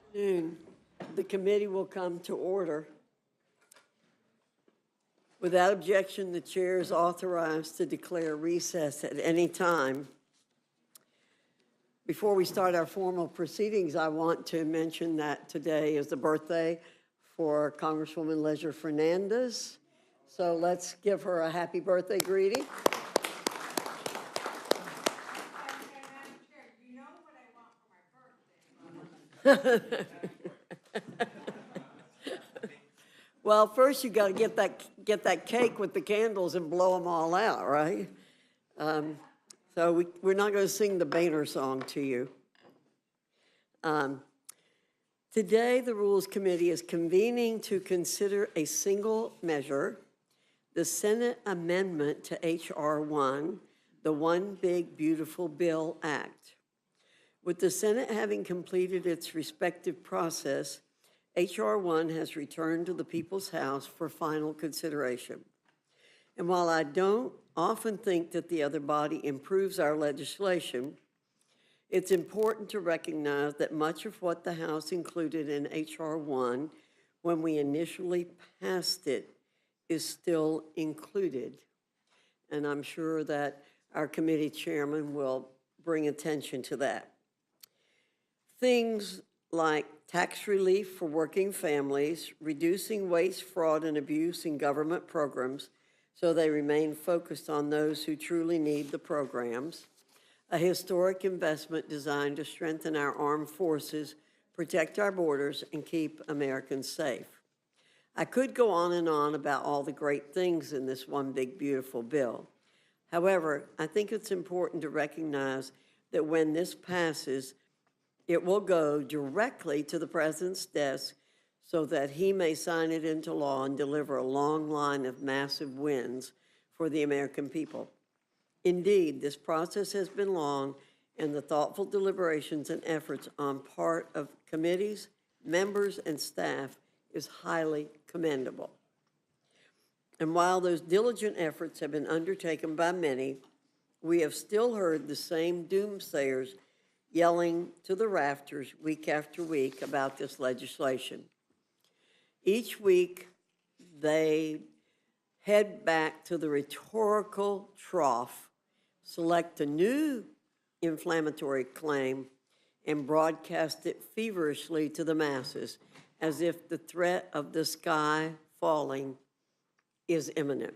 Afternoon. The committee will come to order. Without objection, the chair is authorized to declare recess at any time. Before we start our formal proceedings, I want to mention that today is the birthday for Congresswoman Leisure Fernandez. So let's give her a happy birthday greeting. You know what I want for my birthday. Well, first you got to get that cake with the candles and blow them all out, right? So we're not going to sing the Boehner song to you. Today, the Rules Committee is convening to consider a single measure, the Senate amendment to H.R. 1, the One Big Beautiful Bill Act. With the Senate having completed its respective process, H.R. 1 has returned to the People's House for final consideration. And while I don't often think that the other body improves our legislation, it's important to recognize that much of what the House included in H.R. 1 when we initially passed it is still included. And I'm sure that our committee chairman will bring attention to that. Things like tax relief for working families, reducing waste, fraud, and abuse in government programs so they remain focused on those who truly need the programs, a historic investment designed to strengthen our armed forces, protect our borders, and keep Americans safe. I could go on and on about all the great things in this One Big Beautiful Bill. However, I think it's important to recognize that when this passes, it will go directly to the president's desk so that he may sign it into law and deliver a long line of massive wins for the American people. Indeed, this process has been long, and the thoughtful deliberations and efforts on part of committees, members, and staff is highly commendable. And while those diligent efforts have been undertaken by many, we have still heard the same doomsayers yelling to the rafters week after week about this legislation. Each week, they head back to the rhetorical trough, select a new inflammatory claim, and broadcast it feverishly to the masses as if the threat of the sky falling is imminent.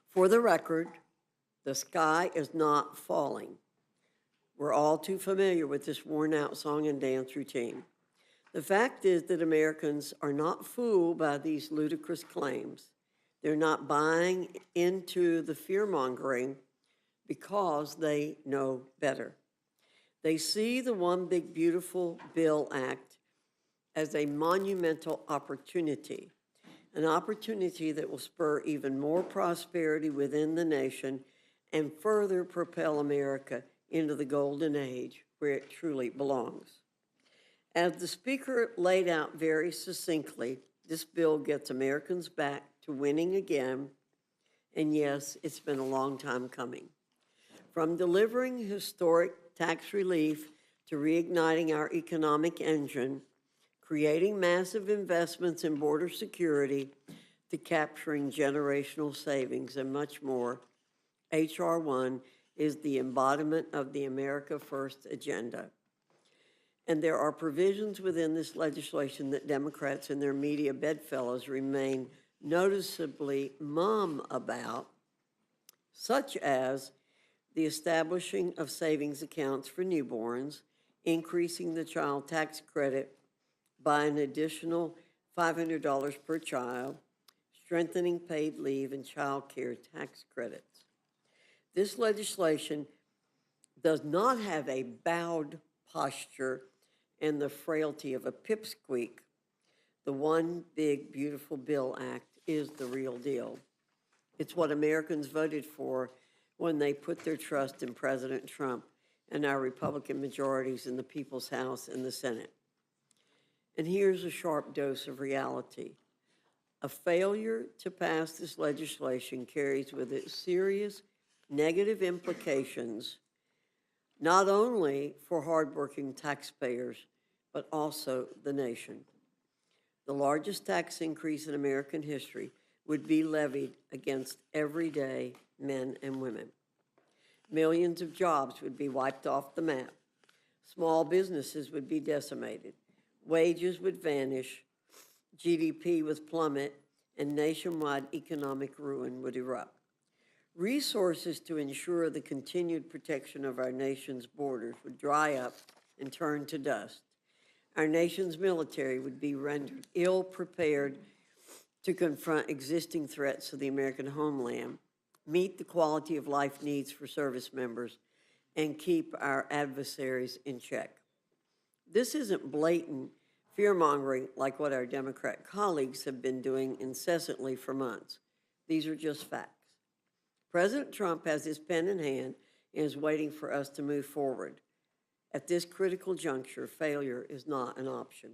For the record, the sky is not falling. We're all too familiar with this worn-out song and dance routine. The fact is that Americans are not fooled by these ludicrous claims. They're not buying into the fear-mongering because they know better. They see the One Big Beautiful Bill Act as a monumental opportunity, an opportunity that will spur even more prosperity within the nation and further propel America into the golden age where it truly belongs. As the Speaker laid out very succinctly, this bill gets Americans back to winning again, and yes, it's been a long time coming. From delivering historic tax relief to reigniting our economic engine, creating massive investments in border security, to capturing generational savings and much more, H.R. 1 is the embodiment of the America First agenda. And there are provisions within this legislation that Democrats and their media bedfellows remain noticeably mum about, such as the establishing of savings accounts for newborns, increasing the child tax credit by an additional $500 per child, strengthening paid leave and child care tax credits. This legislation does not have a bowed posture and the frailty of a pipsqueak. The One Big Beautiful Bill Act is the real deal. It's what Americans voted for when they put their trust in President Trump and our Republican majorities in the People's House and the Senate. And here's a sharp dose of reality. A failure to pass this legislation carries with it serious negative implications, not only for hardworking taxpayers, but also the nation. The largest tax increase in American history would be levied against everyday men and women. Millions of jobs would be wiped off the map. Small businesses would be decimated. Wages would vanish. GDP would plummet, and nationwide economic ruin would erupt. Resources to ensure the continued protection of our nation's borders would dry up and turn to dust. Our nation's military would be rendered ill-prepared to confront existing threats to the American homeland, meet the quality of life needs for service members, and keep our adversaries in check. This isn't blatant fear-mongering like what our Democrat colleagues have been doing incessantly for months. These are just facts. President Trump has his pen in hand and is waiting for us to move forward. At this critical juncture, failure is not an option.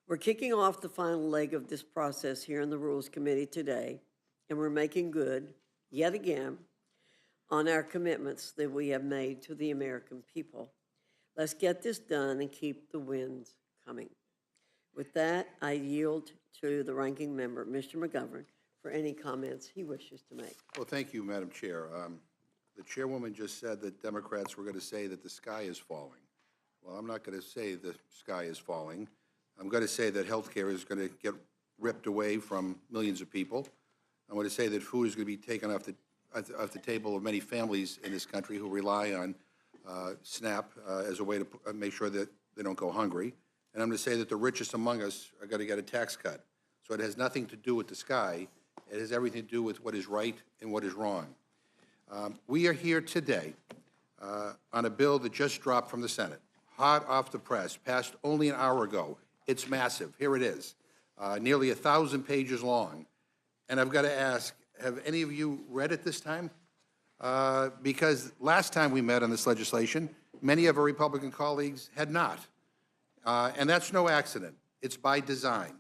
We're kicking off the final leg of this process here in the Rules Committee today, and we're making good, yet again, on our commitments that we have made to the American people. Let's get this done and keep the wins coming. With that, I yield to the ranking member, Mr. McGovern, for any comments he wishes to make. Well, thank you, Madam Chair. The chairwoman just said that Democrats were going to say that the sky is falling. Well, I'm not going to say the sky is falling. I'm going to say that health care is going to get ripped away from millions of people. I'm going to say that food is going to be taken off the table of many families in this country who rely on SNAP as a way to make sure that they don't go hungry. And I'm going to say that the richest among us are going to get a tax cut. So it has nothing to do with the sky. It has everything to do with what is right and what is wrong. We are here today on a bill that just dropped from the Senate, hot off the press, passed only an hour ago. It's massive. Here it is, nearly 1,000 pages long. And I've got to ask, have any of you read it this time? Because last time we met on this legislation, many of our Republican colleagues had not. And that's no accident. It's by design.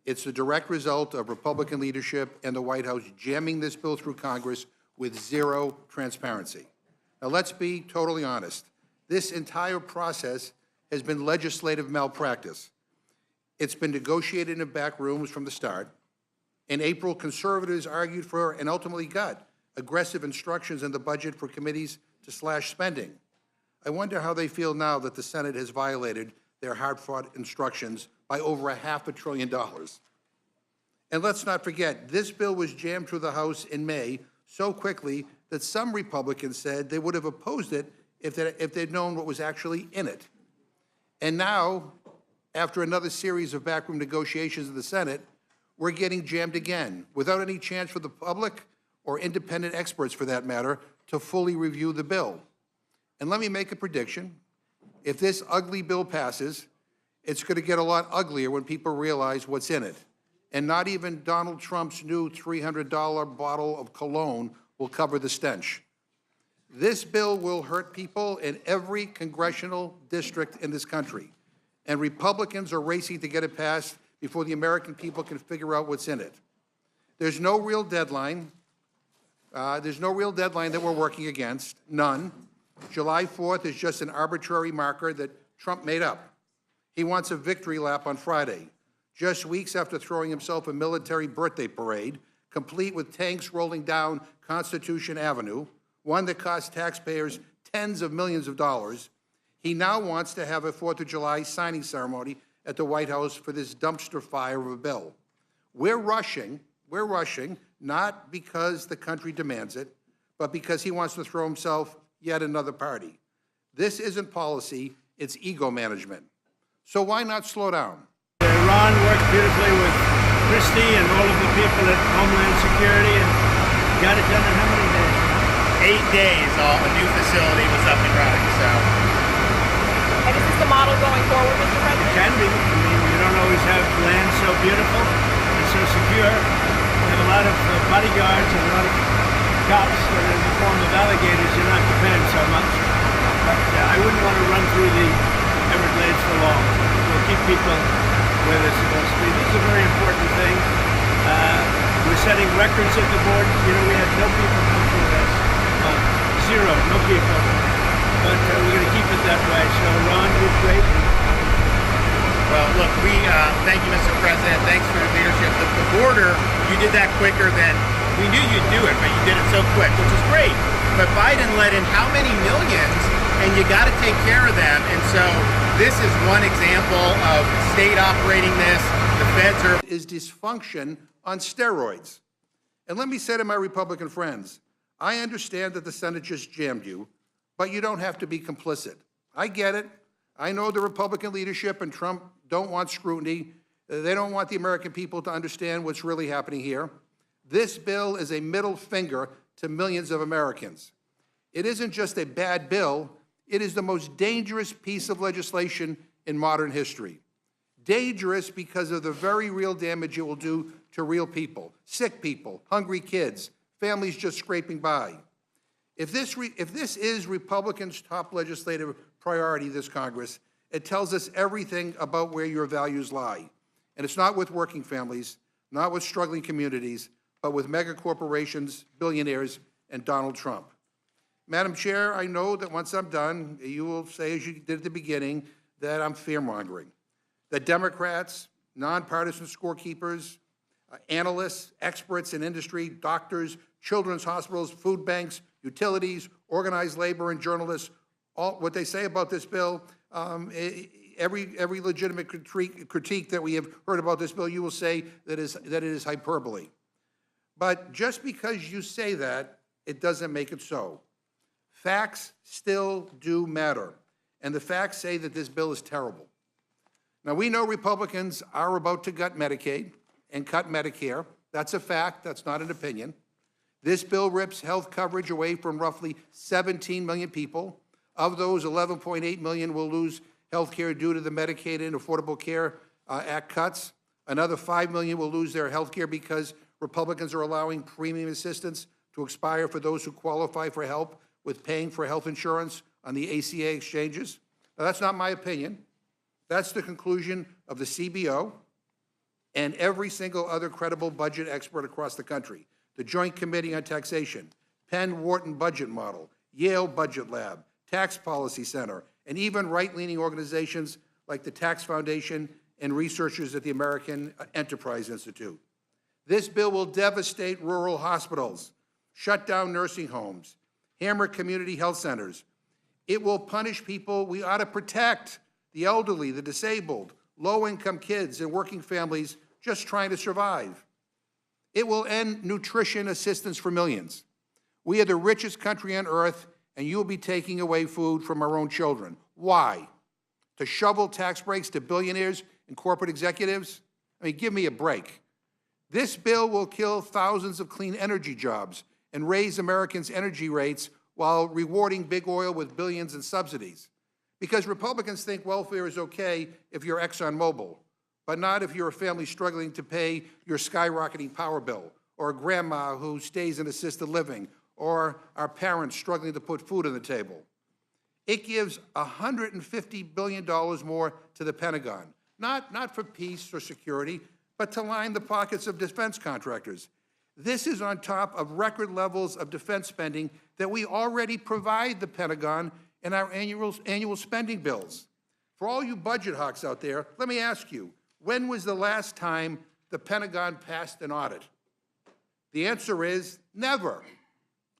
It's the direct result of Republican leadership and the White House jamming this bill through Congress with zero transparency. Now, let's be totally honest. This entire process has been legislative malpractice. It's been negotiated in back rooms from the start. In April, conservatives argued for and ultimately got aggressive instructions in the budget for committees to slash spending. I wonder how they feel now that the Senate has violated their hard-fought instructions by over $500 billion. And let's not forget, this bill was jammed through the House in May so quickly that some Republicans said they would have opposed it if they'd known what was actually in it. And now, after another series of backroom negotiations in the Senate, we're getting jammed again, without any chance for the public or independent experts, for that matter, to fully review the bill. And let me make a prediction. If this ugly bill passes, it's going to get a lot uglier when people realize what's in it. And not even Donald Trump's new $300 bottle of cologne will cover the stench. This bill will hurt people in every congressional district in this country. And Republicans are racing to get it passed before the American people can figure out what's in it. There's no real deadline. There's no real deadline that we're working against, none. July 4th is just an arbitrary marker that Trump made up. He wants a victory lap on Friday, just weeks after throwing himself a military birthday parade, complete with tanks rolling down Constitution Avenue, one that cost taxpayers tens of millions of dollars. He now wants to have a 4th of July signing ceremony at the White House for this dumpster fire of a bill. We're rushing, not because the country demands it, but because he wants to throw himself yet another party. This isn't policy, it's ego management. So why not slow down? Ron worked beautifully with Christie and all of the people at Homeland Security and got it done in how many days? 8 days, a new facility was up and running, so. And is this the model going forward, Mr. President? It can be. I mean, you don't always have land so beautiful and so secure. You have a lot of bodyguards and a lot of cops that are in the form of alligators. You're not dependent so much. But I wouldn't want to run through the Everglades for long. We'll keep people where they're supposed to be. This is a very important thing. We're setting records at the board. You know, we had no people come through this. Zero, no people. But we're going to keep it that way. So Ron did great. Thank you, Mr. President. Thanks for your leadership. The border, you did that quicker than we knew you'd do it, but you did it so quick, which is great. But Biden let in how many millions, and you got to take care of them. And so this is one example of state operating this. The feds are is dysfunction on steroids. And let me say to my Republican friends, I understand that the Senate just jammed you, but you don't have to be complicit. I get it. I know the Republican leadership and Trump don't want scrutiny. They don't want the American people to understand what's really happening here. This bill is a middle finger to millions of Americans. It isn't just a bad bill, it is the most dangerous piece of legislation in modern history. Dangerous because of the very real damage it will do to real people, sick people, hungry kids, families just scraping by. If this is Republicans' top legislative priority this Congress, it tells us everything about where your values lie. And it's not with working families, not with struggling communities, but with mega corporations, billionaires, and Donald Trump. Madam Chair, I know that once I'm done, you will say, as you did at the beginning, that I'm fear-mongering, that Democrats, nonpartisan scorekeepers, analysts, experts in industry, doctors, children's hospitals, food banks, utilities, organized labor, and journalists, all what they say about this bill, every legitimate critique that we have heard about this bill, you will say that it is hyperbole. But just because you say that, it doesn't make it so. Facts still do matter, and the facts say that this bill is terrible. Now, we know Republicans are about to gut Medicaid and cut Medicare. That's a fact. That's not an opinion. This bill rips health coverage away from roughly 17 million people. Of those, 11.8 million will lose health care due to the Medicaid and Affordable Care Act cuts. Another 5 million will lose their health care because Republicans are allowing premium assistance to expire for those who qualify for help with paying for health insurance on the ACA exchanges. Now, that's not my opinion. That's the conclusion of the CBO and every single other credible budget expert across the country. The Joint Committee on Taxation, Penn-Wharton Budget Model, Yale Budget Lab, Tax Policy Center, and even right-leaning organizations like the Tax Foundation and researchers at the American Enterprise Institute. This bill will devastate rural hospitals, shut down nursing homes, hammer community health centers. It will punish people we ought to protect, the elderly, the disabled, low-income kids, and working families just trying to survive. It will end nutrition assistance for millions. We are the richest country on earth, and you will be taking away food from our own children. Why? To shovel tax breaks to billionaires and corporate executives? I mean, give me a break. This bill will kill thousands of clean energy jobs and raise Americans' energy rates while rewarding big oil with billions in subsidies. Because Republicans think welfare is okay if you're ExxonMobil, but not if you're a family struggling to pay your skyrocketing power bill, or a grandma who stays in assisted living, or our parents struggling to put food on the table. It gives $150 billion more to the Pentagon, not for peace or security, but to line the pockets of defense contractors. This is on top of record levels of defense spending that we already provide the Pentagon in our annual spending bills. For all you budget hawks out there, let me ask you, when was the last time the Pentagon passed an audit? The answer is never.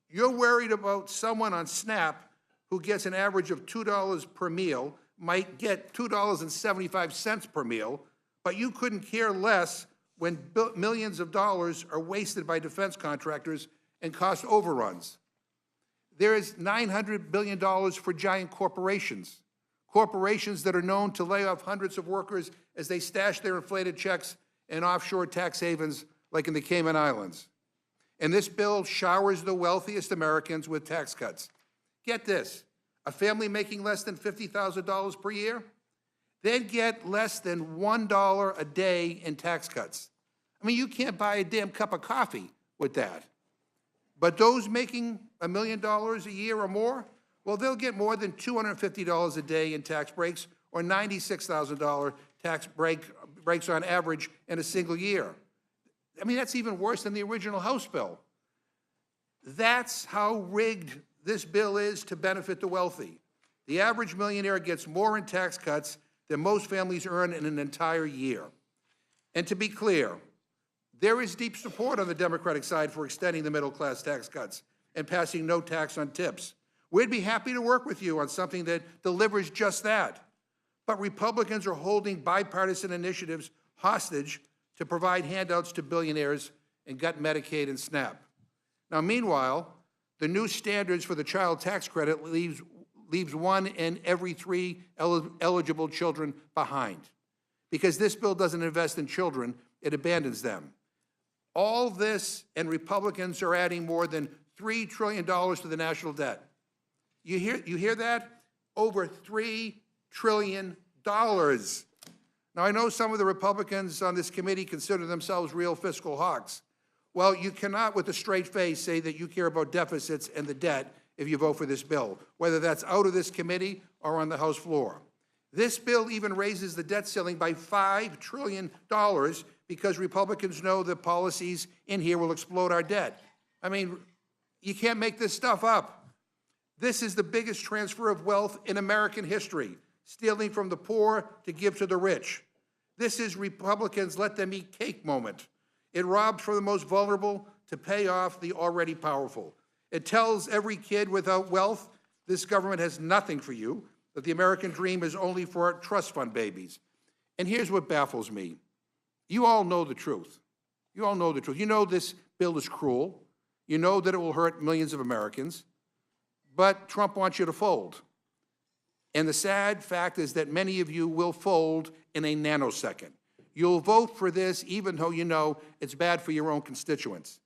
You're worried about someone on SNAP who gets an average of $2 per meal, might get $2.75 per meal, but you couldn't care less when millions of dollars are wasted by defense contractors and cost overruns. There is $900 billion for giant corporations, corporations that are known to lay off hundreds of workers as they stash their inflated checks in offshore tax havens like in the Cayman Islands. And this bill showers the wealthiest Americans with tax cuts. Get this, a family making less than $50,000 per year, they'd get less than $1 a day in tax cuts. I mean, you can't buy a damn cup of coffee with that. But those making $1 million a year or more, well, they'll get more than $250 a day in tax breaks, or $96,000 tax breaks on average in a single year. I mean, that's even worse than the original House bill. That's how rigged this bill is to benefit the wealthy. The average millionaire gets more in tax cuts than most families earn in an entire year. And to be clear, there is deep support on the Democratic side for extending the middle-class tax cuts and passing no tax on tips. We'd be happy to work with you on something that delivers just that. But Republicans are holding bipartisan initiatives hostage to provide handouts to billionaires and gut Medicaid and SNAP. Now, meanwhile, the new standards for the child tax credit leaves 1 in every 3 eligible children behind. Because this bill doesn't invest in children, it abandons them. All this, and Republicans are adding more than $3 trillion to the national debt. You hear that? Over $3 trillion. Now, I know some of the Republicans on this committee consider themselves real fiscal hawks. Well, you cannot with a straight face say that you care about deficits and the debt if you vote for this bill, whether that's out of this committee or on the House floor. This bill even raises the debt ceiling by $5 trillion because Republicans know the policies in here will explode our debt. I mean, you can't make this stuff up. This is the biggest transfer of wealth in American history, stealing from the poor to give to the rich. This is Republicans' let them eat cake moment. It robs from the most vulnerable to pay off the already powerful. It tells every kid without wealth, this government has nothing for you, that the American dream is only for trust fund babies. And here's what baffles me. You all know the truth. You all know the truth. You know this bill is cruel. You know that it will hurt millions of Americans. But Trump wants you to fold. And the sad fact is that many of you will fold in a nanosecond. You'll vote for this even though you know it's bad for your own constituents.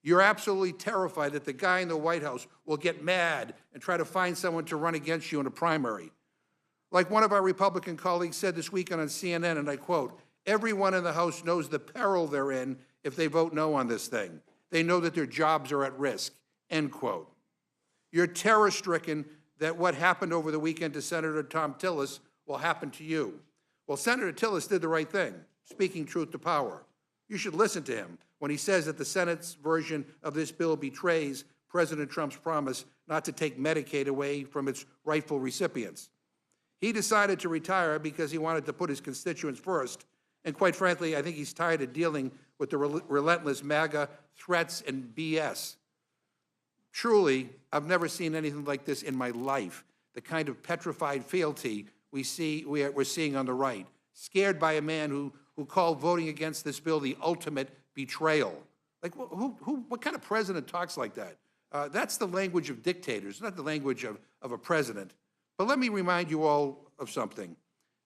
You're absolutely terrified that the guy in the White House will get mad and try to find someone to run against you in a primary. Like one of our Republican colleagues said this weekend on CNN, and I quote, "Everyone in the House knows the peril they're in if they vote no on this thing. They know that their jobs are at risk," end quote. You're terror-stricken that what happened over the weekend to Senator Tom Tillis will happen to you. Well, Senator Tillis did the right thing, speaking truth to power. You should listen to him when he says that the Senate's version of this bill betrays President Trump's promise not to take Medicaid away from its rightful recipients. He decided to retire because he wanted to put his constituents first, and quite frankly, I think he's tired of dealing with the relentless MAGA threats and BS. Truly, I've never seen anything like this in my life, the kind of petrified fealty we're seeing on the right, scared by a man who called voting against this bill the ultimate betrayal. Like, what kind of president talks like that? That's the language of dictators, not the language of a president. But let me remind you all of something.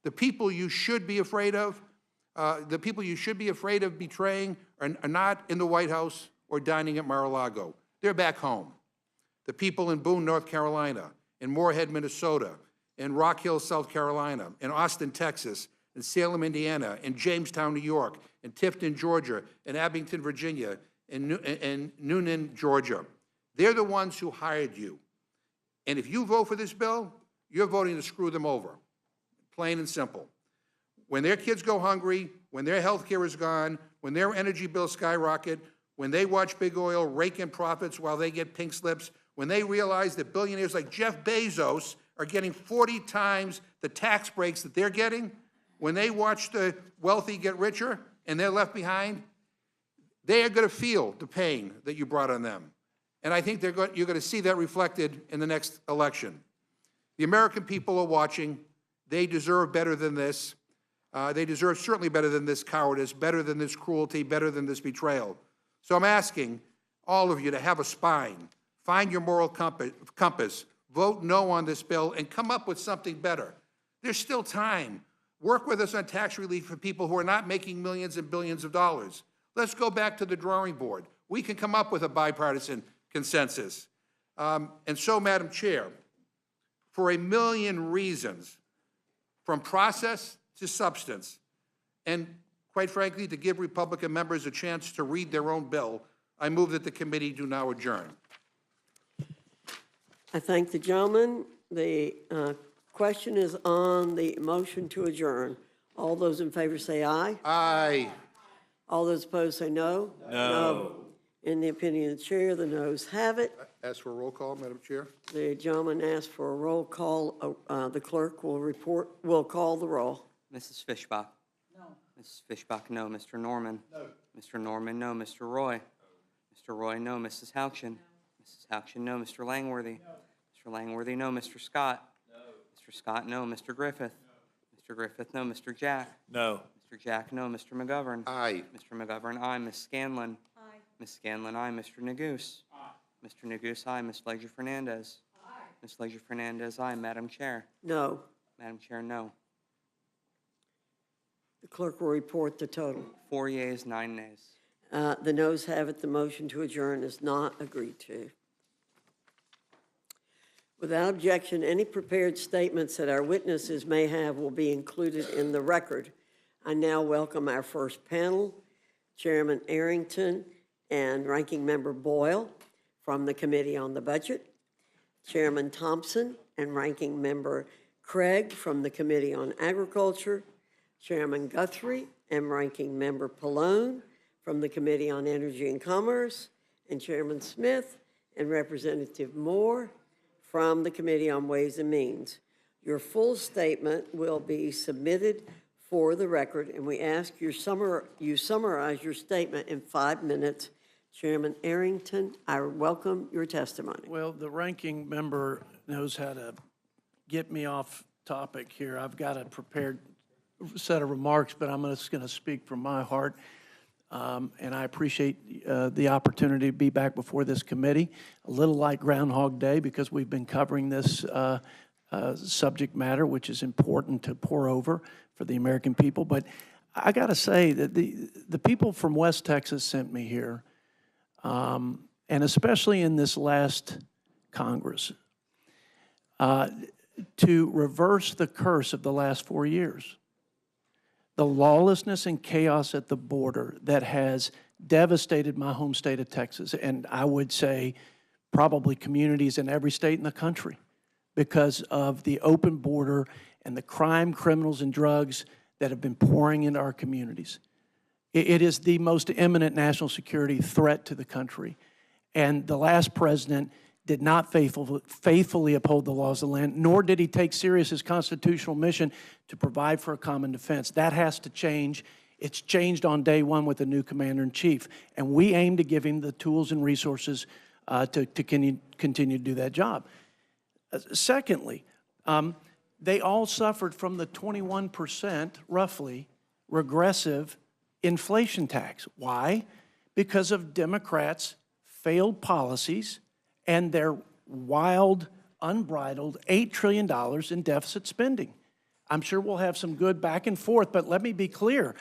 The people you should be afraid of, betraying are not in the White House or dining at Mar-a-Lago. They're back home. The people in Boone, North Carolina, in Moorhead, Minnesota, in Rock Hill, South Carolina, in Austin, Texas, in Salem, Indiana, in Jamestown, New York, in Tifton, Georgia, in Abington, Virginia, in Noonan, Georgia. They're the ones who hired you. And if you vote for this bill, you're voting to screw them over, plain and simple. When their kids go hungry, when their health care is gone, when their energy bills skyrocket, when they watch big oil rake in profits while they get pink slips, when they realize that billionaires like Jeff Bezos are getting 40 times the tax breaks that they're getting, when they watch the wealthy get richer and they're left behind, they are going to feel the pain that you brought on them. And I think you're going to see that reflected in the next election. The American people are watching. They deserve better than this. They deserve certainly better than this cowardice, better than this cruelty, better than this betrayal. So I'm asking all of you to have a spine, find your moral compass, vote no on this bill, and come up with something better. There's still time. Work with us on tax relief for people who are not making millions and billions of dollars. Let's go back to the drawing board. We can come up with a bipartisan consensus. And so, Madam Chair, for a million reasons, from process to substance, and quite frankly, to give Republican members a chance to read their own bill, I move that the committee do now adjourn. I thank the gentleman. The question is on the motion to adjourn. All those in favor say aye. Aye. All those opposed say no. No. In the opinion of the chair, the noes have it. Ask for a roll call, Madam Chair. The gentleman asked for a roll call. The clerk will call the roll. Mrs. Fishbach? No. Mrs. Fishbach, no. Mr. Norman? No. Mr. Norman, no. Mr. Roy? Mr. Roy, no. Mrs. Houchin? Mrs. Houchin, no. Mr. Langworthy? No. Mr. Langworthy, no. Mr. Scott? No. Mr. Scott, no. Mr. Griffith? No. Mr. Griffith, no. Mr. Jack? No. Mr. Jack, no. Mr. McGovern? Aye. Mr. McGovern, aye. Ms. Scanlon? Aye. Ms. Scanlon, aye. Mr. Neguse? Aye. Mr. Neguse, aye. Ms. Leger-Fernandez? Aye. Ms. Leger-Fernandez, aye. Madam Chair? No. Madam Chair, no. The clerk will report the total. 4 yeas, 9 nays. The noes have it. The motion to adjourn is not agreed to. Without objection, any prepared statements that our witnesses may have will be included in the record. I now welcome our first panel, Chairman Arrington and Ranking Member Boyle from the Committee on the Budget, Chairman Thompson and Ranking Member Craig from the Committee on Agriculture, Chairman Guthrie and Ranking Member Pallone from the Committee on Energy and Commerce, and Chairman Smith and Representative Moore from the Committee on Ways and Means. Your full statement will be submitted for the record, and we ask you summarize your statement in 5 minutes. Chairman Arrington, I welcome your testimony. Well, the ranking member knows how to get me off topic here. I've got a prepared set of remarks, but I'm just going to speak from my heart. And I appreciate the opportunity to be back before this committee. A little like Groundhog Day, because we've been covering this subject matter, which is important to pour over for the American people. But I got to say that the people from West Texas sent me here, and especially in this last Congress, to reverse the curse of the last 4 years. The lawlessness and chaos at the border that has devastated my home state of Texas, and I would say probably communities in every state in the country, because of the open border and the crime, criminals, and drugs that have been pouring into our communities. It is the most imminent national security threat to the country. And the last president did not faithfully uphold the laws of the land, nor did he take serious his constitutional mission to provide for a common defense. That has to change. It's changed on day one with the new commander-in-chief. And we aim to give him the tools and resources to continue to do that job. Secondly, they all suffered from the 21%, roughly, regressive inflation tax. Why? Because of Democrats' failed policies and their wild, unbridled $8 trillion in deficit spending. I'm sure we'll have some good back and forth, but let me be clear.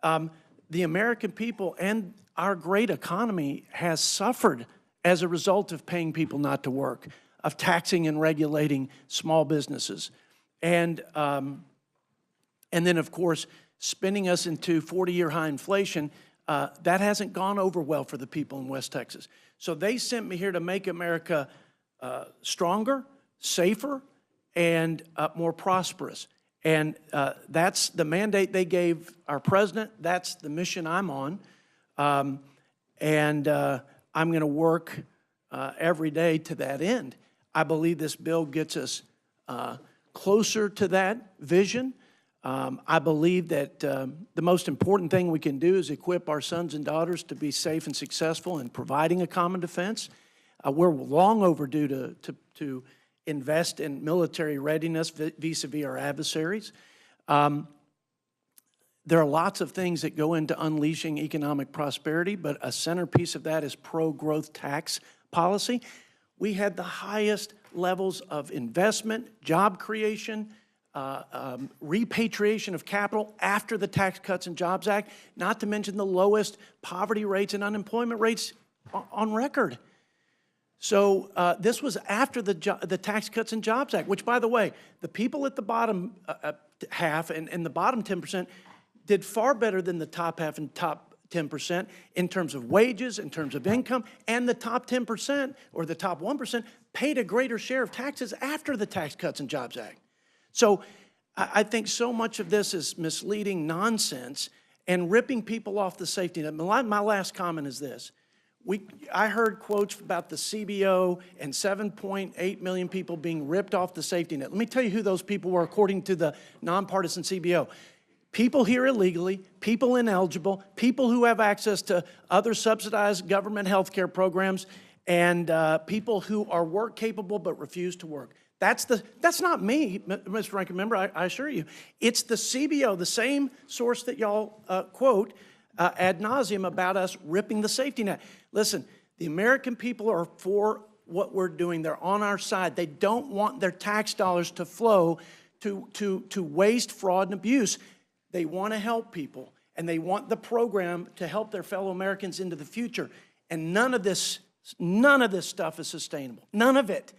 The American people and our great economy has suffered as a result of paying people not to work, of taxing and regulating small businesses, and then, of course, spinning us into 40-year high inflation. That hasn't gone over well for the people in West Texas. So they sent me here to make America stronger, safer, and more prosperous. And that's the mandate they gave our president. That's the mission I'm on. And I'm going to work every day to that end. I believe this bill gets us closer to that vision. I believe that the most important thing we can do is equip our sons and daughters to be safe and successful in providing a common defense. We're long overdue to invest in military readiness vis-a-vis our adversaries. There are lots of things that go into unleashing economic prosperity, but a centerpiece of that is pro-growth tax policy. We had the highest levels of investment, job creation, repatriation of capital after the Tax Cuts and Jobs Act, not to mention the lowest poverty rates and unemployment rates on record. So this was after the Tax Cuts and Jobs Act, which, by the way, the people at the bottom half and the bottom 10% did far better than the top half and top 10% in terms of wages, in terms of income, and the top 10% or the top 1% paid a greater share of taxes after the Tax Cuts and Jobs Act. So I think so much of this is misleading nonsense and ripping people off the safety net. My last comment is this. I heard quotes about the CBO and 7.8 million people being ripped off the safety net. Let me tell you who those people were according to the nonpartisan CBO. People here illegally, people ineligible, people who have access to other subsidized government health care programs, and people who are work capable but refuse to work. That's not me, Mr. Ranking Member, I assure you. It's the CBO, the same source that y'all quote ad nauseum about us ripping the safety net. Listen, the American people are for what we're doing. They're on our side. They don't want their tax dollars to flow to waste, fraud, and abuse. They want to help people, and they want the program to help their fellow Americans into the future. And none of this stuff is sustainable. None of it.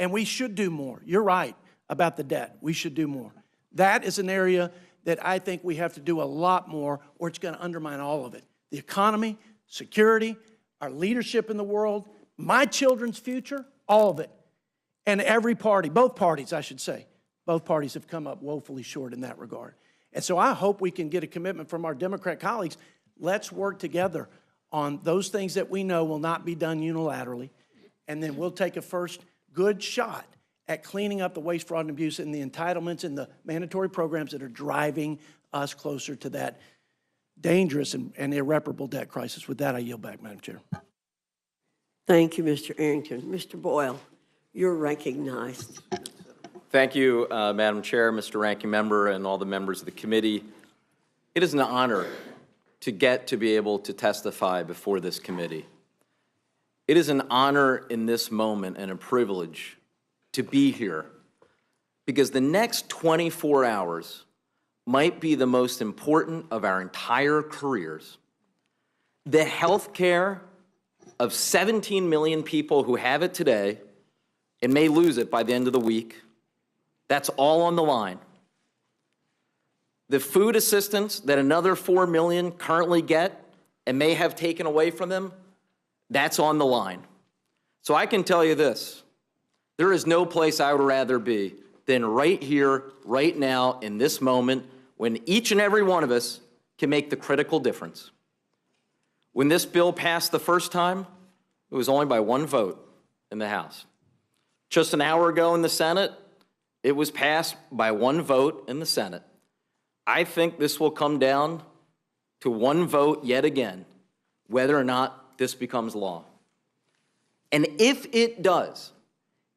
And we should do more. You're right about the debt. We should do more. That is an area that I think we have to do a lot more, or it's going to undermine all of it. The economy, security, our leadership in the world, my children's future, all of it. And every party, both parties, I should say, both parties have come up woefully short in that regard. And so I hope we can get a commitment from our Democrat colleagues. Let's work together on those things that we know will not be done unilaterally. And then we'll take a first good shot at cleaning up the waste, fraud, and abuse and the entitlements and the mandatory programs that are driving us closer to that dangerous and irreparable debt crisis. With that, I yield back, Madam Chair. Thank you, Mr. Arrington. Mr. Boyle, you're recognized. Thank you, Madam Chair, Mr. Ranking Member, and all the members of the committee. It is an honor to get to be able to testify before this committee. It is an honor in this moment and a privilege to be here because the next 24 hours might be the most important of our entire careers. The health care of 17 million people who have it today and may lose it by the end of the week, that's all on the line. The food assistance that another 4 million currently get and may have taken away from them, that's on the line. So I can tell you this, there is no place I would rather be than right here, right now, in this moment, when each and every one of us can make the critical difference. When this bill passed the first time, it was only by one vote in the House. Just an hour ago in the Senate, it was passed by one vote in the Senate. I think this will come down to one vote yet again, whether or not this becomes law. And if it does,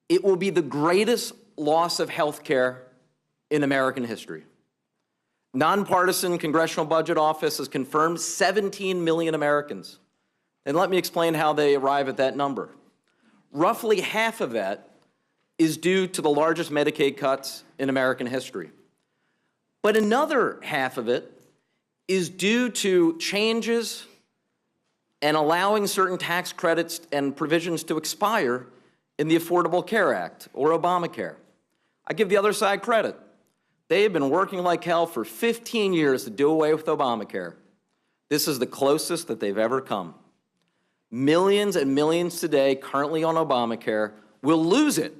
it will be the greatest loss of health care in American history. Nonpartisan Congressional Budget Office has confirmed 17 million Americans. And let me explain how they arrive at that number. Roughly half of that is due to the largest Medicaid cuts in American history. But another half of it is due to changes and allowing certain tax credits and provisions to expire in the Affordable Care Act, or Obamacare. I give the other side credit. They have been working like hell for 15 years to do away with Obamacare. This is the closest that they've ever come. Millions and millions today currently on Obamacare will lose it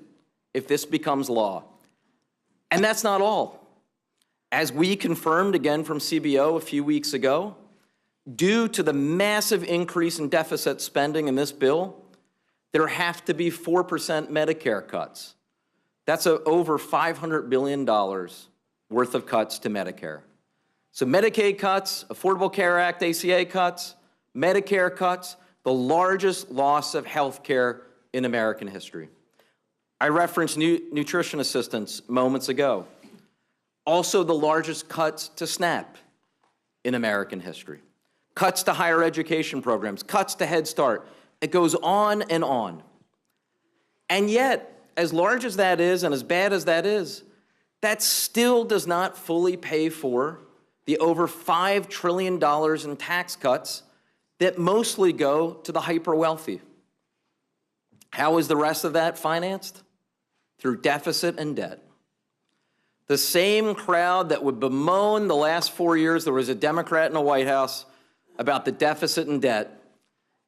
if this becomes law. And that's not all. As we confirmed again from CBO a few weeks ago, due to the massive increase in deficit spending in this bill, there have to be 4% Medicare cuts. That's over $500 billion worth of cuts to Medicare. So Medicaid cuts, Affordable Care Act, ACA cuts, Medicare cuts, the largest loss of health care in American history. I referenced nutrition assistance moments ago. Also the largest cuts to SNAP in American history. Cuts to higher education programs, cuts to Head Start. It goes on and on. And yet, as large as that is and as bad as that is, that still does not fully pay for the over $5 trillion in tax cuts that mostly go to the hyper-wealthy. How is the rest of that financed? Through deficit and debt. The same crowd that would bemoan the last 4 years there was a Democrat in the White House about the deficit and debt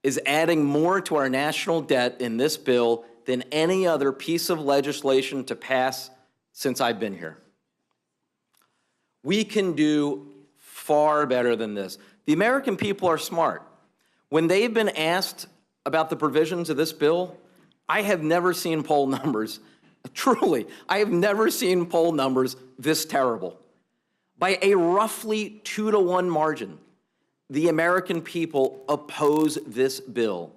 is adding more to our national debt in this bill than any other piece of legislation to pass since I've been here. We can do far better than this. The American people are smart. When they've been asked about the provisions of this bill, I have never seen poll numbers, truly, I have never seen poll numbers this terrible. By a roughly 2-to-1 margin, the American people oppose this bill.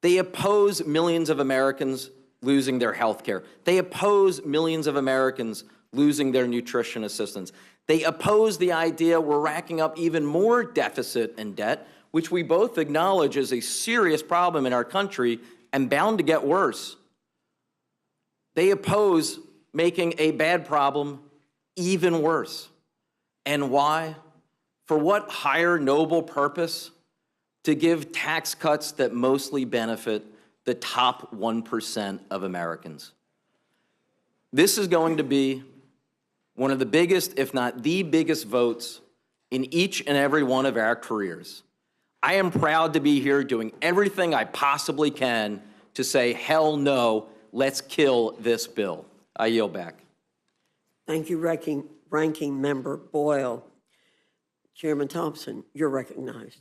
They oppose millions of Americans losing their health care. They oppose millions of Americans losing their nutrition assistance. They oppose the idea we're racking up even more deficit and debt, which we both acknowledge is a serious problem in our country and bound to get worse. They oppose making a bad problem even worse. And why? For what higher noble purpose? To give tax cuts that mostly benefit the top 1% of Americans. This is going to be one of the biggest, if not the biggest, votes in each and every one of our careers. I am proud to be here doing everything I possibly can to say, hell no, let's kill this bill. I yield back. Thank you, Ranking Member Boyle. Chairman Thompson, you're recognized.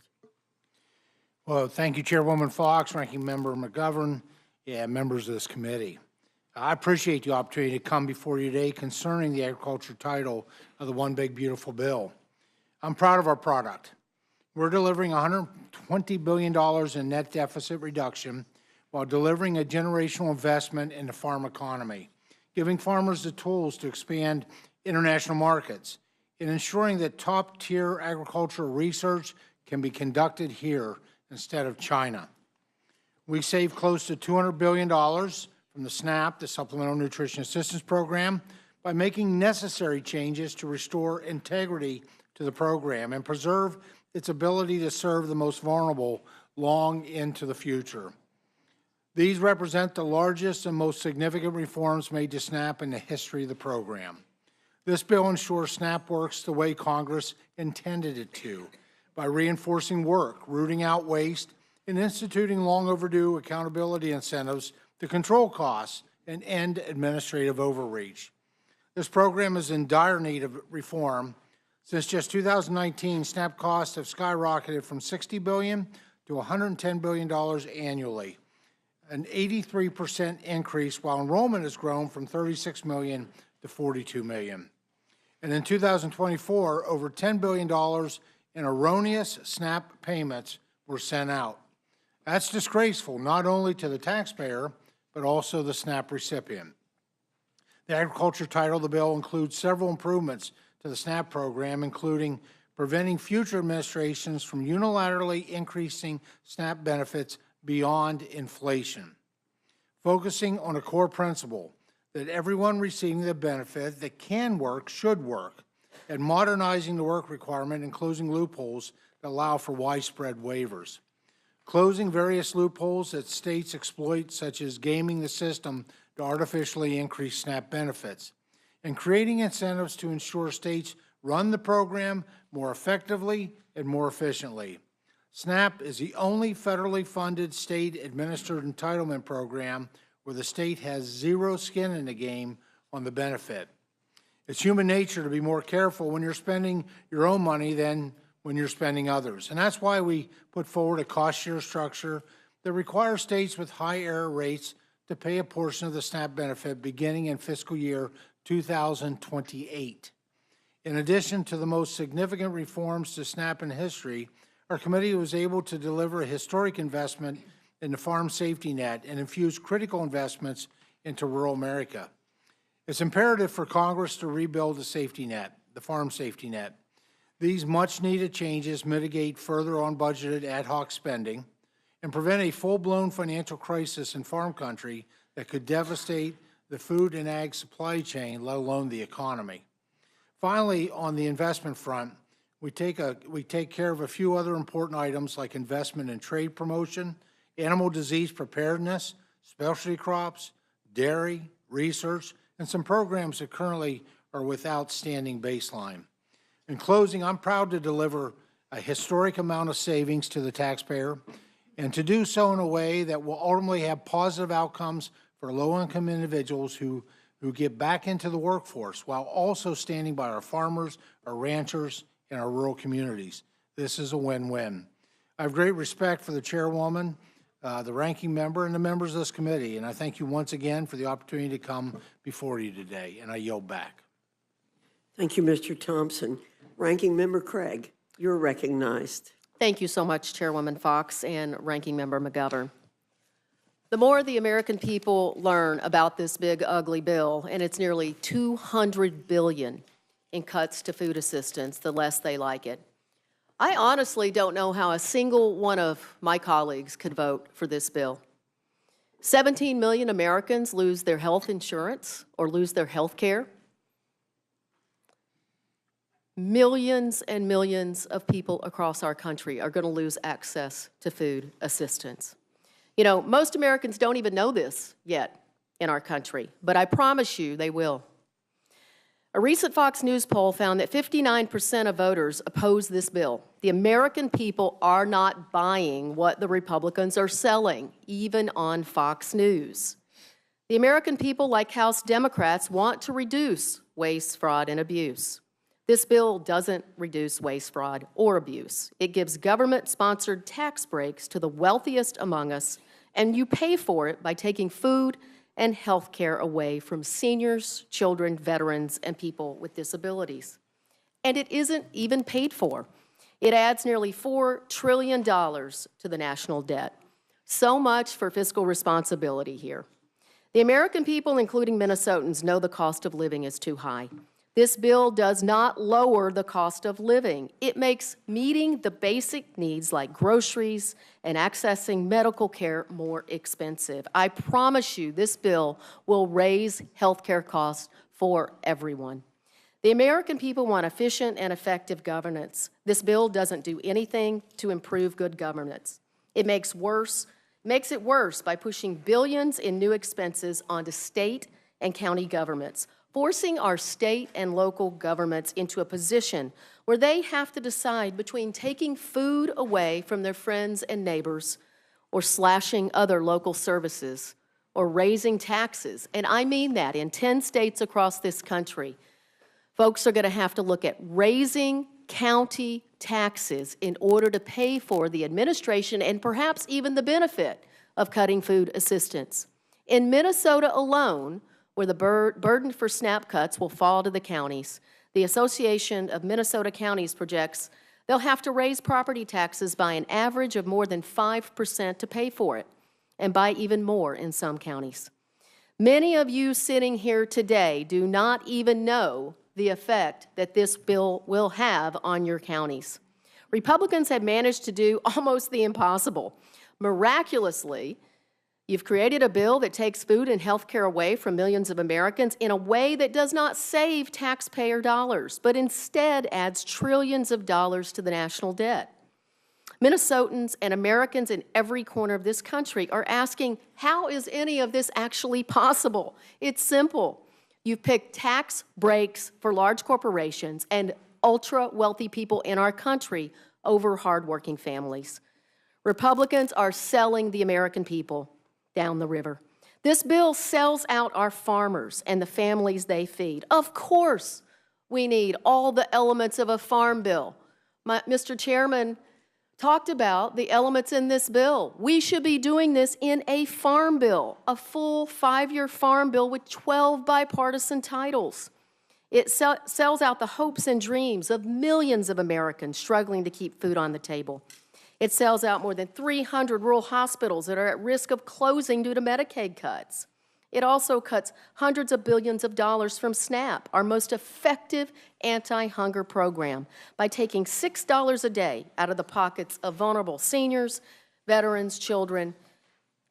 Well, thank you, Chairwoman Fox, Ranking Member McGovern, and members of this committee. I appreciate the opportunity to come before you today concerning the agriculture title of the One Big Beautiful Bill. I'm proud of our product. We're delivering $120 billion in net deficit reduction while delivering a generational investment in the farm economy, giving farmers the tools to expand international markets, and ensuring that top-tier agricultural research can be conducted here instead of China. We saved close to $200 billion from the SNAP, the Supplemental Nutrition Assistance Program, by making necessary changes to restore integrity to the program and preserve its ability to serve the most vulnerable long into the future. These represent the largest and most significant reforms made to SNAP in the history of the program. This bill ensures SNAP works the way Congress intended it to, by reinforcing work, rooting out waste, and instituting long overdue accountability incentives to control costs and end administrative overreach. This program is in dire need of reform. Since just 2019, SNAP costs have skyrocketed from $60 billion to $110 billion annually, an 83% increase, while enrollment has grown from 36 million to 42 million. And in 2024, over $10 billion in erroneous SNAP payments were sent out. That's disgraceful, not only to the taxpayer, but also the SNAP recipient. The agriculture title of the bill includes several improvements to the SNAP program, including preventing future administrations from unilaterally increasing SNAP benefits beyond inflation, focusing on a core principle that everyone receiving the benefit that can work should work, and modernizing the work requirement and closing loopholes that allow for widespread waivers. Closing various loopholes that states exploit, such as gaming the system to artificially increase SNAP benefits, and creating incentives to ensure states run the program more effectively and more efficiently. SNAP is the only federally funded state-administered entitlement program where the state has zero skin in the game on the benefit. It's human nature to be more careful when you're spending your own money than when you're spending others. And that's why we put forward a cost-share structure that requires states with high error rates to pay a portion of the SNAP benefit beginning in fiscal year 2028. In addition to the most significant reforms to SNAP in history, our committee was able to deliver a historic investment in the farm safety net and infuse critical investments into rural America. It's imperative for Congress to rebuild the safety net, the farm safety net. These much-needed changes mitigate further unbudgeted ad hoc spending and prevent a full-blown financial crisis in farm country that could devastate the food and ag supply chain, let alone the economy. Finally, on the investment front, we take care of a few other important items like investment in trade promotion, animal disease preparedness, specialty crops, dairy, research, and some programs that currently are without standing baseline. In closing, I'm proud to deliver a historic amount of savings to the taxpayer and to do so in a way that will ultimately have positive outcomes for low-income individuals who get back into the workforce while also standing by our farmers, our ranchers, and our rural communities. This is a win-win. I have great respect for the chairwoman, the ranking member, and the members of this committee, and I thank you once again for the opportunity to come before you today, and I yield back. Thank you, Mr. Thompson. Ranking Member Craig, you're recognized. Thank you so much, Chairwoman Fox and Ranking Member McGovern. The more the American people learn about this big, ugly bill, and it's nearly $200 billion in cuts to food assistance, the less they like it. I honestly don't know how a single one of my colleagues could vote for this bill. 17 million Americans lose their health insurance or lose their health care. Millions and millions of people across our country are going to lose access to food assistance. You know, most Americans don't even know this yet in our country, but I promise you they will. A recent Fox News poll found that 59% of voters oppose this bill. The American people are not buying what the Republicans are selling, even on Fox News. The American people, like House Democrats, want to reduce waste, fraud, and abuse. This bill doesn't reduce waste, fraud, or abuse. It gives government-sponsored tax breaks to the wealthiest among us, and you pay for it by taking food and health care away from seniors, children, veterans, and people with disabilities. And it isn't even paid for. It adds nearly $4 trillion to the national debt. So much for fiscal responsibility here. The American people, including Minnesotans, know the cost of living is too high. This bill does not lower the cost of living. It makes meeting the basic needs like groceries and accessing medical care more expensive. I promise you this bill will raise health care costs for everyone. The American people want efficient and effective governance. This bill doesn't do anything to improve good governance. It makes it worse by pushing billions in new expenses onto state and county governments, forcing our state and local governments into a position where they have to decide between taking food away from their friends and neighbors or slashing other local services or raising taxes. And I mean that in 10 states across this country. Folks are going to have to look at raising county taxes in order to pay for the administration and perhaps even the benefit of cutting food assistance. In Minnesota alone, where the burden for SNAP cuts will fall to the counties, the Association of Minnesota Counties projects they'll have to raise property taxes by an average of more than 5% to pay for it, and by even more in some counties. Many of you sitting here today do not even know the effect that this bill will have on your counties. Republicans have managed to do almost the impossible. Miraculously, you've created a bill that takes food and health care away from millions of Americans in a way that does not save taxpayer dollars, but instead adds trillions of dollars to the national debt. Minnesotans and Americans in every corner of this country are asking, how is any of this actually possible? It's simple. You've picked tax breaks for large corporations and ultra-wealthy people in our country over hardworking families. Republicans are selling the American people down the river. This bill sells out our farmers and the families they feed. Of course, we need all the elements of a farm bill. Mr. Chairman talked about the elements in this bill. We should be doing this in a farm bill, a full 5-year farm bill with 12 bipartisan titles. It sells out the hopes and dreams of millions of Americans struggling to keep food on the table. It sells out more than 300 rural hospitals that are at risk of closing due to Medicaid cuts. It also cuts hundreds of billions of dollars from SNAP, our most effective anti-hunger program, by taking $6 a day out of the pockets of vulnerable seniors, veterans, children,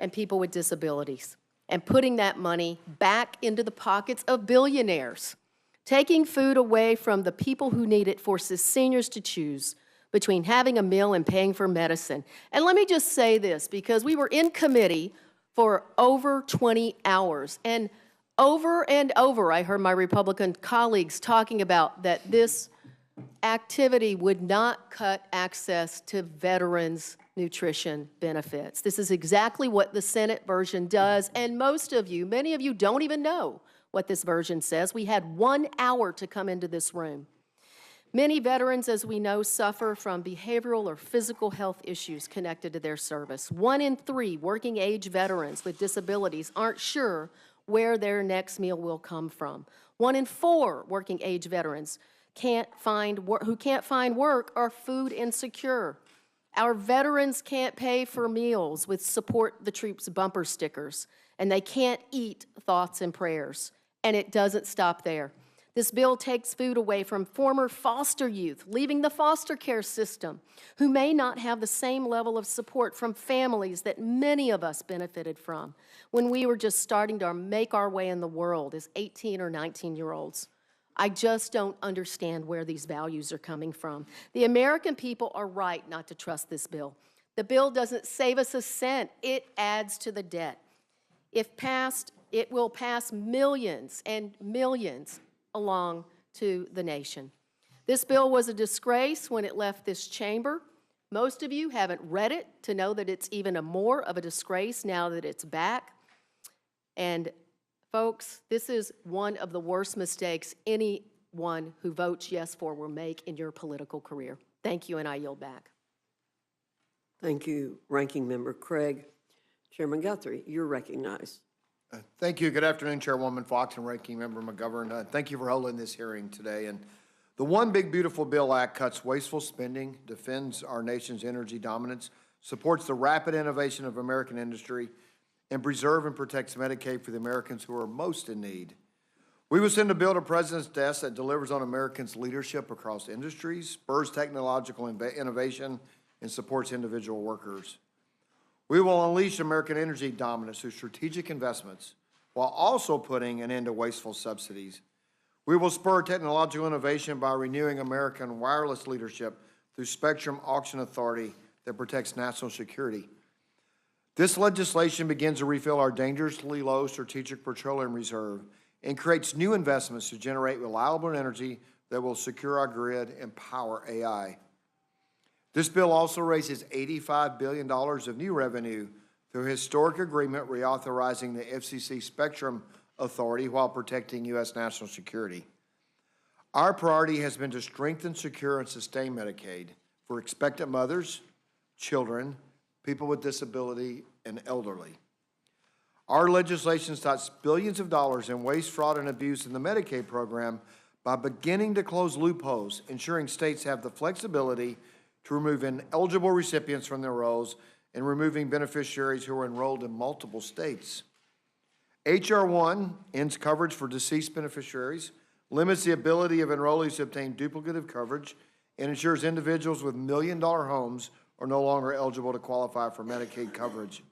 and people with disabilities, and putting that money back into the pockets of billionaires. Taking food away from the people who need it forces seniors to choose between having a meal and paying for medicine. And let me just say this, because we were in committee for over 20 hours, and over I heard my Republican colleagues talking about that this activity would not cut access to veterans' nutrition benefits. This is exactly what the Senate version does, and many of you don't even know what this version says. We had 1 hour to come into this room. Many veterans, as we know, suffer from behavioral or physical health issues connected to their service. 1 in 3 working-age veterans with disabilities aren't sure where their next meal will come from. 1 in 4 working-age veterans who can't find work are food insecure. Our veterans can't pay for meals with Support the Troops bumper stickers, and they can't eat thoughts and prayers. And it doesn't stop there. This bill takes food away from former foster youth, leaving the foster care system, who may not have the same level of support from families that many of us benefited from when we were just starting to make our way in the world as 18 or 19-year-olds. I just don't understand where these values are coming from. The American people are right not to trust this bill. The bill doesn't save us a cent. It adds to the debt. If passed, it will pass millions and millions along to the nation. This bill was a disgrace when it left this chamber. Most of you haven't read it to know that it's even more of a disgrace now that it's back. And folks, this is one of the worst mistakes anyone who votes yes for will make in your political career. Thank you, and I yield back. Thank you, Ranking Member Craig. Chairman Guthrie, you're recognized. Thank you. Good afternoon, Chairwoman Fox and Ranking Member McGovern. Thank you for holding this hearing today. And the One Big Beautiful Bill Act cuts wasteful spending, defends our nation's energy dominance, supports the rapid innovation of American industry, and preserve and protects Medicaid for the Americans who are most in need. We will send a bill to President's desk that delivers on Americans' leadership across industries, spurs technological innovation, and supports individual workers. We will unleash American energy dominance through strategic investments while also putting an end to wasteful subsidies. We will spur technological innovation by renewing American wireless leadership through spectrum auction authority that protects national security. This legislation begins to refill our dangerously low strategic petroleum reserve and creates new investments to generate reliable energy that will secure our grid and power AI. This bill also raises $85 billion of new revenue through a historic agreement reauthorizing the FCC Spectrum Authority while protecting U.S. national security. Our priority has been to strengthen, secure, and sustain Medicaid for expectant mothers, children, people with disability, and elderly. Our legislation stops billions of dollars in waste, fraud, and abuse in the Medicaid program by beginning to close loopholes, ensuring states have the flexibility to remove ineligible recipients from their rolls and removing beneficiaries who are enrolled in multiple states. H.R. 1 ends coverage for deceased beneficiaries, limits the ability of enrollees to obtain duplicative coverage, and ensures individuals with million-dollar homes are no longer eligible to qualify for Medicaid coverage.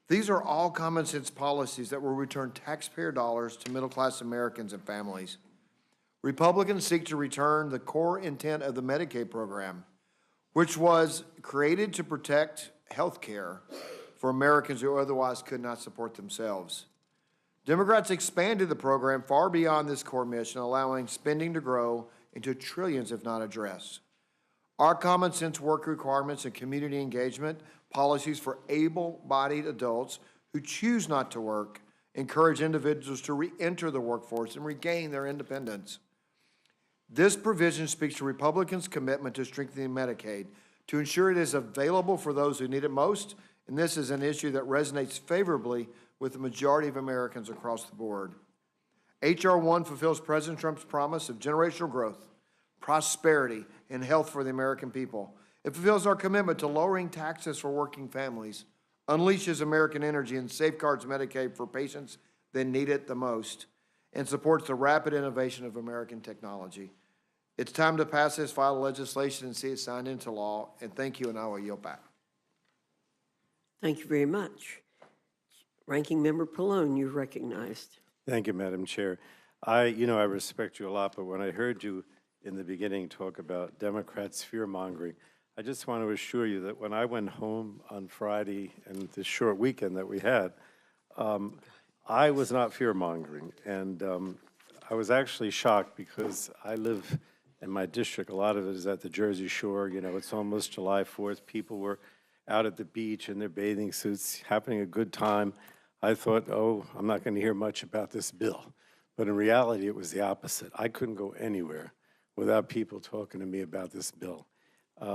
These are all common-sense policies that will return taxpayer dollars to middle-class Americans and families. Republicans seek to return the core intent of the Medicaid program, which was created to protect health care for Americans who otherwise could not support themselves. Democrats expanded the program far beyond this core mission, allowing spending to grow into trillions if not addressed. Our common sense work requirements and community engagement policies for able-bodied adults who choose not to work encourage individuals to re-enter the workforce and regain their independence. This provision speaks to Republicans' commitment to strengthening Medicaid to ensure it is available for those who need it most, and this is an issue that resonates favorably with the majority of Americans across the board. H.R. 1 fulfills President Trump's promise of generational growth, prosperity, and health for the American people. It fulfills our commitment to lowering taxes for working families, unleashes American energy, and safeguards Medicaid for patients that need it the most, and supports the rapid innovation of American technology. It's time to pass this vital legislation and see it signed into law. And thank you, and I will yield back. Thank you very much. Ranking Member Pallone, you're recognized. Thank you, Madam Chair. I respect you a lot, but when I heard you in the beginning talk about Democrats fear-mongering, I just want to assure you that when I went home on Friday and this short weekend that we had, I was not fear-mongering. And I was actually shocked because I live in my district. A lot of it is at the Jersey Shore. You know, it's almost July 4th. People were out at the beach in their bathing suits, having a good time. I thought, oh, I'm not going to hear much about this bill. But in reality, it was the opposite. I couldn't go anywhere without people talking to me about this bill.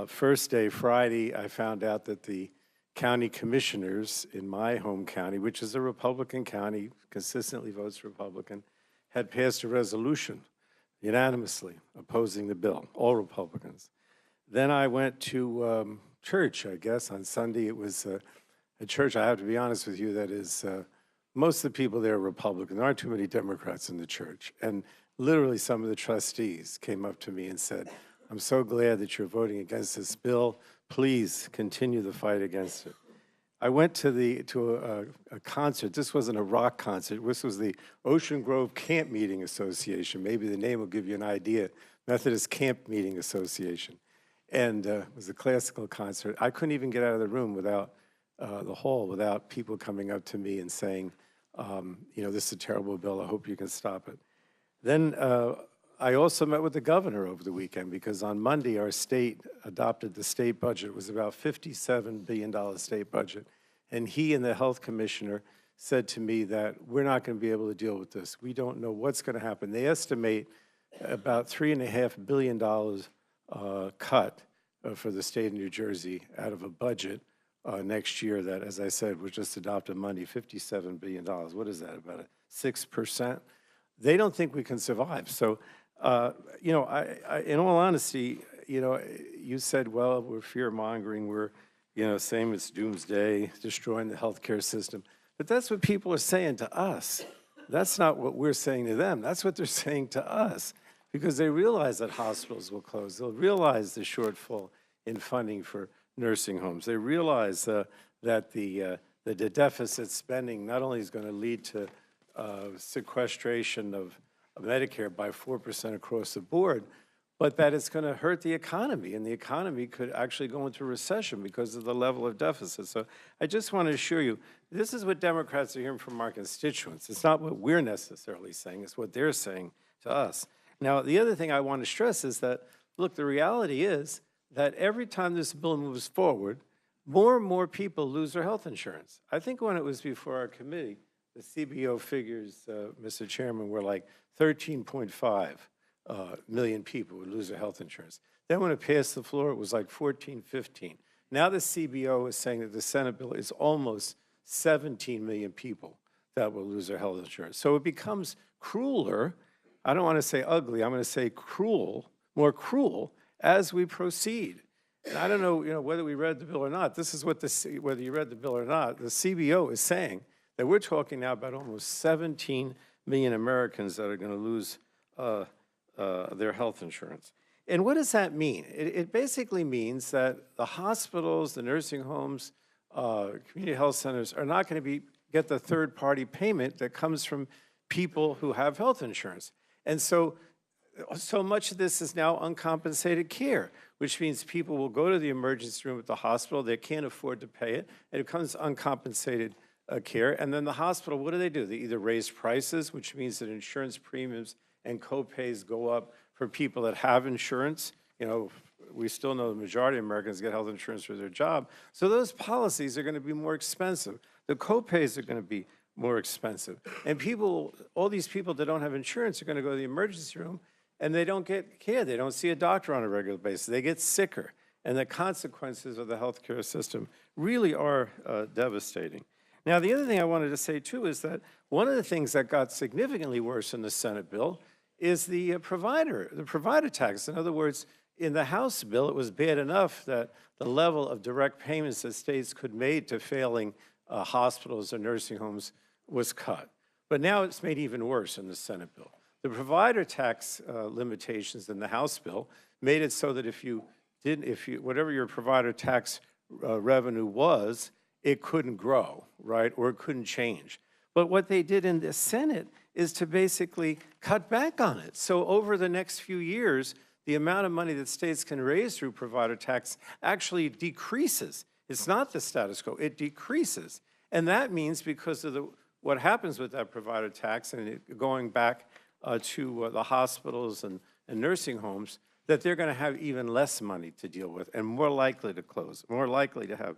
First day, Friday, I found out that the county commissioners in my home county, which is a Republican county, consistently votes Republican, had passed a resolution unanimously opposing the bill, all Republicans. Then I went to church, I guess, on Sunday. It was a church, I have to be honest with you, that is, most of the people there are Republican. There aren't too many Democrats in the church. And literally some of the trustees came up to me and said, I'm so glad that you're voting against this bill. Please continue the fight against it. I went to a concert. This wasn't a rock concert. This was the Ocean Grove Camp Meeting Association. Maybe the name will give you an idea. Methodist Camp Meeting Association. And it was a classical concert. I couldn't even get out of the room without the hall without people coming up to me and saying, you know, this is a terrible bill. I hope you can stop it. Then I also met with the governor over the weekend because on Monday our state adopted the state budget. It was about $57 billion state budget. And he and the health commissioner said to me that we're not going to be able to deal with this. We don't know what's going to happen. They estimate about $3.5 billion cut for the state of New Jersey out of a budget next year that, as I said, was just adopted Monday, $57 billion. What is that, about 6%? They don't think we can survive. So, you know, I, in all honesty, you know, you said, well, we're fear-mongering, we're, you know, same as doomsday, destroying the healthcare system. But that's what people are saying to us. That's not what we're saying to them. That's what they're saying to us, because they realize that hospitals will close. They'll realize the shortfall in funding for nursing homes. They realize that the deficit spending not only is going to lead to sequestration of Medicare by 4% across the board, but that it's going to hurt the economy, and the economy could actually go into recession because of the level of deficit. So I just want to assure you, this is what Democrats are hearing from our constituents. It's not what we're necessarily saying, it's what they're saying to us. Now, the other thing I want to stress is that, look, the reality is that every time this bill moves forward, more and more people lose their health insurance. I think when it was before our committee, the CBO figures, Mr. Chairman, were like 13.5 million people would lose their health insurance. Then when it passed the floor, it was like 14, 15. Now the CBO is saying that the Senate bill is almost 17 million people that will lose their health insurance. So it becomes crueler. I don't want to say ugly. I'm going to say cruel, more cruel, as we proceed. And I don't know, you know, whether we read the bill or not. This is what whether you read the bill or not, the CBO is saying that we're talking now about almost 17 million Americans that are going to lose their health insurance. And what does that mean? It basically means that the hospitals, the nursing homes, community health centers are not going to get the third-party payment that comes from people who have health insurance. And so much of this is now uncompensated care, which means people will go to the emergency room at the hospital, they can't afford to pay it, and it becomes uncompensated care. And then the hospital, what do? They either raise prices, which means that insurance premiums and co-pays go up for people that have insurance. You know, we still know the majority of Americans get health insurance for their job. So those policies are going to be more expensive. The co-pays are going to be more expensive. And people, all these people that don't have insurance are going to go to the emergency room and they don't get care. They don't see a doctor on a regular basis. They get sicker. And the consequences of the healthcare system really are devastating. Now, the other thing I wanted to say, too, is that one of the things that got significantly worse in the Senate bill is the provider tax. In other words, in the House bill, it was bad enough that the level of direct payments that states could make to failing hospitals or nursing homes was cut. But now it's made even worse in the Senate bill. The provider tax limitations in the House bill made it so that whatever your provider tax revenue was, it couldn't grow, right, or it couldn't change. But what they did in the Senate is to basically cut back on it. So over the next few years, the amount of money that states can raise through provider tax actually decreases. It's not the status quo, it decreases. And that means because of what happens with that provider tax and going back to the hospitals and nursing homes, that they're going to have even less money to deal with and more likely to close, more likely to have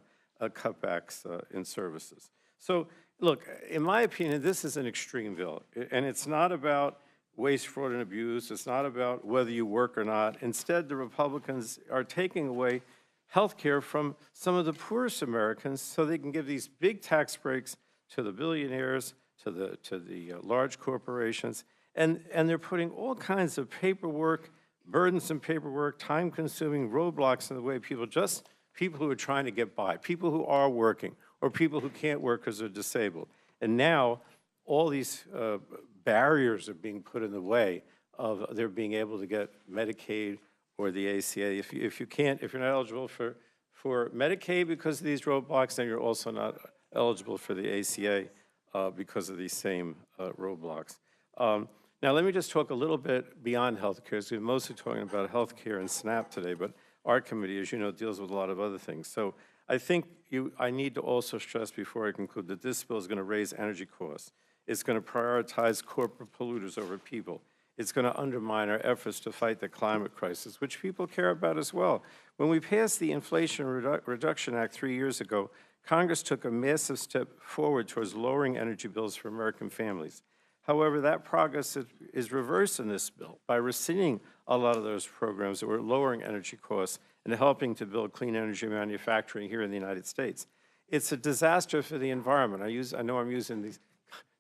cutbacks in services. So, look, in my opinion, this is an extreme bill, and it's not about waste, fraud, and abuse. It's not about whether you work or not. Instead, the Republicans are taking away health care from some of the poorest Americans so they can give these big tax breaks to the billionaires, to the large corporations, And they're putting all kinds of paperwork, burdensome paperwork, time-consuming roadblocks in the way people who are trying to get by, people who are working, or people who can't work because they're disabled. And now, all these barriers are being put in the way of their being able to get Medicaid or the ACA. If you're not eligible for Medicaid because of these roadblocks, then you're also not eligible for the ACA because of these same roadblocks. Now, let me just talk a little bit beyond health care. We're mostly talking about health care and SNAP today, but our committee, as you know, deals with a lot of other things. So I think I need to also stress before I conclude that this bill is going to raise energy costs. It's going to prioritize corporate polluters over people. It's going to undermine our efforts to fight the climate crisis, which people care about as well. When we passed the Inflation Reduction Act 3 years ago, Congress took a massive step forward towards lowering energy bills for American families. However, that progress is reversed in this bill by rescinding a lot of those programs that were lowering energy costs and helping to build clean energy manufacturing here in the United States. It's a disaster for the environment. I know I'm using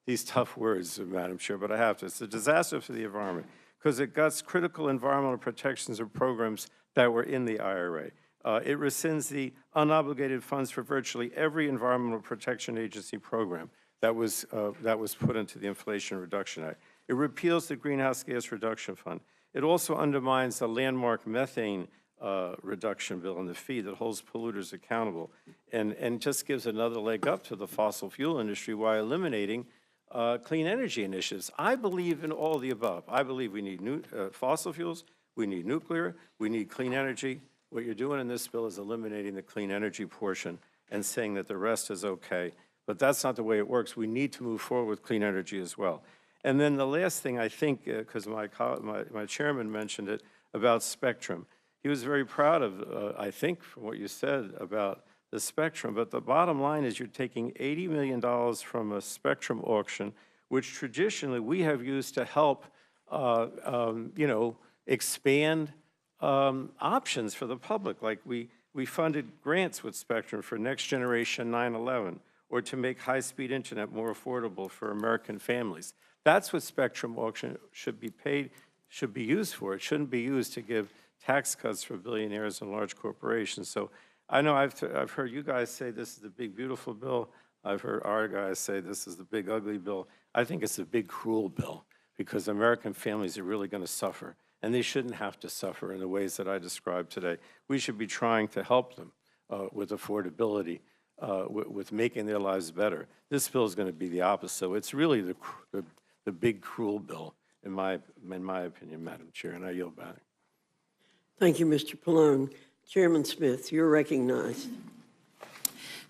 these tough words, Madam Chair, but I have to. It's a disaster for the environment because it guts critical environmental protections and programs that were in the IRA. It rescinds the unobligated funds for virtually every Environmental Protection Agency program that was put into the Inflation Reduction Act. It repeals the Greenhouse Gas Reduction Fund. It also undermines the landmark methane reduction bill and the fee that holds polluters accountable and just gives another leg up to the fossil fuel industry while eliminating clean energy initiatives. I believe in all the above. I believe we need fossil fuels, we need nuclear, we need clean energy. What you're doing in this bill is eliminating the clean energy portion and saying that the rest is okay. But that's not the way it works. We need to move forward with clean energy as well. And then the last thing I think, because my chairman mentioned it, about spectrum. He was very proud of, I think, from what you said about the spectrum. But the bottom line is you're taking $80 million from a spectrum auction, which traditionally we have used to help, expand options for the public. Like we funded grants with spectrum for next generation 9/11, or to make high-speed internet more affordable for American families. That's what spectrum auction should be used for. It shouldn't be used to give tax cuts for billionaires and large corporations. So I know I've heard you guys say this is the big, beautiful bill. I've heard our guys say this is the big, ugly bill. I think it's a big, cruel bill because American families are really going to suffer, and they shouldn't have to suffer in the ways that I described today. We should be trying to help them with affordability, with making their lives better. This bill is going to be the opposite. So it's really the big, cruel bill, in my opinion, Madam Chair, and I yield back. Thank you, Mr. Pallone. Chairman Smith, you're recognized.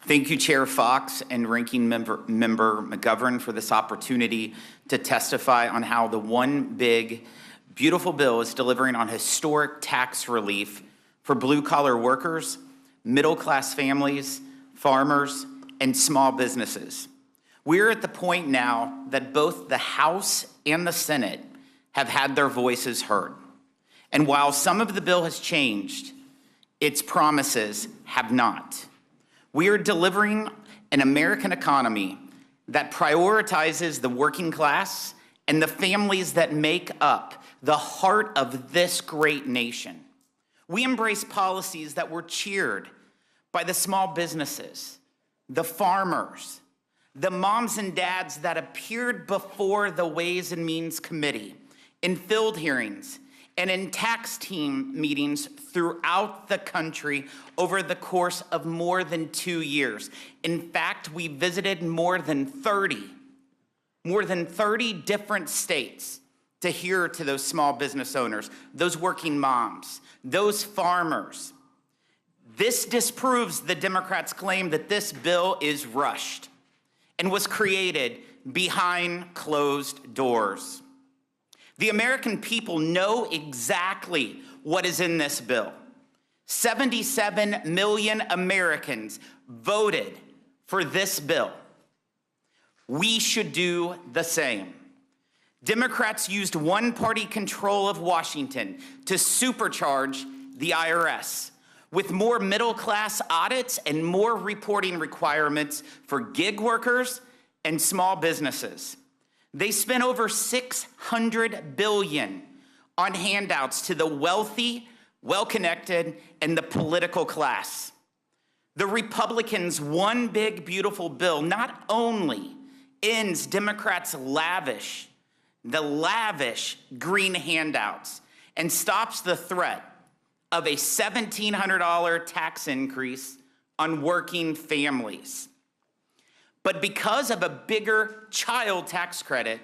Thank you, Chair Fox and Ranking Member McGovern, for this opportunity to testify on how the one big, beautiful bill is delivering on historic tax relief for blue-collar workers, middle-class families, farmers, and small businesses. We're at the point now that both the House and the Senate have had their voices heard. And while some of the bill has changed, its promises have not. We are delivering an American economy that prioritizes the working class and the families that make up the heart of this great nation. We embrace policies that were cheered by the small businesses, the farmers, the moms and dads that appeared before the Ways and Means Committee in field hearings and in tax team meetings throughout the country over the course of more than 2 years. In fact, we visited more than 30 different states to hear to those small business owners, those working moms, those farmers. This disproves the Democrats' claim that this bill is rushed and was created behind closed doors. The American people know exactly what is in this bill. 77 million Americans voted for this bill. We should do the same. Democrats used one-party control of Washington to supercharge the IRS with more middle-class audits and more reporting requirements for gig workers and small businesses. They spent over $600 billion on handouts to the wealthy, well-connected, and the political class. The Republicans' one big beautiful bill not only ends Democrats' lavish green handouts and stops the threat of a $1,700 tax increase on working families, but because of a bigger child tax credit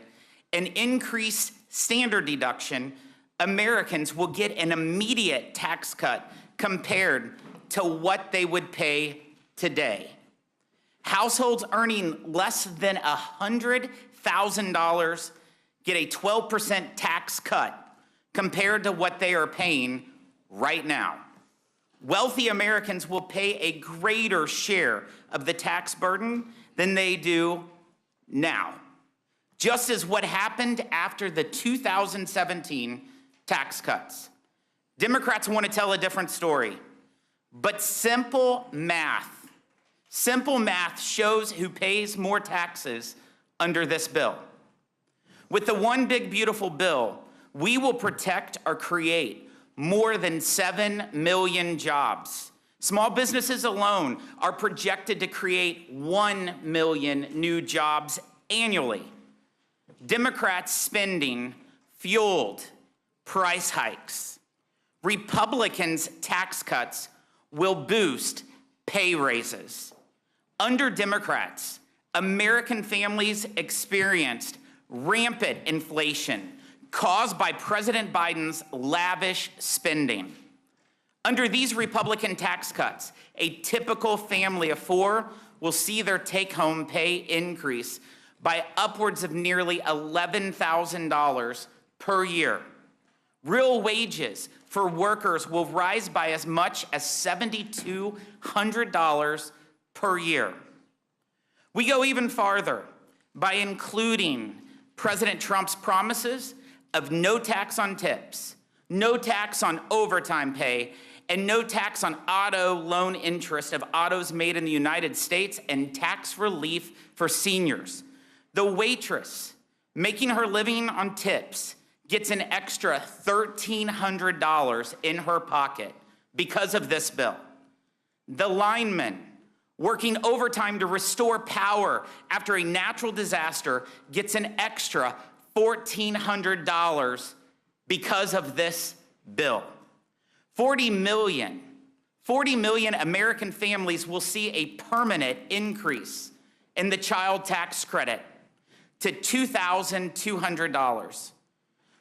and increased standard deduction, Americans will get an immediate tax cut compared to what they would pay today. Households earning less than $100,000 get a 12% tax cut compared to what they are paying right now. Wealthy Americans will pay a greater share of the tax burden than they do now, just as what happened after the 2017 tax cuts. Democrats want to tell a different story, but simple math shows who pays more taxes under this bill. With the one big beautiful bill, we will protect or create more than 7 million jobs. Small businesses alone are projected to create 1 million new jobs annually. Democrats' spending fueled price hikes. Republicans' tax cuts will boost pay raises. Under Democrats, American families experienced rampant inflation caused by President Biden's lavish spending. Under these Republican tax cuts, a typical family of 4 will see their take-home pay increase by upwards of nearly $11,000 per year. Real wages for workers will rise by as much as $7,200 per year. We go even farther by including President Trump's promises of no tax on tips, no tax on overtime pay, and no tax on auto loan interest of autos made in the United States, and tax relief for seniors. The waitress making her living on tips gets an extra $1,300 in her pocket because of this bill. The lineman working overtime to restore power after a natural disaster gets an extra $1,400 because of this bill. 40 million American families will see a permanent increase in the child tax credit to $2,200.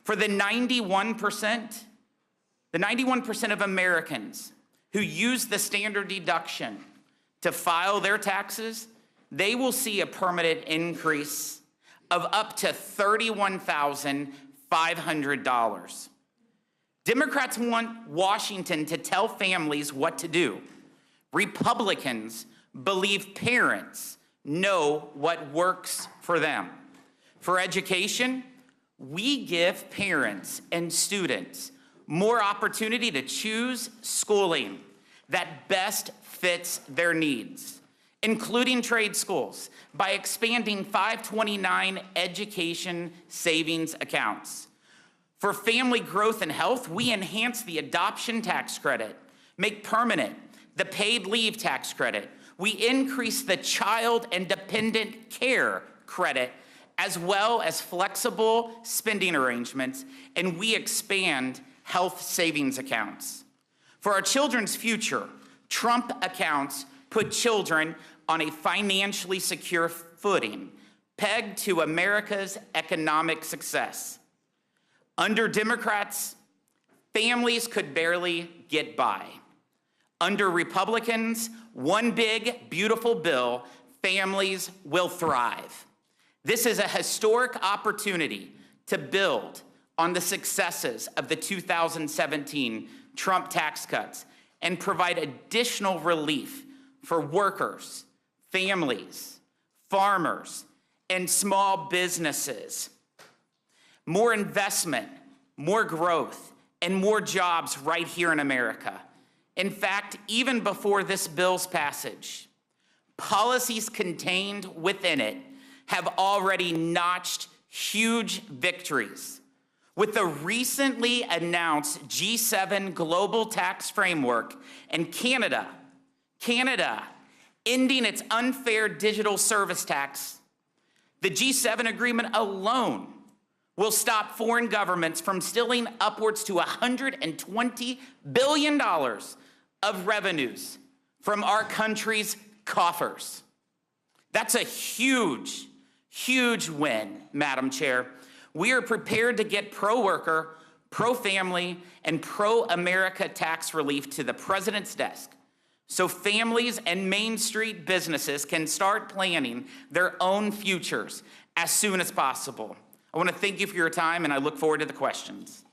For the 91% of Americans who use the standard deduction to file their taxes, they will see a permanent increase of up to $31,500. Democrats want Washington to tell families what to do. Republicans believe parents know what works for them. For education, we give parents and students more opportunity to choose schooling that best fits their needs, including trade schools, by expanding 529 education savings accounts. For family growth and health, we enhance the adoption tax credit, make permanent the paid leave tax credit. We increase the child and dependent care credit, as well as flexible spending arrangements, and we expand health savings accounts. For our children's future, Trump accounts put children on a financially secure footing, pegged to America's economic success. Under Democrats, families could barely get by. Under Republicans, one big, beautiful bill, families will thrive. This is a historic opportunity to build on the successes of the 2017 Trump tax cuts and provide additional relief for workers, families, farmers, and small businesses. More investment, more growth, and more jobs right here in America. In fact, even before this bill's passage, policies contained within it have already notched huge victories. With the recently announced G7 Global Tax Framework and Canada ending its unfair digital service tax, the G7 agreement alone will stop foreign governments from stealing upwards to $120 billion of revenues from our country's coffers. That's a huge, huge win, Madam Chair. We are prepared to get pro-worker, pro-family, and pro-America tax relief to the President's desk so families and Main Street businesses can start planning their own futures as soon as possible. I want to thank you for your time, and I look forward to the questions.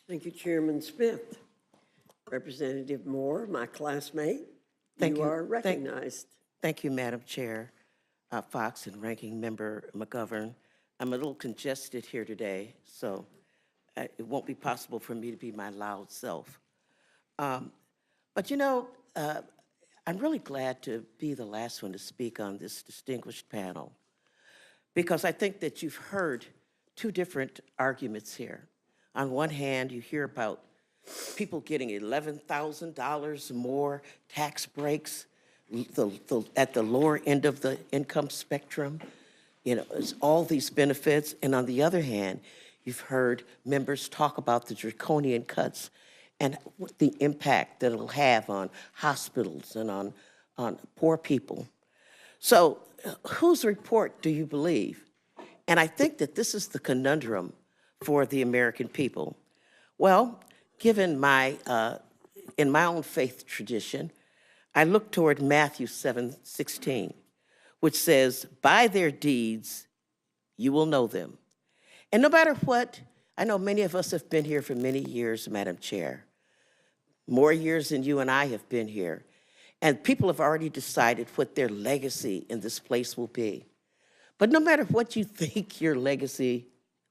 Thank you, Chairman Smith. Representative Moore, my classmate, you are recognized. Thank you, Madam Chair, Fox and Ranking Member McGovern. I'm a little congested here today, so it won't be possible for me to be my loud self. But you know, I'm really glad to be the last one to speak on this distinguished panel, because I think that you've heard two different arguments here. On one hand, you hear about people getting $11,000 more tax breaks at the lower end of the income spectrum. You know, it's all these benefits. And on the other hand, you've heard members talk about the draconian cuts and the impact that it'll have on hospitals and on poor people. So whose report do you believe? And I think that this is the conundrum for the American people. Well, given in my own faith tradition, I look toward Matthew 7:16, which says, by their deeds, you will know them. And no matter what, I know many of us have been here for many years, Madam Chair, more years than you and I have been here. And people have already decided what their legacy in this place will be. But no matter what you think your legacy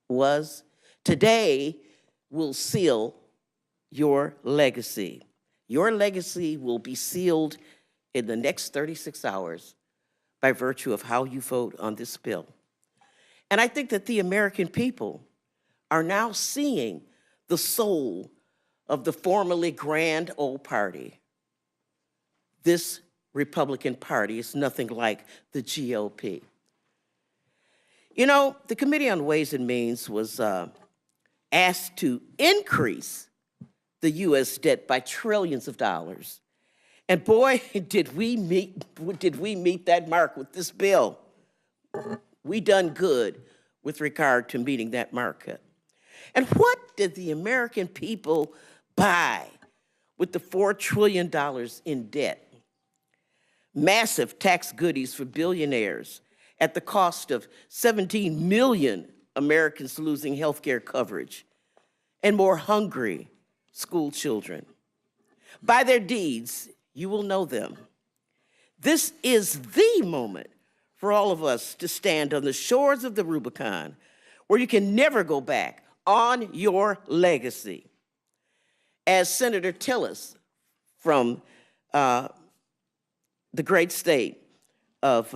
was, today will seal your legacy. Your legacy will be sealed in the next 36 hours by virtue of how you vote on this bill. And I think that the American people are now seeing the soul of the formerly grand old party. This Republican Party is nothing like the GOP. You know, the Committee on Ways and Means was asked to increase the U.S. debt by trillions of dollars. And boy, did we meet that mark with this bill. We done good with regard to meeting that market. And what did the American people buy with the $4 trillion in debt? Massive tax goodies for billionaires at the cost of 17 million Americans losing health care coverage and more hungry school children. By their deeds, you will know them. This is the moment for all of us to stand on the shores of the Rubicon, where you can never go back on your legacy. As Senator Tillis from the great state of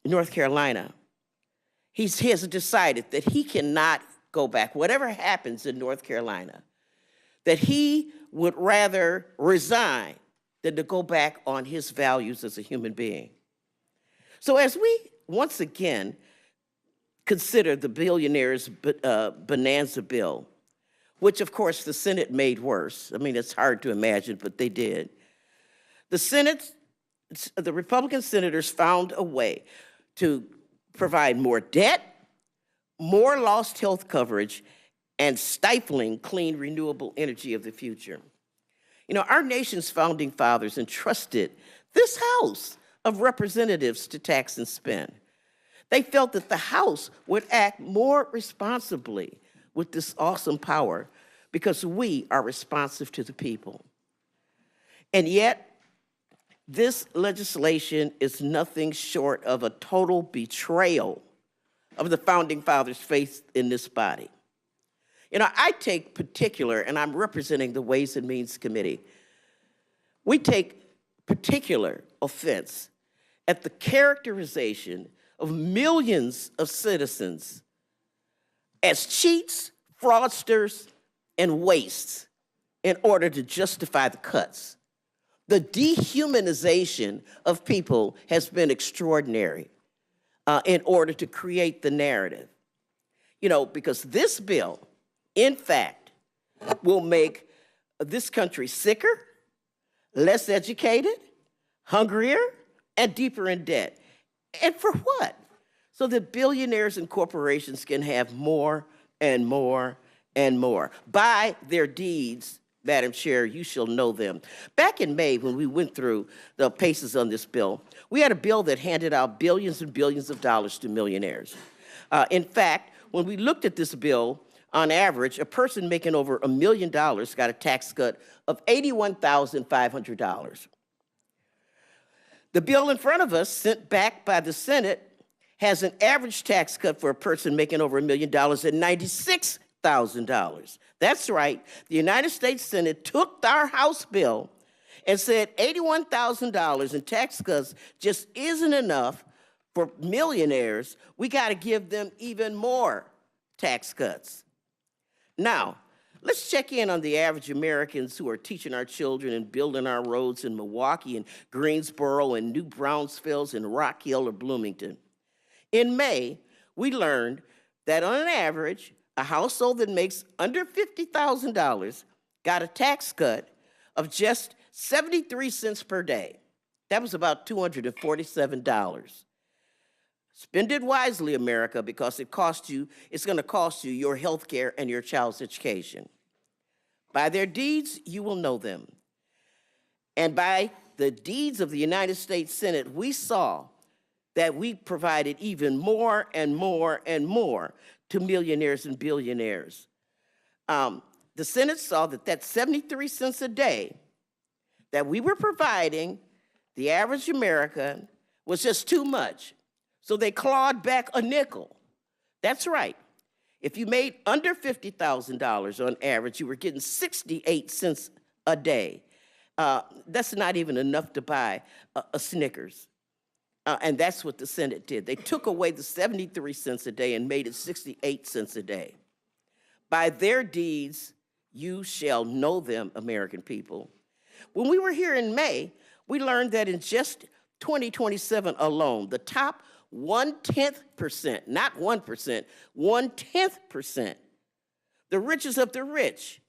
North Carolina, he has decided that he cannot go back, whatever happens in North Carolina, that he would rather resign than to go back on his values as a human being. So as we once again consider the billionaires' bonanza bill, which of course the Senate made worse. I mean, it's hard to imagine, but they did. The Republican senators found a way to provide more debt, more lost health coverage, and stifling clean, renewable energy of the future. You know, our nation's founding fathers entrusted this House of Representatives to tax and spend. They felt that the House would act more responsibly with this awesome power because we are responsive to the people. And yet, this legislation is nothing short of a total betrayal of the founding fathers' faith in this body. You know, I take particular, and I'm representing the Ways and Means Committee, we take particular offense at the characterization of millions of citizens as cheats, fraudsters, and wastes in order to justify the cuts. The dehumanization of people has been extraordinary in order to create the narrative. You know, because this bill, in fact, will make this country sicker, less educated, hungrier, and deeper in debt. And for what? So that billionaires and corporations can have more and more and more. By their deeds, Madam Chair, you shall know them. Back in May, when we went through the paces on this bill, we had a bill that handed out billions and billions of dollars to millionaires. In fact, when we looked at this bill, on average, a person making over $1 million got a tax cut of $81,500. The bill in front of us, sent back by the Senate, has an average tax cut for a person making over $1 million at $96,000. That's right. The United States Senate took our House bill and said $81,000 in tax cuts just isn't enough for millionaires. We got to give them even more tax cuts. Now, let's check in on the average Americans who are teaching our children and building our roads in Milwaukee and Greensboro and New Brownsville and Rock Hill or Bloomington. In May, we learned that on average, a household that makes under $50,000 got a tax cut of just 73 cents per day. That was about $247. Spend it wisely, America, because it's going to cost you your health care and your child's education. By their deeds, you will know them. And by the deeds of the United States Senate, we saw that we provided even more and more and more to millionaires and billionaires. The Senate saw that 73 cents a day that we were providing the average American was just too much. So they clawed back a nickel. That's right. If you made under $50,000 on average, you were getting 68 cents a day. That's not even enough to buy a Snickers. And that's what the Senate did. They took away the 73 cents a day and made it 68 cents a day. By their deeds, you shall know them, American people. When we were here in May, we learned that in just 2027 alone, the top 1/10%, not 1%, 1/10%, the richest of the rich,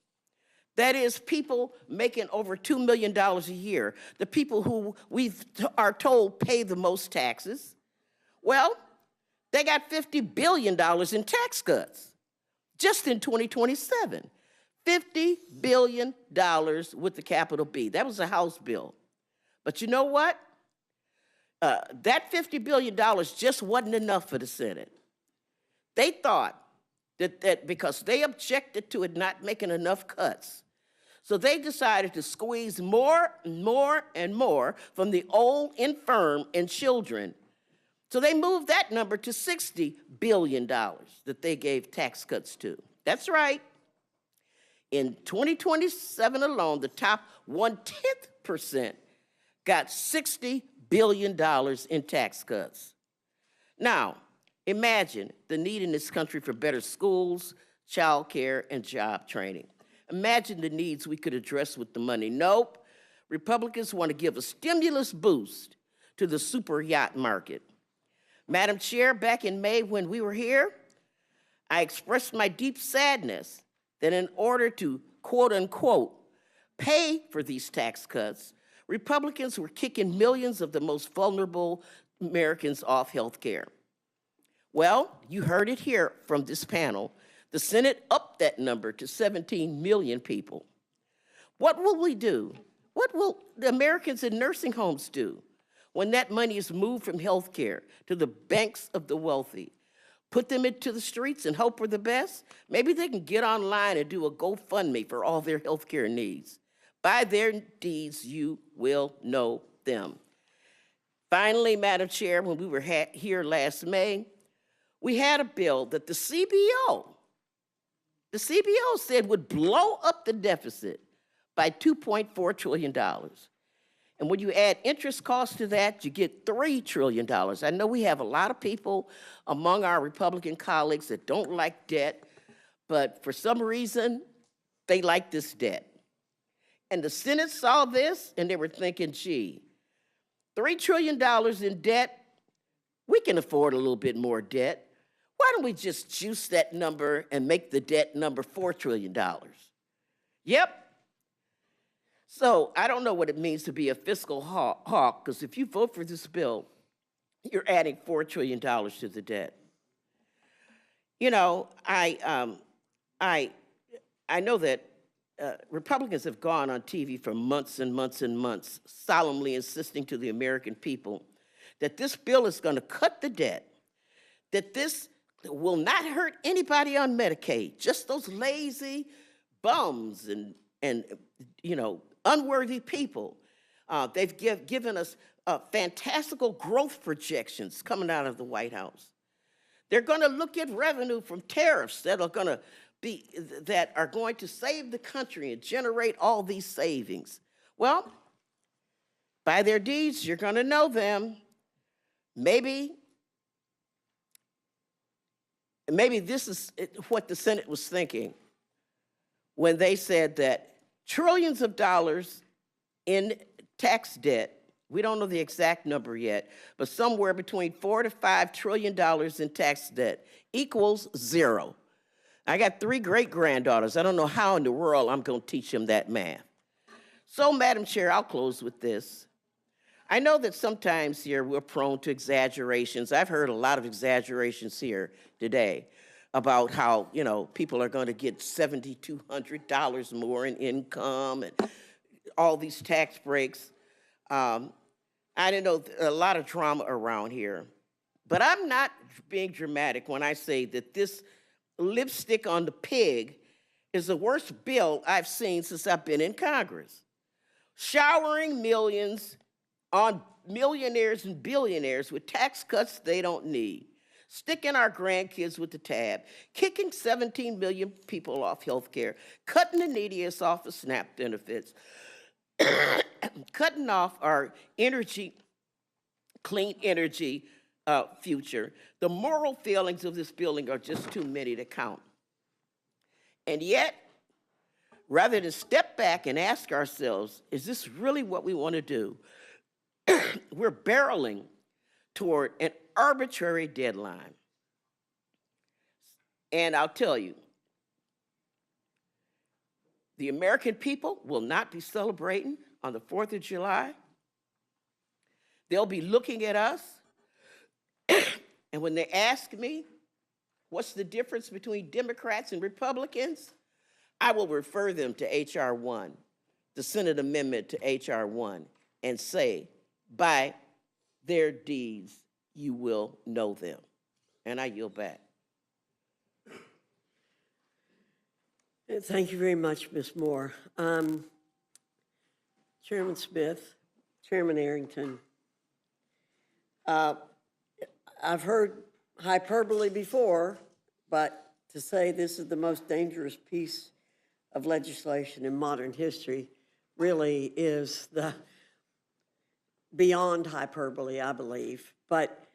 that is people making over $2 million a year, the people who we are told pay the most taxes, well, they got $50 billion in tax cuts just in 2027. $50 billion with the capital B. That was a House bill. But you know what? That $50 billion just wasn't enough for the Senate. They thought that because they objected to it not making enough cuts, so they decided to squeeze more and more and more from the old, infirm, and children. So they moved that number to $60 billion that they gave tax cuts to. That's right. In 2027 alone, the top 1/10% got $60 billion in tax cuts. Now, imagine the need in this country for better schools, child care, and job training. Imagine the needs we could address with the money. Nope. Republicans want to give a stimulus boost to the super yacht market. Madam Chair, back in May when we were here, I expressed my deep sadness that in order to, quote unquote, pay for these tax cuts, Republicans were kicking millions of the most vulnerable Americans off health care. Well, you heard it here from this panel. The Senate upped that number to 17 million people. What will we do? What will the Americans in nursing homes do when that money is moved from health care to the banks of the wealthy? Put them into the streets and hope for the best? Maybe they can get online and do a GoFundMe for all their health care needs. By their deeds, you will know them. Finally, Madam Chair, when we were here last May, we had a bill that the CBO said would blow up the deficit by $2.4 trillion. And when you add interest costs to that, you get $3 trillion. I know we have a lot of people among our Republican colleagues that don't like debt, but for some reason, they like this debt. And the Senate saw this, and they were thinking, gee, $3 trillion in debt, we can afford a little bit more debt. Why don't we just juice that number and make the debt number $4 trillion? Yep. So I don't know what it means to be a fiscal hawk, because if you vote for this bill, you're adding $4 trillion to the debt. You know, I know that Republicans have gone on TV for months and months and months, solemnly insisting to the American people that this bill is going to cut the debt, that this will not hurt anybody on Medicaid, just those lazy bums and you know, unworthy people. They've given us fantastical growth projections coming out of the White House. They're going to look at revenue from tariffs that are going to save the country and generate all these savings. Well, by their deeds, you're going to know them. Maybe this is what the Senate was thinking when they said that trillions of dollars in tax debt, we don't know the exact number yet, but somewhere between $4 to $5 trillion in tax debt equals zero. I got 3 great-granddaughters. I don't know how in the world I'm going to teach them that math. So, Madam Chair, I'll close with this. I know that sometimes here we're prone to exaggerations. I've heard a lot of exaggerations here today about how, you know, people are going to get $7,200 more in income and all these tax breaks. I don't know, a lot of drama around here. But I'm not being dramatic when I say that this lipstick on the pig is the worst bill I've seen since I've been in Congress. Showering millions on millionaires and billionaires with tax cuts they don't need, sticking our grandkids with the tab, kicking 17 million people off health care, cutting the neediest off of SNAP benefits, cutting off our energy, clean energy future. The moral failings of this building are just too many to count. And yet, rather than step back and ask ourselves, is this really what we want to do? We're barreling toward an arbitrary deadline. And I'll tell you, the American people will not be celebrating on the 4th of July. They'll be looking at us, and when they ask me, what's the difference between Democrats and Republicans? I will refer them to H.R. 1, the Senate amendment to H.R. 1, and say, by their deeds, you will know them. And I yield back. Thank you very much, Ms. Moore. Chairman Smith, Chairman Arrington, I've heard hyperbole before, but to say this is the most dangerous piece of legislation in modern history really is the beyond hyperbole, I believe. But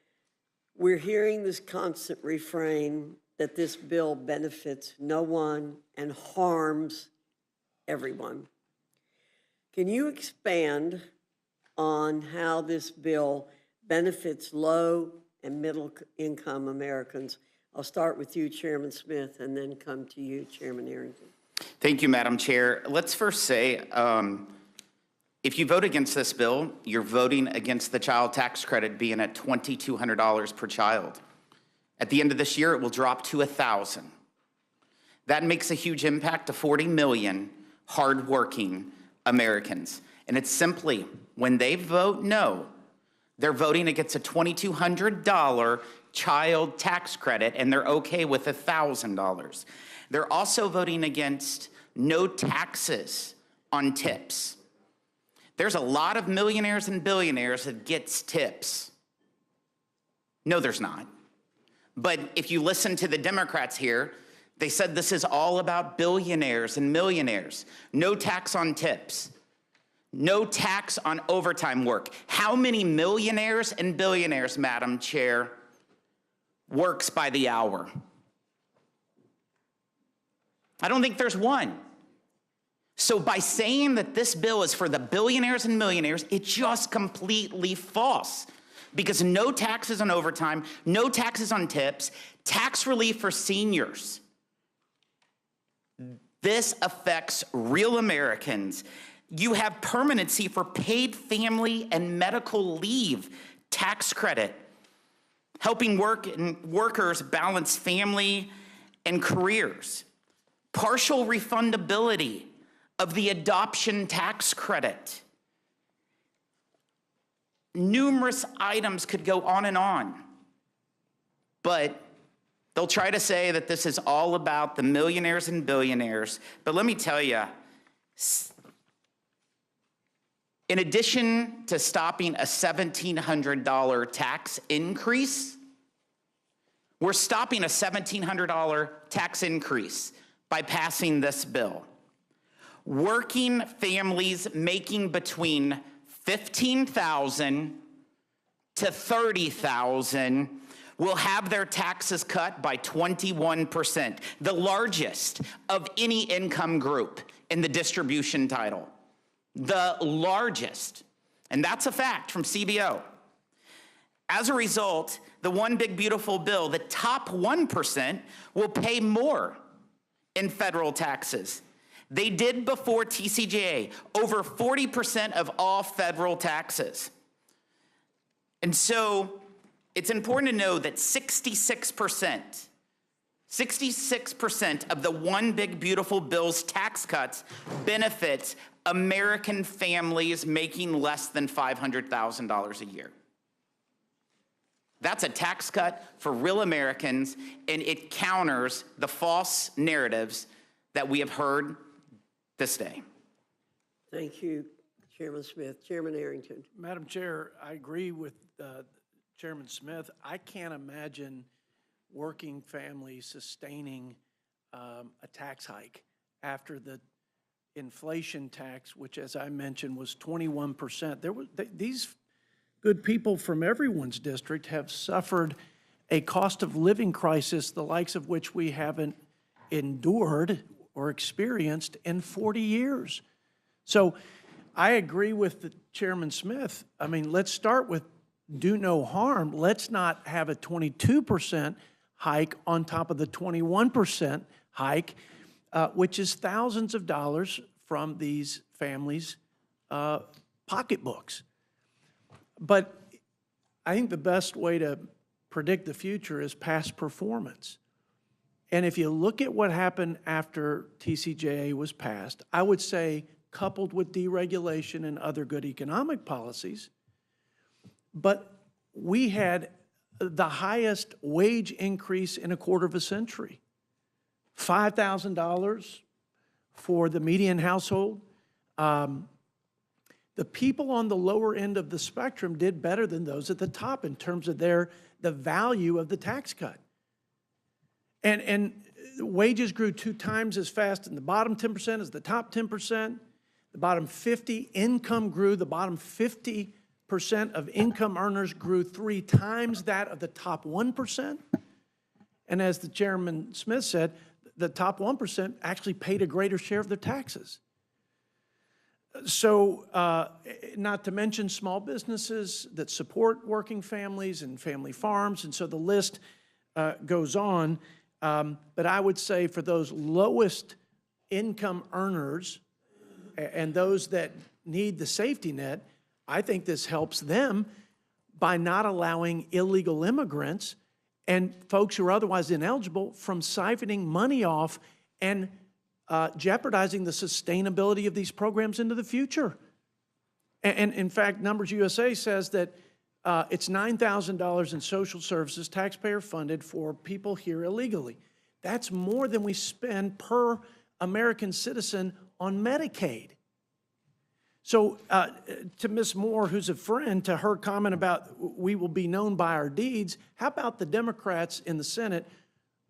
we're hearing this constant refrain that this bill benefits no one and harms everyone. Can you expand on how this bill benefits low and middle income Americans? I'll start with you, Chairman Smith, and then come to you, Chairman Arrington. Thank you, Madam Chair. Let's first say, if you vote against this bill, you're voting against the child tax credit being at $2,200 per child. At the end of this year, it will drop to $1,000. That makes a huge impact to 40 million hardworking Americans. And it's simply, when they vote no, they're voting against a $2,200 child tax credit, and they're okay with $1,000. They're also voting against no taxes on tips. There's a lot of millionaires and billionaires that gets tips. No, there's not. But if you listen to the Democrats here, they said this is all about billionaires and millionaires. No tax on tips. No tax on overtime work. How many millionaires and billionaires, Madam Chair, works by the hour? I don't think there's one. So by saying that this bill is for the billionaires and millionaires, it's just completely false. Because no taxes on overtime, no taxes on tips, tax relief for seniors. This affects real Americans. You have permanency for paid family and medical leave tax credit, helping workers balance family and careers. Partial refundability of the adoption tax credit. Numerous items could go on, but they'll try to say that this is all about the millionaires and billionaires. But let me tell you, in addition to stopping a $1,700 tax increase, we're stopping a $1,700 tax increase by passing this bill. Working families making between $15,000 to $30,000 will have their taxes cut by 21%, the largest of any income group in the distribution title. The largest. And that's a fact from CBO. As a result, the one big beautiful bill, the top 1% will pay more in federal taxes. They did before TCJA, over 40% of all federal taxes. And so it's important to know that 66% of the one big beautiful bill's tax cuts benefits American families making less than $500,000 a year. That's a tax cut for real Americans, and it counters the false narratives that we have heard this day. Thank you, Chairman Smith. Chairman Arrington. Madam Chair, I agree with Chairman Smith. I can't imagine working families sustaining a tax hike after the inflation tax, which, as I mentioned, was 21%. These good people from everyone's district have suffered a cost of living crisis, the likes of which we haven't endured or experienced in 40 years. So I agree with Chairman Smith. I mean, let's start with do no harm. Let's not have a 22% hike on top of the 21% hike, which is thousands of dollars from these families' pocketbooks. But I think the best way to predict the future is past performance. And if you look at what happened after TCJA was passed, I would say, coupled with deregulation and other good economic policies, but we had the highest wage increase in a quarter of a century. $5,000 for the median household. The people on the lower end of the spectrum did better than those at the top in terms of the value of the tax cut. And wages grew 2 times as fast in the bottom 10% as the top 10%. The bottom 50 income grew. The bottom 50% of income earners grew 3 times that of the top 1%. And as the Chairman Smith said, the top 1% actually paid a greater share of their taxes. So not to mention small businesses that support working families and family farms, and so the list goes on. But I would say for those lowest income earners and those that need the safety net, I think this helps them by not allowing illegal immigrants and folks who are otherwise ineligible from siphoning money off and jeopardizing the sustainability of these programs into the future. And in fact, Numbers USA says that it's $9,000 in social services, taxpayer funded, for people here illegally. That's more than we spend per American citizen on Medicaid. So to Ms. Moore, who's a friend, to her comment about we will be known by our deeds, how about the Democrats in the Senate,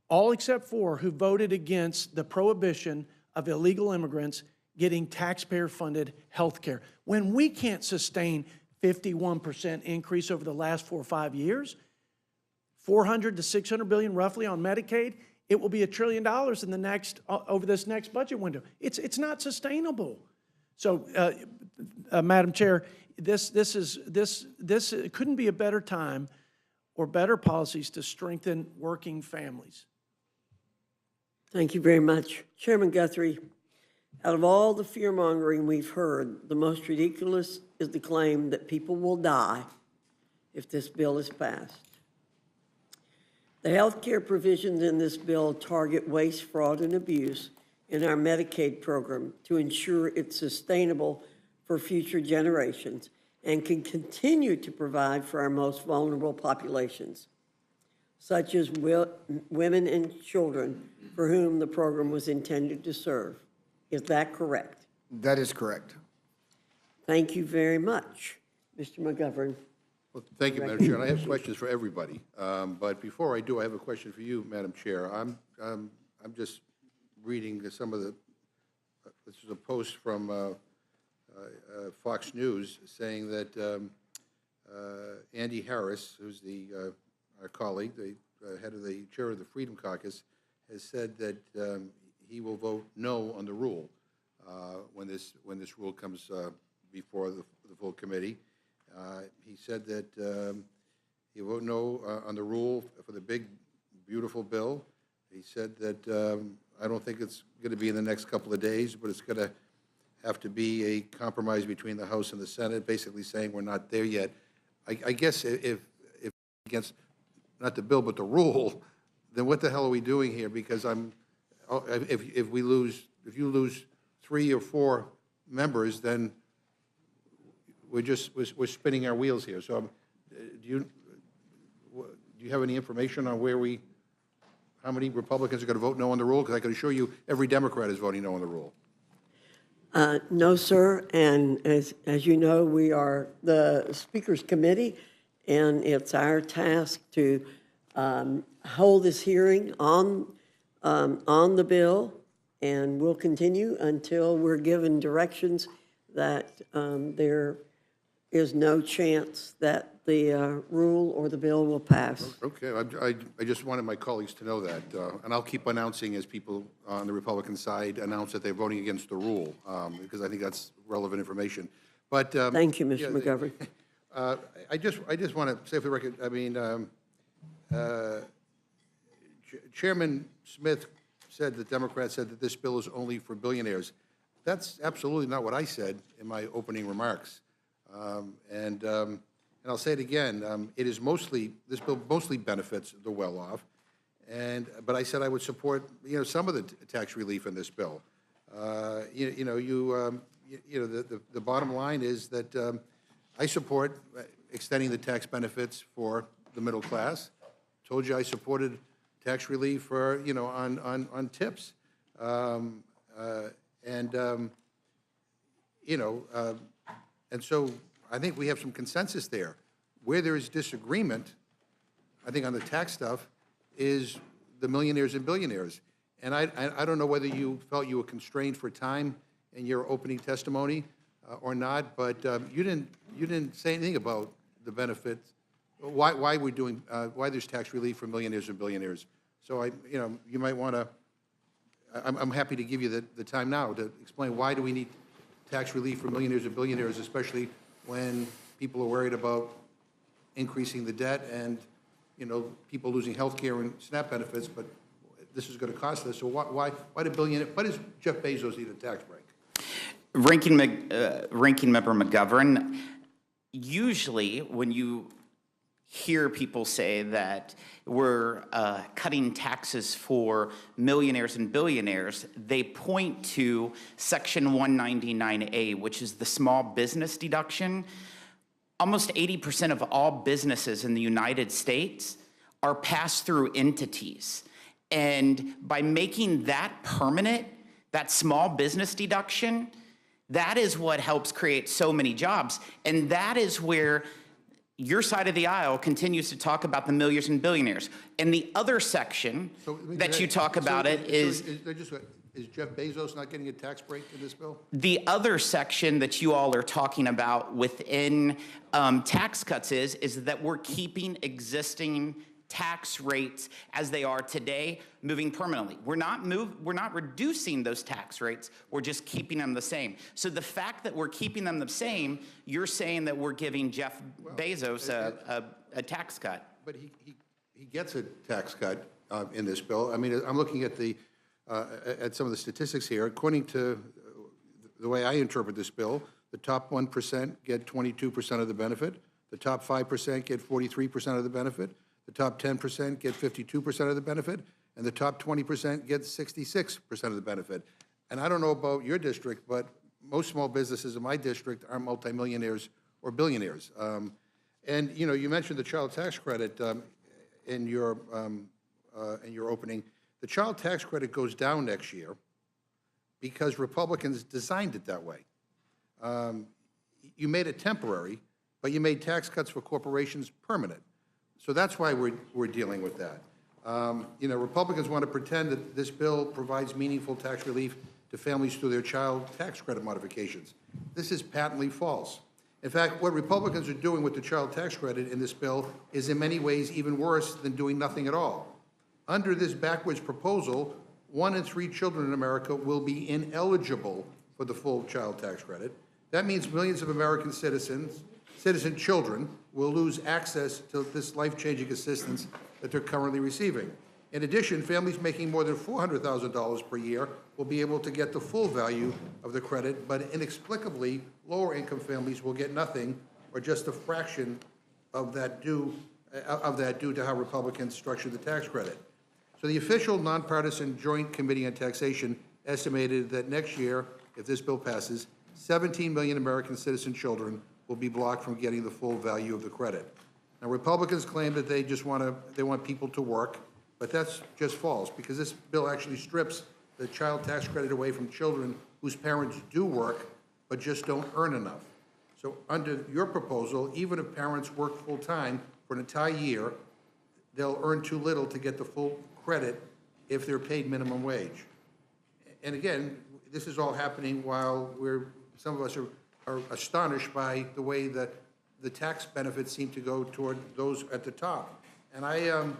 all except 4, who voted against the prohibition of illegal immigrants getting taxpayer-funded health care. When we can't sustain 51% increase over the last 4 or 5 years, 400 to 600 billion roughly on Medicaid, it will be $1 trillion in the next, over this next budget window. It's not sustainable. So, Madam Chair, this couldn't be a better time or better policies to strengthen working families. Thank you very much. Chairman Guthrie, out of all the fear-mongering we've heard, the most ridiculous is the claim that people will die if this bill is passed. The health care provisions in this bill target waste, fraud, and abuse in our Medicaid program to ensure it's sustainable for future generations and can continue to provide for our most vulnerable populations, such as women and children for whom the program was intended to serve. Is that correct? That is correct. Thank you very much. Mr. McGovern. Well, thank you, Madam Chair. And I have questions for everybody. But before I do, I have a question for you, Madam Chair. I'm just reading some of the, this is a post from Fox News saying that Andy Harris, who's our colleague, the head of the chair of the Freedom Caucus, has said that he will vote no on the rule when this rule comes before the full committee. He said that he'll vote no on the rule for the big, beautiful bill. He said that I don't think it's going to be in the next couple of days, but it's going to have to be a compromise between the House and the Senate, basically saying we're not there yet. I guess if against not the bill but the rule, then what the hell are we doing here? Because if you lose 3 or 4 members, then we're spinning our wheels here. So do you have any information on how many Republicans are going to vote no on the rule? Because I can assure you every Democrat is voting no on the rule. No, sir. And as you know, we are the Speaker's Committee, and it's our task to hold this hearing on the bill, and we'll continue until we're given directions that there is no chance that the rule or the bill will pass. Okay, I just wanted my colleagues to know that, and I'll keep announcing as people on the Republican side announce that they're voting against the rule, because I think that's relevant information. But thank you, Mr. McGovern. I just want to say for the record, I mean, Chairman Smith said that Democrats said that this bill is only for billionaires. That's absolutely not what I said in my opening remarks. And I'll say it again, this bill mostly benefits the well-off, but I said I would support, some of the tax relief in this bill. The bottom line is that I support extending the tax benefits for the middle class. Told you I supported tax relief for, on tips. And so I think we have some consensus there. Where there is disagreement, I think on the tax stuff, is the millionaires and billionaires. And I don't know whether you felt you were constrained for time in your opening testimony or not, but you didn't say anything about the benefits, why there's tax relief for millionaires and billionaires. So you might want to. I'm happy to give you the time now to explain why do we need tax relief for millionaires and billionaires, especially when people are worried about increasing the debt and, people losing health care and SNAP benefits, but this is going to cost us. So why does Jeff Bezos need a tax break? Ranking Member McGovern, usually when you hear people say that we're cutting taxes for millionaires and billionaires, they point to Section 199A, which is the small business deduction. Almost 80% of all businesses in the United States are pass-through entities. And by making that permanent, that small business deduction, that is what helps create so many jobs. And that is where your side of the aisle continues to talk about the millionaires and billionaires. And the other section that you talk about is Is Jeff Bezos not getting a tax break in this bill? The other section that you all are talking about within tax cuts is that we're keeping existing tax rates as they are today, moving permanently. We're not reducing those tax rates. We're just keeping them the same. So the fact that we're keeping them the same, you're saying that we're giving Jeff Bezos a tax cut. But he gets a tax cut in this bill. I mean, I'm looking at at some of the statistics here. According to the way I interpret this bill, the top 1% get 22% of the benefit. The top 5% get 43% of the benefit. The top 10% get 52% of the benefit, and the top 20% get 66% of the benefit. And I don't know about your district, but most small businesses in my district are multimillionaires or billionaires. And you mentioned the child tax credit in your opening. The child tax credit goes down next year because Republicans designed it that way. You made it temporary, but you made tax cuts for corporations permanent. So that's why we're dealing with that. Republicans want to pretend that this bill provides meaningful tax relief to families through their child tax credit modifications. This is patently false. In fact, what Republicans are doing with the child tax credit in this bill is in many ways even worse than doing nothing at all. Under this backwards proposal, 1 in 3 children in America will be ineligible for the full child tax credit. That means millions of American citizen children will lose access to this life-changing assistance that they're currently receiving. In addition, families making more than $400,000 per year will be able to get the full value of the credit, but inexplicably, lower-income families will get nothing or just a fraction of that due to how Republicans structure the tax credit. So the official nonpartisan Joint Committee on Taxation estimated that next year, if this bill passes, 17 million American citizen children will be blocked from getting the full value of the credit. Now, Republicans claim that they want people to work, but that's just false, because this bill actually strips the child tax credit away from children whose parents do work, but just don't earn enough. So under your proposal, even if parents work full-time for an entire year, they'll earn too little to get the full credit if they're paid minimum wage. And again, this is all happening while some of us are astonished by the way that the tax benefits seem to go toward those at the top. And the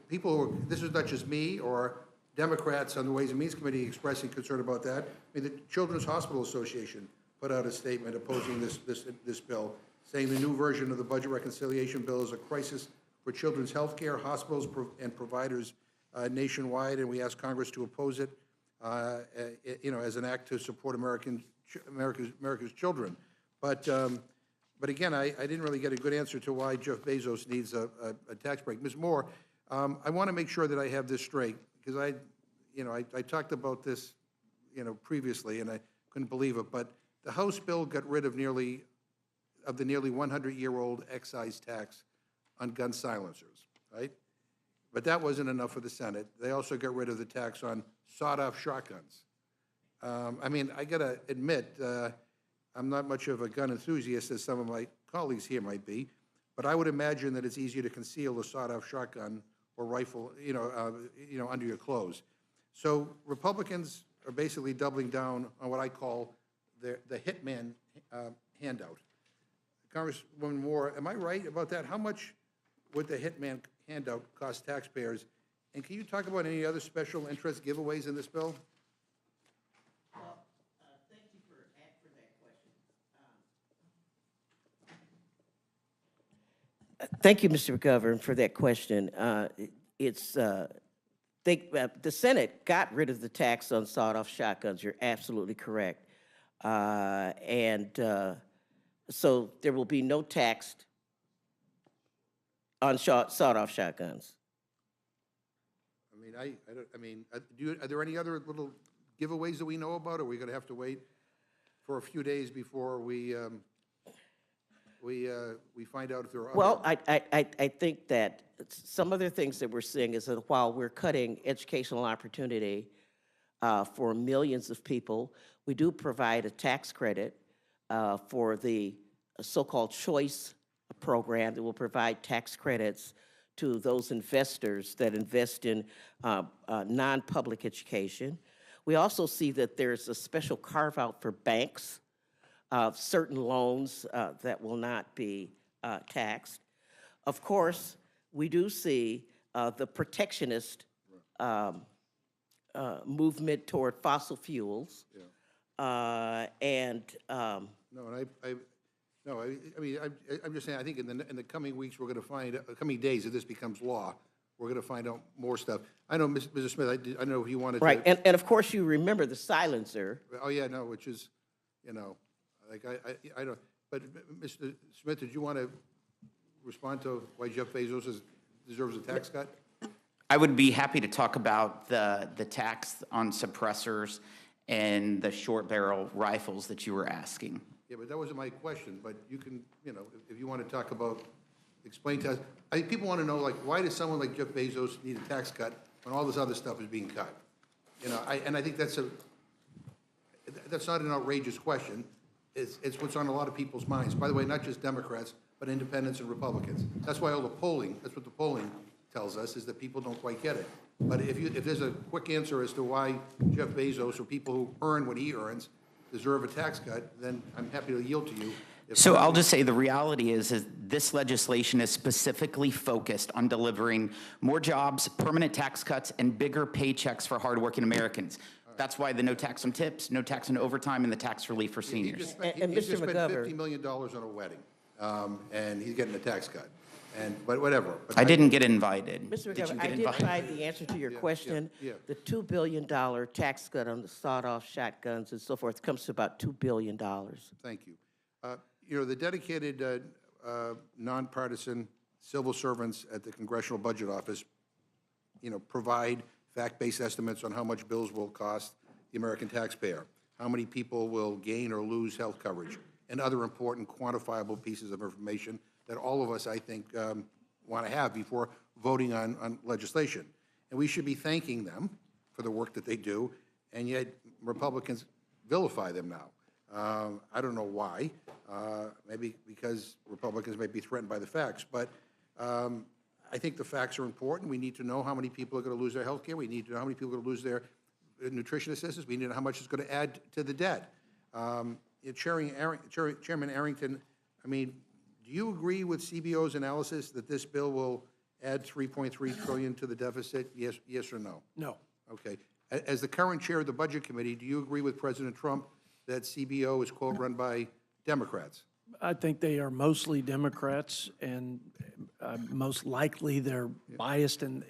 people who are, this is not just me or Democrats on the Ways and Means Committee expressing concern about that. I mean, the Children's Hospital Association put out a statement opposing this bill, saying the new version of the budget reconciliation bill is a crisis for children's health care, hospitals, and providers nationwide, and we ask Congress to oppose it, as an act to support America's children. But again, I didn't really get a good answer to why Jeff Bezos needs a tax break. Ms. Moore, I want to make sure that I have this straight, because I talked about this, previously, and I couldn't believe it. But the House bill got rid of the nearly 100-year-old excise tax on gun silencers, right? But that wasn't enough for the Senate. They also got rid of the tax on sawed-off shotguns. I mean, I got to admit, I'm not much of a gun enthusiast, as some of my colleagues here might be, but I would imagine that it's easier to conceal a sawed-off shotgun or rifle, under your clothes. So Republicans are basically doubling down on what I call the hitman handout. Congresswoman Moore, am I right about that? How much would the hitman handout cost taxpayers? And can you talk about any other special interest giveaways in this bill? Well, thank you for that question. Thank you, Mr. McGovern, for that question. The Senate got rid of the tax on sawed-off shotguns. You're absolutely correct. So there will be no tax on sawed-off shotguns. Are there any other little giveaways that we know about, or are we going to have to wait for a few days before we find out if there are other? Well, I think that some other things that we're seeing is that while we're cutting educational opportunity for millions of people, we do provide a tax credit for the so-called choice program that will provide tax credits to those investors that invest in non-public education. We also see that there's a special carve-out for banks of certain loans that will not be taxed. Of course, we do see the protectionist movement toward fossil fuels. No, and I'm just saying, I think in the coming weeks, we're going to find, coming days, if this becomes law, we're going to find out more stuff. I know, Mr. Smith, I know he wanted to. Right, and of course, you remember the silencer. Oh, yeah, no, which is, you know, like, I don't, but Mr. Smith, did you want to respond to why Jeff Bezos deserves a tax cut? I would be happy to talk about the tax on suppressors and the short barrel rifles that you were asking. Yeah, but that wasn't my question, but you can, you know, if you want to talk about, explain to us, I think people want to know, like, why does someone like Jeff Bezos need a tax cut when all this other stuff is being cut? You know, and I think that's not an outrageous question. It's what's on a lot of people's minds. By the way, not just Democrats, but independents and Republicans. That's why all the polling, that's what the polling tells us, is that people don't quite get it. But if there's a quick answer as to why Jeff Bezos or people who earn what he earns deserve a tax cut, then I'm happy to yield to you. So I'll just say the reality is this legislation is specifically focused on delivering more jobs, permanent tax cuts, and bigger paychecks for hardworking Americans. That's why the no tax on tips, no tax on overtime, and the tax relief for seniors. And he just Mr. spent McGovern. $50 million on a wedding, and he's getting a tax cut. But whatever. But I didn't get invited. Mr. Did you McGovern, get I did invited? find the answer to your question. yeah. The $2 billion tax cut on the sawed-off shotguns and so forth comes to about $2 billion. Thank you. You know, the dedicated, nonpartisan civil servants at the Congressional Budget Office, you know, provide fact-based estimates on how much bills will cost the American taxpayer, how many people will gain or lose health coverage, and other important quantifiable pieces of information that all of us, I think, want to have before voting on legislation. And we should be thanking them for the work that they do, and yet Republicans vilify them now. I don't know why. Maybe because Republicans may be threatened by the facts, but I think the facts are important. We need to know how many people are going to lose their health care. We need to know how many people are going to lose their nutrition assistance. We need to know how much it's going to add to the debt. Chairman Arrington, I mean, do you agree with CBO's analysis that this bill will add $3.3 trillion to the deficit? Yes or no? No. Okay. As the current chair of the Budget Committee, do you agree with President Trump that CBO is, quote, run by Democrats? I think they are mostly Democrats, and most likely they're biased in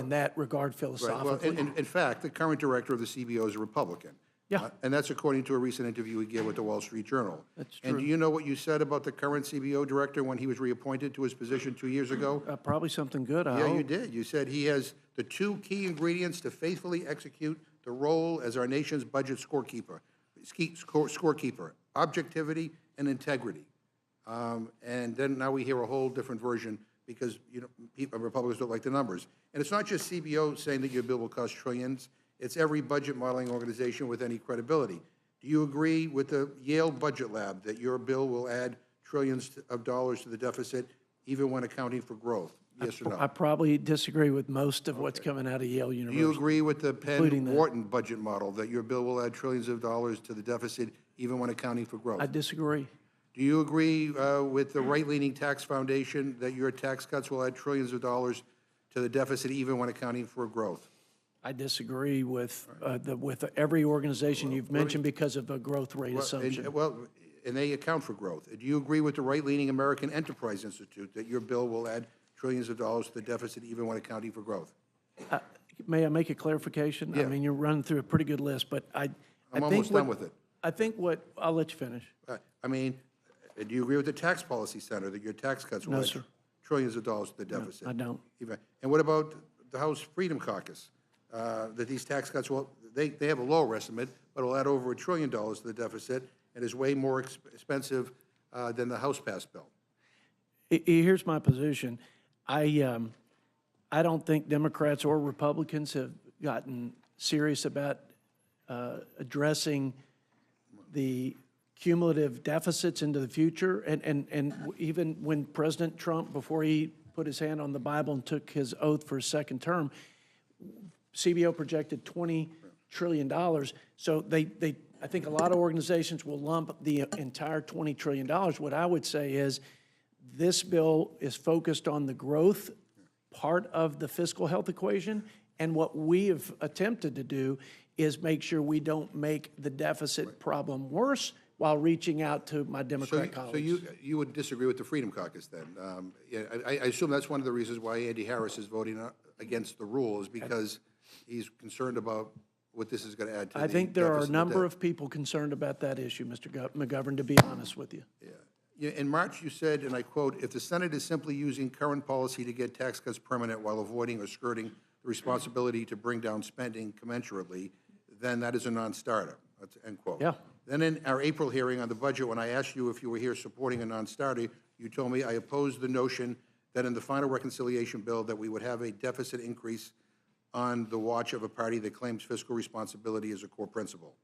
that regard philosophically. Right. Well, in fact, the current director of the CBO is a Republican. Yeah. And that's according to a recent interview he gave with the Wall Street Journal. That's true. And do you know what you said about the current CBO director when he was reappointed to his position 2 years ago? Probably something good, I Yeah, hope. you did. You said he has the two key ingredients to faithfully execute the role as our nation's budget scorekeeper, objectivity and integrity. And then now we hear a whole different version because, you know, Republicans don't like the numbers. And it's not just CBO saying that your bill will cost trillions. It's every budget modeling organization with any credibility. Do you agree with the Yale Budget Lab that your bill will add trillions of dollars to the deficit, even when accounting for growth? Yes or no? I probably disagree with most of what's coming out of Yale University. Do you agree with the including that. Penn-Wharton budget model that your bill will add trillions of dollars to the deficit, even when accounting for growth? I disagree. Do you agree with the right-leaning tax foundation that your tax cuts will add trillions of dollars to the deficit, even when accounting for growth? I disagree with every organization you've mentioned because of a growth rate assumption. And they account for growth. Do you agree with the right-leaning American Enterprise Institute that your bill will add trillions of dollars to the deficit, even when accounting for growth? May I make a clarification? Yeah. I mean, you're running through a pretty good list, but I'm almost done with it. I think I'll let you finish. I mean, do you agree with the Tax Policy Center that your tax cuts will No, add sir. trillions of dollars to the deficit? I don't. And what about the House Freedom Caucus? That these tax cuts will, they have a lower estimate, but will add over $1 trillion to the deficit and is way more expensive than the House-passed bill. Here's my position. I don't think Democrats or Republicans have gotten serious about addressing the cumulative deficits into the future. And even when President Trump, before he put his hand on the Bible and took his oath for his second term, CBO projected $20 trillion. So I think a lot of organizations will lump the entire $20 trillion. What I would say is this bill is focused on the growth part of the fiscal health equation, and what we have attempted to do is make sure we don't make the deficit problem worse while reaching out to my Democrat colleagues. So you would disagree with the Freedom Caucus then? Yeah, I assume that's one of the reasons why Andy Harris is voting against the rule, is because he's concerned about what this is going to add to the deficit. I think there are a number of people concerned about that issue, Mr. McGovern, to be honest with you. Yeah. In March, you said, and I quote, "If the Senate is simply using current policy to get tax cuts permanent while avoiding or skirting the responsibility to bring down spending commensurately, then that is a non-starter." That's end quote. Yeah. Then in our April hearing on the budget, when I asked you if you were here supporting a non-starter, you told me I opposed the notion that in the final reconciliation bill that we would have a deficit increase on the watch of a party that claims fiscal responsibility as a core principle.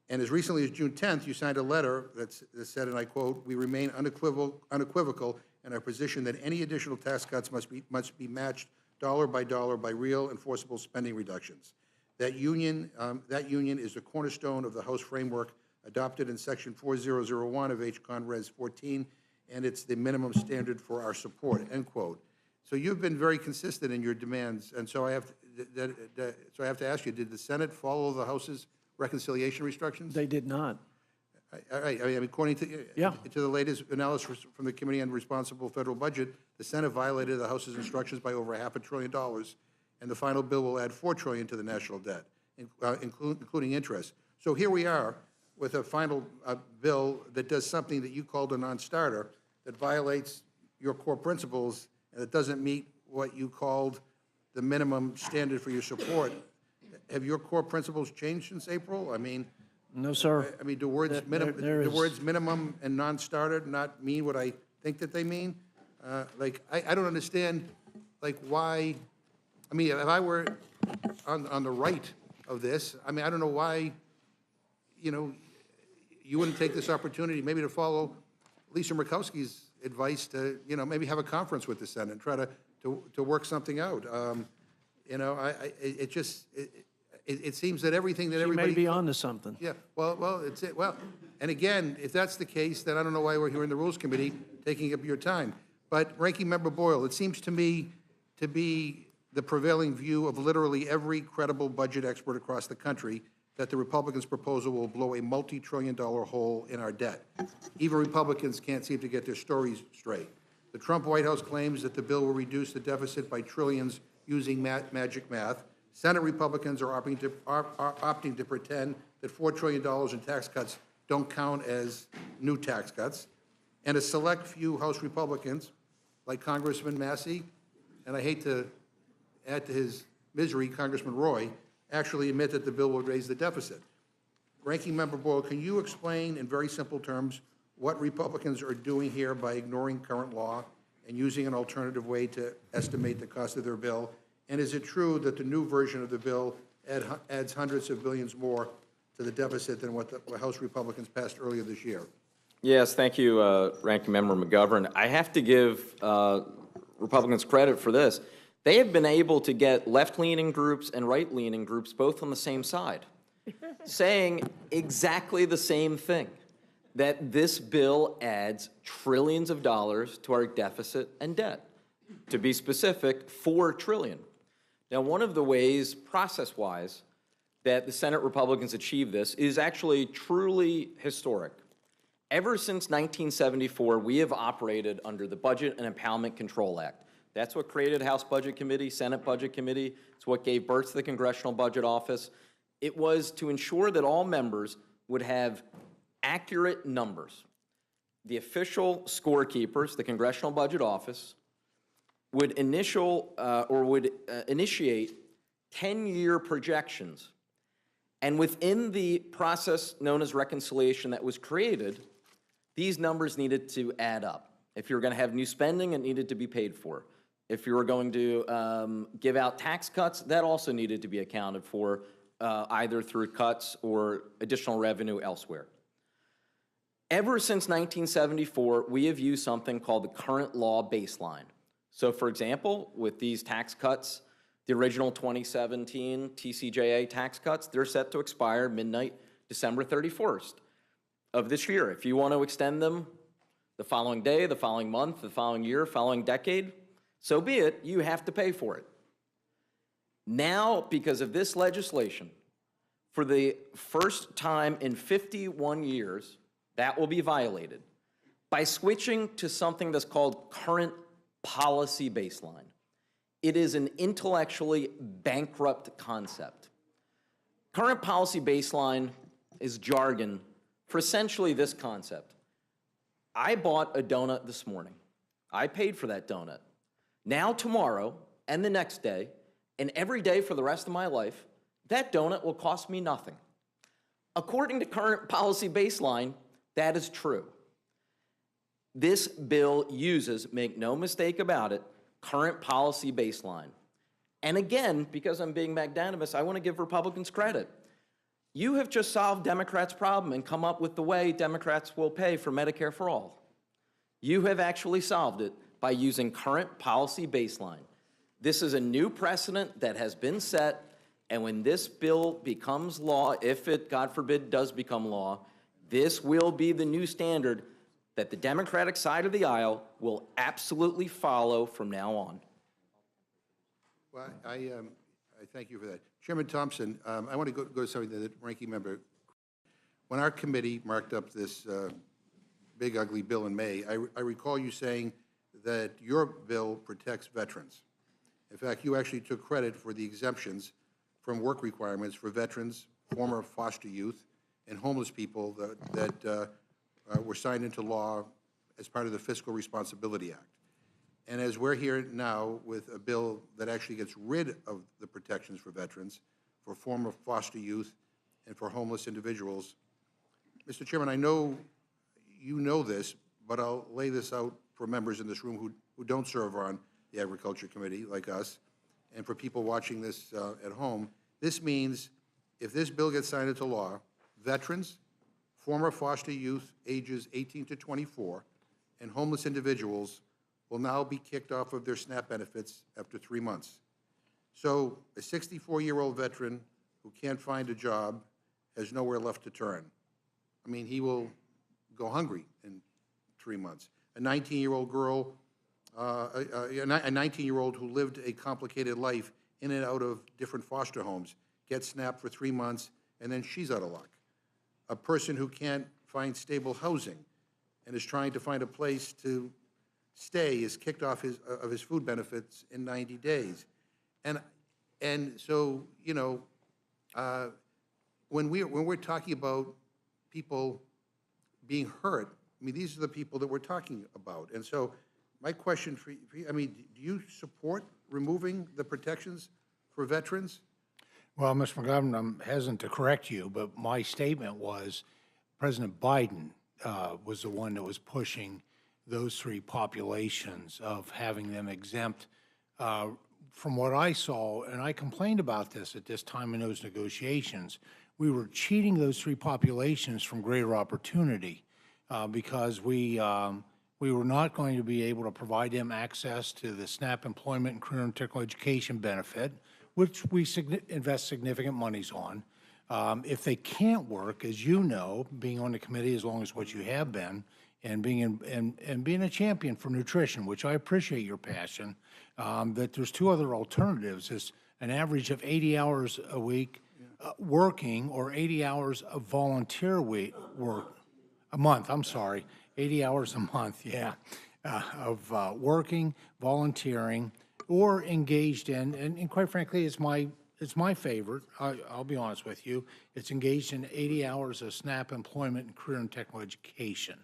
And as recently as June 10th, you signed a letter that said, and I quote, "We remain unequivocal in our position that any additional tax cuts must be matched dollar by real enforceable spending reductions. That union is the cornerstone of the House framework adopted in Section 4001 of H. Con. Res. 14, and it's the minimum standard for our support," end quote. So you've been very consistent in your demands, and so I have to ask you, did the Senate follow the House's reconciliation restrictions? They did not. All right, I mean, according to the latest analysis from the Committee on Responsible Federal Budget, the Senate violated the House's instructions by over $500 billion, and the final bill will add $4 trillion to the national debt, including interest. So here we are with a final bill that does something that you called a non-starter, that violates your core principles, and it doesn't meet what you called the minimum standard for your support. Have your core principles changed since April? I mean, no, sir. I mean, do words minimum and non-starter not mean what I think that they mean? I don't understand, why. I mean, if I were on the right of this, I mean, I don't know why, you wouldn't take this opportunity maybe to follow Lisa Murkowski's advice to, maybe have a conference with the Senate and try to work something out. It seems that everything that everybody... She may be onto something. Yeah, well, it's it. Well, and again, if that's the case, then I don't know why we're here in the Rules Committee taking up your time. But Ranking Member Boyle, it seems to me to be the prevailing view of literally every credible budget expert across the country that the Republicans' proposal will blow a multi-trillion-dollar hole in our debt. Even Republicans can't seem to get their stories straight. The Trump White House claims that the bill will reduce the deficit by trillions using magic math. Senate Republicans are opting to pretend that $4 trillion in tax cuts don't count as new tax cuts. And a select few House Republicans, like Congressman Massey, and I hate to add to his misery, Congressman Roy, actually admit that the bill will raise the deficit. Ranking Member Boyle, can you explain in very simple terms what Republicans are doing here by ignoring current law and using an alternative way to estimate the cost of their bill? And is it true that the new version of the bill adds hundreds of billions more to the deficit than what the House Republicans passed earlier this year? Yes, thank you, Ranking Member McGovern. I have to give Republicans credit for this. They have been able to get left-leaning groups and right-leaning groups both on the same side, saying exactly the same thing, that this bill adds trillions of dollars to our deficit and debt. To be specific, $4 trillion. Now, one of the ways, process-wise, that the Senate Republicans achieved this is actually truly historic. Ever since 1974, we have operated under the Budget and Impoundment Control Act. That's what created House Budget Committee, Senate Budget Committee. It's what gave birth to the Congressional Budget Office. It was to ensure that all members would have accurate numbers. The official scorekeepers, the Congressional Budget Office, would initiate 10-year projections. And within the process known as reconciliation that was created, these numbers needed to add up. If you were going to have new spending, it needed to be paid for. If you were going to give out tax cuts, that also needed to be accounted for, either through cuts or additional revenue elsewhere. Ever since 1974, we have used something called the current law baseline, So for example, with these tax cuts, the original 2017 TCJA tax cuts, they're set to expire midnight December 31st of this year. If you want to extend them the following day, the following month, the following year, following decade, so be it, you have to pay for it. Now, because of this legislation, for the first time in 51 years, that will be violated by switching to something that's called current policy baseline. It is an intellectually bankrupt concept. Current policy baseline is jargon for essentially this concept. I bought a donut this morning. I paid for that donut. Now, tomorrow, and the next day, and every day for the rest of my life, that donut will cost me nothing. According to current policy baseline, that is true. This bill uses, make no mistake about it, current policy baseline. And again, because I'm being magnanimous, I want to give Republicans credit. You have just solved Democrats' problem and come up with the way Democrats will pay for Medicare for all. You have actually solved it by using current policy baseline. This is a new precedent that has been set, and when this bill becomes law, if it, God forbid, does become law, this will be the new standard that the Democratic side of the aisle will absolutely follow from now on. Well, I thank you for that. Chairman Thompson, I want to go to something that the ranking member, when our committee marked up this big ugly bill in May, I recall you saying that your bill protects veterans. In fact, you actually took credit for the exemptions from work requirements for veterans, former foster youth, and homeless people that were signed into law as part of the Fiscal Responsibility Act. And as we're here now with a bill that actually gets rid of the protections for veterans, for former foster youth, and for homeless individuals, Mr. Chairman, I know you know this, but I'll lay this out for members in this room who don't serve on the Agriculture Committee, like us, and for people watching this at home. This means if this bill gets signed into law, veterans, former foster youth ages 18 to 24, and homeless individuals will now be kicked off of their SNAP benefits after 3 months. So a 64-year-old veteran who can't find a job has nowhere left to turn. I mean, he will go hungry in 3 months. A 19-year-old girl, a 19-year-old who lived a complicated life in and out of different foster homes gets SNAP for 3 months, and then she's out of luck. A person who can't find stable housing and is trying to find a place to stay is kicked off of his food benefits in 90 days. And so, you know, when we're talking about people being hurt, I mean, these are the people that we're talking about. And so my question for you, I mean, do you support removing the protections for veterans? Well, Mr. McGovern, I'm hesitant to correct you, but my statement was President Biden was the one that was pushing those three populations of having them exempt. From what I saw, and I complained about this at this time in those negotiations, we were cheating those three populations from greater opportunity because we were not going to be able to provide them access to the SNAP employment and career and technical education benefit, which we invest significant monies on. If they can't work, as you know, being on the committee as long as what you have been, and being a champion for nutrition, which I appreciate your passion, that there's two other alternatives: is an average of 80 hours a week working, or 80 hours of volunteer work a month. I'm sorry, 80 hours a month, yeah, of working, volunteering, or engaged in, and quite frankly, it's my favorite. I'll be honest with you. It's engaged in 80 hours of SNAP employment and career and technical education.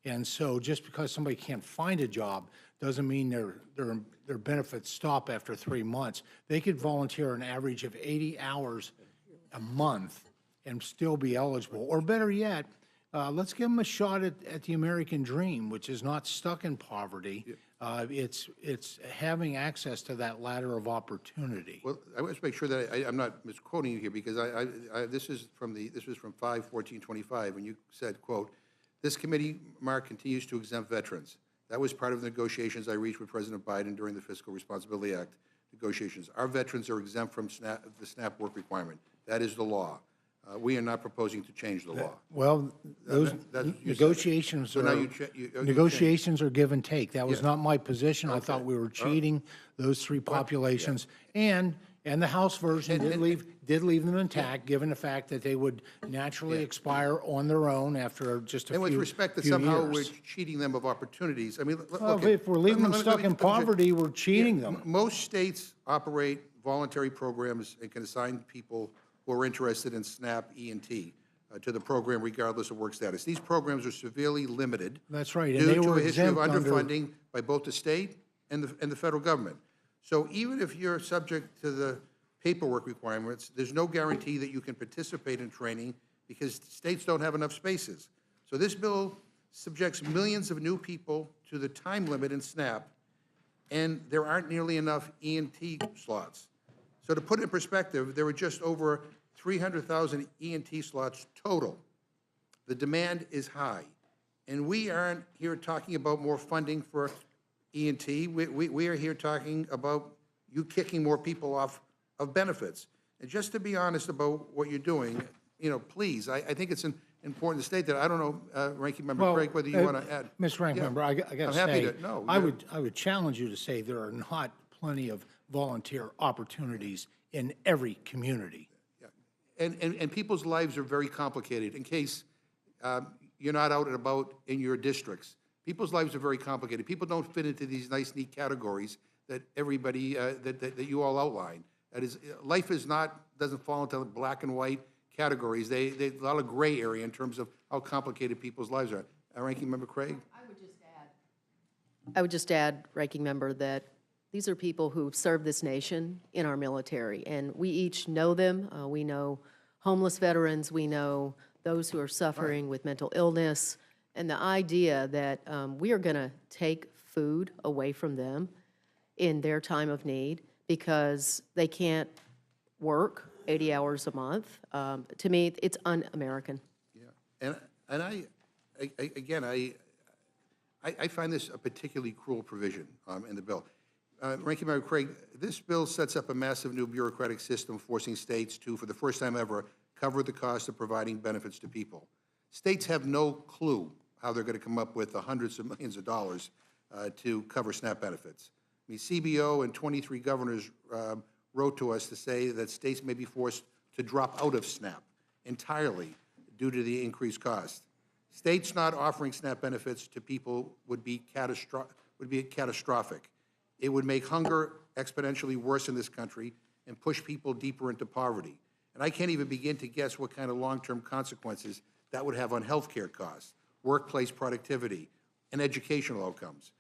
And so just because somebody can't find a job doesn't mean their benefits stop after 3 months. They could volunteer an average of 80 hours a month and still be eligible. Or better yet, let's give them a shot at the American dream, which is not stuck in poverty. It's having access to that ladder of opportunity. Well, I want to make sure that I'm not misquoting you here, because this was from 5/14/25, when you said, quote, "This committee, Mark, continues to exempt veterans." That was part of the negotiations I reached with President Biden during the Fiscal Responsibility Act negotiations. Our veterans are exempt from the SNAP work requirement. That is the law. We are not proposing to change the law. Well, those negotiations So now are, you negotiations are give and take. That was Yeah. not my position. I thought we were cheating those three populations. And the House version did leave them intact, given the fact that they would naturally expire on their own after just a few And with respect that few somehow we're years. cheating them of opportunities, I mean, Well, look. if we're leaving them stuck in poverty, we're cheating them. Most states operate voluntary programs and can assign people who are interested in SNAP E&T to the program regardless of work status. These programs are severely limited. That's right, and Due they to were a history of exempt under. underfunding by both the state and the federal government. So even if you're subject to the paperwork requirements, there's no guarantee that you can participate in training because states don't have enough spaces. So this bill subjects millions of new people to the time limit in SNAP, and there aren't nearly enough E&T slots. So to put it in perspective, there were just over 300,000 E&T slots total. The demand is high. And we aren't here talking about more funding for E&T. We are here talking about you kicking more people off of benefits. And just to be honest about what you're doing, please, I think it's important to state that. I don't know, Ranking Member Craig, whether you want to add. Mr. Ranking Yeah. Member, I got to I'm say, happy to, no. I would challenge you to say there are not plenty of volunteer opportunities in every community. And people's lives are very complicated. In case you're not out and about in your districts, people's lives are very complicated. People don't fit into these nice, neat categories that everybody, that you all outline. That is, life doesn't fall into black and white categories. There's a lot of gray area in terms of how complicated people's lives are. Ranking Member Craig? I would just add, Ranking Member, that these are people who've served this nation in our military, and we each know them. We know homeless veterans. We know those who are suffering with mental illness. And the idea that we are going to take food away from them in their time of need because they can't work 80 hours a month, to me, it's un-American. Yeah, and I find this a particularly cruel provision in the bill. Ranking Member Craig, this bill sets up a massive new bureaucratic system forcing states to, for the first time ever, cover the cost of providing benefits to people. States have no clue how they're going to come up with the hundreds of millions of dollars to cover SNAP benefits. I mean, CBO and 23 governors wrote to us to say that states may be forced to drop out of SNAP entirely due to the increased cost. States not offering SNAP benefits to people would be catastrophic. It would make hunger exponentially worse in this country and push people deeper into poverty. And I can't even begin to guess what kind of long-term consequences that would have on health care costs, workplace productivity, and educational outcomes.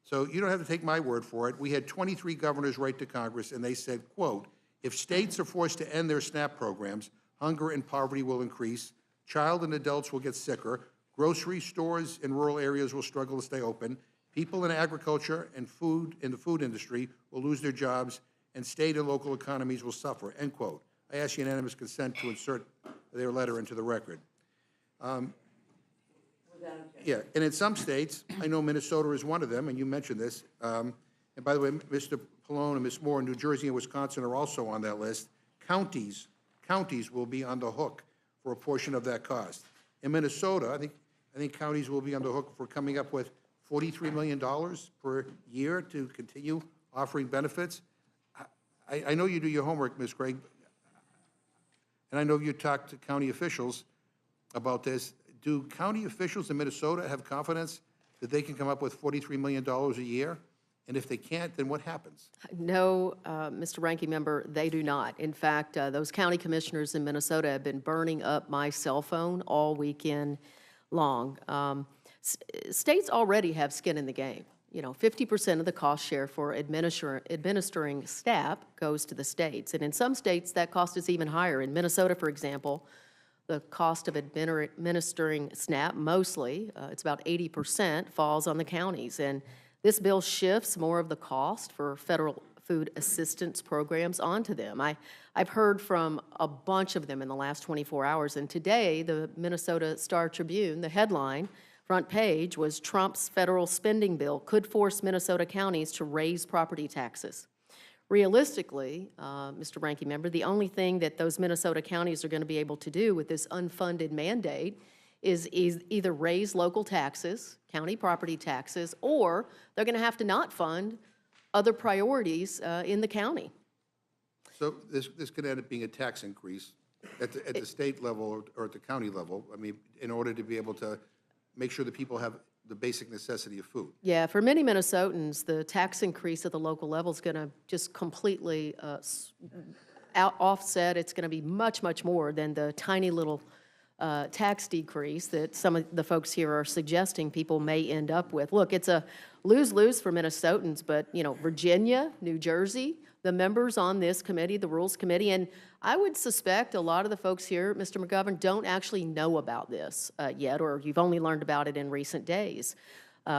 So you don't have to take my word for it. We had 23 governors write to Congress, and they said, quote, if states are forced to end their SNAP programs, hunger and poverty will increase, child and adults will get sicker, grocery stores in rural areas will struggle to stay open, people in agriculture and the food industry will lose their jobs, and state and local economies will suffer, end quote. I ask unanimous consent to insert their letter into the record. Yeah, and in some states, I know Minnesota is one of them, and you mentioned this. And by the way, Mr. Pallone and Ms. Moore, New Jersey and Wisconsin are also on that list. Counties will be on the hook for a portion of that cost. In Minnesota, I think counties will be on the hook for coming up with $43 million per year to continue offering benefits. I know you do your homework, Ms. Craig, and I know you talked to county officials about this. Do county officials in Minnesota have confidence that they can come up with $43 million a year? And if they can't, then what happens? No, Mr. Ranking Member, they do not. In fact, those county commissioners in Minnesota have been burning up my cell phone all weekend long. States already have skin in the game. 50% of the cost share for administering SNAP goes to the states. And in some states, that cost is even higher. In Minnesota, for example, the cost of administering SNAP, mostly, it's about 80%, falls on the counties. And this bill shifts more of the cost for federal food assistance programs onto them. I've heard from a bunch of them in the last 24 hours. And today, the Minnesota Star Tribune, the headline front page was Trump's federal spending bill could force Minnesota counties to raise property taxes. Realistically, Mr. Ranking Member, the only thing that those Minnesota counties are going to be able to do with this unfunded mandate is either raise local taxes, county property taxes, or they're going to have to not fund other priorities in the county. So this could end up being a tax increase at the state level or at the county level, I mean, in order to be able to make sure that people have the basic necessity of food. Yeah, for many Minnesotans, the tax increase at the local level is going to just completely offset. It's going to be much, much more than the tiny little tax decrease that some of the folks here are suggesting people may end up with. Look, it's a lose-lose for Minnesotans, but, you know, Virginia, New Jersey, the members on this committee, the Rules Committee, and I would suspect a lot of the folks here, Mr. McGovern, don't actually know about this yet, or you've only learned about it in recent days.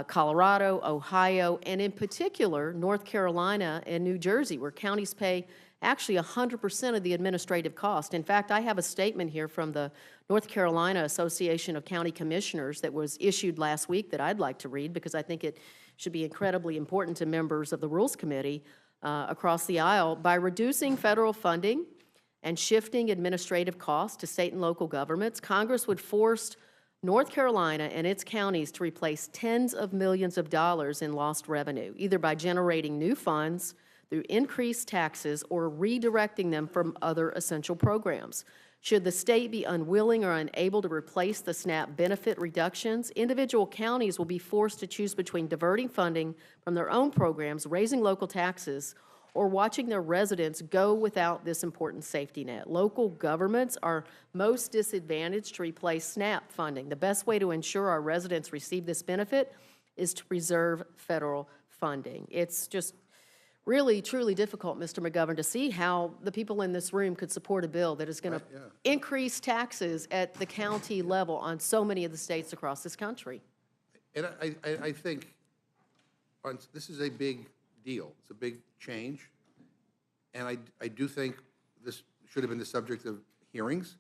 Colorado, Ohio, and in particular, North Carolina and New Jersey, where counties pay actually 100% of the administrative cost. In fact, I have a statement here from the North Carolina Association of County Commissioners that was issued last week that I'd like to read because I think it should be incredibly important to members of the Rules Committee across the aisle. By reducing federal funding and shifting administrative costs to state and local governments, Congress would force North Carolina and its counties to replace tens of millions of dollars in lost revenue, either by generating new funds through increased taxes or redirecting them from other essential programs. Should the state be unwilling or unable to replace the SNAP benefit reductions, individual counties will be forced to choose between diverting funding from their own programs, raising local taxes, or watching their residents go without this important safety net. Local governments are most disadvantaged to replace SNAP funding. The best way to ensure our residents receive this benefit is to preserve federal funding. It's just really, truly difficult, Mr. McGovern, to see how the people in this room could support a bill that is going to increase taxes at the county level on so many of the states across this country. And I think this is a big deal. It's a big change. And I do think this should have been the subject of hearings,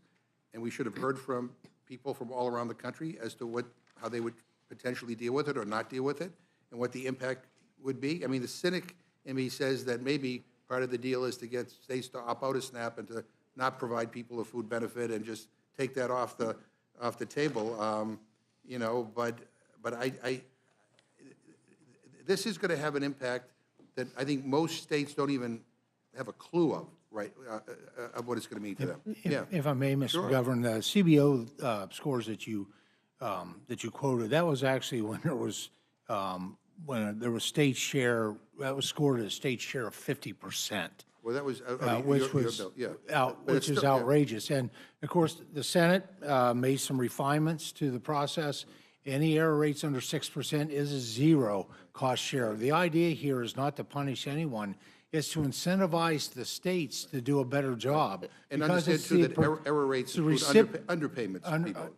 and we should have heard from people from all around the country as to how they would potentially deal with it or not deal with it, and what the impact would be. I mean, the cynic in me says that maybe part of the deal is to get states to opt out of SNAP and to not provide people a food benefit and just take that off the table. You know, but this is going to have an impact that I think most states don't even have a clue of, right, of what it's going to mean to them. If I may, Mr. Sure. Governor, the CBO scores that you quoted, that was actually when there was state share, that was scored at a state share of 50%. Well, that was Which is outrageous. And of course, the Senate made some refinements to the process. Any error rates under 6% is a zero cost share. The idea here is not to punish anyone. It's to incentivize the states to do a better job. And understand, too, that error rates include underpayments to people.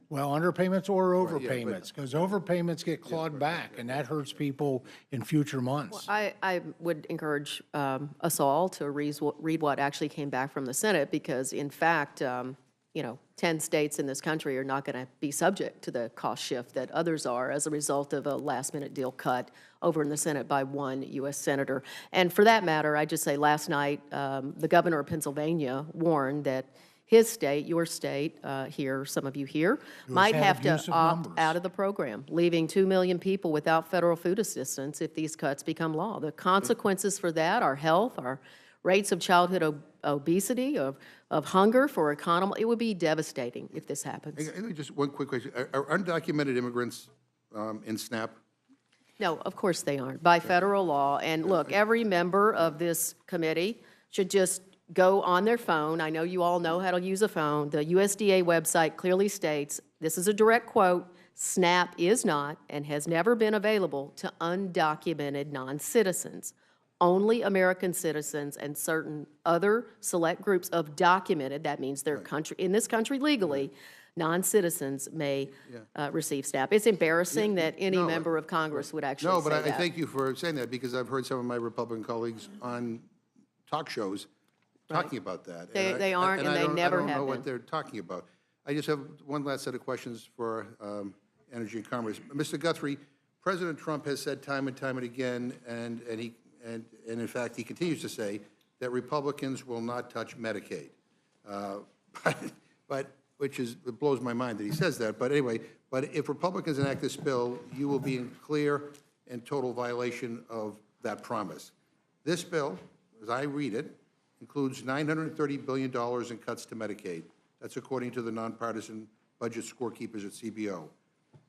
Well, underpayments or overpayments, because overpayments get clawed back, and that hurts people in future months. I would encourage us all to read what actually came back from the Senate, because in fact, 10 states in this country are not going to be subject to the cost shift that others are as a result of a last-minute deal cut over in the Senate by one U.S. senator. And for that matter, I just say last night, the governor of Pennsylvania warned that his state, your state here, some of you here, might have to opt out of the program, leaving 2 million people without federal food assistance if these cuts become law. The consequences for that are health, our rates of childhood obesity, of hunger for economy. It would be devastating if this happens. Just one quick question. Are undocumented immigrants in SNAP? No, of course they aren't, by federal law. And look, every member of this committee should just go on their phone. I know you all know how to use a phone. The USDA website clearly states, this is a direct quote, SNAP is not and has never been available to undocumented non-citizens. Only American citizens and certain other select groups of documented, that means they're in this country legally, non-citizens may receive SNAP. It's embarrassing that any member of Congress would actually say that. I thank you for saying that, because I've heard some of my Republican colleagues on talk shows talking about that. They aren't, and they never have been. I don't know what they're talking about. I just have one last set of questions for Energy and Commerce. Mr. Guthrie, President Trump has said time and time and again, and in fact, he continues to say that Republicans will not touch Medicaid. But it blows my mind that he says that. But anyway, if Republicans enact this bill, you will be in clear and total violation of that promise. This bill, as I read it, includes $930 billion in cuts to Medicaid. That's according to the nonpartisan budget scorekeepers at CBO.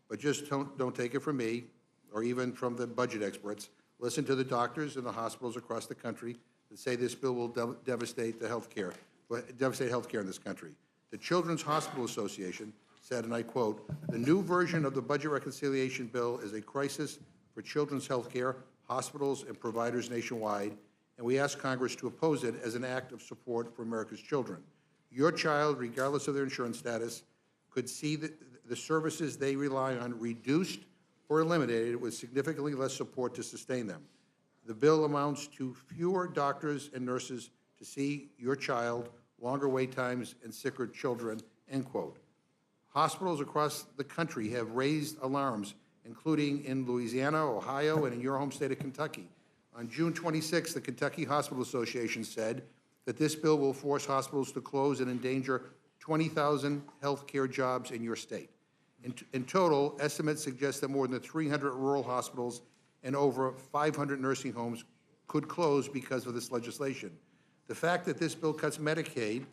But just don't take it from me or even from the budget experts. Listen to the doctors and the hospitals across the country that say this bill will devastate healthcare in this country. The Children's Hospital Association said, and I quote, "The new version of the budget reconciliation bill is a crisis for children's health care, hospitals, and providers nationwide, and we ask Congress to oppose it as an act of support for America's children. Your child, regardless of their insurance status, could see the services they rely on reduced or eliminated with significantly less support to sustain them. The bill amounts to fewer doctors and nurses to see your child, longer wait times, and sicker children," end quote. Hospitals across the country have raised alarms, including in Louisiana, Ohio, and in your home state of Kentucky. On June 26, the Kentucky Hospital Association said that this bill will force hospitals to close and endanger 20,000 health care jobs in your state. In total, estimates suggest that more than 300 rural hospitals and over 500 nursing homes could close because of this legislation. The fact that this bill cuts Medicaid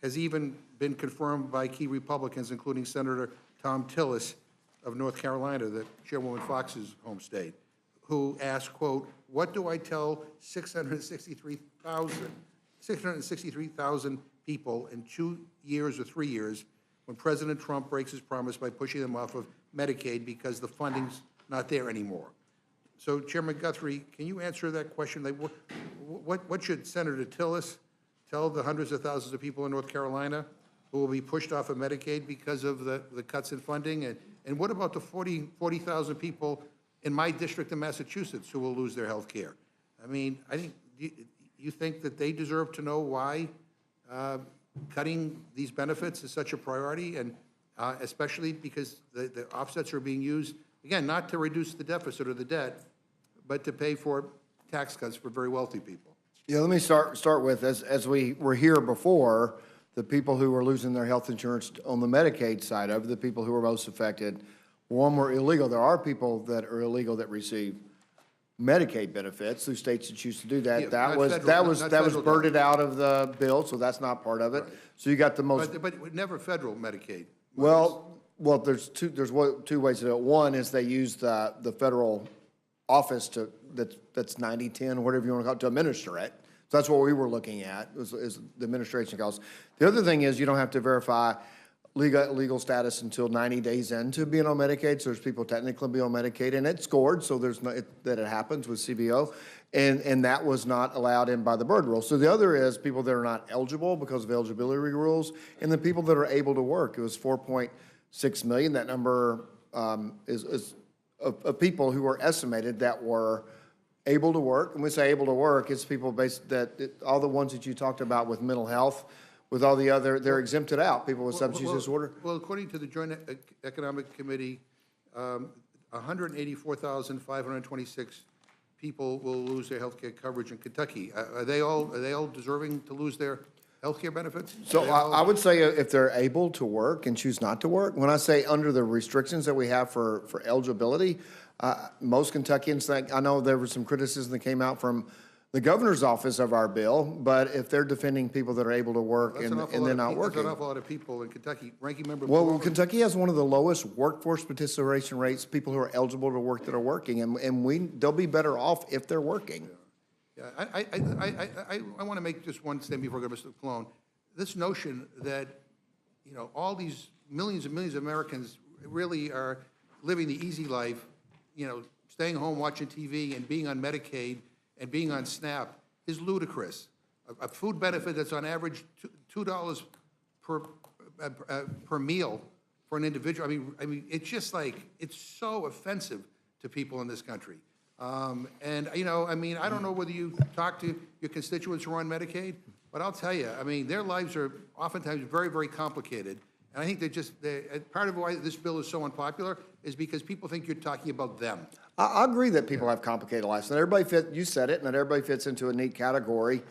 has even been confirmed by key Republicans, including Senator Tom Tillis of North Carolina, the Chairwoman Fox's home state, who asked, quote, "What do I tell 663,000 people in 2 years or 3 years when President Trump breaks his promise by pushing them off of Medicaid because the funding's not there anymore?" So, Chairman Guthrie, can you answer that question? Like, what should Senator Tillis tell the hundreds of thousands of people in North Carolina who will be pushed off of Medicaid because of the cuts in funding? And what about the 40,000 people in my district in Massachusetts who will lose their health care? I mean, you think that they deserve to know why cutting these benefits is such a priority, and especially because the offsets are being used, again, not to reduce the deficit or the debt, but to pay for tax cuts for very wealthy people. Yeah, let me start with, as we were here before, the people who were losing their health insurance on the Medicaid side of it, the people who were most affected, one, were illegal. There are people that are illegal that receive Medicaid benefits through states that choose to do that. Yeah, that not was federal birded out of the bill, so that's not part of it. Right. So you got the most. But never federal Medicaid. Well, there's two ways to do it. One is they use the federal office that's 90/10, whatever you want to call it, to administer it. So that's what we were looking at, is the administration costs. The other thing is you don't have to verify legal status until 90 days into being on Medicaid. So there's people technically be on Medicaid, and it's scored, so there's no, that it happens with CBO, and that was not allowed in by the Byrd rule. So the other is people that are not eligible because of eligibility rules, and the people that are able to work. It was 4.6 million. That number is of people who were estimated that were able to work. And when we say able to work, it's people all the ones that you talked about with mental health, with all the other, they're exempted out, people with substance use disorder. Well, according to the Joint Economic Committee, 184,526 people will lose their health care coverage in Kentucky. Are they all deserving to lose their health care benefits? So I would say if they're able to work and choose not to work, when I say under the restrictions that we have for eligibility, most Kentuckians think, I know there was some criticism that came out from the governor's office of our bill, but if they're defending people that are able to work and they're not working. That's an awful lot of people in Kentucky. Ranking Member. Well, Kentucky has one of the lowest workforce participation rates, people who are eligible to work that are working, and they'll be better off if they're working. Yeah, I want to make just one statement before I go to Mr. Colon. This notion that, all these millions and millions of Americans really are living the easy life, staying home watching TV and being on Medicaid and being on SNAP is ludicrous. A food benefit that's on average $2 per meal for an individual. I mean, it's just like, it's so offensive to people in this country. And I don't know whether you talk to your constituents who are on Medicaid, but I'll tell you, their lives are oftentimes very, very complicated. And I think part of why this bill is so unpopular is because people think you're talking about them. I agree that people have complicated lives. Not everybody you said it, not everybody fits into a neat category.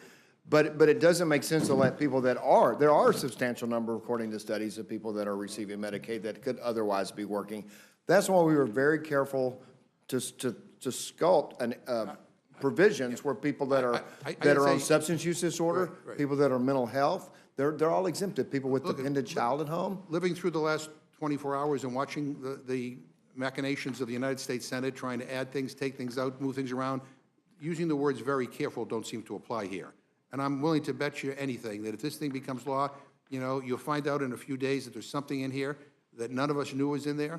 But it doesn't make sense to let people there are a substantial number, according to studies, of people that are receiving Medicaid that could otherwise be working. That's why we were very careful to sculpt provisions where people that are on substance use disorder, people that are mental health, they're all exempted. People with dependent child at home. Living through the last 24 hours and watching the machinations of the United States Senate trying to add things, take things out, move things around, using the words very careful don't seem to apply here. And I'm willing to bet you anything that if this thing becomes law, you'll find out in a few days that there's something in here that none of us knew was in there,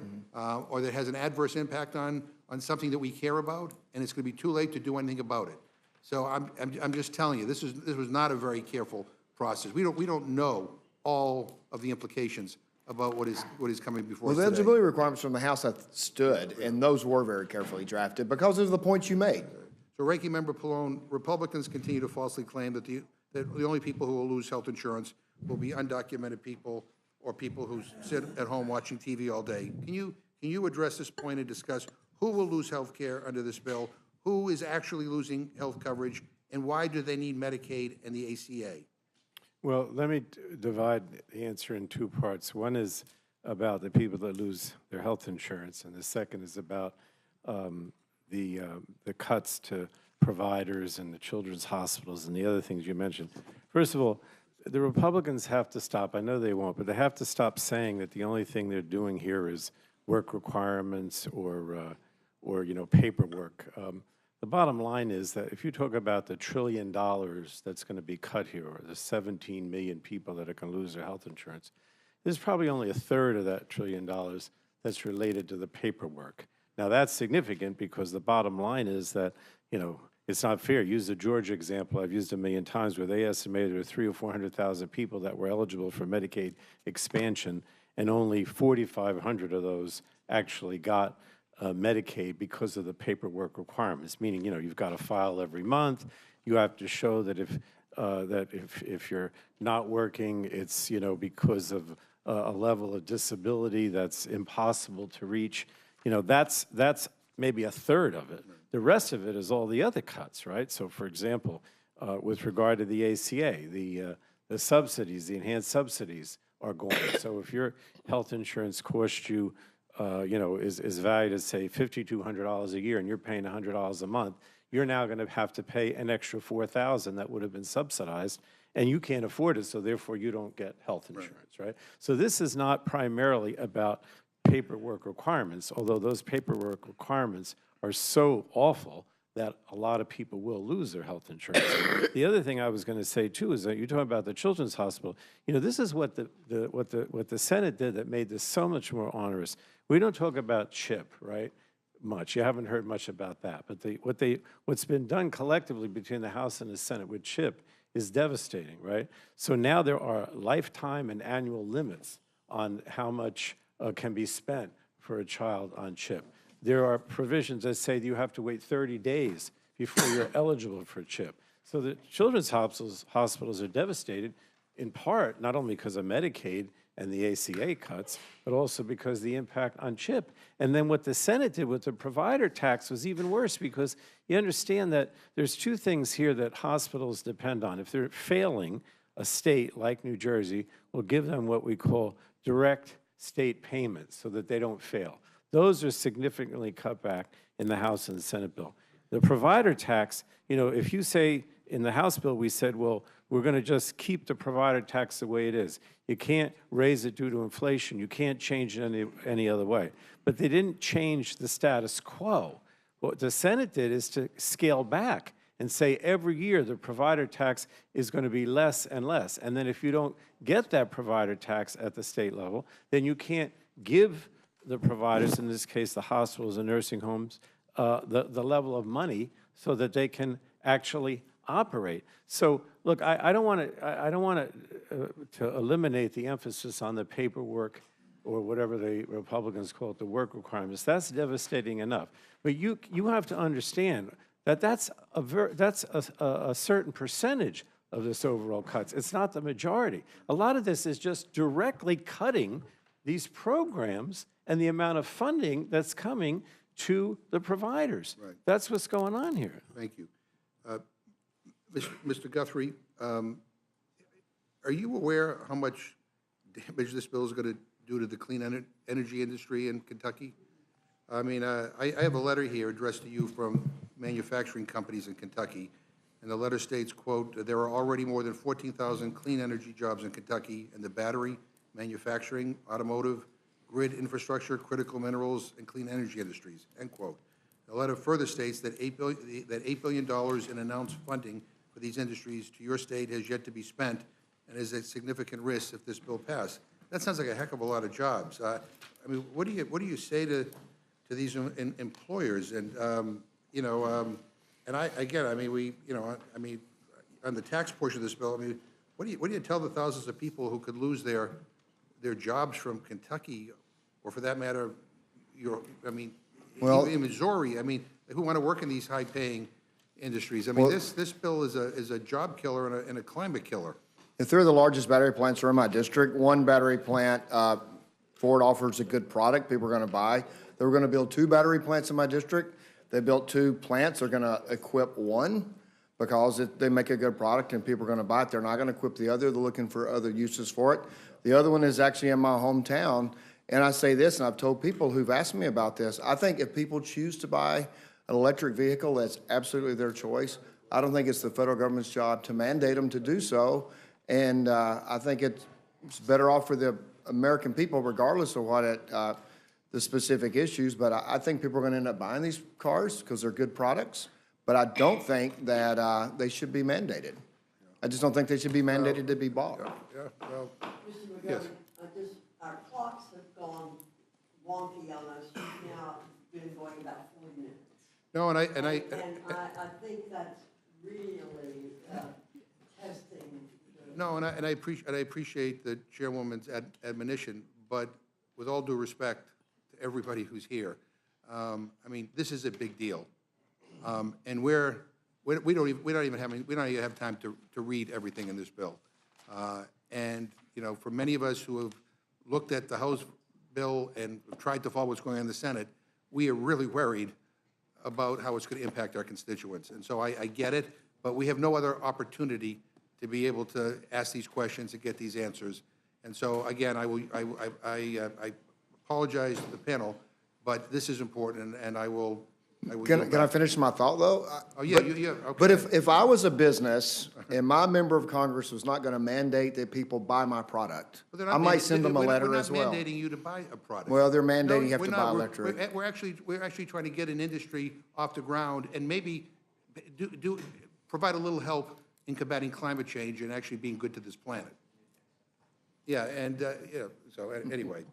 or that has an adverse impact on something that we care about, and it's going to be too late to do anything about it. So I'm just telling you, this was not a very careful process. We don't know all of the implications about what is coming before us Well, the today. eligibility requirements from the House have stood, and those were very carefully drafted because of the points you made. So Ranking Member Pallone, Republicans continue to falsely claim that the only people who will lose health insurance will be undocumented people or people who sit at home watching TV all day. Can you address this point and discuss who will lose health care under this bill, who is actually losing health coverage, and why do they need Medicaid and the ACA? Well, let me divide the answer in two parts. One is about the people that lose their health insurance, and the second is about the cuts to providers and the children's hospitals and the other things you mentioned. First of all, the Republicans have to stop. I know they won't, but they have to stop saying that the only thing they're doing here is work requirements or paperwork. The bottom line is that if you talk about the $1 trillion that's going to be cut here, or the 17 million people that are going to lose their health insurance, there's probably only a third of that $1 trillion that's related to the paperwork. Now, that's significant because the bottom line is that, it's not fair. Use the Georgia example I've used a million times, where they estimated there were 300,000 or 400,000 people that were eligible for Medicaid expansion, and only 4,500 of those actually got Medicaid because of the paperwork requirements, meaning, you've got to file every month. You have to show that if you're not working, it's, because of a level of disability that's impossible to reach. That's maybe a third of it. The rest of it is all the other cuts, right? So, for example, with regard to the ACA, the subsidies, the enhanced subsidies are gone. So if your health insurance costs you, is valued at, say, $5,200 a year, and you're paying $100 a month, you're now going to have to pay an extra $4,000 that would have been subsidized, and you can't afford it, so therefore you don't get health insurance, right? So this is not primarily about paperwork requirements, although those paperwork requirements are so awful that a lot of people will lose their health insurance. The other thing I was going to say too is that you're talking about the Children's Hospital. This is what the Senate did that made this so much more onerous. We don't talk about CHIP, right? Much. You haven't heard much about that. But what's been done collectively between the House and the Senate with CHIP is devastating, right? So now there are lifetime and annual limits on how much can be spent for a child on CHIP. There are provisions that say that you have to wait 30 days before you're eligible for CHIP. So the children's hospitals are devastated, in part, not only because of Medicaid and the ACA cuts, but also because of the impact on CHIP. And then what the Senate did with the provider tax was even worse, because you understand that there's two things here that hospitals depend on. If they're failing, a state like New Jersey will give them what we call direct state payments so that they don't fail. Those are significantly cut back in the House and the Senate bill. The provider tax, if you say in the House bill, we said, well, we're going to just keep the provider tax the way it is. You can't raise it due to inflation. You can't change it any other way. But they didn't change the status quo. What the Senate did is to scale back and say every year the provider tax is going to be less and less. And then if you don't get that provider tax at the state level, then you can't give the providers, in this case the hospitals and nursing homes, the level of money so that they can actually operate. So look, I don't want to eliminate the emphasis on the paperwork or whatever the Republicans call it, the work requirements. That's devastating enough. But you have to understand that that's a certain percentage of this overall cuts. It's not the majority. A lot of this is just directly cutting these programs and the amount of funding that's coming to the providers. Right. That's what's going on here. Thank you. Mr. Guthrie, are you aware how much damage this bill is going to do to the clean energy industry in Kentucky? I mean, I have a letter here addressed to you from manufacturing companies in Kentucky, and the letter states, quote, there are already more than 14,000 clean energy jobs in Kentucky in the battery, manufacturing, automotive, grid infrastructure, critical minerals, and clean energy industries, end quote. The letter further states that $8 billion in announced funding for these industries to your state has yet to be spent and is a significant risk if this bill passed. That sounds like a heck of a lot of jobs. I mean, what do you say to these employers? And you know, and again, I mean, on the tax portion of this bill, I mean, what do you tell the thousands of people who could lose their jobs from Kentucky, or for that matter, in Missouri? I mean, who want to work in these high-paying industries? I mean, this bill is a job killer and a climate killer. If they're the largest battery plants are in my district, one battery plant, Ford offers a good product people are going to buy. They were going to build 2 battery plants in my district. They built 2 plants. They're going to equip one because they make a good product and people are going to buy it. They're not going to equip the other. They're looking for other uses for it. The other one is actually in my hometown. And I say this, and I've told people who've asked me about this, I think if people choose to buy an electric vehicle, that's absolutely their choice. I don't think it's the federal government's job to mandate them to do so. And I think it's better off for the American people, regardless of what the specific issues. But I think people are going to end up buying these cars because they're good products. But I don't think that they should be mandated. I just don't think they should be mandated to be bought. Yeah, well, Mr. yes. McGovern, our clocks have gone wonky on us. Now it's been going about 40 minutes. No, and I think that's really testing. No, and I appreciate the chairwoman's admonition, but with all due respect to everybody who's here, I mean, this is a big deal, and we don't even have time to read everything in this bill, and you know, for many of us who have looked at the House bill and tried to follow what's going on in the Senate, we are really worried about how it's going to impact our constituents, and so I get it, but we have no other opportunity to be able to ask these questions and get these answers. And so, again, I apologize to the panel, but this is important, and I will. Can I finish my thought, though? Oh, yeah, okay. But if I was a business and my member of Congress was not going to mandate that people buy my product, I might send them a letter as well. We're not mandating you to buy a product. Well, they're mandating you have to buy electric. We're actually trying to get an industry off the ground and maybe provide a little help in combating climate change and actually being good to this planet. Yeah, and so anyway,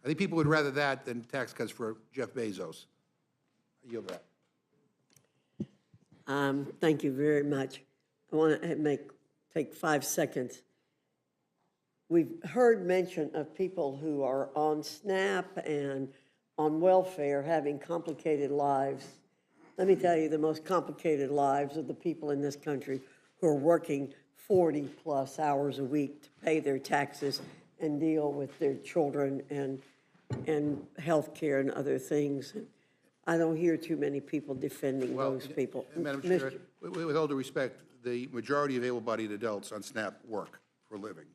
I think people would rather that than tax cuts for Jeff Bezos. I yield back. Thank you very much. I want to take 5 seconds. We've heard mention of people who are on SNAP and on welfare having complicated lives. Let me tell you, the most complicated lives of the people in this country who are working 40-plus hours a week to pay their taxes and deal with their children and health care and other things. I don't hear too many people defending those people. Madam Chair, with all due respect, the majority of able-bodied adults on SNAP work for a living,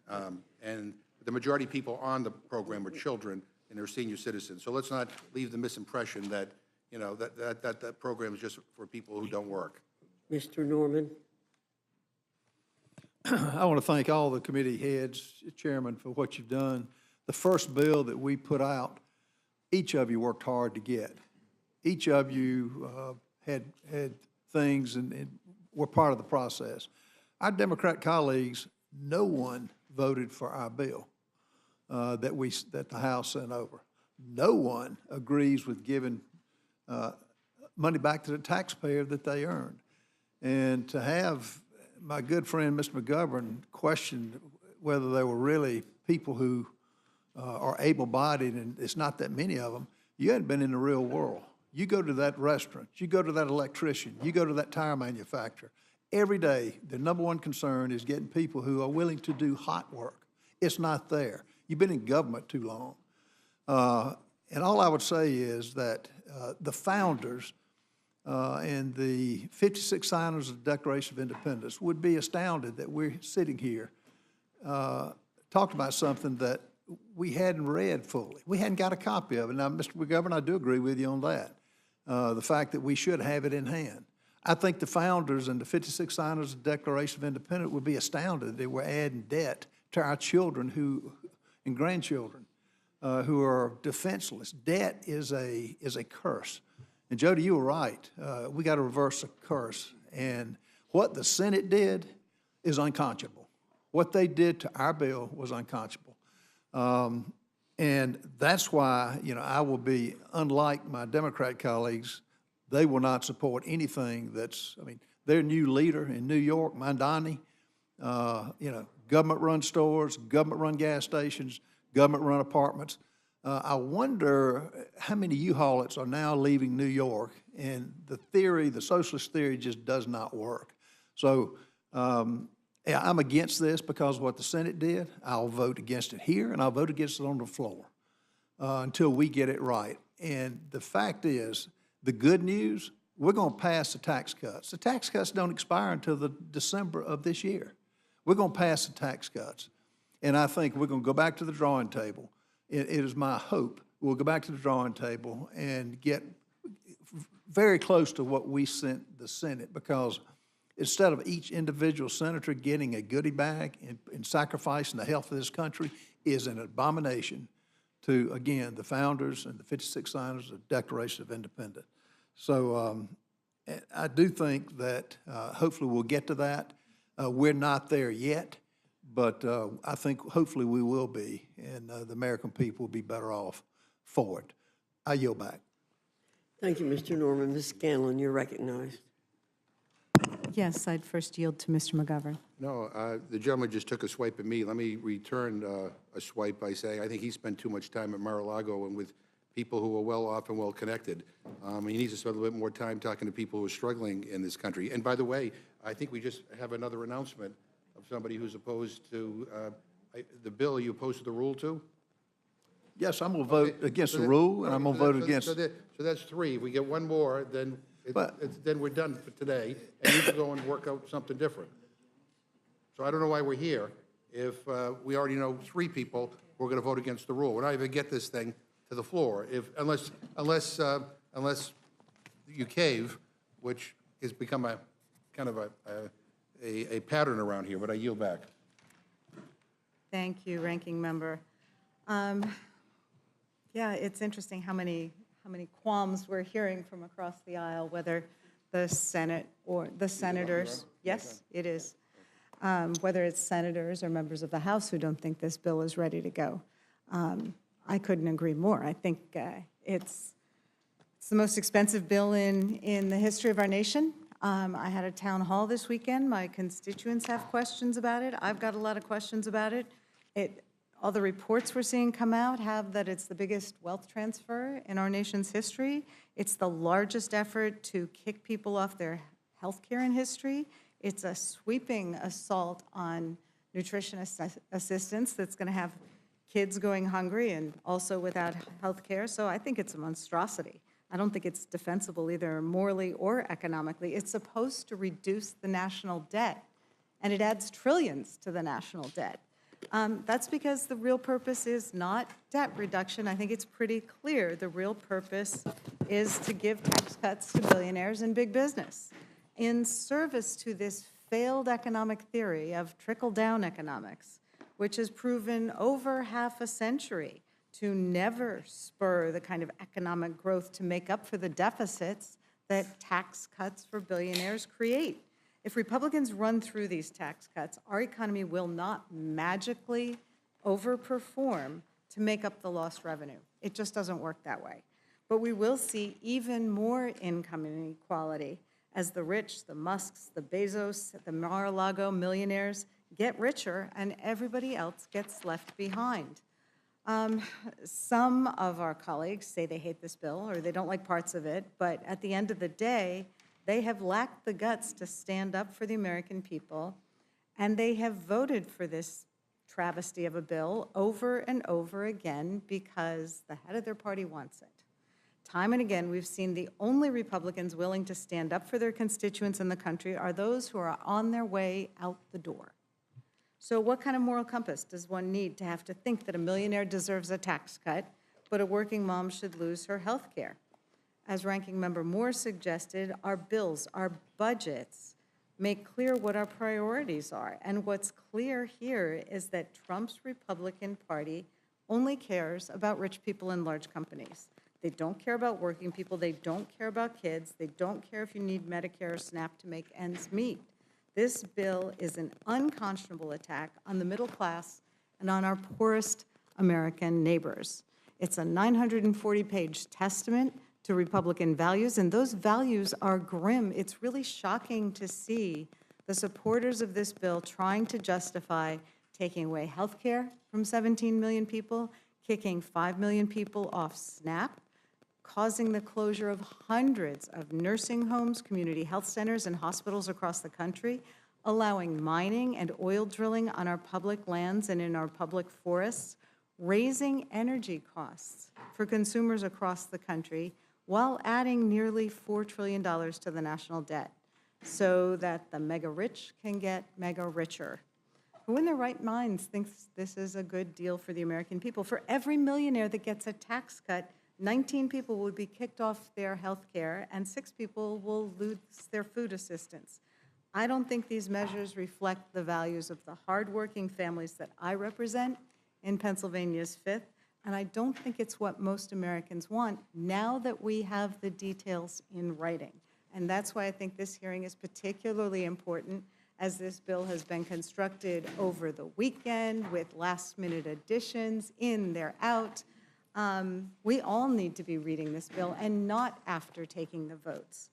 and the majority of people on the program are children and they're senior citizens. So let's not leave the misimpression that that program is just for people who don't work. Mr. Norman. I want to thank all the committee heads, Chairman, for what you've done. The first bill that we put out, each of you worked hard to get. Each of you had things and were part of the process. Our Democrat colleagues, no one voted for our bill that the House sent over. No one agrees with giving money back to the taxpayer that they earned. And to have my good friend, Mr. McGovern, question whether there were really people who are able-bodied, and it's not that many of them, you hadn't been in the real world. You go to that restaurant, you go to that electrician, you go to that tire manufacturer, every day, the number one concern is getting people who are willing to do hot work. It's not there. You've been in government too long. And all I would say is that the founders and the 56 signers of the Declaration of Independence would be astounded that we're sitting here talking about something that we hadn't read fully. We hadn't got a copy of it. Now, Mr. McGovern, I do agree with you on that, the fact that we should have it in hand. I think the founders and the 56 signers of the Declaration of Independence would be astounded that we're adding debt to our children and grandchildren who are defenseless. Debt is a curse. And Jody, you were right. We got to reverse the curse. And what the Senate did is unconscionable. What they did to our bill was unconscionable. And that's why, I will be, unlike my Democrat colleagues, they will not support anything their new leader in New York, Mandani, government-run stores, government-run gas stations, government-run apartments. I wonder how many U-Haulers are now leaving New York, and the socialist theory just does not work. So I'm against this because of what the Senate did. I'll vote against it here, and I'll vote against it on the floor until we get it right. And the fact is, the good news, we're going to pass the tax cuts. The tax cuts don't expire until the December of this year. We're going to pass the tax cuts. And I think we're going to go back to the drawing table. It is my hope we'll go back to the drawing table and get very close to what we sent the Senate, because instead of each individual senator getting a goodie bag and sacrificing the health of this country is an abomination to, again, the founders and the 56 signers of the Declaration of Independence. So I do think that hopefully we'll get to that. We're not there yet, but I think hopefully we will be, and the American people will be better off for it. I yield back. Thank you, Mr. Norman. Ms. Scanlon, you're recognized. Yes, I'd first yield to Mr. McGovern. No, the gentleman just took a swipe at me. Let me return a swipe by saying I think he spent too much time at Mar-a-Lago and with people who are well off and well connected. He needs to spend a little bit more time talking to people who are struggling in this country. And by the way, I think we just have another announcement of somebody who's opposed to the bill. Are you opposed to the rule too? Yes, I'm going to vote against the rule, and I'm going to vote against. So that's three. If we get one more, then then we're done for today, and you can go and work out something different. So I don't know why we're here if we already know three people who are going to vote against the rule. We're not even get this thing to the floor unless you cave, which has become a kind of a pattern around here. But I yield back. Thank you, Ranking Member. Yeah, it's interesting how many qualms we're hearing from across the aisle, whether the Senate or the senators. Yes, it is. Whether it's senators or members of the House who don't think this bill is ready to go. I couldn't agree more. I think it's the most expensive bill in the history of our nation. I had a town hall this weekend. My constituents have questions about it. I've got a lot of questions about it. All the reports we're seeing come out have that it's the biggest wealth transfer in our nation's history. It's the largest effort to kick people off their health care in history. It's a sweeping assault on nutrition assistance that's going to have kids going hungry and also without health care. So I think it's a monstrosity. I don't think it's defensible either morally or economically. It's supposed to reduce the national debt, and it adds trillions to the national debt. That's because the real purpose is not debt reduction. I think it's pretty clear. The real purpose is to give tax cuts to billionaires and big business in service to this failed economic theory of trickle-down economics, which has proven over half a century to never spur the kind of economic growth to make up for the deficits that tax cuts for billionaires create. If Republicans run through these tax cuts, our economy will not magically overperform to make up the lost revenue. It just doesn't work that way. But we will see even more income inequality as the rich, the Musks, the Bezos, the Mar-a-Lago millionaires get richer and everybody else gets left behind. Some of our colleagues say they hate this bill or they don't like parts of it, but at the end of the day, They have lacked the guts to stand up for the American people, and they have voted for this travesty of a bill over and over again because the head of their party wants it. Time and again, we've seen the only Republicans willing to stand up for their constituents in the country are those who are on their way out the door. So what kind of moral compass does one need to have to think that a millionaire deserves a tax cut, but a working mom should lose her health care? As Ranking Member Moore suggested, our bills, our budgets, make clear what our priorities are. And what's clear here is that Trump's Republican Party only cares about rich people and large companies. They don't care about working people. They don't care about kids. They don't care if you need Medicare or SNAP to make ends meet. This bill is an unconscionable attack on the middle class and on our poorest American neighbors. It's a 940-page testament to Republican values, and those values are grim. It's really shocking to see the supporters of this bill trying to justify taking away health care from 17 million people, kicking 5 million people off SNAP, causing the closure of hundreds of nursing homes, community health centers, and hospitals across the country, allowing mining and oil drilling on our public lands and in our public forests, raising energy costs for consumers across the country, while adding nearly $4 trillion to the national debt so that the mega rich can get mega richer. Who in their right minds thinks this is a good deal for the American people? For every millionaire that gets a tax cut, 19 people would be kicked off their health care and 6 people will lose their food assistance. I don't think these measures reflect the values of the hardworking families that I represent in Pennsylvania's 5th. And I don't think it's what most Americans want now that we have the details in writing. And that's why I think this hearing is particularly important, as this bill has been constructed over the weekend with last-minute additions, in, they're out. We all need to be reading this bill and not after taking the votes.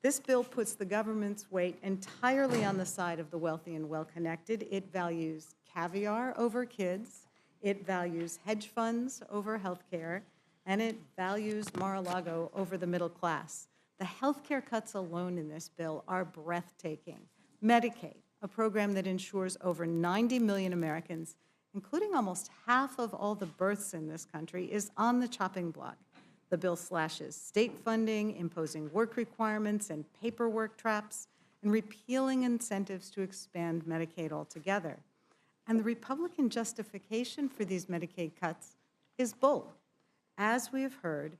This bill puts the government's weight entirely on the side of the wealthy and well-connected. It values caviar over kids. It values hedge funds over health care, and it values Mar-a-Lago over the middle class. The health care cuts alone in this bill are breathtaking. Medicaid, a program that ensures over 90 million Americans, including almost half of all the births in this country, is on the chopping block. The bill slashes state funding, imposing work requirements and paperwork traps, and repealing incentives to expand Medicaid altogether. And the Republican justification for these Medicaid cuts is bull. As we have heard,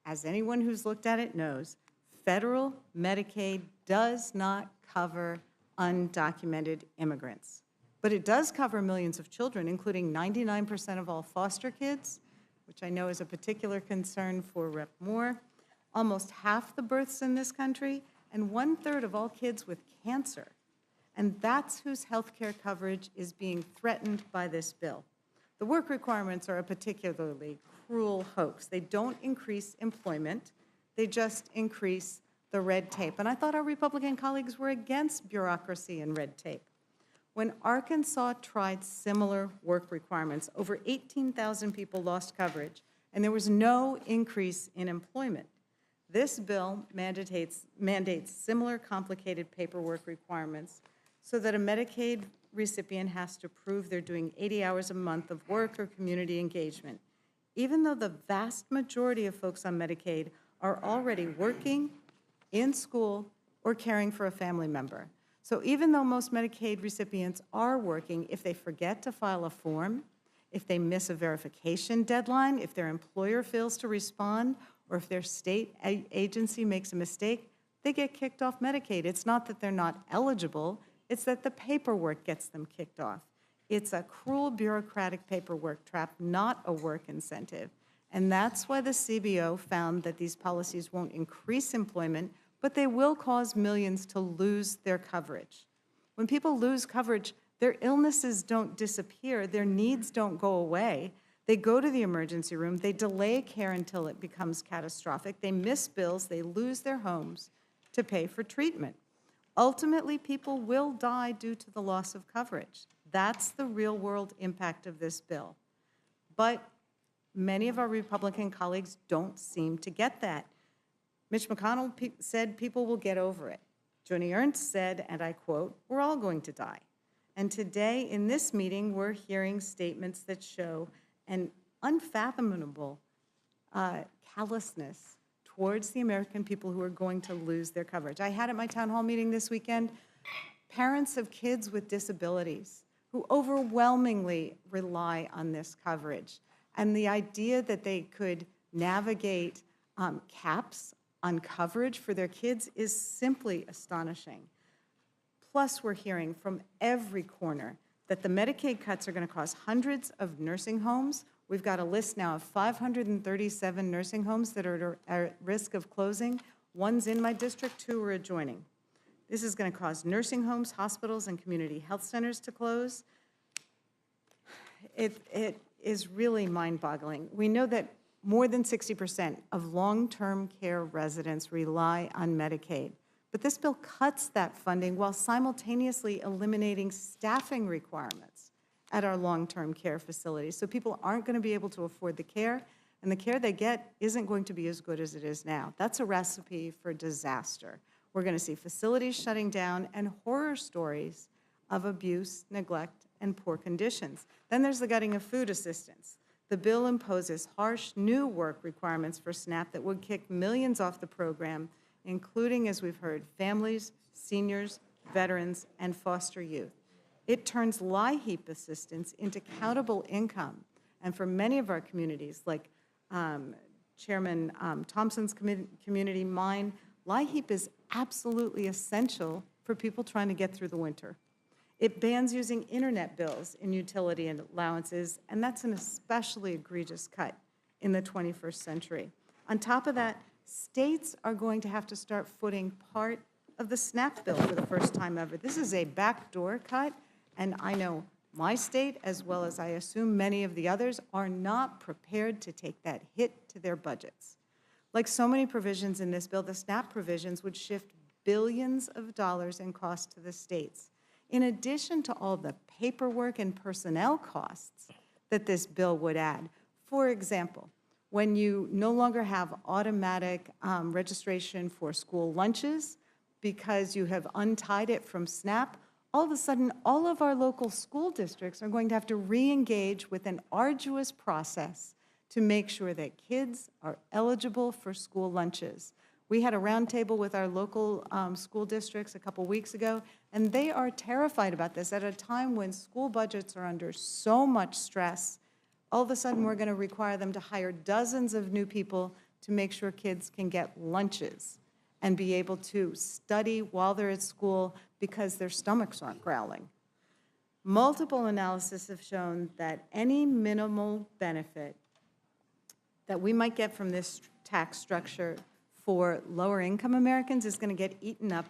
as anyone who's looked at it knows, federal Medicaid does not cover undocumented immigrants. But it does cover millions of children, including 99% of all foster kids, which I know is a particular concern for Rep. Moore, almost half the births in this country, and 1/3 of all kids with cancer. And that's whose health care coverage is being threatened by this bill. The work requirements are a particularly cruel hoax. They don't increase employment, they just increase the red tape. And I thought our Republican colleagues were against bureaucracy and red tape. When Arkansas tried similar work requirements, over 18,000 people lost coverage, and there was no increase in employment. This bill mandates similar complicated paperwork requirements so that a Medicaid recipient has to prove they're doing 80 hours a month of work or community engagement, even though the vast majority of folks on Medicaid are already working, in school, or caring for a family member. So even though most Medicaid recipients are working, if they forget to file a form, if they miss a verification deadline, if their employer fails to respond, or if their state agency makes a mistake, they get kicked off Medicaid. It's not that they're not eligible, it's that the paperwork gets them kicked off. It's a cruel bureaucratic paperwork trap, not a work incentive. And that's why the CBO found that these policies won't increase employment, but they will cause millions to lose their coverage. When people lose coverage, their illnesses don't disappear, their needs don't go away. They go to the emergency room, they delay care until it becomes catastrophic, they miss bills, they lose their homes to pay for treatment. Ultimately, people will die due to the loss of coverage. That's the real-world impact of this bill. But many of our Republican colleagues don't seem to get that. Mitch McConnell said people will get over it. Joni Ernst said, and I quote, "We're all going to die." And today in this meeting, we're hearing statements that show an unfathomable callousness towards the American people who are going to lose their coverage. I had at my town hall meeting this weekend parents of kids with disabilities who overwhelmingly rely on this coverage. And the idea that they could navigate caps on coverage for their kids is simply astonishing. Plus, we're hearing from every corner that the Medicaid cuts are going to cost hundreds of nursing homes. We've got a list now of 537 nursing homes that are at risk of closing. One's in my district, 2 are adjoining. This is going to cause nursing homes, hospitals, and community health centers to close. It is really mind-boggling. We know that more than 60% of long-term care residents rely on Medicaid. But this bill cuts that funding while simultaneously eliminating staffing requirements at our long-term care facilities. So people aren't going to be able to afford the care, and the care they get isn't going to be as good as it is now. That's a recipe for disaster. We're going to see facilities shutting down and horror stories of abuse, neglect, and poor conditions. Then there's the gutting of food assistance. The bill imposes harsh new work requirements for SNAP that would kick millions off the program, including, as we've heard, families, seniors, veterans, and foster youth. It turns LIHEAP assistance into countable income. And for many of our communities, like Chairman Thompson's community, mine, LIHEAP is absolutely essential for people trying to get through the winter. It bans using internet bills in utility and allowances, and that's an especially egregious cut in the 21st century. On top of that, states are going to have to start footing part of the SNAP bill for the first time ever. This is a backdoor cut, and I know my state, as well as I assume many of the others, are not prepared to take that hit to their budgets. Like so many provisions in this bill, the SNAP provisions would shift billions of dollars in cost to the states, in addition to all the paperwork and personnel costs that this bill would add. For example, when you no longer have automatic registration for school lunches because you have untied it from SNAP, all of a sudden, all of our local school districts are going to have to re-engage with an arduous process to make sure that kids are eligible for school lunches. We had a roundtable with our local school districts a couple weeks ago, and they are terrified about this at a time when school budgets are under so much stress. All of a sudden, we're going to require them to hire dozens of new people to make sure kids can get lunches and be able to study while they're at school because their stomachs aren't growling. Multiple analyses have shown that any minimal benefit that we might get from this tax structure for lower income Americans is going to get eaten up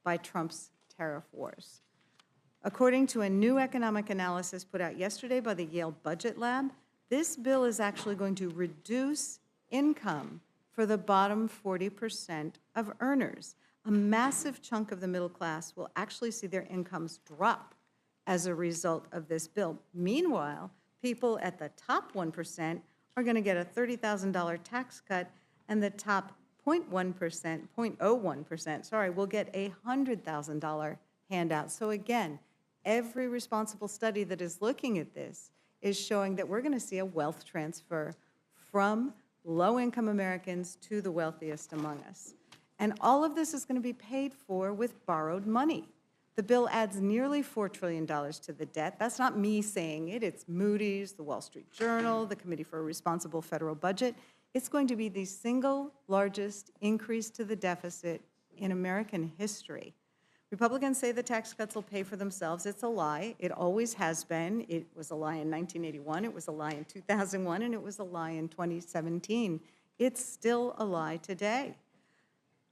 by Trump's tariff wars. According to a new economic analysis put out yesterday by the Yale Budget Lab, this bill is actually going to reduce income for the bottom 40% of earners. A massive chunk of the middle class will actually see their incomes drop as a result of this bill. Meanwhile, people at the top 1% are going to get a $30,000 tax cut, and the top 0.01%, will get a $100,000 handout. So again, every responsible study that is looking at this is showing that we're going to see a wealth transfer from low-income Americans to the wealthiest among us. And all of this is going to be paid for with borrowed money. The bill adds nearly $4 trillion to the debt. That's not me saying it. It's Moody's, the Wall Street Journal, the Committee for a Responsible Federal Budget. It's going to be the single largest increase to the deficit in American history. Republicans say the tax cuts will pay for themselves. It's a lie. It always has been. It was a lie in 1981, it was a lie in 2001, and it was a lie in 2017. It's still a lie today.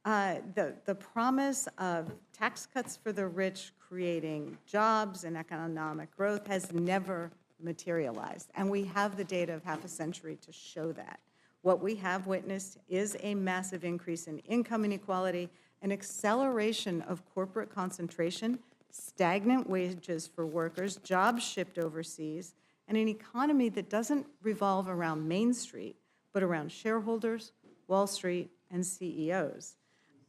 The promise of tax cuts for the rich creating jobs and economic growth has never materialized, and we have the data of half a century to show that. What we have witnessed is a massive increase in income inequality, an acceleration of corporate concentration, stagnant wages for workers, jobs shipped overseas, and an economy that doesn't revolve around Main Street, but around shareholders, Wall Street, and CEOs.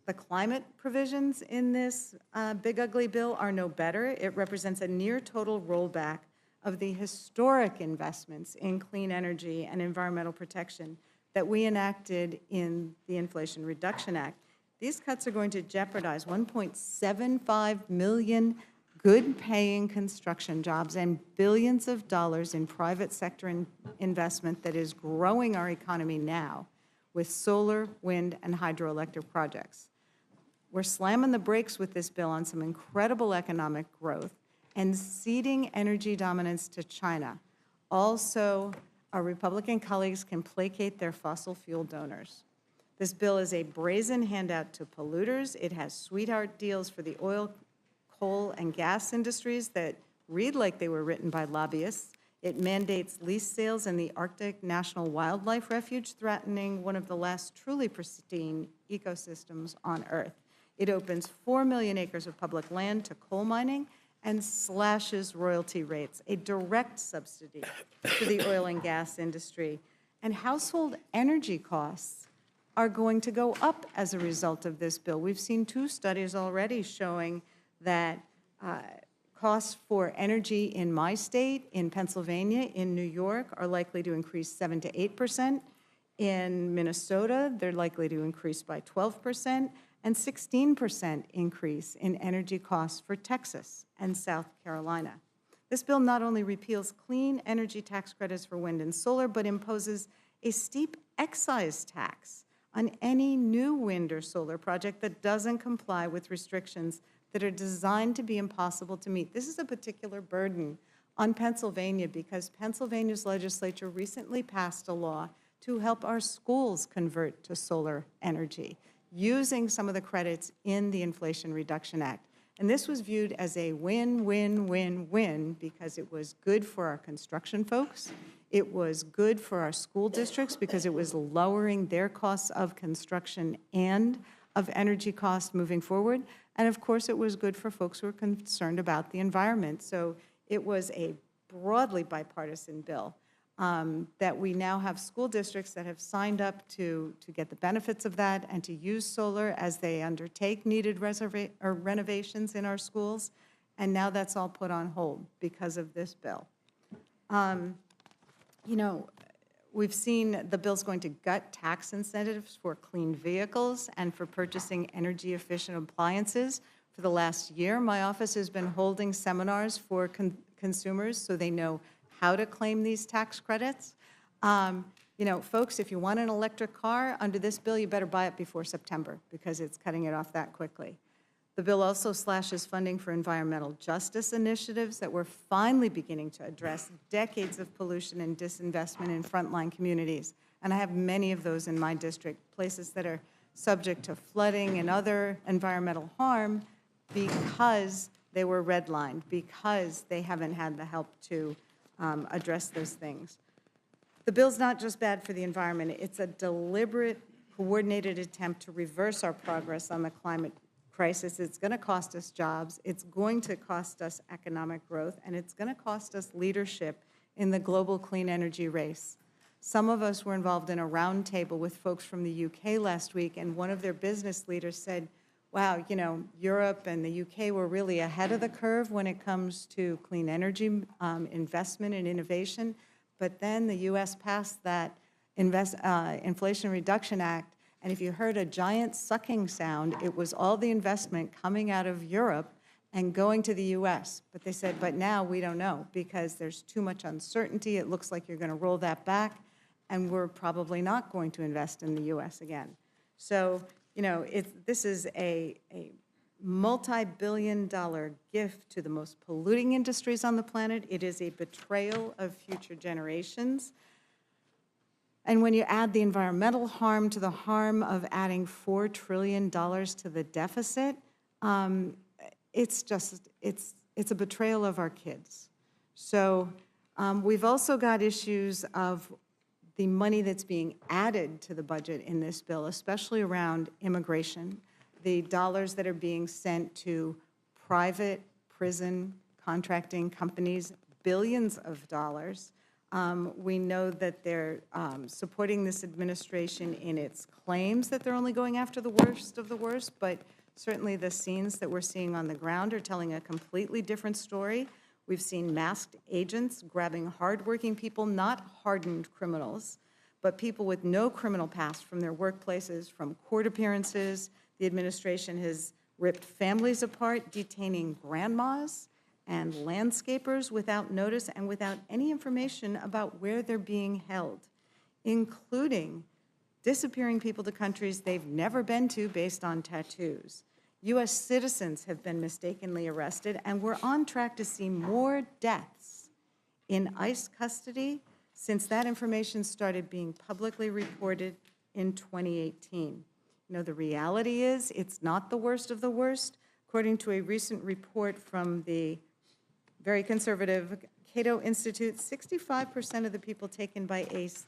The climate provisions in this big ugly bill are no better. It represents a near total rollback of the historic investments in clean energy and environmental protection that we enacted in the Inflation Reduction Act. These cuts are going to jeopardize 1.75 million good-paying construction jobs and billions of dollars in private sector investment that is growing our economy now with solar, wind, and hydroelectric projects. We're slamming the brakes with this bill on some incredible economic growth and ceding energy dominance to China. Also, our Republican colleagues can placate their fossil fuel donors. This bill is a brazen handout to polluters. It has sweetheart deals for the oil, coal, and gas industries that read like they were written by lobbyists. It mandates lease sales in the Arctic National Wildlife Refuge, threatening one of the last truly pristine ecosystems on Earth. It opens 4 million acres of public land to coal mining and slashes royalty rates, a direct subsidy to the oil and gas industry. And household energy costs are going to go up as a result of this bill. We've seen 2 studies already showing that costs for energy in my state, in Pennsylvania, in New York, are likely to increase 7 to 8%. In Minnesota, they're likely to increase by 12%, and 16% increase in energy costs for Texas and South Carolina. This bill not only repeals clean energy tax credits for wind and solar, but imposes a steep excise tax on any new wind or solar project that doesn't comply with restrictions that are designed to be impossible to meet. This is a particular burden on Pennsylvania because Pennsylvania's legislature recently passed a law to help our schools convert to solar energy, using some of the credits in the Inflation Reduction Act. And this was viewed as a win-win-win-win because it was good for our construction folks, it was good for our school districts because it was lowering their costs of construction and of energy costs moving forward, and of course it was good for folks who are concerned about the environment. So it was a broadly bipartisan bill. That we now have school districts that have signed up to get the benefits of that and to use solar as they undertake needed renovations in our schools. And now that's all put on hold because of this bill. You know, we've seen the bill's going to gut tax incentives for clean vehicles and for purchasing energy-efficient appliances. For the last year, my office has been holding seminars for consumers so they know how to claim these tax credits. You know, folks, if you want an electric car under this bill, you better buy it before September because it's cutting it off that quickly. The bill also slashes funding for environmental justice initiatives that we're finally beginning to address decades of pollution and disinvestment in frontline communities. And I have many of those in my district, places that are subject to flooding and other environmental harm because they were redlined, because they haven't had the help to address those things. The bill's not just bad for the environment, it's a deliberate, coordinated attempt to reverse our progress on the climate crisis. It's going to cost us jobs, it's going to cost us economic growth, and it's going to cost us leadership in the global clean energy race. Some of us were involved in a roundtable with folks from the UK last week, and one of their business leaders said, wow, you know, Europe and the UK were really ahead of the curve when it comes to clean energy investment and innovation. But then the US passed that Inflation Reduction Act, and if you heard a giant sucking sound, it was all the investment coming out of Europe and going to the US. But they said, but now we don't know because there's too much uncertainty. It looks like you're going to roll that back, and we're probably not going to invest in the US again. So, you know, this is a multi-billion-dollar gift to the most polluting industries on the planet. It is a betrayal of future generations. And when you add the environmental harm to the harm of adding $4 trillion to the deficit, it's a betrayal of our kids. So we've also got issues of the money that's being added to the budget in this bill, especially around immigration, the dollars that are being sent to private prison contracting companies, billions of dollars, We know that they're supporting this administration in its claims that they're only going after the worst of the worst, but certainly the scenes that we're seeing on the ground are telling a completely different story. We've seen masked agents grabbing hardworking people, not hardened criminals, but people with no criminal past from their workplaces, from court appearances. The administration has ripped families apart, detaining grandmas and landscapers without notice and without any information about where they're being held, including disappearing people to countries they've never been to based on tattoos. U.S. citizens have been mistakenly arrested, and we're on track to see more deaths in ICE custody since that information started being publicly reported in 2018. You know, the reality is it's not the worst of the worst. According to a recent report from the very conservative Cato Institute, 65% of the people taken by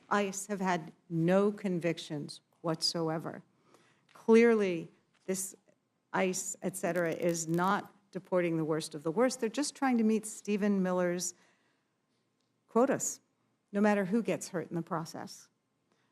ICE have had no convictions whatsoever. Clearly, this ICE, et cetera, is not deporting the worst of the worst. They're just trying to meet Stephen Miller's quotas, no matter who gets hurt in the process.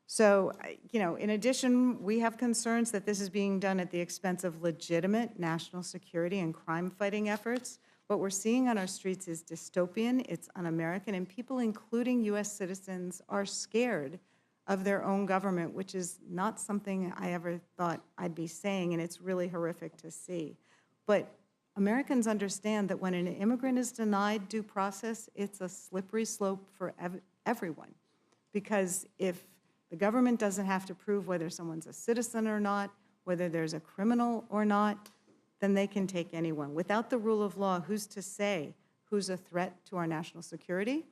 So, you know, in addition, we have concerns that this is being done at the expense of legitimate national security and crime-fighting efforts. What we're seeing on our streets is dystopian, it's un-American, and people, including U.S. citizens, are scared of their own government, which is not something I ever thought I'd be saying, and it's really horrific to see. But Americans understand that when an immigrant is denied due process, it's a slippery slope for everyone. Because if the government doesn't have to prove whether someone's a citizen or not, whether there's a criminal or not, then they can take anyone. Without the rule of law, who's to say who's a threat to our national security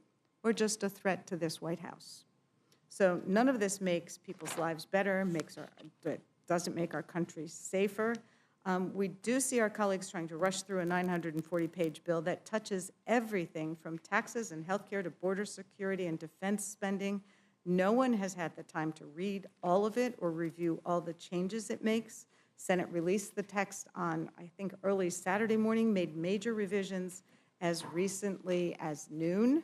or just a threat to this White House? So none of this makes people's lives better, doesn't make our country safer. We do see our colleagues trying to rush through a 940-page bill that touches everything from taxes and healthcare to border security and defense spending. No one has had the time to read all of it or review all the changes it makes. Senate released the text on, I think, early Saturday morning, made major revisions as recently as noon.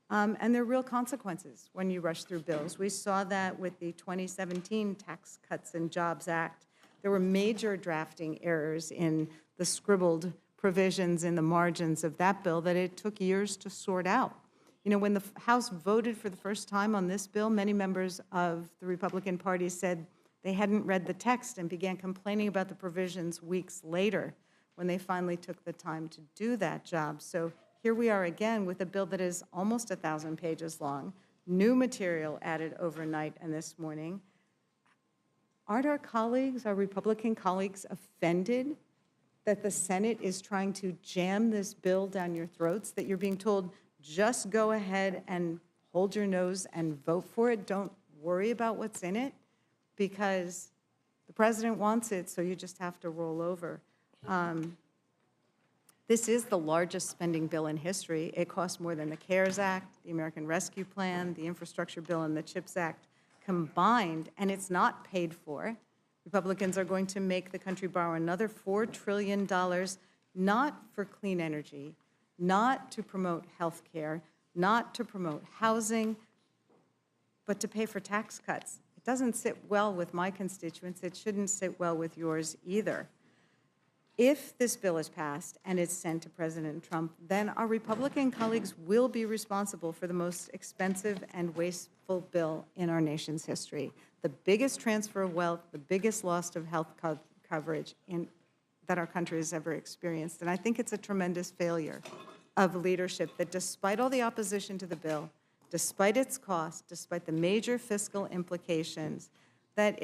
And there are real consequences when you rush through bills. We saw that with the 2017 Tax Cuts and Jobs Act. There were major drafting errors in the scribbled provisions in the margins of that bill that it took years to sort out. You know, when the House voted for the first time on this bill, many members of the Republican Party said they hadn't read the text and began complaining about the provisions weeks later when they finally took the time to do that job. So here we are again with a bill that is almost 1,000 pages long, new material added overnight and this morning. Aren't our colleagues, our Republican colleagues, offended that the Senate is trying to jam this bill down your throats, that you're being told, just go ahead and hold your nose and vote for it, don't worry about what's in it, because the president wants it, so you just have to roll over. This is the largest spending bill in history. It costs more than the CARES Act, the American Rescue Plan, the Infrastructure Bill, and the CHIPS Act combined, and it's not paid for. Republicans are going to make the country borrow another $4 trillion, not for clean energy, not to promote health care, not to promote housing, but to pay for tax cuts. It doesn't sit well with my constituents. It shouldn't sit well with yours either. If this bill is passed and it's sent to President Trump, then our Republican colleagues will be responsible for the most expensive and wasteful bill in our nation's history. The biggest transfer of wealth, the biggest loss of health coverage that our country has ever experienced. And I think it's a tremendous failure of leadership that despite all the opposition to the bill, despite its cost, despite the major fiscal implications, that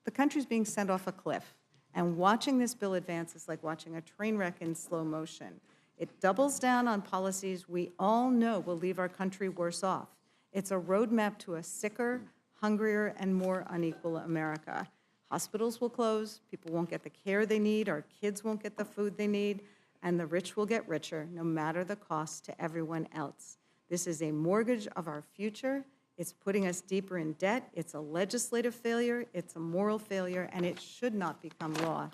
the country's being sent off a cliff. And watching this bill advance is like watching a train wreck in slow motion. It doubles down on policies we all know will leave our country worse off. It's a roadmap to a sicker, hungrier, and more unequal America. Hospitals will close, people won't get the care they need, our kids won't get the food they need, and the rich will get richer, no matter the cost to everyone else. This is a mortgage of our future. It's putting us deeper in debt. It's a legislative failure. It's a moral failure, and it should not become law.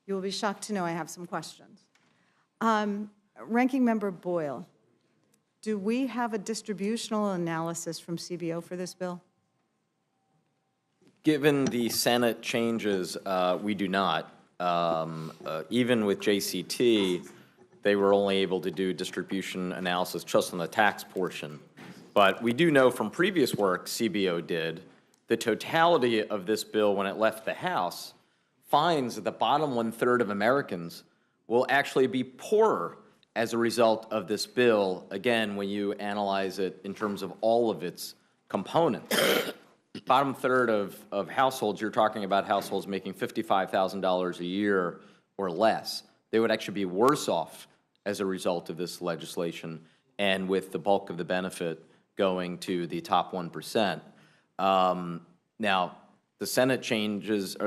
You will be shocked to know I have some questions. Ranking Member Boyle, Do we have a distributional analysis from CBO for this bill? Given the Senate changes, we do not. Even with JCT, they were only able to do distribution analysis just on the tax portion. But we do know from previous work CBO did, the totality of this bill when it left the House finds that the bottom 1/3 of Americans will actually be poorer as a result of this bill, again, when you analyze it in terms of all of its components. Bottom third of households, you're talking about households making $55,000 a year or less. They would actually be worse off as a result of this legislation, and with the bulk of the benefit going to the top 1%. Now, the Senate changes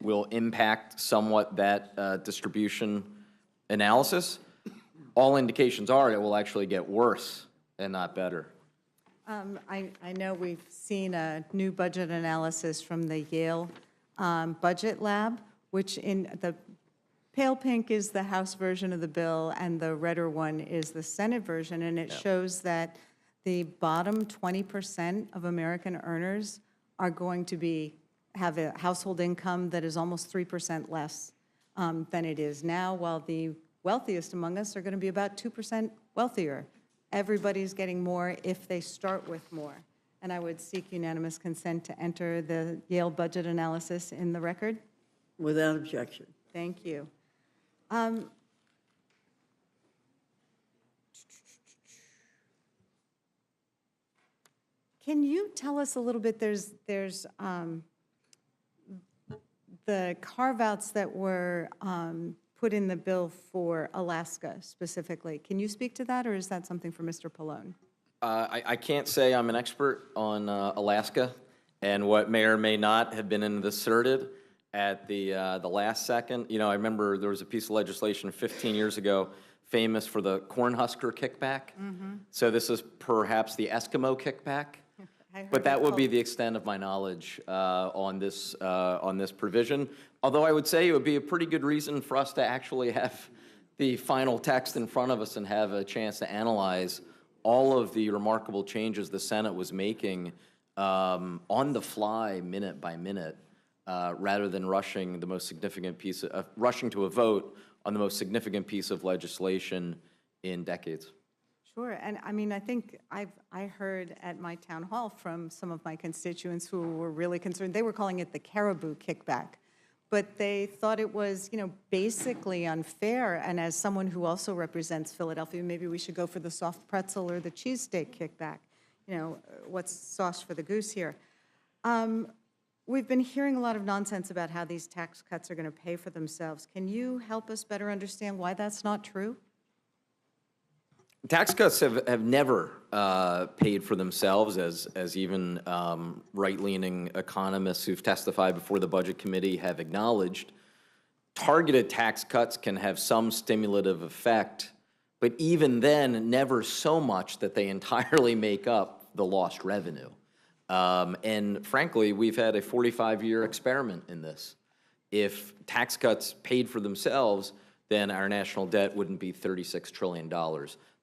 will impact somewhat that distribution analysis. All indications are it will actually get worse and not better. I know we've seen a new budget analysis from the Yale Budget Lab, which in the pale pink is the House version of the bill and the redder one is the Senate version, and it shows that the bottom 20% of American earners are going to have a household income that is almost 3% less than it is now, while the wealthiest among us are going to be about 2% wealthier. Everybody's getting more if they start with more. And I would seek unanimous consent to enter the Yale budget analysis in the record. Without objection. Thank you. Can you tell us a little bit, there's the carve-outs that were put in the bill for Alaska specifically. Can you speak to that, or is that something for Mr. Pallone? I can't say I'm an expert on Alaska and what may or may not have been inserted at the last second. You know, I remember there was a piece of legislation 15 years ago famous for the Cornhusker kickback. So this is perhaps the Eskimo kickback. But that would be the extent of my knowledge on this provision. Although I would say it would be a pretty good reason for us to actually have the final text in front of us and have a chance to analyze all of the remarkable changes the Senate was making on the fly, minute by minute, rather than rushing the most significant piece of, rushing to a vote on the most significant piece of legislation in decades. Sure, and I mean, I think I heard at my town hall from some of my constituents who were really concerned. They were calling it the caribou kickback, but they thought it was, you know, basically unfair. And as someone who also represents Philadelphia, maybe we should go for the soft pretzel or the cheesesteak kickback. You know, what's sauce for the goose here? We've been hearing a lot of nonsense about how these tax cuts are going to pay for themselves. Can you help us better understand why that's not true? Tax cuts have never paid for themselves, as even right-leaning economists who've testified before the Budget Committee have acknowledged. Targeted tax cuts can have some stimulative effect, but even then, never so much that they entirely make up the lost revenue. And frankly, we've had a 45-year experiment in this. If tax cuts paid for themselves, then our national debt wouldn't be $36 trillion.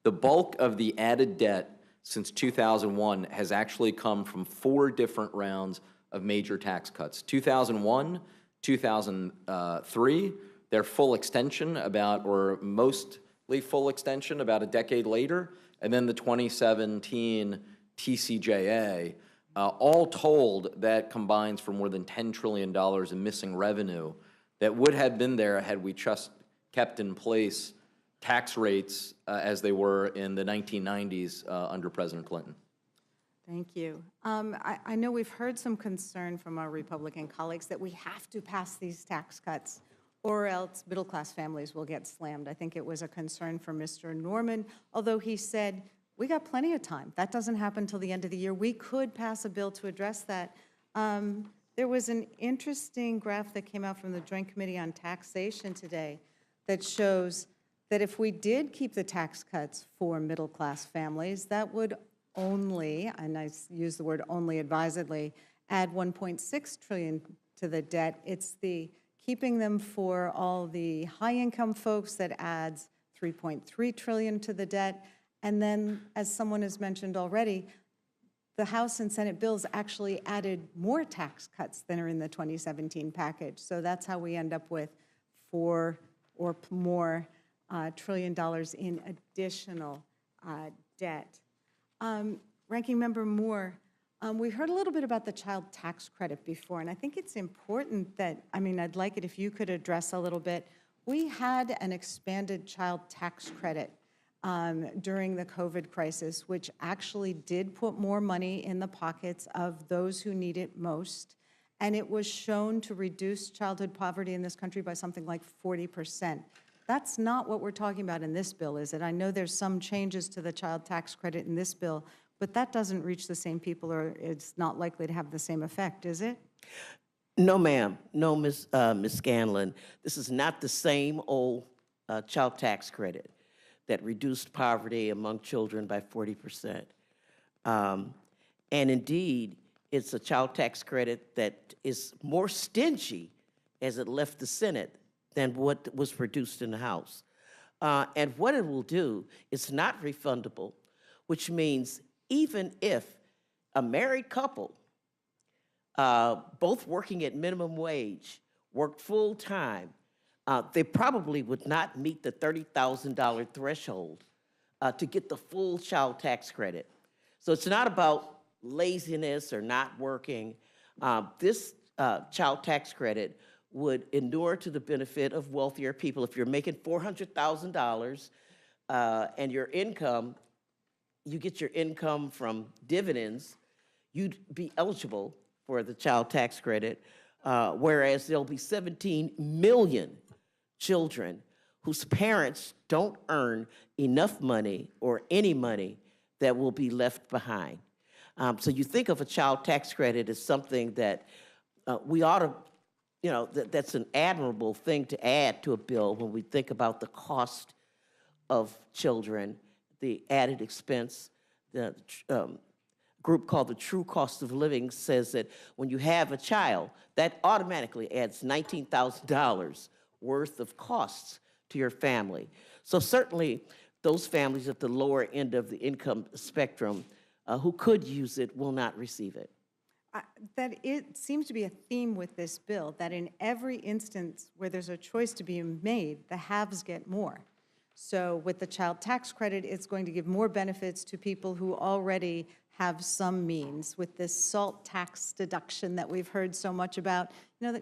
The bulk of the added debt since 2001 has actually come from 4 different rounds of major tax cuts. 2001, 2003, their full extension or mostly full extension about a decade later, and then the 2017 TCJA. All told, that combines for more than $10 trillion in missing revenue that would have been there had we just kept in place tax rates as they were in the 1990s under President Clinton. Thank you. I know we've heard some concern from our Republican colleagues that we have to pass these tax cuts or else middle-class families will get slammed. I think it was a concern for Mr. Norman, although he said, we got plenty of time. That doesn't happen until the end of the year. We could pass a bill to address that. There was an interesting graph that came out from the Joint Committee on Taxation today that shows that if we did keep the tax cuts for middle-class families, that would only, and I use the word only advisedly, add $1.6 trillion to the debt. It's the keeping them for all the high-income folks that adds $3.3 trillion to the debt, And then, as someone has mentioned already, the House and Senate bills actually added more tax cuts than are in the 2017 package. So that's how we end up with $4 or more trillion in additional debt. Ranking Member Moore, we heard a little bit about the child tax credit before, and I think it's important that, I'd like it if you could address a little bit. We had an expanded child tax credit during the COVID crisis, which actually did put more money in the pockets of those who need it most. And it was shown to reduce childhood poverty in this country by something like 40%. That's not what we're talking about in this bill, is it? I know there's some changes to the child tax credit in this bill, but that doesn't reach the same people, or it's not likely to have the same effect, is it? No, ma'am. No, Ms. Scanlon. This is not the same old child tax credit that reduced poverty among children by 40%. And indeed, it's a child tax credit that is more stingy as it left the Senate than what was produced in the House. And what it will do, it's not refundable, which means even if a married couple, both working at minimum wage, worked full time, they probably would not meet the $30,000 threshold to get the full child tax credit. So it's not about laziness or not working. This child tax credit would inure to the benefit of wealthier people. If you're making $400,000 and your income, you get your income from dividends, you'd be eligible for the child tax credit, whereas there'll be 17 million children whose parents don't earn enough money or any money that will be left behind. So you think of a child tax credit as something that we ought to, that's an admirable thing to add to a bill when we think about the cost of children, the added expense. The group called the True Cost of Living says that when you have a child, that automatically adds $19,000 worth of costs to your family. So certainly those families at the lower end of the income spectrum who could use it will not receive it. That it seems to be a theme with this bill, that in every instance where there's a choice to be made, the haves get more. So with the child tax credit, it's going to give more benefits to people who already have some means. With this SALT tax deduction that we've heard so much about,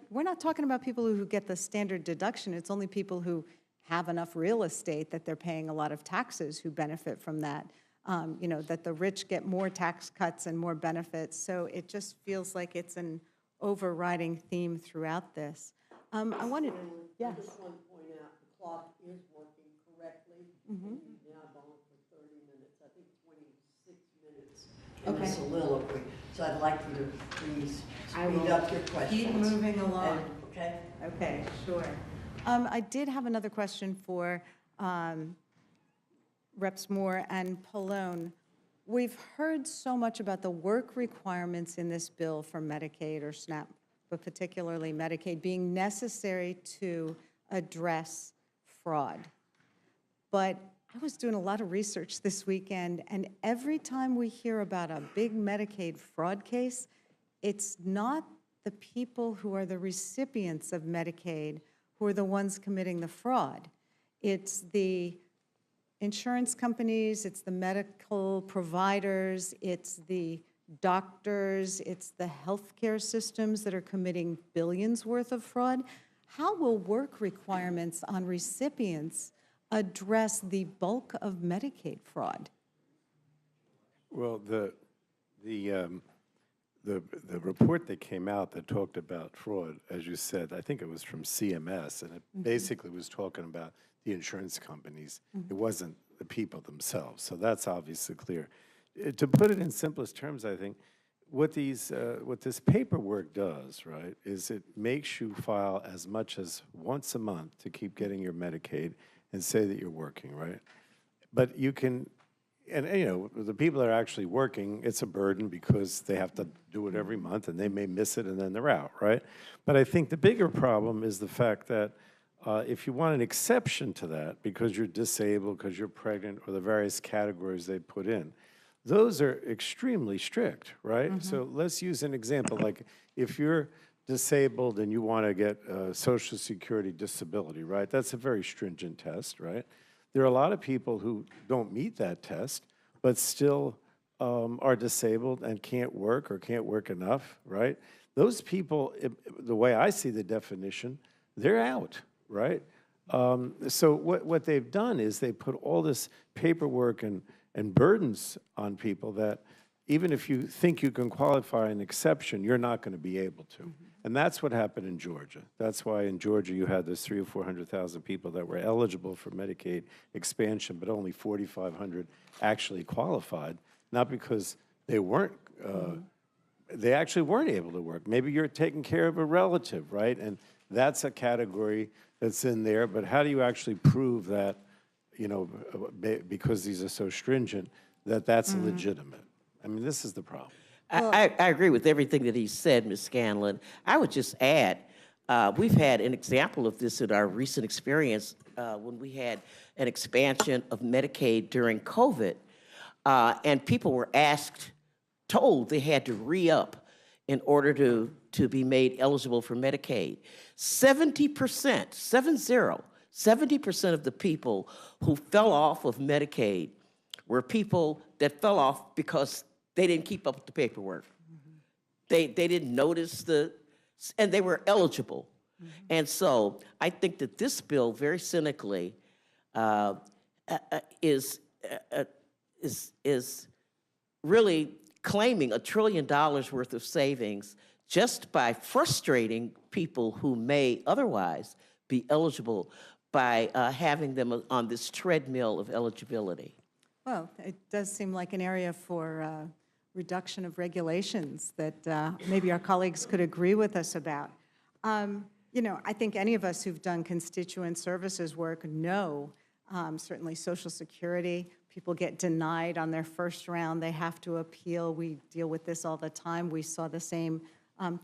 we're not talking about people who get the standard deduction. It's only people who have enough real estate that they're paying a lot of taxes who benefit from that. That the rich get more tax cuts and more benefits. So it just feels like it's an overriding theme throughout this. I wanted, yes. I just want to point out the clock is working correctly. We've now gone for 30 minutes, I think 26 minutes in the soliloquy. So I'd like you to please speed up your questions. Keep moving along. Okay? Okay, sure. I did have another question for Reps Moore and Pallone. We've heard so much about the work requirements in this bill for Medicaid or SNAP, but particularly Medicaid, being necessary to address fraud. But I was doing a lot of research this weekend, and every time we hear about a big Medicaid fraud case, it's not the people who are the recipients of Medicaid who are the ones committing the fraud. It's the insurance companies, it's the medical providers, it's the doctors, it's the healthcare systems that are committing billions worth of fraud. How will work requirements on recipients address the bulk of Medicaid fraud? Well, the report that came out that talked about fraud, as you said, I think it was from CMS, and it basically was talking about the insurance companies. It wasn't the people themselves, so that's obviously clear. To put it in simplest terms, I think what this paperwork does, right, is it makes you file as much as once a month to keep getting your Medicaid and say that you're working, right? But you can, and the people that are actually working, it's a burden because they have to do it every month and they may miss it and then they're out, right? But I think the bigger problem is the fact that If you want an exception to that, because you're disabled, because you're pregnant, or the various categories they put in, those are extremely strict, right? So let's use an example, like if you're disabled and you want to get Social Security disability, right? That's a very stringent test, right? There are a lot of people who don't meet that test, but still are disabled and can't work or can't work enough, right? Those people, the way I see the definition, they're out, right? So what they've done is they put all this paperwork and burdens on people that even if you think you can qualify an exception, you're not going to be able to. And that's what happened in Georgia. That's why in Georgia you had those 300,000 or 400,000 people that were eligible for Medicaid expansion, but only 4,500 actually qualified, not because they weren't, they actually weren't able to work. Maybe you're taking care of a relative, right? And that's a category that's in there, but how do you actually prove that, you know, because these are so stringent, that that's legitimate? I mean, this is the problem. I agree with everything that he said, Ms. Scanlon. I would just add, we've had an example of this in our recent experience when we had an expansion of Medicaid during COVID, and people were told they had to re-up in order to be made eligible for Medicaid. 70%, 70% of the people who fell off of Medicaid were people that fell off because they didn't keep up with the paperwork. They didn't notice and they were eligible. And so I think that this bill, very cynically, is really claiming $1 trillion worth of savings just by frustrating people who may otherwise be eligible by having them on this treadmill of eligibility. Well, it does seem like an area for reduction of regulations that maybe our colleagues could agree with us about. You know, I think any of us who've done constituent services work know, certainly Social Security, people get denied on their first round, they have to appeal. We deal with this all the time. We saw the same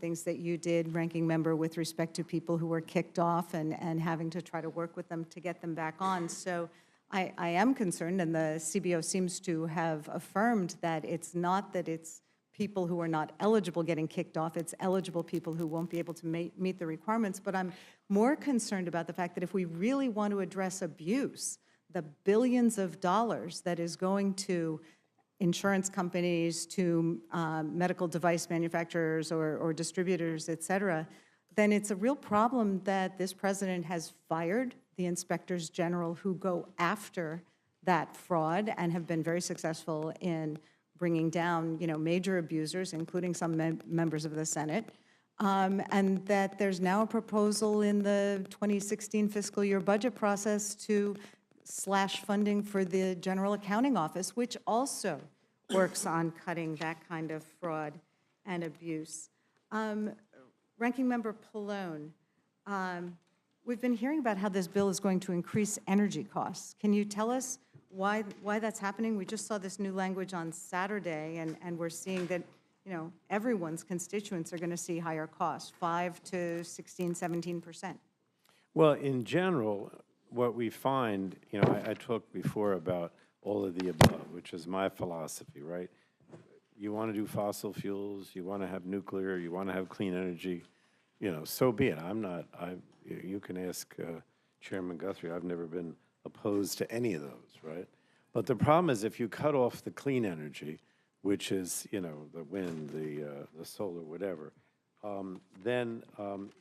things that you did, Ranking Member, with respect to people who were kicked off and having to try to work with them to get them back on. So I am concerned, and the CBO seems to have affirmed that it's not that it's people who are not eligible getting kicked off, it's eligible people who won't be able to meet the requirements. But I'm more concerned about the fact that if we really want to address abuse, the billions of dollars that is going to insurance companies, to medical device manufacturers or distributors, et cetera, then it's a real problem that this president has fired the inspectors general who go after that fraud and have been very successful in bringing down, you know, major abusers, including some members of the Senate, and that there's now a proposal in the 2016 fiscal year budget process to slash funding for the General Accounting Office, which also works on cutting that kind of fraud and abuse. Ranking Member Pallone, we've been hearing about how this bill is going to increase energy costs. Can you tell us why that's happening? We just saw this new language on Saturday, and we're seeing that, you know, everyone's constituents are going to see higher costs, 5 to 16, 17%. Well, in general, what we find, you know, I talked before about all of the above, which is my philosophy, right? You want to do fossil fuels, you want to have nuclear, you want to have clean energy, you know, so be it. You can ask Chairman Guthrie, I've never been opposed to any of those, right? But the problem is if you cut off the clean energy, which is, you know, the wind, the solar, whatever, then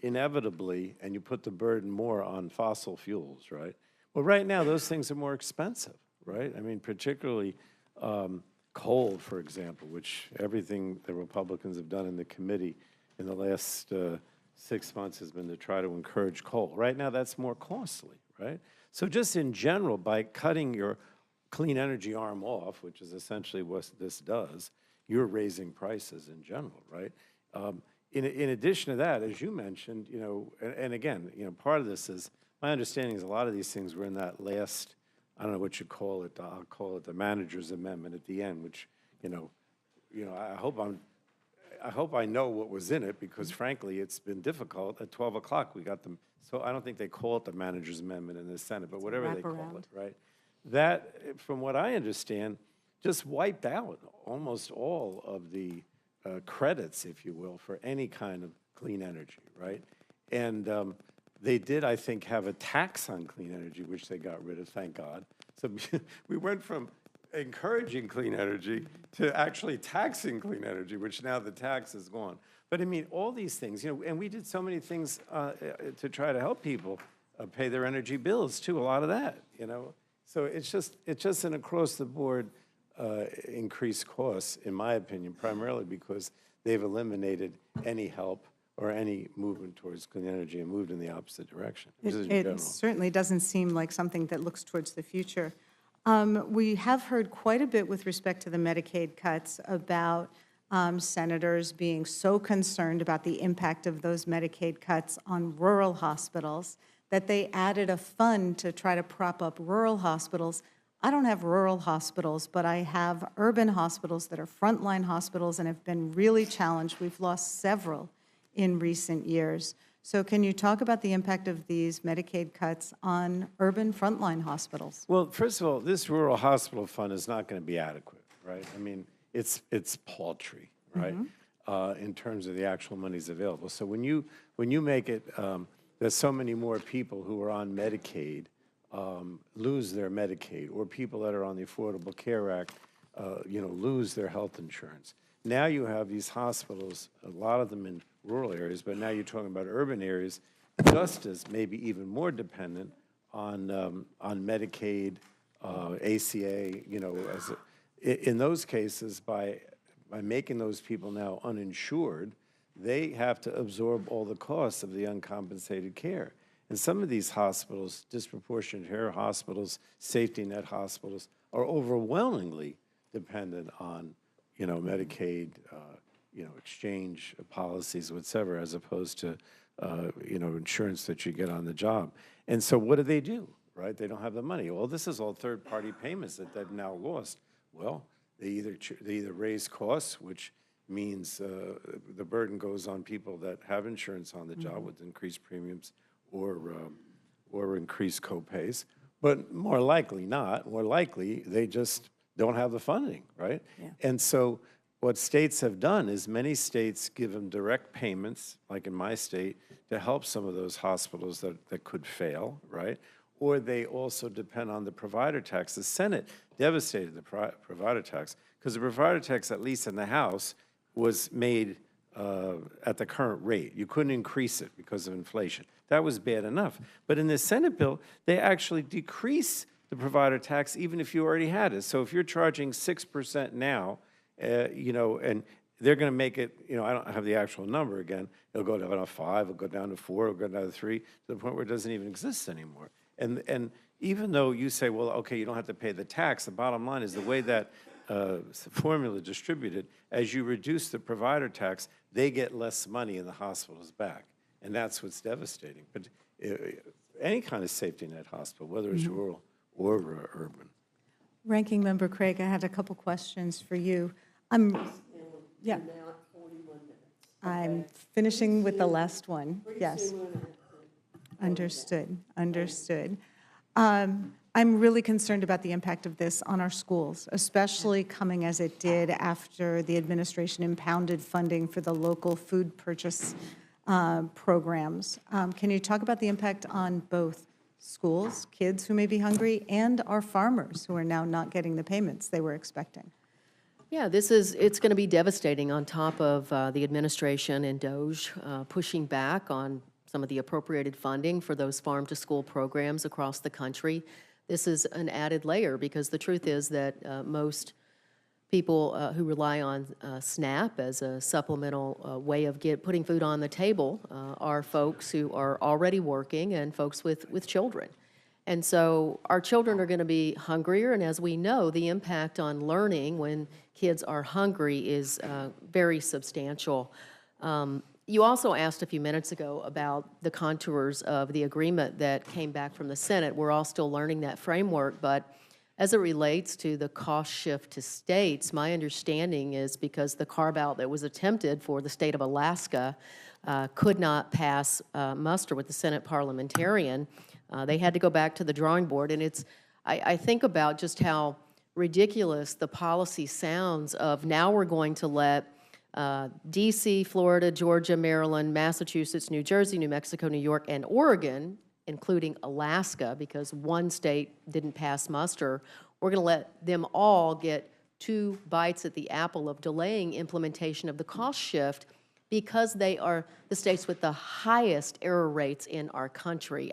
inevitably, and you put the burden more on fossil fuels, right? Well, right now, those things are more expensive, right? I mean, particularly coal, for example, which everything the Republicans have done in the committee in the last 6 months has been to try to encourage coal. Right now, that's more costly, right? So just in general, by cutting your clean energy arm off, which is essentially what this does, you're raising prices in general, right? In addition to that, as you mentioned, you know, and again, you know, part of this is, my understanding is a lot of these things were in that last, I don't know what you call it, I'll call it the manager's amendment at the end, which, I hope I hope I know what was in it, because frankly, it's been difficult. At 12 o'clock, we got them, so I don't think they call it the manager's amendment in the Senate, but whatever they call it, right? That, from what I understand, just wiped out almost all of the credits, if you will, for any kind of clean energy, right? And they did, I think, have a tax on clean energy, which they got rid of, thank God. So we went from encouraging clean energy to actually taxing clean energy, which now the tax is gone. But I mean, all these things, and we did so many things to try to help people pay their energy bills too, a lot of that, So it's just an across-the-board increased costs, in my opinion, primarily because they've eliminated any help or any movement towards clean energy and moved in the opposite direction. It certainly doesn't seem like something that looks towards the future. We have heard quite a bit with respect to the Medicaid cuts about senators being so concerned about the impact of those Medicaid cuts on rural hospitals that they added a fund to try to prop up rural hospitals. I don't have rural hospitals, but I have urban hospitals that are frontline hospitals and have been really challenged. We've lost several in recent years. So can you talk about the impact of these Medicaid cuts on urban frontline hospitals? Well, first of all, this rural hospital fund is not going to be adequate, right? I mean, it's paltry, right? In terms of the actual monies available. So when you make it, there's so many more people who are on Medicaid lose their Medicaid, or people that are on the Affordable Care Act, lose their health insurance. Now you have these hospitals, a lot of them in rural areas, but now you're talking about urban areas, just as maybe even more dependent on Medicaid, ACA, in those cases, by making those people now uninsured, they have to absorb all the costs of the uncompensated care. And some of these hospitals, disproportionate care hospitals, safety net hospitals, are overwhelmingly dependent on, Medicaid, exchange policies, whatever, as opposed to, insurance that you get on the job. And so what do? Right? They don't have the money. Well, this is all third-party payments that they've now lost. Well, they either raise costs, which means the burden goes on people that have insurance on the job with increased premiums or increased co-pays. But more likely not. More likely, they just don't have the funding, right? Yeah. And so what states have done is many states give them direct payments, like in my state, to help some of those hospitals that could fail, right? Or they also depend on the provider tax. The Senate devastated the provider tax because the provider tax, at least in the House, was made at the current rate. You couldn't increase it because of inflation. That was bad enough. But in the Senate bill, they actually decrease the provider tax even if you already had it. So if you're charging 6% now, and they're going to make it, I don't have the actual number again, it'll go down to 5, it'll go down to 4, it'll go down to 3, to the point where it doesn't even exist anymore. And even though you say, well, okay, you don't have to pay the tax, the bottom line is the way that formula distributed, as you reduce the provider tax, they get less money in the hospitals back. And that's what's devastating. But any kind of safety net hospital, whether it's rural or urban. Ranking Member Craig, I had a couple questions for you. Yeah. I'm finishing with the last one. Yes. Understood. I'm really concerned about the impact of this on our schools, especially coming as it did after the administration impounded funding for the local food purchase programs. Can you talk about the impact on both schools, kids who may be hungry, and our farmers who are now not getting the payments they were expecting? Yeah, it's going to be devastating on top of the administration and DOJ pushing back on some of the appropriated funding for those farm-to-school programs across the country. This is an added layer because the truth is that most people who rely on SNAP as a supplemental way of putting food on the table are folks who are already working and folks with children. And so our children are going to be hungrier, and as we know, the impact on learning when kids are hungry is very substantial. You also asked a few minutes ago about the contours of the agreement that came back from the Senate. We're all still learning that framework, but As it relates to the cost shift to states, my understanding is because the carve-out that was attempted for the state of Alaska could not pass muster with the Senate parliamentarian, they had to go back to the drawing board. And I think about just how ridiculous the policy sounds of now we're going to let D.C., Florida, Georgia, Maryland, Massachusetts, New Jersey, New Mexico, New York, and Oregon, including Alaska, because one state didn't pass muster, we're going to let them all get 2 bites at the apple of delaying implementation of the cost shift because they are the states with the highest error rates in our country.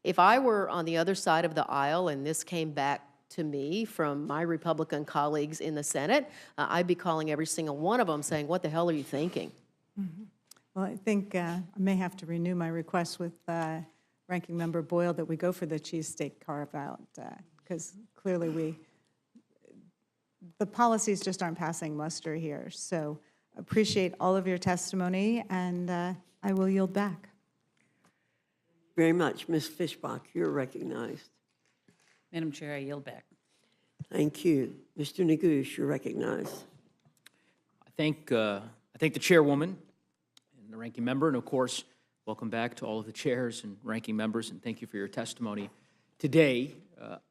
If I were on the other side of the aisle and this came back to me from my Republican colleagues in the Senate, I'd be calling every single one of them saying, what the hell are you thinking? Mm-hmm. Well, I think I may have to renew my request with Ranking Member Boyle that we go for the cheesesteak carve-out, because clearly the policies just aren't passing muster here. So appreciate all of your testimony, and I will yield back. Very much. Ms. Fishbach, you're recognized. Madam Chair, I yield back. Thank you. Mr. Neguse, you're recognized. I thank the chairwoman and the ranking member, and of course, welcome back to all of the chairs and ranking members, and thank you for your testimony today.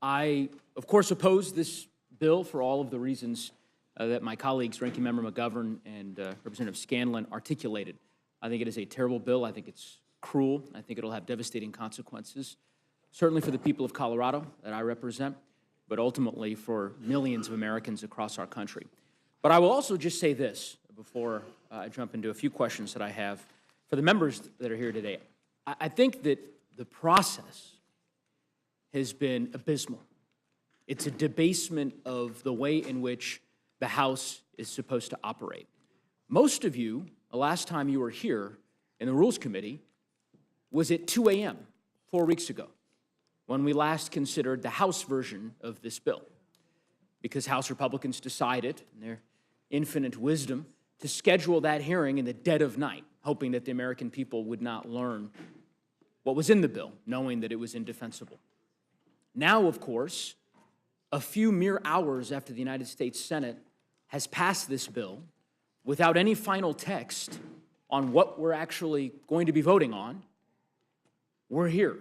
I, of course, oppose this bill for all of the reasons that my colleagues, Ranking Member McGovern and Representative Scanlon, articulated. I think it is a terrible bill. I think it's cruel. I think it'll have devastating consequences, certainly for the people of Colorado that I represent, but ultimately for millions of Americans across our country. But I will also just say this before I jump into a few questions that I have for the members that are here today. I think that the process has been abysmal. It's a debasement of the way in which the House is supposed to operate. Most of you, the last time you were here in the Rules Committee was at 2 a.m. 4 weeks ago, when we last considered the House version of this bill, because House Republicans decided, in their infinite wisdom, to schedule that hearing in the dead of night, hoping that the American people would not learn what was in the bill, knowing that it was indefensible. Now, of course, a few mere hours after the United States Senate has passed this bill without any final text on what we're actually going to be voting on, we're here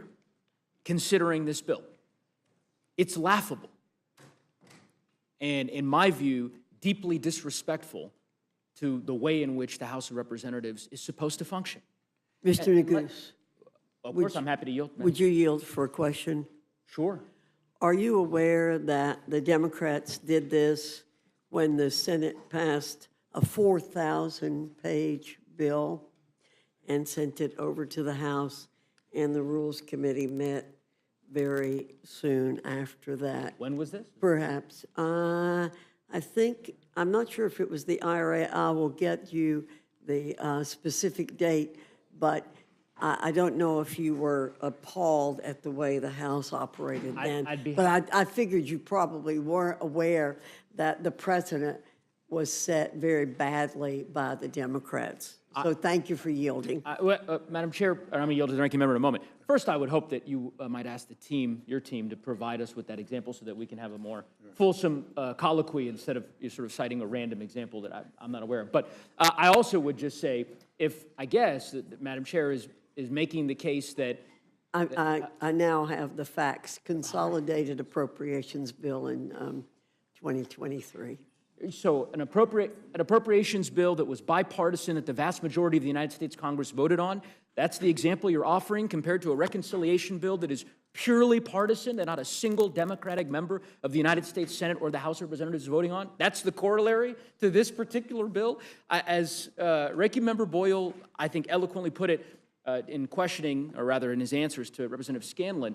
considering this bill. It's laughable and, in my view, deeply disrespectful to the way in which the House of Representatives is supposed to function. Mr. Neguse. Of course, I'm happy to yield. Would you yield for a question? Sure. Are you aware that the Democrats did this when the Senate passed a 4,000-page bill and sent it over to the House, and the Rules Committee met very soon after that? When was this? Perhaps. I think, I'm not sure if it was the IRA. I will get you the specific date, but I don't know if you were appalled at the way the House operated then. But I figured you probably weren't aware that the precedent was set very badly by the Democrats. So thank you for yielding. Madam Chair, I'm going to yield to the ranking member in a moment. First, I would hope that you might ask the team, your team, to provide us with that example so that we can have a more fulsome colloquy instead of you sort of citing a random example that I'm not aware of. But I also would just say, if I guess that Madam Chair is making the case that I now have the facts. Consolidated Appropriations Bill in 2023. So an appropriations bill that was bipartisan, that the vast majority of the United States Congress voted on, that's the example you're offering compared to a reconciliation bill that is purely partisan, that not a single Democratic member of the United States Senate or the House of Representatives is voting on? That's the corollary to this particular bill? As Ranking Member Boyle, I think, eloquently put it in questioning, or rather in his answers to Representative Scanlon,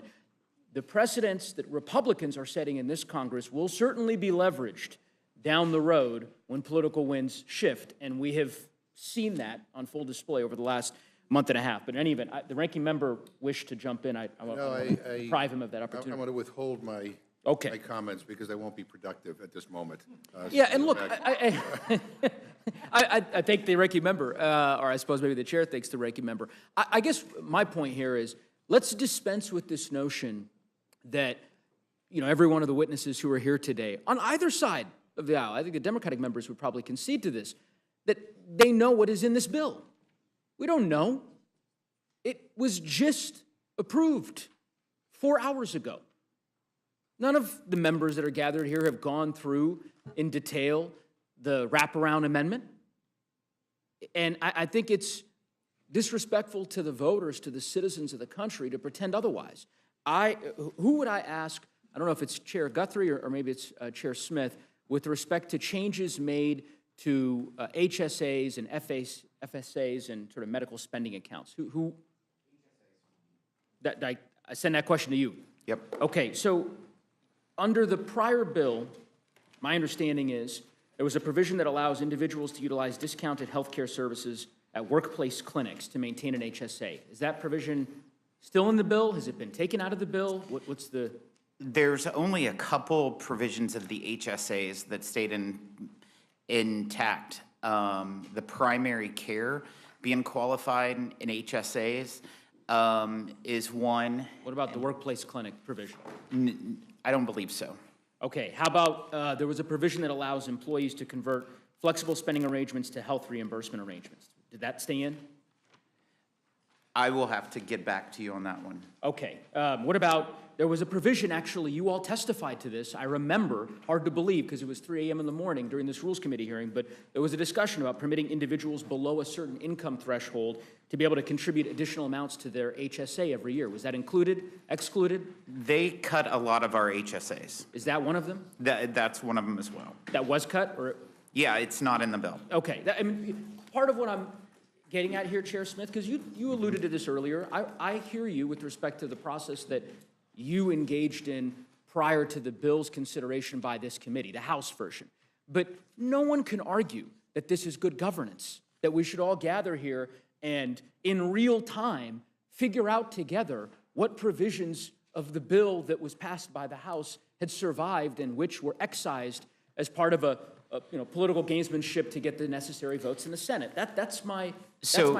the precedents that Republicans are setting in this Congress will certainly be leveraged down the road when political winds shift, and we have seen that on full display over the last month and a half. But in any event, the ranking member wished to jump in. I deprive him of that opportunity. I want to withhold my comments because they won't be productive at this moment. Yeah, and look, I thank the ranking member, or I suppose maybe the chair thanks the ranking member. I guess my point here is let's dispense with this notion that every one of the witnesses who are here today, on either side of the aisle, I think the Democratic members would probably concede to this, that they know what is in this bill. We don't know. It was just approved 4 hours ago. None of the members that are gathered here have gone through in detail the wraparound amendment. And I think it's disrespectful to the voters, to the citizens of the country, to pretend otherwise. Who would I ask, I don't know if it's Chair Guthrie or maybe it's Chair Smith, with respect to changes made to HSAs and FSAs and sort of medical spending accounts? I send that question to you. Yep. Okay, so under the prior bill, my understanding is there was a provision that allows individuals to utilize discounted health care services at workplace clinics to maintain an HSA. Is that provision still in the bill? Has it been taken out of the bill? What's the... There's only a couple provisions of the HSAs that stayed intact. The primary care being qualified in HSAs is one. What about the workplace clinic provision? I don't believe so. Okay, how about there was a provision that allows employees to convert flexible spending arrangements to health reimbursement arrangements. Did that stay in? I will have to get back to you on that one. Okay, what about, there was a provision, actually, you all testified to this, I remember, hard to believe because it was 3 a.m. in the morning during this Rules Committee hearing, but there was a discussion about permitting individuals below a certain income threshold to be able to contribute additional amounts to their HSA every year. Was that included, excluded? They cut a lot of our HSAs. Is that one of them? That's one of them as well. That was cut, or? Yeah, it's not in the bill. Okay, I mean, part of what I'm getting at here, Chair Smith, because you alluded to this earlier, I hear you with respect to the process that you engaged in prior to the bill's consideration by this committee, the House version. But no one can argue that this is good governance, that we should all gather here and in real time figure out together what provisions of the bill that was passed by the House had survived and which were excised as part of a political gamesmanship to get the necessary votes in the Senate. That's my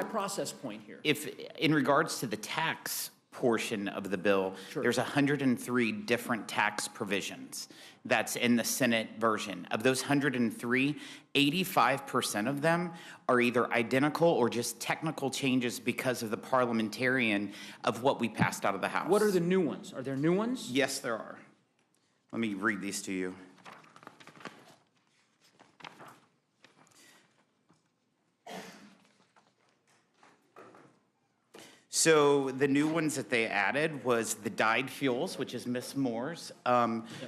process point here. If in regards to the tax portion of the bill, there's 103 different tax provisions that's in the Senate version. Of those 103, 85% of them are either identical or just technical changes because of the parliamentarian of what we passed out of the House. What are the new ones? Are there new ones? Yes, there are. Let me read these to you. So the new ones that they added was the dyed fuels, which is Miss Moore's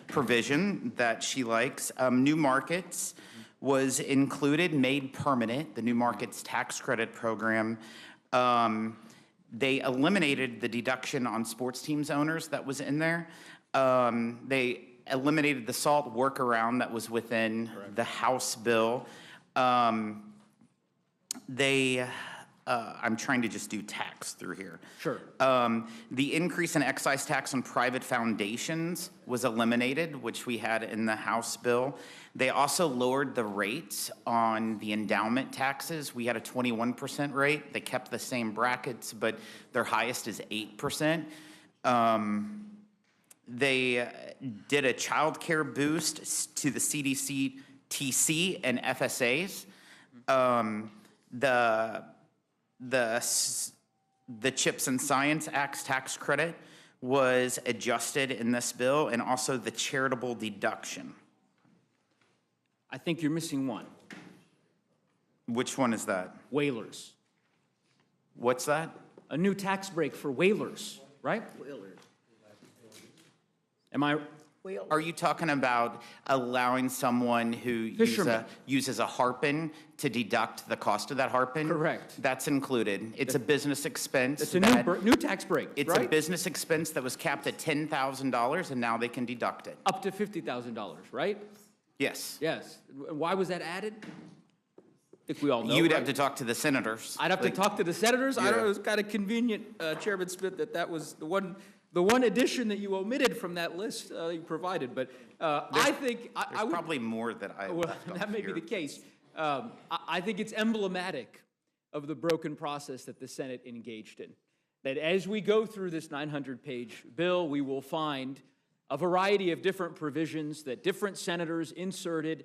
provision that she likes. New markets was included, made permanent, the new markets tax credit program. They eliminated the deduction on sports teams owners that was in there. They eliminated the SALT workaround that was within the House bill. I'm trying to just do tax through here. Sure. The increase in excise tax on private foundations was eliminated, which we had in the House bill. They also lowered the rates on the endowment taxes. We had a 21% rate. They kept the same brackets, but their highest is 8%. They did a child care boost to the CDC, TC, and FSAs. The CHIPS and Science Act's tax credit was adjusted in this bill, and also the charitable deduction. I think you're missing one. Which one is that? Whalers. What's that? A new tax break for whalers, right? Whalers. Am I? Are you talking about allowing someone who uses a harpin to deduct the cost of that harpin? Correct. That's included. It's a business expense. It's a new tax break, It's right? a business expense that was capped at $10,000, and now they can deduct it. Up to $50,000, right? Yes. Yes. Why was that added? I think we all know. You would have to talk to the senators. I'd have to talk to the senators? I Yeah. don't know, it was kind of convenient, Chairman Smith, that was the one addition that you omitted from that list you provided, but I think I would probably more that I well, that may be the case. I think it's emblematic of the broken process that the Senate engaged in. That as we go through this 900-page bill, we will find a variety of different provisions that different senators inserted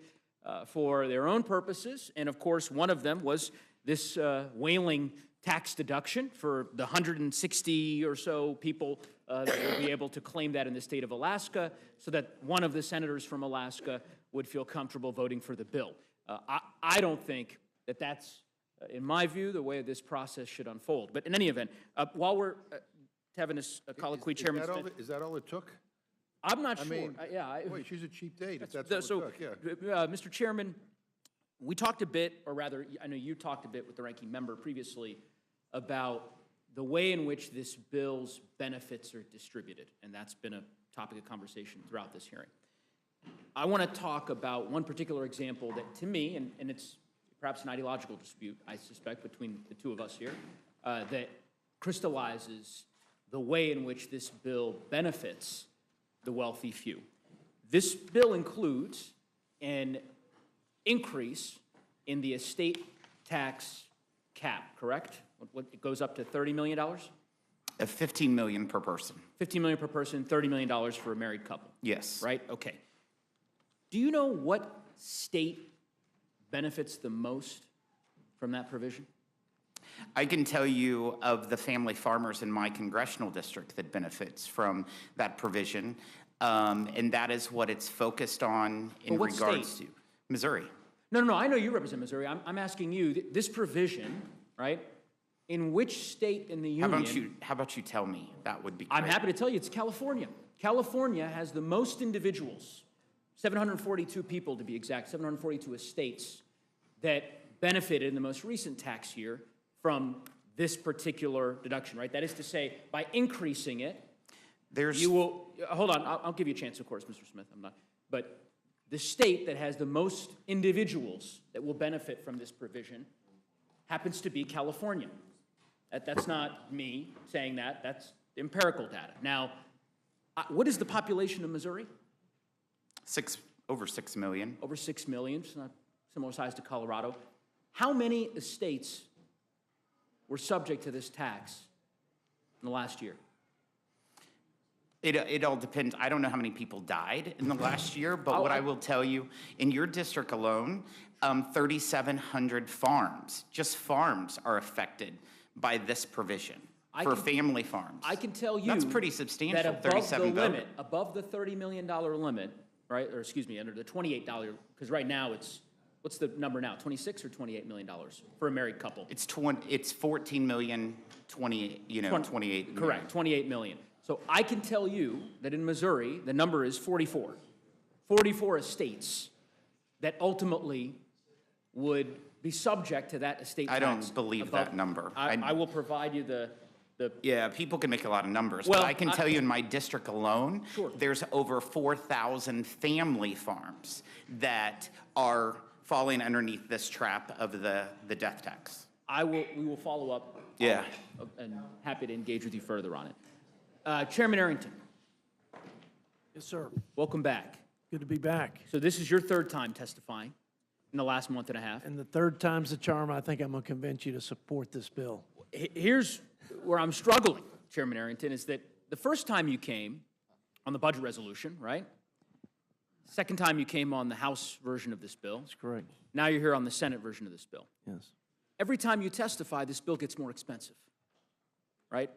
for their own purposes. And of course, one of them was this whaling tax deduction for the 160 or so people that will be able to claim that in the state of Alaska, so that one of the senators from Alaska would feel comfortable voting for the bill. I don't think that that's, in my view, the way this process should unfold. But in any event, while we're having this colloquy, Chairman Smith, Is that all it took? I'm not I sure. mean, yeah. Wait, she's a cheap date, if that's all it took, yeah. Mr. Chairman, we talked a bit, or rather, I know you talked a bit with the ranking member previously about the way in which this bill's benefits are distributed, and that's been a topic of conversation throughout this hearing. I want to talk about one particular example that, to me, and it's perhaps an ideological dispute, I suspect, between the two of us here, that crystallizes the way in which this bill benefits the wealthy few. This bill includes an increase in the estate tax cap, correct? It goes up to $30 million? $15 million per person. $15 million per person, $30 million for a married couple. Yes. Right? Okay. Do you know what state benefits the most from that provision? I can tell you of the family farmers in my congressional district that benefits from that provision, and that is what it's focused on in regards to Missouri. No, I know you represent Missouri. I'm asking you, this provision, right, in which state in the union... How about you tell me? That would be great. I'm happy to tell you, it's California. California has the most individuals, 742 people to be exact, 742 estates that benefited in the most recent tax year from this particular deduction, right? That is to say, by increasing it, you will... Hold on, I'll give you a chance, of course, Mr. Smith. I'm not... But the state that has the most individuals that will benefit from this provision happens to be California. That's not me saying that. That's empirical data. Now, what is the population of Missouri? Over 6 million. Over 6 million. It's not similar size to Colorado. How many estates were subject to this tax in the last year? It all depends. I don't know how many people died in the last year, but what I will tell you, in your district alone, 3,700 farms, just farms, are affected by this provision for family farms. I can tell you that's pretty substantial. That above the limit, above the $30 million limit, right? Or excuse me, under the $28, because right now it's, what's the number now? 26 or $28 million for a married couple? It's 14 million, 28. Correct, 28 million. So I can tell you that in Missouri, the number is 44. 44 estates that ultimately would be subject to that estate tax. I don't believe that number. I will provide you the... Yeah, people can make a lot of numbers, well, but I can tell you in my district alone, there's over 4,000 family farms that are falling underneath this trap of the death tax. We will follow up. Yeah. And happy to engage with you further on it. Chairman Arrington. Yes, sir. Welcome back. Good to be back. So this is your third time testifying in the last month and a half. And the third time's the charm. I think I'm going to convince you to support this bill. Here's where I'm struggling, Chairman Arrington, is that the first time you came on the budget resolution, right? Second time you came on the House version of this bill. That's correct. Now you're here on the Senate version of this bill. Yes. Every time you testify, this bill gets more expensive, right?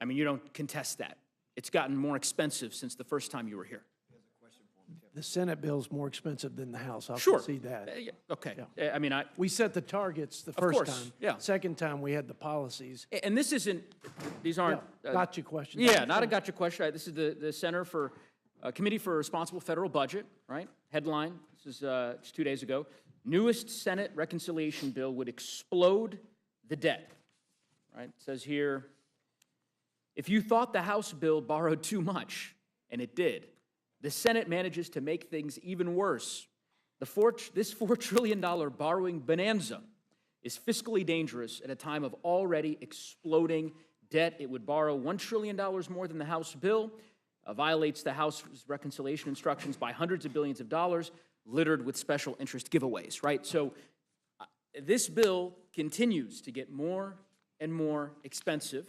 I mean, you don't contest that. It's gotten more expensive since the first time you were here. The Senate bill's more expensive than the House. I'll Sure. concede that. Okay. Yeah. I mean, we set the targets the first time. Yeah. Second time, we had the policies. And this isn't, these aren't... gotcha questions. Yeah, not a gotcha question. This is the Center for, Committee for Responsible Federal Budget, right? Headline, this is just 2 days ago. Newest Senate reconciliation bill would explode the debt, right? It says here, if you thought the House bill borrowed too much, and it did, the Senate manages to make things even worse. This $4 trillion borrowing bonanza is fiscally dangerous at a time of already exploding debt. It would borrow $1 trillion more than the House bill, violates the House reconciliation instructions by hundreds of billions of dollars, littered with special interest giveaways, right? So this bill continues to get more and more expensive.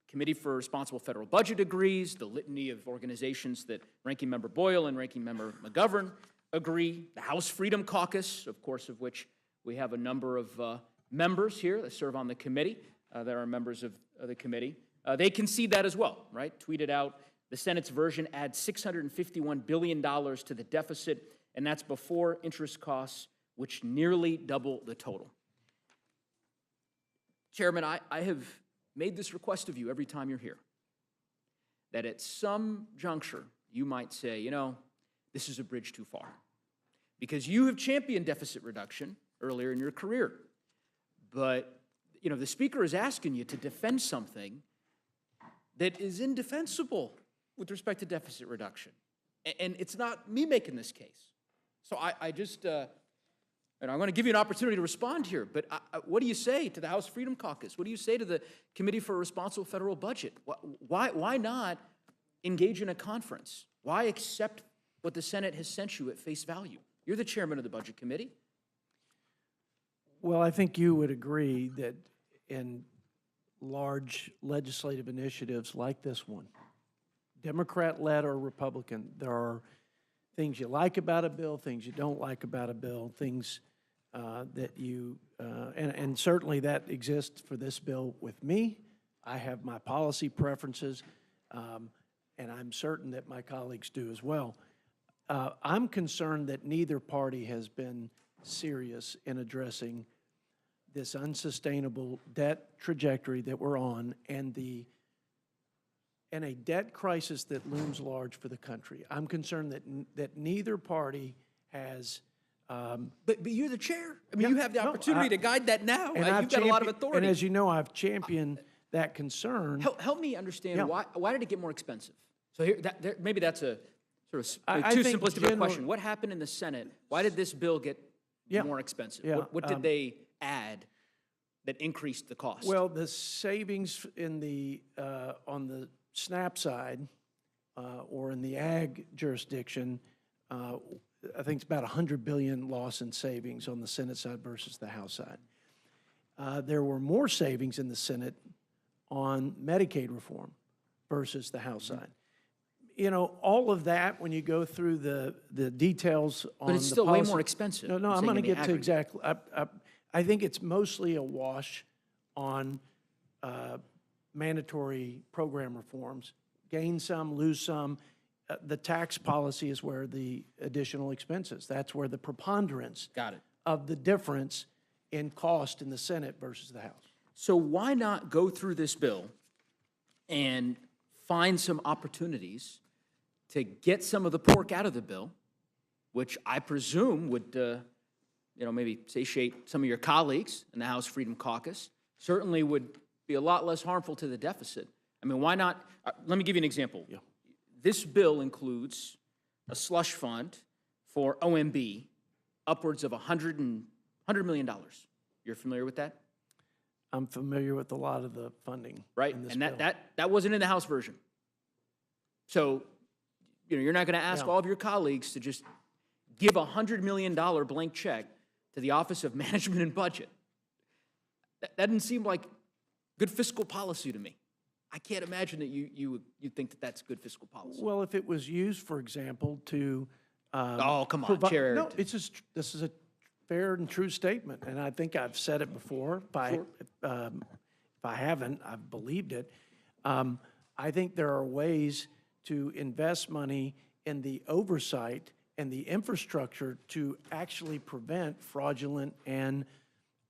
Committee for Responsible Federal Budget agrees, the litany of organizations that Ranking Member Boyle and Ranking Member McGovern agree, the House Freedom Caucus, of course, of which we have a number of members here that serve on the committee, that are members of the committee. They concede that as well, right? Tweeted out, the Senate's version adds $651 billion to the deficit, and that's before interest costs, which nearly double the total. Chairman, I have made this request of you every time you're here, that at some juncture, you might say, you know, this is a bridge too far. Because you have championed deficit reduction earlier in your career. But, you know, the Speaker is asking you to defend something that is indefensible with respect to deficit reduction. And it's not me making this case. So I just, and I'm going to give you an opportunity to respond here, but what do you say to the House Freedom Caucus? What do you say to the Committee for a Responsible Federal Budget? Why not engage in a conference? Why accept what the Senate has sent you at face value? You're the chairman of the Budget Committee. Well, I think you would agree that in large legislative initiatives like this one, Democrat-led or Republican, there are things you like about a bill, things you don't like about a bill, things that you, and certainly that exists for this bill with me. I have my policy preferences, and I'm certain that my colleagues do as well. I'm concerned that neither party has been serious in addressing this unsustainable debt trajectory that we're on and a debt crisis that looms large for the country. I'm concerned that neither party has. But you're the chair. I mean, you have the opportunity to guide that now. You've got a lot of authority. And as you know, I've championed that concern. Help me understand why did it get more expensive? So here, maybe that's a sort of too simplistic a question. What happened in the Senate? Why did this bill get more expensive? What did they add that increased the cost? Well, the savings in the on the SNAP side or in the ag jurisdiction, I think it's about $100 billion loss in savings on the Senate side versus the House side. There were more savings in the Senate on Medicaid reform versus the House side. You know, all of that, when you go through the details on the policy. But it's still way more expensive. No, I'm going to get to exactly. I think it's mostly a wash on mandatory program reforms. Gain some, lose some. The tax policy is where the additional expenses. That's where the preponderance of the difference in cost in the Senate versus the House. So why not go through this bill and find some opportunities to get some of the pork out of the bill, which I presume would, maybe satiate some of your colleagues in the House Freedom Caucus, certainly would be a lot less harmful to the deficit. I mean, why not? Let me give you an example. Yeah. This bill includes a slush fund for OMB upwards of $100 million. You're familiar with that? I'm familiar with a lot of the funding. Right, and that wasn't in the House version. So, you're not going to ask all of your colleagues to just give a $100 million blank check to the Office of Management and Budget. That doesn't seem like good fiscal policy to me. I can't imagine that you think that that's good fiscal policy. Well, if it was used, for example, to oh, come on, Chair. No, this is a fair and true statement, and I think I've said it before. If I haven't, I've believed it. I think there are ways to invest money in the oversight and the infrastructure to actually prevent fraudulent and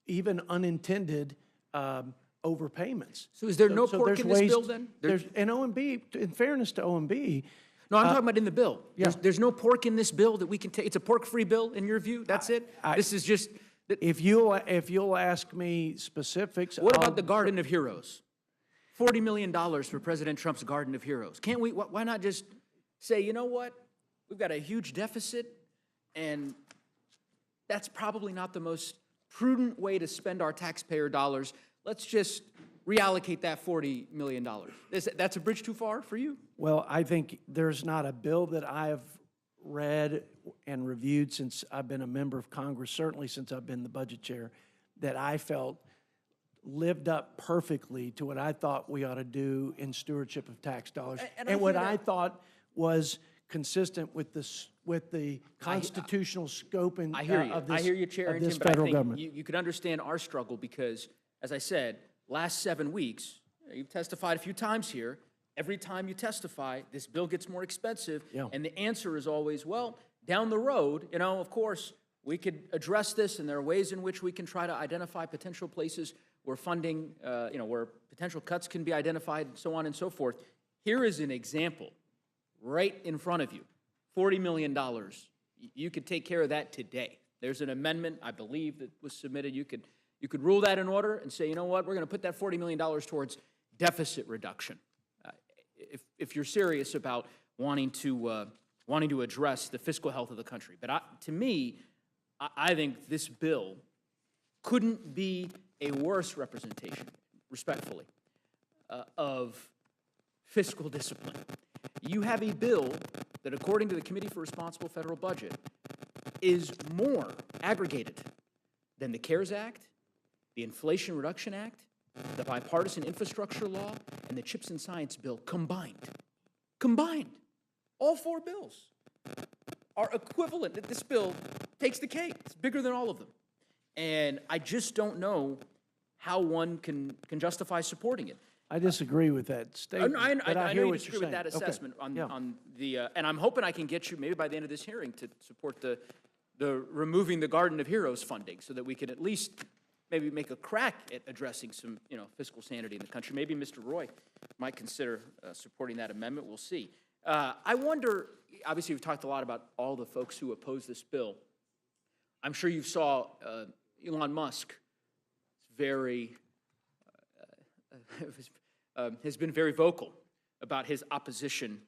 even unintended overpayments. So is there no pork in this bill then? There's an OMB, in fairness to OMB. No, I'm talking about in the bill. Yeah. There's no pork in this bill that we can take. It's a pork-free bill in your view? That's it? This is just... If you'll ask me specifics... What about the Garden of Heroes? $40 million for President Trump's Garden of Heroes. Can't we, why not just say, you know what? We've got a huge deficit, and that's probably not the most prudent way to spend our taxpayer dollars. Let's just reallocate that $40 million. That's a bridge too far for you? Well, I think there's not a bill that I have read and reviewed since I've been a member of Congress, certainly since I've been the budget chair, that I felt lived up perfectly to what I thought we ought to do in stewardship of tax dollars, And and I what hear I that. thought was consistent with the constitutional scope and I hear you. of this, I hear you, Chair of this Arrington, but I federal think government. you could understand our struggle because, as I said, last 7 weeks, you've testified a few times here. Every time you testify, this bill gets more expensive. Yeah. And the answer is always, well, down the road, of course, we could address this, and there are ways in which we can try to identify potential places where funding, where potential cuts can be identified, so on and so forth. Here is an example right in front of you. $40 million. You could take care of that today. There's an amendment, I believe, that was submitted. You could rule that in order and say, you know what, we're going to put that $40 million towards deficit reduction. If you're serious about wanting to address the fiscal health of the country. But to me, I think this bill couldn't be a worse representation, respectfully, of fiscal discipline. You have a bill that, according to the Committee for Responsible Federal Budget, is more aggregated than the CARES Act, the Inflation Reduction Act, the Bipartisan Infrastructure Law, and the CHIPS and Science Bill combined. Combined. All 4 bills are equivalent. This bill takes the cake. It's bigger than all of them. And I just don't know how one can justify supporting it. I disagree with that statement. but I hear know you what disagree you're with that saying. assessment Okay. on the, and I'm hoping I can get you maybe by the end of this hearing to support the removing the Garden of Heroes funding so that we can at least maybe make a crack at addressing some, fiscal sanity in the country. Maybe Mr. Roy might consider supporting that amendment. We'll see. I wonder, obviously we've talked a lot about all the folks who oppose this bill. I'm sure you saw Elon Musk has been very vocal about his opposition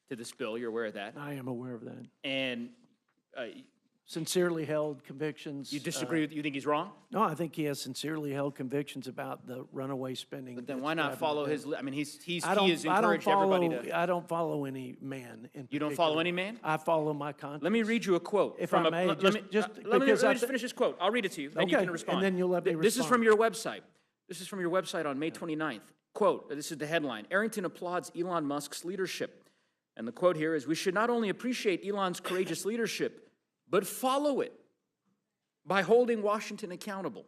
to this bill. You're aware of that. I am aware of that. And Sincerely held convictions. you disagree with, you think he's wrong? No, I think he has sincerely held convictions about the runaway spending. But then that's why not driving follow the his, bill. I mean, he has I don't encouraged follow, everybody to. I don't follow any man in You don't particular. follow any man? I follow my conscience. Let me read you a quote. If from I may, let just me because I just finish this quote. I'll read it to you, and you Okay, can respond. and then you'll let me This is respond. from your website. This is from your website on May 29th. Quote, this is the headline, Arrington applauds Elon Musk's leadership. And the quote here is, we should not only appreciate Elon's courageous leadership, but follow it by holding Washington accountable,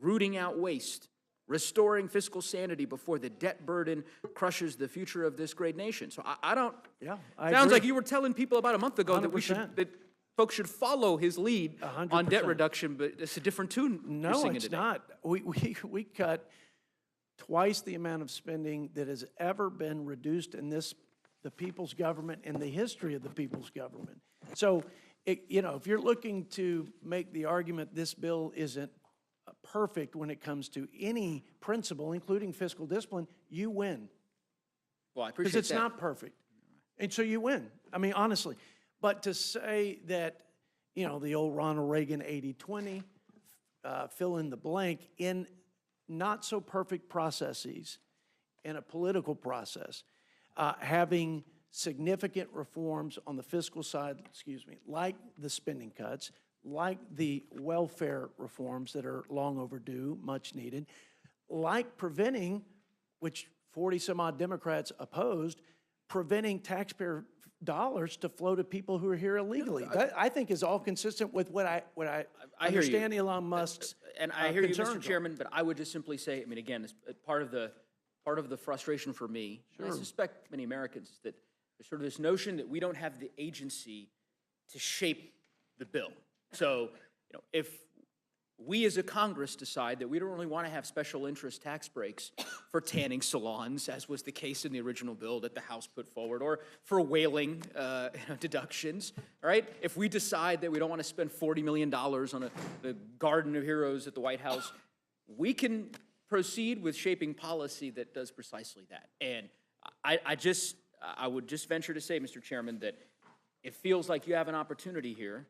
rooting out waste, restoring fiscal sanity before the debt burden crushes the future of this great nation. So I don't, I sounds agree. like you were telling people about a month ago that 100%. that folks should follow his lead on debt 100%. reduction, but it's a different tune you're No, singing it's today. not. We cut twice the amount of spending that has ever been reduced in the people's government, in the history of the people's government. So, if you're looking to make the argument this bill isn't perfect when it comes to any principle, including fiscal discipline, you win. Well, I appreciate Because it's that. not perfect. And so you win. I mean, honestly. But to say that, the old Ronald Reagan 80-20, fill in the blank, in not so perfect processes, in a political process, having significant reforms on the fiscal side, like the spending cuts, like the welfare reforms that are long overdue, much needed, like preventing, which 40-some-odd Democrats opposed, preventing taxpayer dollars to flow to people who are here illegally. That, I think, is all consistent with what I hear understand you. Elon Musk's And I hear you, concerns Mr. are. Chairman, but I would just simply say, I mean, again, it's part of the frustration for me, and I Sure. suspect many Americans, is that there's sort of this notion that we don't have the agency to shape the bill. So, if we as a Congress decide that we don't really want to have special interest tax breaks for tanning salons, as was the case in the original bill that the House put forward, or for whaling deductions, all right? If we decide that we don't want to spend $40 million on the Garden of Heroes at the White House, we can proceed with shaping policy that does precisely that. And I would just venture to say, Mr. Chairman, that it feels like you have an opportunity here.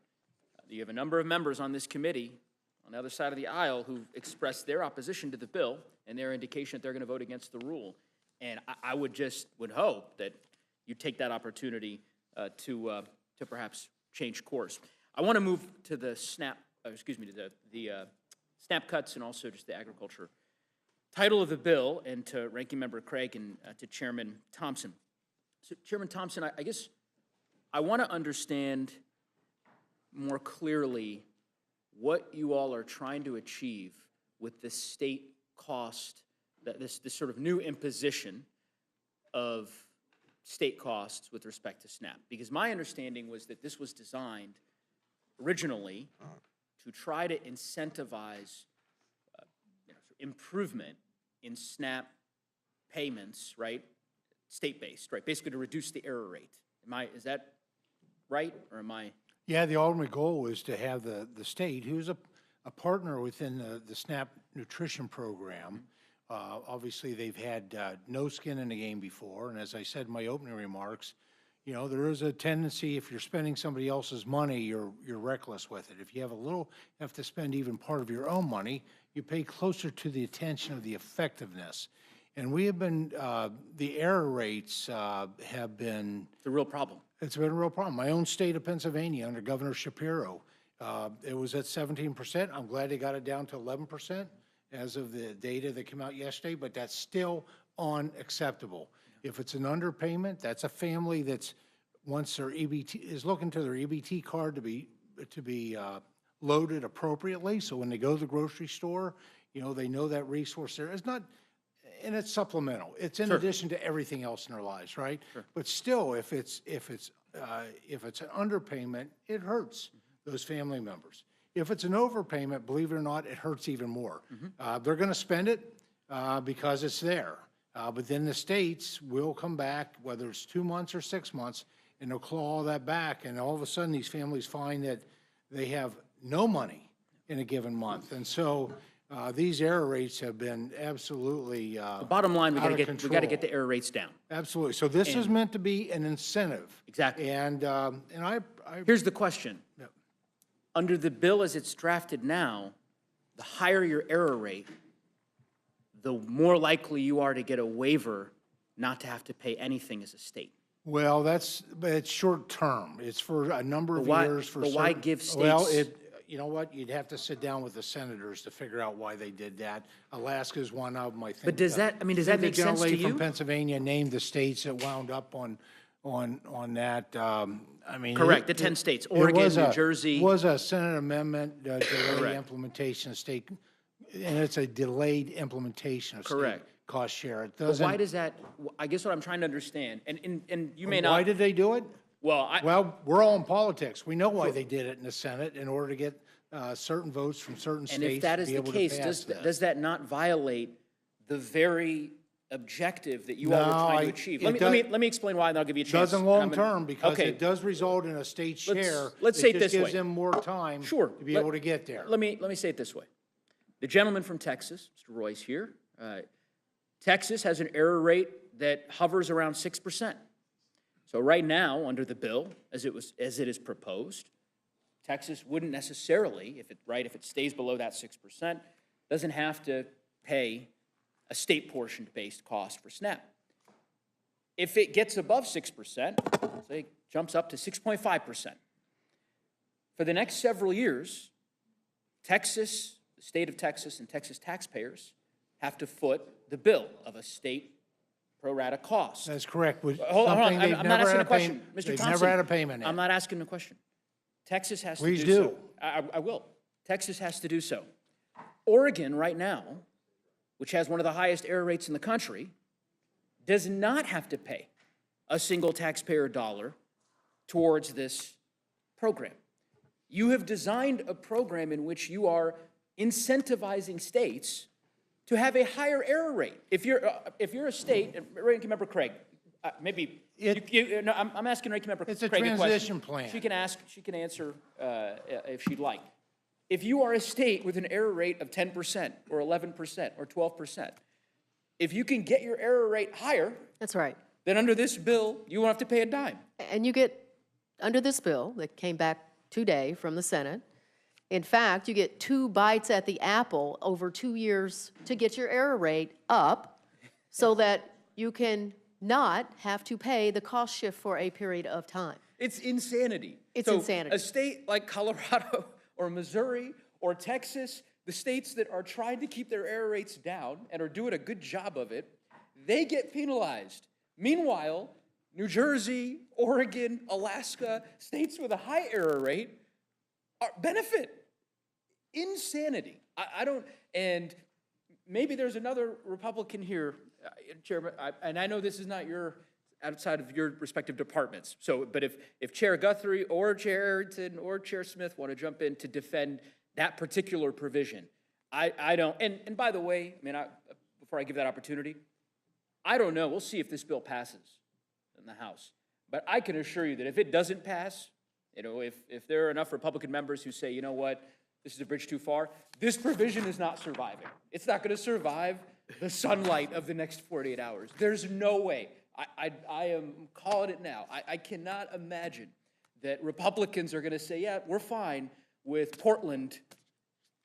You have a number of members on this committee on the other side of the aisle who've expressed their opposition to the bill and their indication that they're going to vote against the rule. And I would hope that you take that opportunity to perhaps change course. I want to move to the SNAP cuts and also just the agriculture title of the bill, and to Ranking Member Craig and to Chairman Thompson. So, Chairman Thompson, I guess I want to understand more clearly what you all are trying to achieve with this state cost, this sort of new imposition of state costs with respect to SNAP. Because my understanding was that this was designed originally to try to incentivize improvement in SNAP payments, right? State-based, right? Basically to reduce the error rate. Is that right, or am I? Yeah, the ultimate goal is to have the state, who's a partner within the SNAP nutrition program. Obviously, they've had no skin in the game before, and as I said in my opening remarks, you know, there is a tendency, if you're spending somebody else's money, you're reckless with it. If you have to spend even part of your own money, you pay closer to the attention of the effectiveness. And we have been, the error rates have been... It's a real problem. It's been a real problem. My own state of Pennsylvania, under Governor Shapiro, it was at 17%. I'm glad they got it down to 11% as of the data that came out yesterday, but that's still unacceptable. If it's an underpayment, that's a family that's, once their EBT, is looking to their EBT card to be loaded appropriately, so when they go to the grocery store, you know, they know that resource there. It's not, and it's supplemental. It's in addition to everything else in their lives, right? But still, if it's an underpayment, it hurts those family members. If it's an overpayment, believe it or not, it hurts even more. They're going to spend it because it's there. But then the states will come back, whether it's 2 months or 6 months, and they'll claw all that back. And all of a sudden, these families find that they have no money in a given month. And so these error rates have been absolutely the bottom line, we got to get the error rates down. Absolutely. So this is meant to be an incentive. Exactly. And here's the question. Yep. Under the bill as it's drafted now, the higher your error rate, the more likely you are to get a waiver not to have to pay anything as a state. Well, it's short term. It's for a number of years. But why give states? Well, you know what? You'd have to sit down with the senators to figure out why they did that. Alaska's one of them, I think. But does that make sense to you? The gentle lady from Pennsylvania named the states that wound up on that. I mean, correct. The 10 states: Oregon, New Jersey. It was a Senate amendment delayed implementation of state, and it's a delayed implementation of state cost share. It doesn't. But why does that? I guess what I'm trying to understand, and you may not. Why did they do it? Well, we're all in politics. We know why they did it in the Senate, in order to get certain votes from certain states. And if that is the case, does that not violate the very objective that you all were trying to achieve? Let me explain why, and I'll give you a chance. Doesn't long term, because it does result in a state share. Let's say it this way. It just gives them more time to be able to get there. Let me say it this way. The gentleman from Texas, Mr. Roy's here. Texas has an error rate that hovers around 6%. So right now, under the bill, as it is proposed, Texas wouldn't necessarily, if it stays below that 6%, doesn't have to pay a state portion-based cost for SNAP. If it gets above 6%, say jumps up to 6.5%, for the next several years, Texas, the state of Texas, and Texas taxpayers have to foot the bill of a state pro rata cost. That's correct. Hold on. I'm not asking a question. Mr. Thompson, never had a payment. I'm not asking a question. Texas has to do so. Please do. I will. Texas has to do so. Oregon right now, which has one of the highest error rates in the country, does not have to pay a single taxpayer dollar towards this program. You have designed a program in which you are incentivizing states to have a higher error rate. If you're a state, Ranking Member Craig, I'm asking Ranking Member Craig a question. It's a transition plan. She can answer if she'd like. If you are a state with an error rate of 10% or 11% or 12%, if you can get your error rate higher, that's right. Then under this bill, you won't have to pay a dime. And you get, under this bill that came back today from the Senate, in fact, you get 2 bites at the apple over 2 years to get your error rate up so that you can not have to pay the cost shift for a period of time. It's insanity. It's insanity. A state like Colorado or Missouri or Texas the states that are trying to keep their error rates down and are doing a good job of it, they get penalized. Meanwhile, New Jersey, Oregon, Alaska, states with a high error rate benefit. Insanity. I don't, and maybe there's another Republican here, Chairman, and I know this is not outside of your respective departments. So, but if Chair Guthrie or Chair Arrington or Chair Smith want to jump in to defend that particular provision, I don't. And by the way, I mean, before I give that opportunity, I don't know. We'll see if this bill passes in the House. But I can assure you that if it doesn't pass, if there are enough Republican members who say, you know what, this is a bridge too far, this provision is not surviving. It's not going to survive the sunlight of the next 48 hours. There's no way. I am calling it now. I cannot imagine that Republicans are going to say, yeah, we're fine with Portland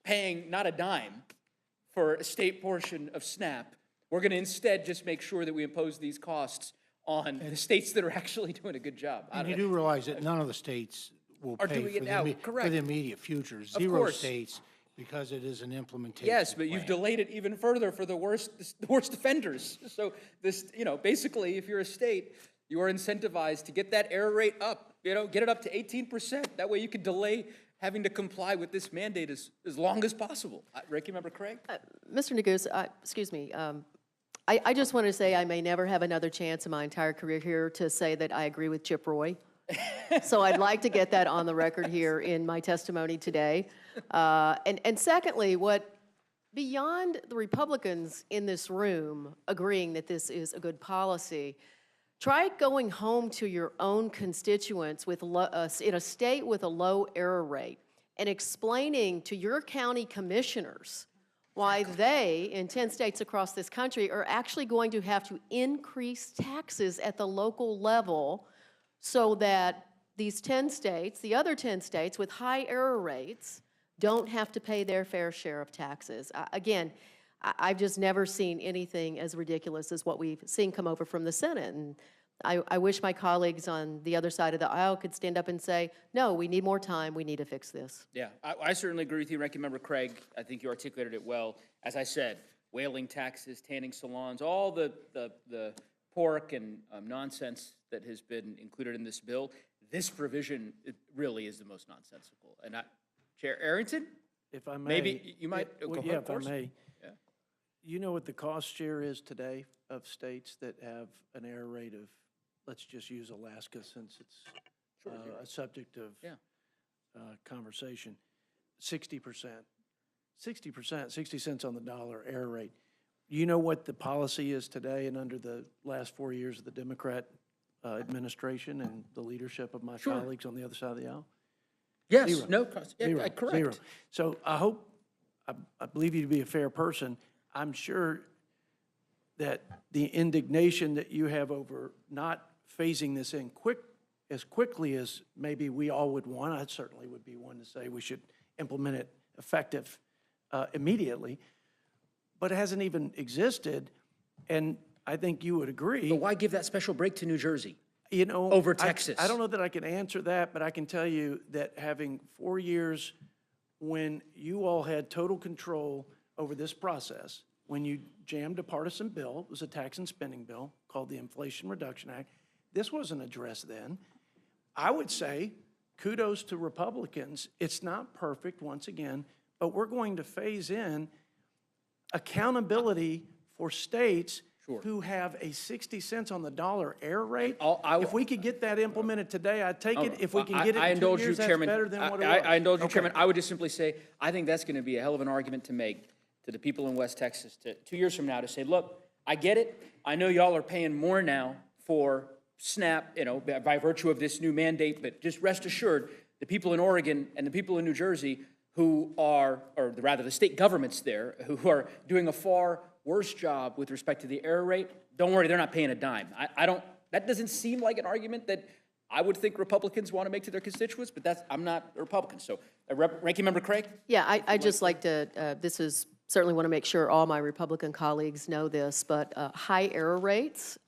paying not a dime for a state portion of SNAP. We're going to instead just make sure that we impose these costs on the states that are actually doing a good job. And you do realize that none of the states will pay for the immediate future. Zero states, because it is an implementation. Yes, but you've delayed it even further for the worst offenders. So this, basically, if you're a state, you are incentivized to get that error rate up. Get it up to 18%. That way you can delay having to comply with this mandate as long as possible. Ranking Member Craig? Mr. Neguse, excuse me. I just want to say I may never have another chance in my entire career here to say that I agree with Chip Roy. So I'd like to get that on the record here in my testimony today. And secondly, beyond the Republicans in this room agreeing that this is a good policy, try going home to your own constituents in a state with a low error rate and explaining to your county commissioners why they, in 10 states across this country, are actually going to have to increase taxes at the local level so that these 10 states, the other 10 states with high error rates, don't have to pay their fair share of taxes. Again, I've just never seen anything as ridiculous as what we've seen come over from the Senate. And I wish my colleagues on the other side of the aisle could stand up and say, no, we need more time, we need to fix this. Yeah, I certainly agree with you, Ranking Member Craig. I think you articulated it well. As I said, whaling taxes, tanning salons, all the pork and nonsense that has been included in this bill, this provision really is the most nonsensical. And Chair Arrington? If I may. Maybe you might go yeah, ahead, if I may. Yeah. You know what the cost share is today of states that have an error rate of, let's just use Alaska since it's a subject of conversation, 60%. 60%, 60 cents on the dollar error rate. You know what the policy is today and under the last 4 years of the Democrat administration and the leadership of my colleagues on the other side of the aisle? Yes, Zero. no cost. Yeah, Zero. correct. Zero. So I believe you to be a fair person. I'm sure that the indignation that you have over not phasing this in as quickly as maybe we all would want, I certainly would be one to say we should implement it effective immediately, but it hasn't even existed, and I think you would agree. But why give that special break to New Jersey? Over Texas. I don't know that I can answer that, but I can tell you that having 4 years when you all had total control over this process, when you jammed a partisan bill, it was a tax and spending bill called the Inflation Reduction Act, this wasn't addressed then. I would say kudos to Republicans. It's not perfect, once again, but we're going to phase in accountability for states who have a 60 cents on the dollar error rate. If we could get that implemented today, I'd take it. If we can get it in 2 years, that's better than what it was. I indulge you, Chairman. I would just simply say, I think that's going to be a hell of an argument to make to the people in West Texas 2 years from now to say, look, I get it. I know y'all are paying more now for SNAP, by virtue of this new mandate, but just rest assured, the people in Oregon and the people in New Jersey who are, or rather the state governments there, who are doing a far worse job with respect to the error rate, don't worry, they're not paying a dime. That doesn't seem like an argument that I would think Republicans want to make to their constituents, but I'm not a Republican. So, Ranking Member Craig? Yeah, I just like to, certainly want to make sure all my Republican colleagues know this, but high error rates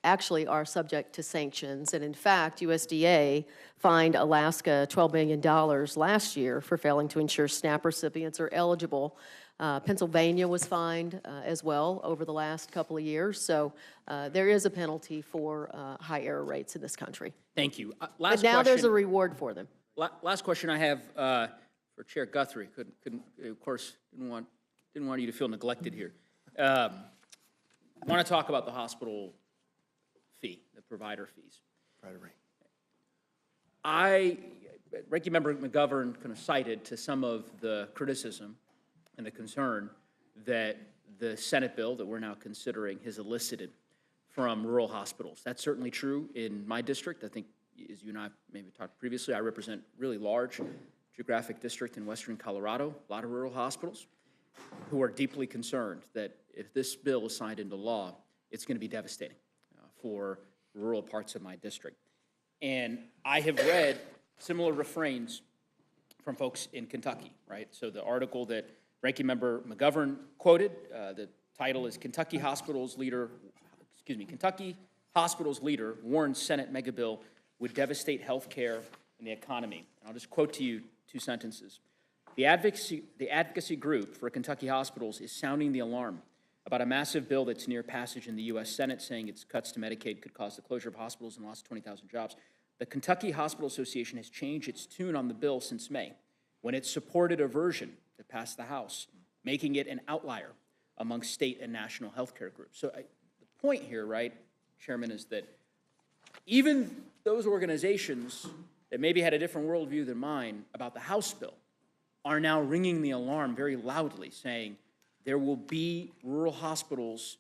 actually are subject to sanctions. And in fact, USDA fined Alaska $12 million last year for failing to ensure SNAP recipients are eligible. Pennsylvania was fined as well over the last couple of years. So there is a penalty for high error rates in this country. Thank you. But now there's a reward for them. Last question I have for Chair Guthrie. Couldn't of course, didn't want you to feel neglected here. I want to talk about the hospital fee, the provider fees. Ranking Member McGovern kind of cited to some of the criticism and the concern that the Senate bill that we're now considering has elicited from rural hospitals. That's certainly true in my district. I think, as you and I maybe talked previously, I represent a really large geographic district in western Colorado, a lot of rural hospitals who are deeply concerned that if this bill is signed into law, it's going to be devastating for rural parts of my district. And I have read similar refrains from folks in Kentucky, right? So the article that Ranking Member McGovern quoted, the title is Kentucky Hospitals Leader warns Senate mega bill would devastate health care and the economy. And I'll just quote to you 2 sentences. The advocacy group for Kentucky hospitals is sounding the alarm about a massive bill that's near passage in the U.S. Senate, saying its cuts to Medicaid could cause the closure of hospitals and loss of 20,000 jobs. The Kentucky Hospital Association has changed its tune on the bill since May, when it supported a version that passed the House, making it an outlier among state and national healthcare groups. So the point here, right, Chairman, is that even those organizations that maybe had a different worldview than mine about the House bill are now ringing the alarm very loudly, saying there will be rural hospitals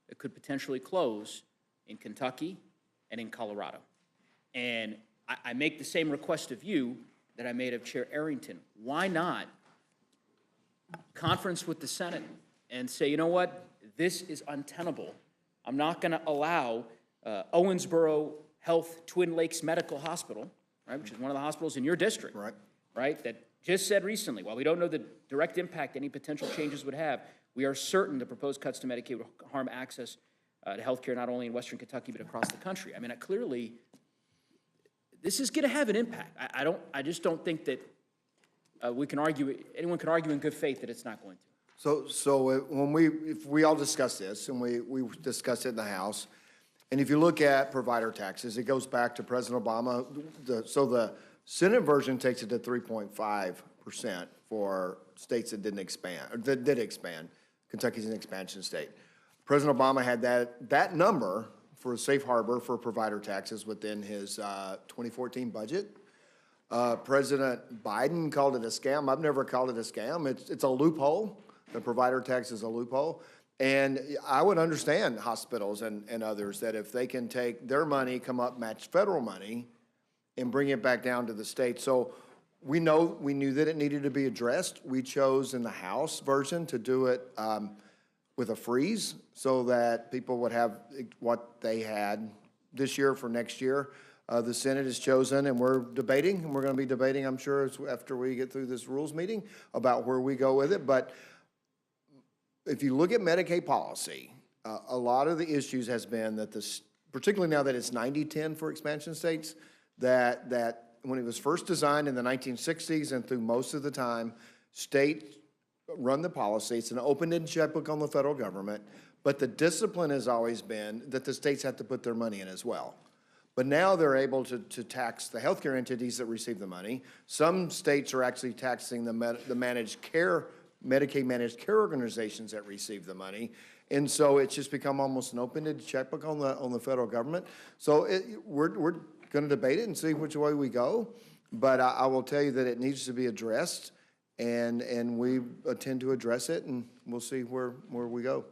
that could potentially close in Kentucky and in Colorado. And I make the same request of you that I made of Chair Arrington. Why not conference with the Senate and say, you know what, this is untenable. I'm not going to allow Owensboro Health Twin Lakes Medical Hospital, right, which is one of the hospitals in your district, right, that just said recently, while we don't know the direct impact any potential changes would have, we are certain the proposed cuts to Medicaid will harm access to health care not only in Western Kentucky but across the country. I mean, clearly, this is going to have an impact. I just don't think that anyone can argue in good faith that it's not going to. So if we all discuss this, and we discussed it in the House, and if you look at provider taxes, it goes back to President Obama. So the Senate version takes it to 3.5% for states that didn't expand, or that did expand. Kentucky's an expansion state. President Obama had that number for a safe harbor for provider taxes within his 2014 budget. President Biden called it a scam. I've never called it a scam. It's a loophole. The provider tax is a loophole. And I would understand hospitals and others that if they can take their money, come up, match federal money, and bring it back down to the state. So we knew that it needed to be addressed. We chose in the House version to do it with a freeze so that people would have what they had this year for next year. The Senate has chosen, and we're debating, and we're going to be debating, I'm sure, after we get through this rules meeting, about where we go with it. But if you look at Medicaid policy, a lot of the issues has been that particularly now that it's 90-10 for expansion states, that when it was first designed in the 1960s and through most of the time, states run the policy. It's an open-ended checkbook on the federal government, but the discipline has always been that the states have to put their money in as well. But now they're able to tax the healthcare entities that receive the money. Some states are actually taxing the managed care, Medicaid managed care organizations that receive the money. And so it's just become almost an open-ended checkbook on the federal government. So we're going to debate it and see which way we go. But I will tell you that it needs to be addressed, and we intend to address it, and we'll see where we go.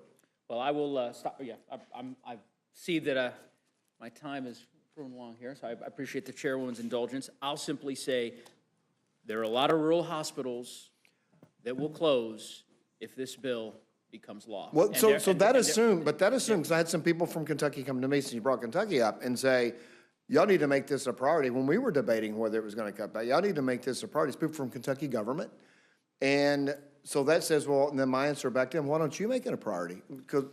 Well, I will stop. Yeah, I see that my time is running along here, so I appreciate the chairwoman's indulgence. I'll simply say there are a lot of rural hospitals that will close if this bill becomes law. Well, that assumes, because I had some people from Kentucky come to me, since you brought Kentucky up, and say, y'all need to make this a priority. When we were debating whether it was going to cut back, y'all need to make this a priority. It's people from Kentucky government. And so that says, well, and then my answer back to them, why don't you make it a priority? Because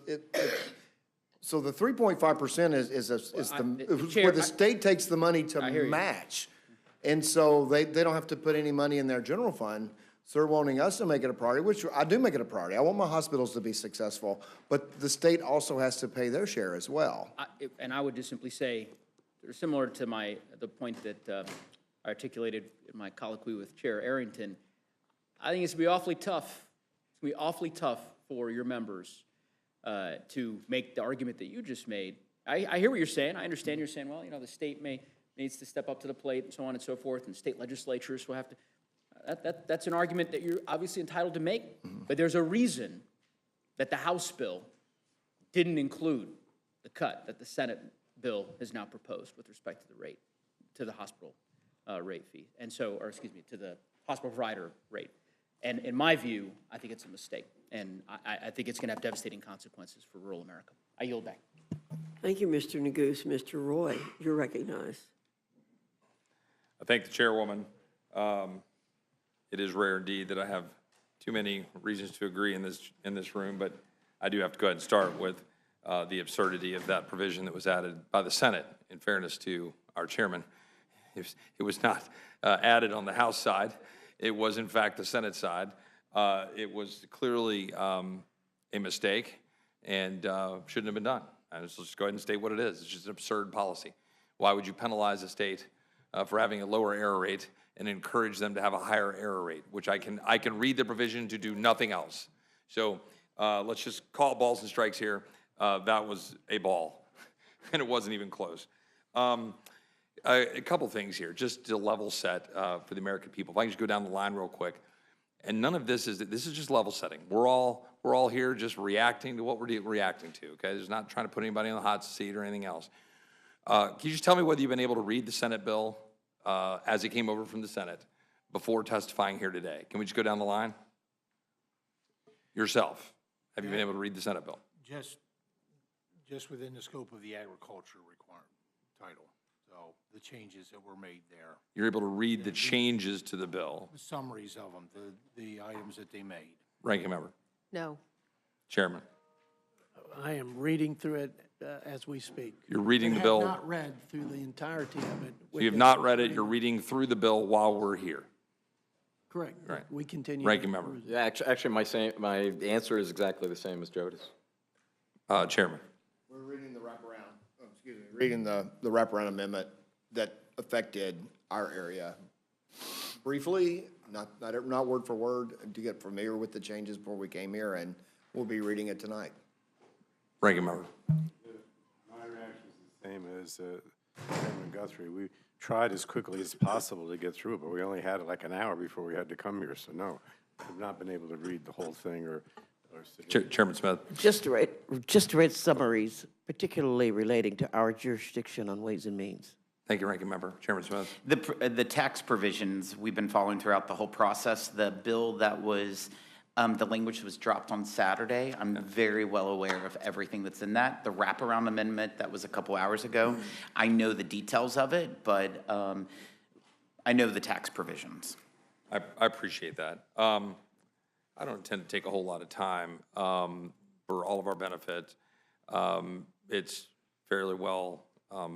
So the 3.5% is where the state takes the money to match. And so they don't have to put any money in their general fund. So they're wanting us to make it a priority, which I do make it a priority. I want my hospitals to be successful, but the state also has to pay their share as well. And I would just simply say, similar to the point that I articulated in my colloquy with Chair Arrington, I think it's going to be awfully tough. It's going to be awfully tough for your members to make the argument that you just made. I hear what you're saying. I understand you're saying, well, the state needs to step up to the plate and so on and so forth, and state legislatures will have to. That's an argument that you're obviously entitled to make, but there's a reason that the House bill didn't include the cut that the Senate bill has now proposed with respect to the rate, to the hospital rate fee, and so, or excuse me, to the hospital provider rate. And in my view, I think it's a mistake, and I think it's going to have devastating consequences for rural America. I yield back. Thank you, Mr. Neguse. Mr. Roy, you're recognized. I thank the chairwoman. It is rare indeed that I have too many reasons to agree in this room, but I do have to go ahead and start with the absurdity of that provision that was added by the Senate. In fairness to our chairman, it was not added on the House side. It was, in fact, the Senate side. It was clearly a mistake and shouldn't have been done. Let's just go ahead and state what it is. It's just an absurd policy. Why would you penalize a state for having a lower error rate and encourage them to have a higher error rate, which I can read the provision to do nothing else. So let's just call balls and strikes here. That was a ball, and it wasn't even close. A couple things here, just to level set for the American people. If I can just go down the line real quick. And none of this is just level setting. We're all here just reacting to what we're reacting to, okay? There's not trying to put anybody on the hot seat or anything else. Can you just tell me whether you've been able to read the Senate bill as it came over from the Senate before testifying here today? Can we just go down the line? Yourself, have you been able to read the Senate bill? Just within the scope of the agriculture title. So the changes that were made there. You're able to read the changes to the bill? The summaries of them, the items that they made. Ranking member? No. Chairman? I am reading through it as we speak. You're reading the bill? I have not read through the entirety of it. So you have not read it, you're reading through the bill while we're here? Correct. Right. We continue. Ranking member? Yeah, actually, my answer is exactly the same as Jody's. Chairman? We're reading the wraparound, reading the wraparound amendment that affected our area. Briefly, not word for word, to get familiar with the changes before we came here, and we'll be reading it tonight. Ranking member? My reaction is the same as Chairman Guthrie. We tried as quickly as possible to get through it, but we only had like an hour before we had to come here, so no, I've not been able to read the whole thing or Chairman Smith? Just to read summaries, particularly relating to our jurisdiction on Ways and Means. Thank you, Ranking Member. Chairman Smith? The tax provisions we've been following throughout the whole process. The bill that was, the language was dropped on Saturday. I'm very well aware of everything that's in that. The wraparound amendment that was a couple hours ago, I know the details of it, but I know the tax provisions. I appreciate that. I don't intend to take a whole lot of time for all of our benefit. It's fairly well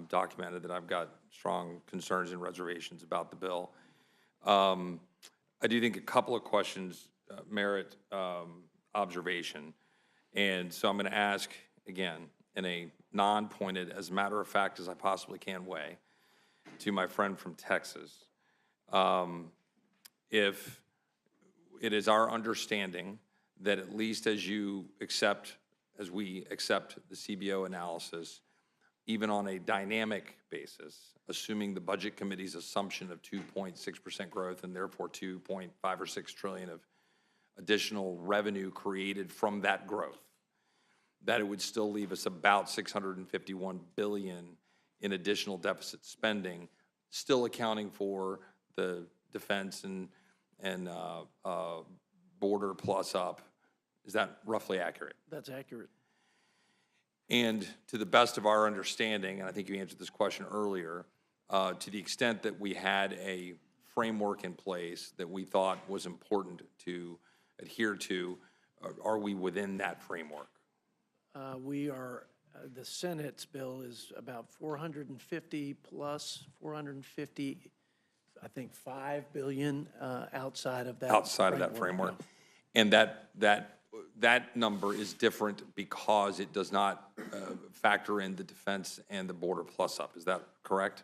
documented that I've got strong concerns and reservations about the bill. I do think a couple of questions merit observation. And so I'm going to ask, again, in a non-pointed, as a matter of fact as I possibly can way, to my friend from Texas, if it is our understanding that at least as we accept the CBO analysis, even on a dynamic basis, assuming the Budget Committee's assumption of 2.6% growth and therefore 2.5 or 6 trillion of additional revenue created from that growth, that it would still leave us about 651 billion in additional deficit spending, still accounting for the defense and border plus up. Is that roughly accurate? That's accurate. And to the best of our understanding, and I think you answered this question earlier, to the extent that we had a framework in place that we thought was important to adhere to, are we within that framework? We are The Senate's bill is about 450 plus 450, I think 5 billion outside of that. Outside of that framework. And that number is different because it does not factor in the defense and the border plus up. Is that correct?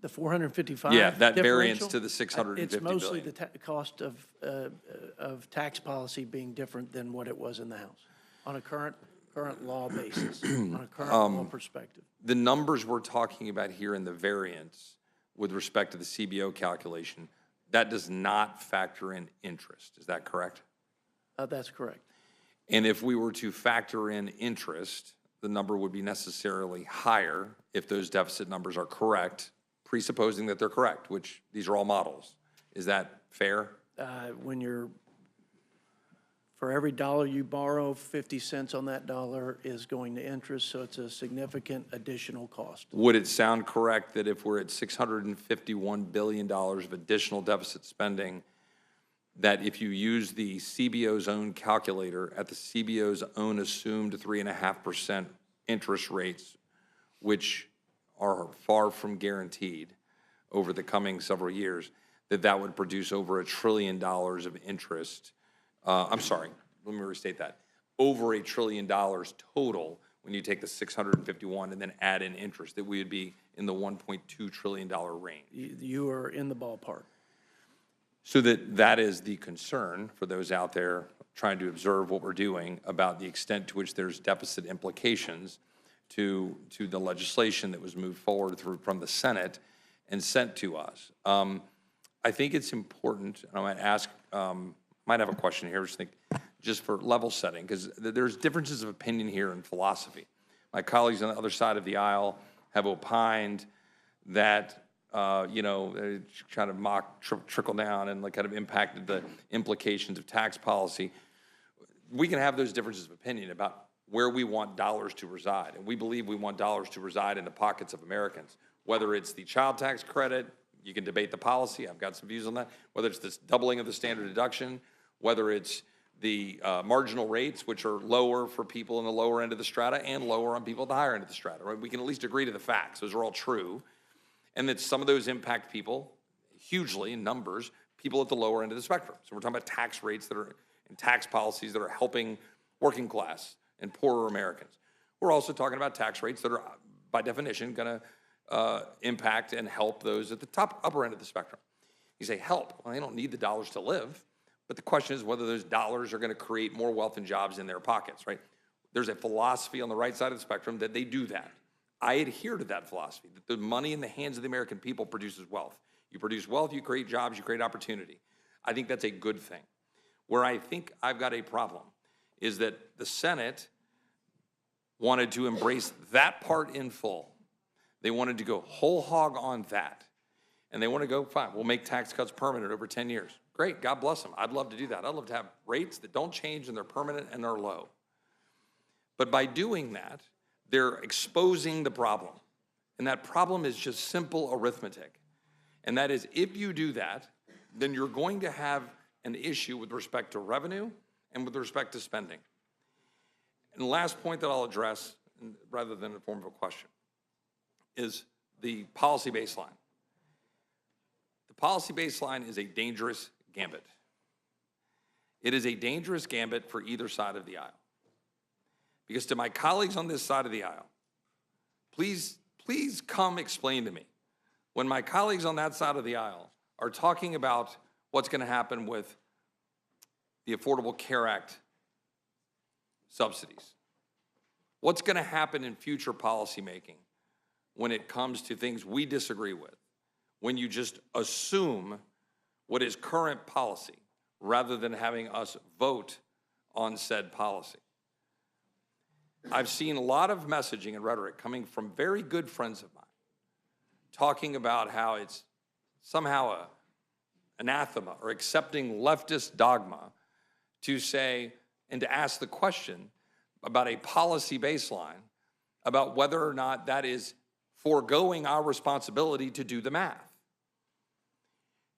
The 455 Yeah, that variance differential? to the 650 It's mostly billion. the cost of tax policy being different than what it was in the House on a current law basis, on a current law perspective. The numbers we're talking about here in the variance with respect to the CBO calculation, that does not factor in interest. Is that correct? That's correct. And if we were to factor in interest, the number would be necessarily higher if those deficit numbers are correct, presupposing that they're correct, which these are all models. Is that fair? For every dollar you borrow, 50 cents on that dollar is going to interest, so it's a significant additional cost. Would it sound correct that if we're at $651 billion of additional deficit spending, that if you use the CBO's own calculator at the CBO's own assumed 3.5% interest rates, which are far from guaranteed over the coming several years, that would produce over $1 trillion of interest? I'm sorry, let me restate that. Over $1 trillion total when you take the 651 and then add in interest, that we would be in the $1.2 trillion range. You are in the ballpark. So that is the concern for those out there trying to observe what we're doing about the extent to which there's deficit implications to the legislation that was moved forward from the Senate and sent to us. I think it's important, and I might ask, might have a question here, just for level setting, because there's differences of opinion here in philosophy. My colleagues on the other side of the aisle have opined that kind of mock trickle down and kind of impacted the implications of tax policy. We can have those differences of opinion about where we want dollars to reside, and we believe we want dollars to reside in the pockets of Americans, whether it's the child tax credit. You can debate the policy. I've got some views on that. Whether it's this doubling of the standard deduction, whether it's the marginal rates, which are lower for people in the lower end of the strata and lower on people at the higher end of the strata, right? We can at least agree to the facts. Those are all true. And that some of those impact people hugely in numbers, people at the lower end of the spectrum. So we're talking about tax rates that are, and tax policies that are helping working class and poorer Americans. We're also talking about tax rates that are, by definition, going to impact and help those at the upper end of the spectrum. You say help. Well, they don't need the dollars to live. But the question is whether those dollars are going to create more wealth and jobs in their pockets, right? There's a philosophy on the right side of the spectrum that they do that. I adhere to that philosophy, that the money in the hands of the American people produces wealth. You produce wealth, you create jobs, you create opportunity. I think that's a good thing. Where I think I've got a problem is that the Senate wanted to embrace that part in full. They wanted to go whole hog on that. And they want to go, fine, we'll make tax cuts permanent over 10 years. Great, God bless them. I'd love to do that. I'd love to have rates that don't change and they're permanent and they're low. But by doing that, they're exposing the problem. And that problem is just simple arithmetic. And that is, if you do that, then you're going to have an issue with respect to revenue and with respect to spending. And the last point that I'll address, rather than in the form of a question, is the policy baseline. The policy baseline is a dangerous gambit. It is a dangerous gambit for either side of the aisle. Because to my colleagues on this side of the aisle, please come explain to me, when my colleagues on that side of the aisle are talking about what's going to happen with the Affordable Care Act subsidies, what's going to happen in future policymaking when it comes to things we disagree with, when you just assume what is current policy rather than having us vote on said policy. I've seen a lot of messaging and rhetoric coming from very good friends of mine, talking about how it's somehow an anathema or accepting leftist dogma to say and to ask the question about a policy baseline about whether or not that is foregoing our responsibility to do the math.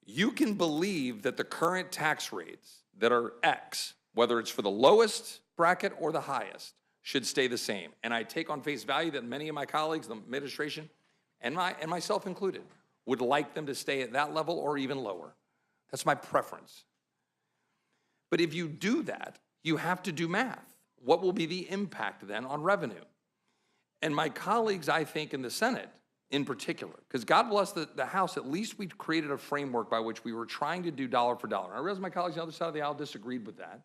You can believe that the current tax rates that are X, whether it's for the lowest bracket or the highest, should stay the same. And I take on face value that many of my colleagues, the administration, and myself included, would like them to stay at that level or even lower. That's my preference. But if you do that, you have to do math. What will be the impact then on revenue? And my colleagues, I think, in the Senate in particular, because God bless the House, at least we created a framework by which we were trying to do dollar for dollar. And I realize my colleagues on the other side of the aisle disagreed with that.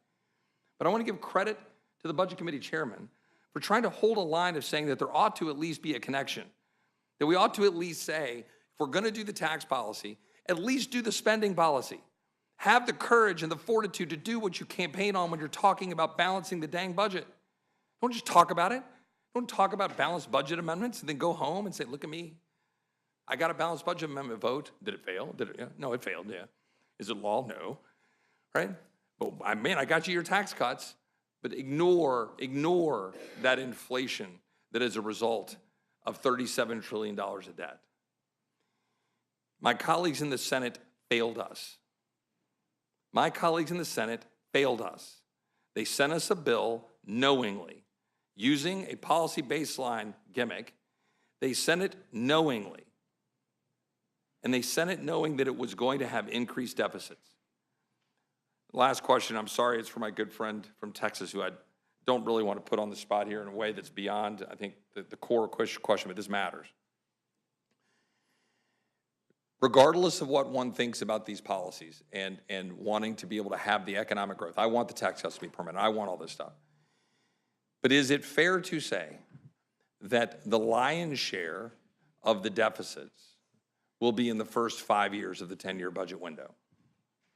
But I want to give credit to the Budget Committee chairman for trying to hold a line of saying that there ought to at least be a connection, that we ought to at least say, if we're going to do the tax policy, at least do the spending policy. Have the courage and the fortitude to do what you campaign on when you're talking about balancing the dang budget. Don't just talk about it. Don't talk about balanced budget amendments and then go home and say, look at me. I got a balanced budget amendment vote. Did it fail? Did it? Yeah. No, it failed, yeah. Is it law? No. Right? But I got you your tax cuts, but ignore that inflation that is a result of $37 trillion of debt. My colleagues in the Senate failed us. My colleagues in the Senate failed us. They sent us a bill knowingly, using a policy baseline gimmick. They sent it knowingly. And they sent it knowing that it was going to have increased deficits. Last question, I'm sorry, it's for my good friend from Texas, who I don't really want to put on the spot here in a way that's beyond, I think, the core question, but this matters. Regardless of what one thinks about these policies and wanting to be able to have the economic growth, I want the tax cuts to be permanent. I want all this stuff. But is it fair to say that the lion's share of the deficits will be in the first 5 years of the 10-year budget window?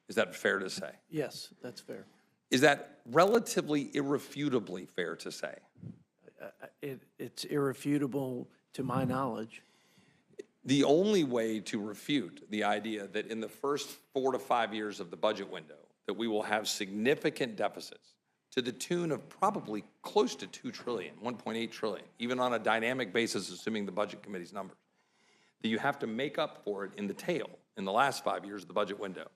Is that fair to say? Yes, that's fair. Is that relatively irrefutably fair to say? It's irrefutable to my knowledge. The only way to refute the idea that in the first 4 to 5 years of the budget window that we will have significant deficits to the tune of probably close to $2 trillion, $1.8 trillion, even on a dynamic basis, assuming the Budget Committee's numbers, that you have to make up for it in the tail in the last 5 years of the budget window.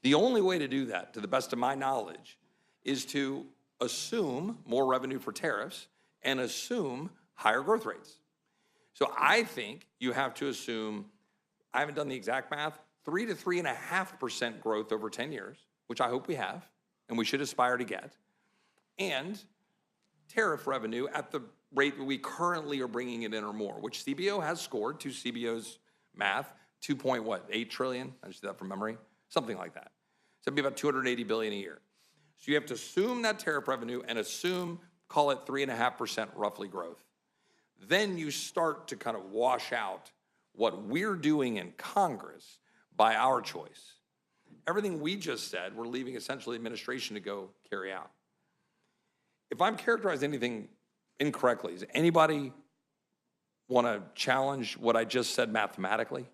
The only way to do that, to the best of my knowledge, is to assume more revenue for tariffs and assume higher growth rates. So I think you have to assume, I haven't done the exact math, 3 to 3.5% growth over 10 years, which I hope we have, and we should aspire to get, and tariff revenue at the rate that we currently are bringing it in or more, which CBO has scored, to CBO's math, 2.8 trillion? I just did that from memory, something like that. So it'd be about $280 billion a year. So you have to assume that tariff revenue and assume, call it 3.5% roughly growth. Then you start to kind of wash out what we're doing in Congress by our choice. Everything we just said, we're leaving essentially administration to go carry out. If I'm characterizing anything incorrectly, does anybody want to challenge what I just said mathematically?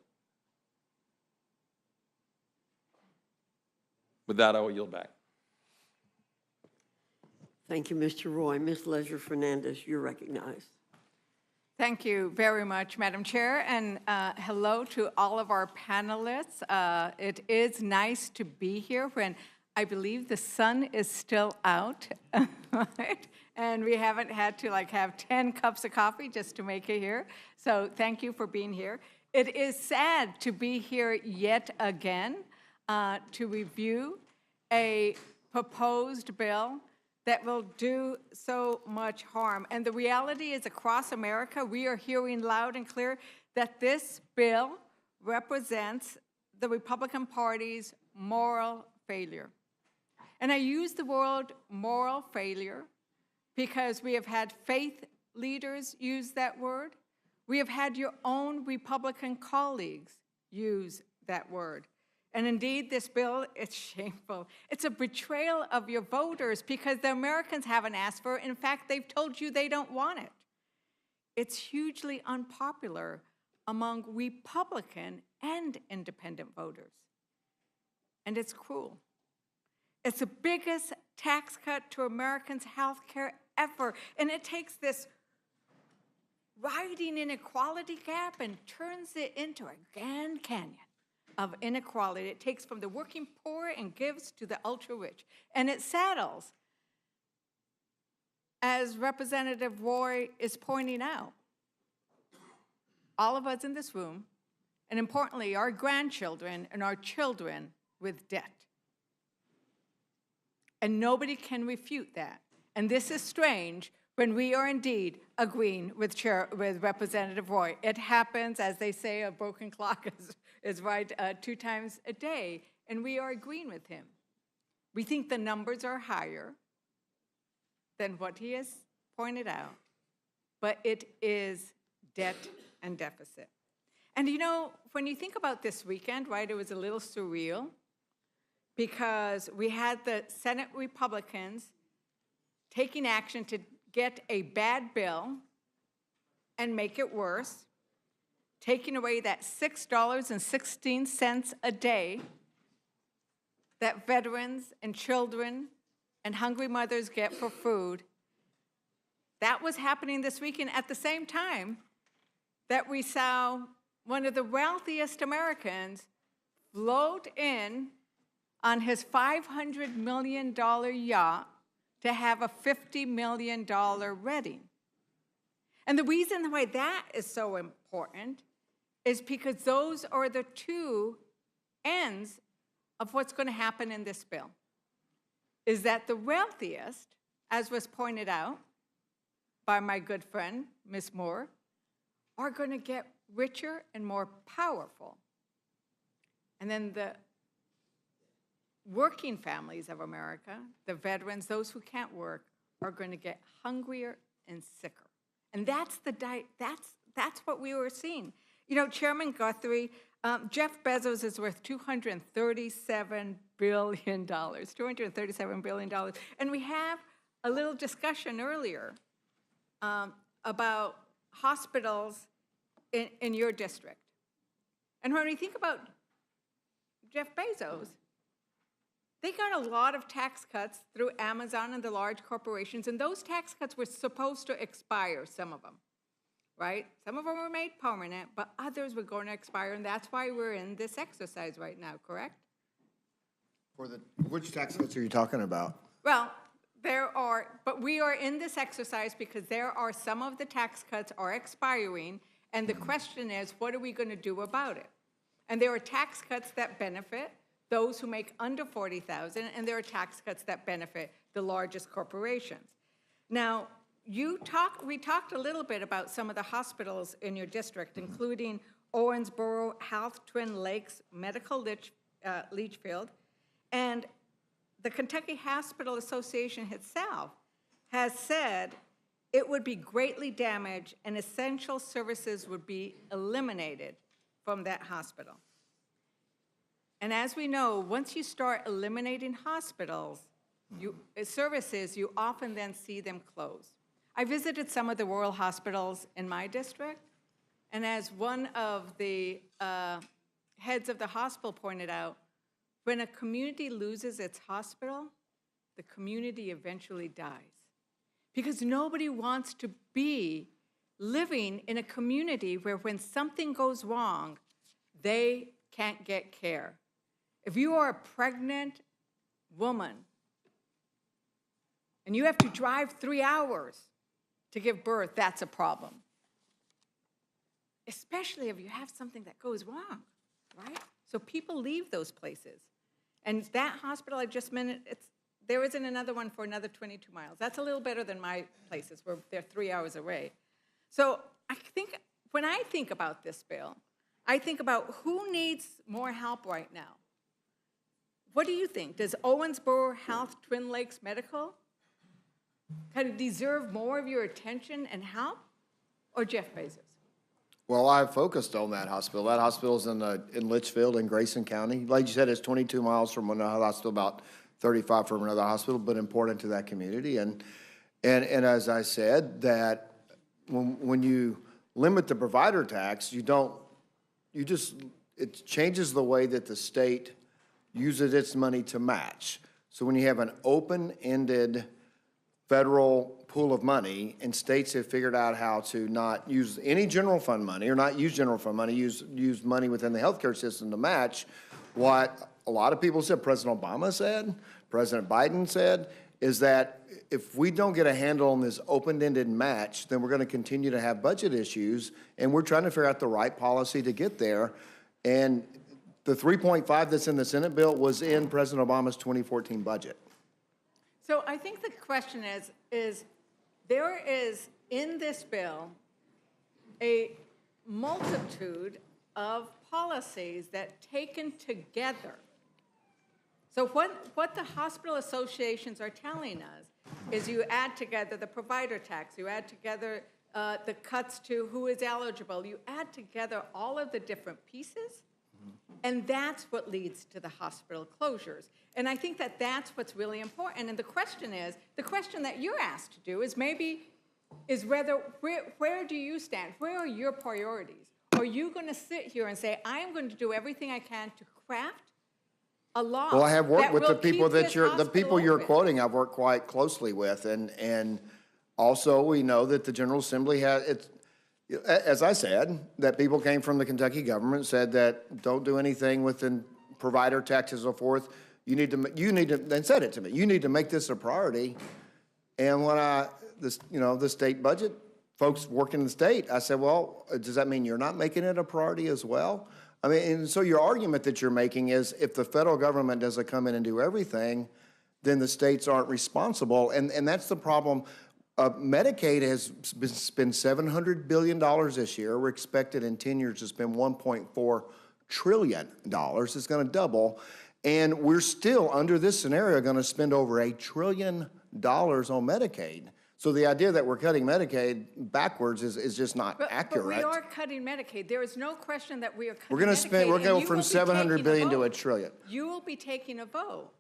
With that, I will yield back. Thank you, Mr. Roy. Ms. Leisure-Fernandez, you're recognized. Thank you very much, Madam Chair, and hello to all of our panelists. It is nice to be here when I believe the sun is still out, right? And we haven't had to have 10 cups of coffee just to make it here. So thank you for being here. It is sad to be here yet again to review a proposed bill that will do so much harm. And the reality is, across America, we are hearing loud and clear that this bill represents the Republican Party's moral failure. And I use the word moral failure because we have had faith leaders use that word. We have had your own Republican colleagues use that word. And indeed, this bill, it's shameful. It's a betrayal of your voters because the Americans haven't asked for it. In fact, they've told you they don't want it. It's hugely unpopular among Republican and independent voters. And it's cruel. It's the biggest tax cut to Americans' health care ever. And it takes this rising inequality gap and turns it into a Grand Canyon of inequality. It takes from the working poor and gives to the ultra-rich. And it saddles as Representative Roy is pointing out, all of us in this room, and importantly, our grandchildren and our children with debt. And nobody can refute that. And this is strange when we are indeed agreeing with Representative Roy. It happens, as they say, a broken clock is right 2 times a day, and we are agreeing with him. We think the numbers are higher than what he has pointed out, but it is debt and deficit. And you know, when you think about this weekend, right, it was a little surreal because we had the Senate Republicans taking action to get a bad bill and make it worse, taking away that $6.16 a day that veterans and children and hungry mothers get for food. That was happening this weekend at the same time that we saw one of the wealthiest Americans float in on his $500 million yacht to have a $50 million wedding. And the reason why that is so important is because those are the two ends of what's going to happen in this bill. Is that the wealthiest, as was pointed out by my good friend, Ms. Moore, are going to get richer and more powerful. And then the working families of America, the veterans, those who can't work, are going to get hungrier and sicker. And that's that's what we were seeing. You know, Chairman Guthrie, Jeff Bezos is worth $237 billion, $237 billion. And we have a little discussion earlier about hospitals in your district. And when we think about Jeff Bezos, they got a lot of tax cuts through Amazon and the large corporations, and those tax cuts were supposed to expire, some of them, right? Some of them were made permanent, but others were going to expire, and that's why we're in this exercise right now, correct? Which tax cuts are you talking about? Well, but we are in this exercise because there are some of the tax cuts are expiring, and the question is, what are we going to do about it? And there are tax cuts that benefit those who make under $40,000, and there are tax cuts that benefit the largest corporations. Now, we talked a little bit about some of the hospitals in your district, including Owensboro Health, Twin Lakes, Medical Leachfield, and the Kentucky Hospital Association itself has said it would be greatly damaged and essential services would be eliminated from that hospital. And as we know, once you start eliminating hospitals, services, you often then see them close. I visited some of the rural hospitals in my district, and as one of the heads of the hospital pointed out, when a community loses its hospital, the community eventually dies. Because nobody wants to be living in a community where when something goes wrong, they can't get care. If you are a pregnant woman and you have to drive 3 hours to give birth, that's a problem. Especially if you have something that goes wrong, right? So people leave those places. And that hospital I just mentioned, there isn't another one for another 22 miles. That's a little better than my places where they're 3 hours away. So I think when I think about this bill, I think about who needs more help right now. What do you think? Does Owensboro Health, Twin Lakes Medical kind of deserve more of your attention and help, or Jeff Bezos? Well, I've focused on that hospital. That hospital's in Litchfield in Grayson County. Like you said, it's 22 miles from another hospital, about 35 from another hospital, but important to that community. And as I said, that when you limit the provider tax, it changes the way that the state uses its money to match. So when you have an open-ended federal pool of money, and states have figured out how to not use any general fund money, or not use general fund money, use money within the healthcare system to match what a lot of people said, President Obama said, President Biden said, is that if we don't get a handle on this open-ended match, then we're going to continue to have budget issues, and we're trying to figure out the right policy to get there. And the 3.5 that's in the Senate bill was in President Obama's 2014 budget. So I think the question is there is in this bill a multitude of policies that taken together. So what the hospital associations are telling us is you add together the provider tax, you add together the cuts to who is eligible, you add together all of the different pieces, and that's what leads to the hospital closures. And I think that that's what's really important. And the question that you're asked to do is where do you stand? Where are your priorities? Are you going to sit here and say, I am going to do everything I can to craft a law? Well, I have worked that with the will people keep that this you're hospital open? quoting. I've worked quite closely with, and also we know that the General Assembly as I said, that people came from the Kentucky government, said that don't do anything with the provider tax and so forth. You need to, and said it to me, you need to make this a priority. And when the state budget, folks working in the state, I said, well, does that mean you're not making it a priority as well? I mean, and so your argument that you're making is if the federal government doesn't come in and do everything, then the states aren't responsible. And that's the problem. Medicaid has spent $700 billion this year. We're expected in 10 years to spend $1.4 trillion. It's going to double. And we're still, under this scenario, going to spend over $1 trillion on Medicaid. So the idea that we're cutting Medicaid backwards is just not accurate. But we are cutting Medicaid. There is no question that we are cutting We're going to Medicaid, we're going and from $700 billion to $1 trillion. You will be taking a vote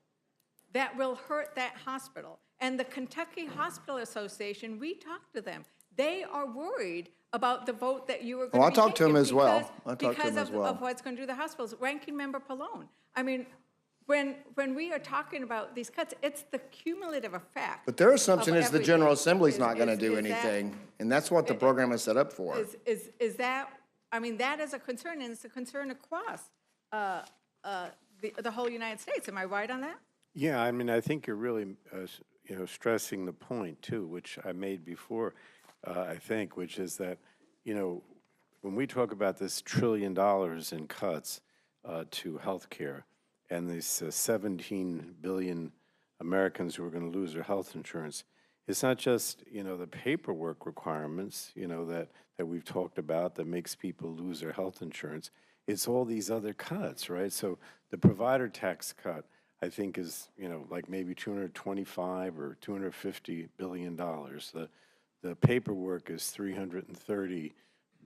that will hurt that hospital. And the Kentucky Hospital Association, we talked to them. They are worried about the vote that you are going to be taking. Well, I talked to them as well. Because of what's going to do to the hospitals. Ranking Member Pallone, I mean, when we are talking about these cuts, it's the cumulative effect. But their assumption is the everything. General Assembly's not going to do Is that- anything, and that's what the program is set up for. Is that, I mean, that is a concern, and it's a concern across the whole United States. Am I right on that? Yeah, I mean, I think you're really, stressing the point, too, which I made before, I think, which is that, when we talk about this $1 trillion in cuts to health care and these 17 billion Americans who are going to lose their health insurance, it's not just, the paperwork requirements, that we've talked about that makes people lose their health insurance. It's all these other cuts, right? So the provider tax cut, I think, is, like maybe $225 or $250 billion. The paperwork is $330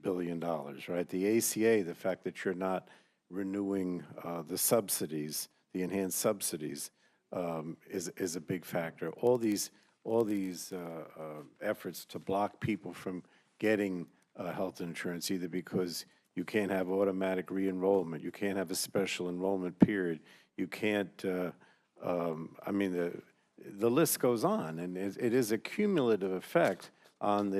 billion, right? The ACA, the fact that you're not renewing the subsidies, the enhanced subsidies, is a big factor. All these efforts to block people from getting health insurance, either because you can't have automatic re-enrollment, you can't have a special enrollment period, you can't, I mean, the list goes on, and it is a cumulative effect on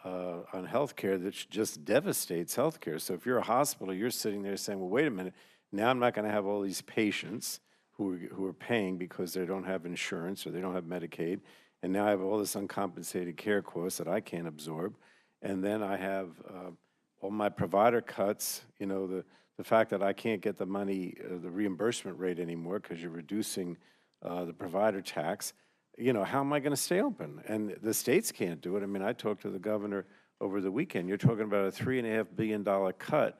healthcare that just devastates healthcare. So if you're a hospital, you're sitting there saying, well, wait a minute, now I'm not going to have all these patients who are paying because they don't have insurance or they don't have Medicaid, and now I have all this uncompensated care costs that I can't absorb, and then I have all my provider cuts, the fact that I can't get the money, the reimbursement rate anymore because you're reducing the provider tax. How am I going to stay open? And the states can't do it. I mean, I talked to the governor over the weekend. You're talking about a $3.5 billion cut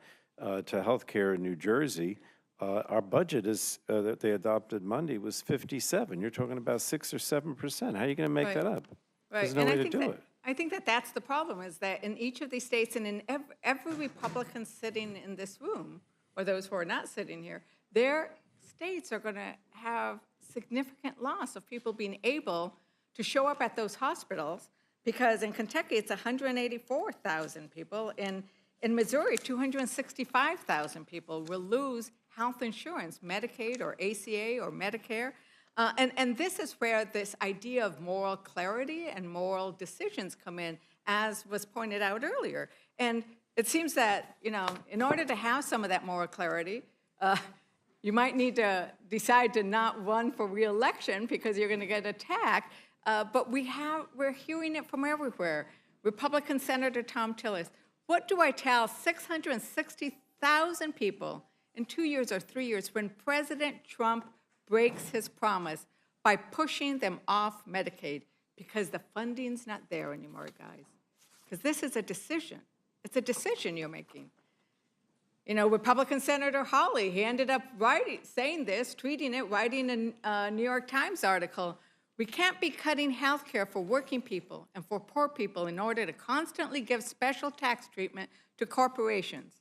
to health care in New Jersey. Our budget is that they adopted Monday was 57. You're talking about 6 or 7%. How are you going to make that up? Right. There's no way to do it. I think that that's the problem, is that in each of these states and in every Republican sitting in this room, or those who are not sitting here, their states are going to have significant loss of people being able to show up at those hospitals, because in Kentucky it's 184,000 people. In Missouri, 265,000 people will lose health insurance, Medicaid or ACA or Medicare. And this is where this idea of moral clarity and moral decisions come in, as was pointed out earlier. And it seems that, in order to have some of that moral clarity, You might need to decide to not run for reelection because you're going to get attacked. But we're hearing it from everywhere. Republican Senator Tom Tillis, what do I tell 660,000 people in 2 years or 3 years when President Trump breaks his promise by pushing them off Medicaid because the funding's not there anymore, guys? Because this is a decision. It's a decision you're making. You know, Republican Senator Hawley, he ended up saying this, tweeting it, writing a New York Times article. We can't be cutting health care for working people and for poor people in order to constantly give special tax treatment to corporations.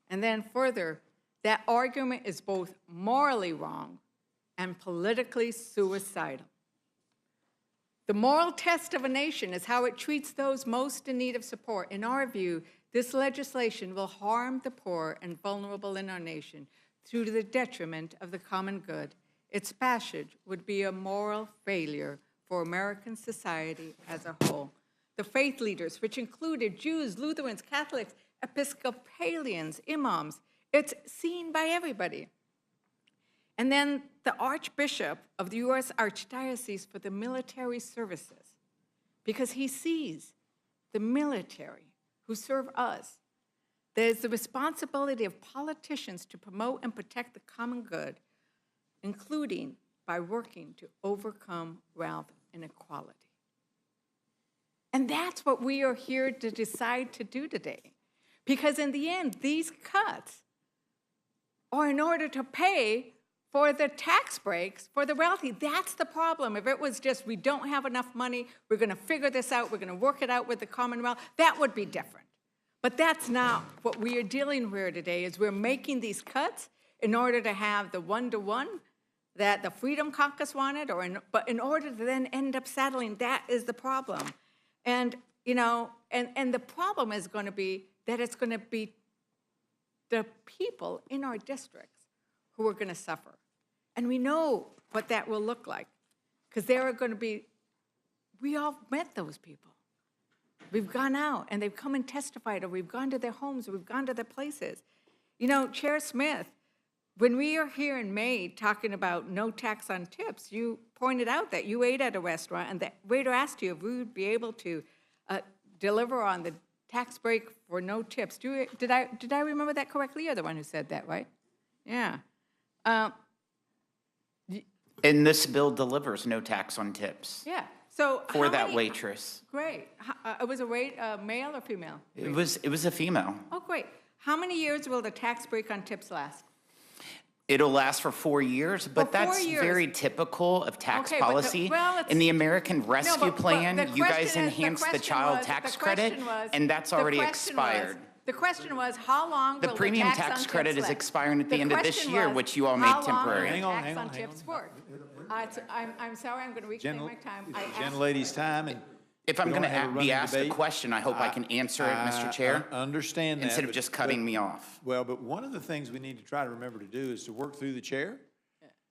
And then further, that argument is both morally wrong and politically suicidal. The moral test of a nation is how it treats those most in need of support. In our view, this legislation will harm the poor and vulnerable in our nation to the detriment of the common good. Its passage would be a moral failure for American society as a whole. The faith leaders, which included Jews, Lutherans, Catholics, Episcopalians, imams, it's seen by everybody. And then the Archbishop of the U.S. Archdiocese for the Military Services, because he sees the military who serve us. There's the responsibility of politicians to promote and protect the common good, including by working to overcome wealth inequality. And that's what we are here to decide to do today. Because in the end, these cuts are in order to pay for the tax breaks for the wealthy. That's the problem. If it was just, we don't have enough money, we're going to figure this out, we're going to work it out with the Commonwealth, that would be different. But that's not what we are dealing with today, is we're making these cuts in order to have the one-to-one that the Freedom Caucus wanted, but in order to then end up settling, that is the problem. And, you know, and the problem is going to be that it's going to be the people in our districts who are going to suffer. And we know what that will look like, because there are going to be, we all met those people. We've gone out, and they've come and testified, or we've gone to their homes, or we've gone to their places. You know, Chair Smith, when we are here in May talking about no tax on tips, you pointed out that you ate at a restaurant, and the waiter asked you if we would be able to deliver on the tax break for no tips. Did I remember that correctly? You're the one who said that, right? Yeah. And this bill delivers no tax on tips. Yeah. So for that waitress. Great. It was a male or female? It was a female. Oh, great. How many years will the tax break on tips last? It'll last for 4 years, but that's very typical of tax policy. In the American Rescue Plan, you guys enhanced the child tax credit, and that's already expired. The question was, how long the will premium the tax credit is expiring at the end of this year, which you all made temporary. Hang on, tax on tips work? I'm sorry, I'm going to reclaim my time. Gentlelady's time, and if I'm going to be asked a question, I hope I can answer it, Mr. Chair. I understand that. Instead of just cutting me off. Well, but one of the things we need to try to remember to do is to work through the chair.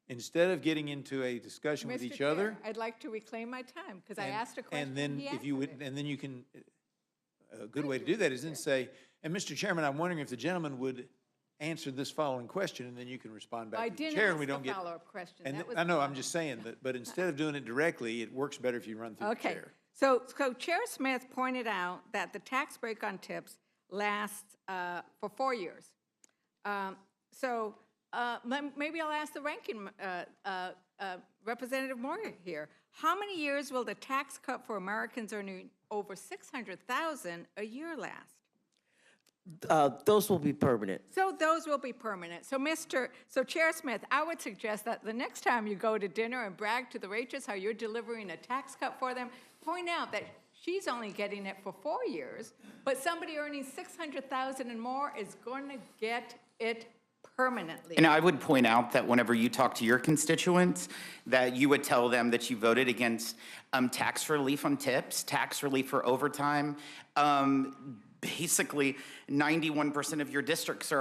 Instead of getting into a discussion with each other. I'd like to reclaim my time, because I asked a question. And then if you would, and then you can, a good way to do that is then say, and Mr. Chairman, I'm wondering if the gentleman would answer this following question, and then you can respond back to the chair, and we don't get. I didn't ask a follow-up question. And I know, I'm just saying that, but instead of doing it directly, it works better if you run through the chair. So Chair Smith pointed out that the tax break on tips lasts for 4 years. Maybe I'll ask the ranking Representative Moore here. How many years will the tax cut for Americans earning over $600,000 a year last? Those will be permanent. So those will be permanent. So Chair Smith, I would suggest that the next time you go to dinner and brag to the waitress how you're delivering a tax cut for them, point out that she's only getting it for 4 years, but somebody earning $600,000 and more is going to get it permanently. And I would point out that whenever you talk to your constituents, that you would tell them that you voted against tax relief on tips, tax relief for overtime. Basically, 91% of your districts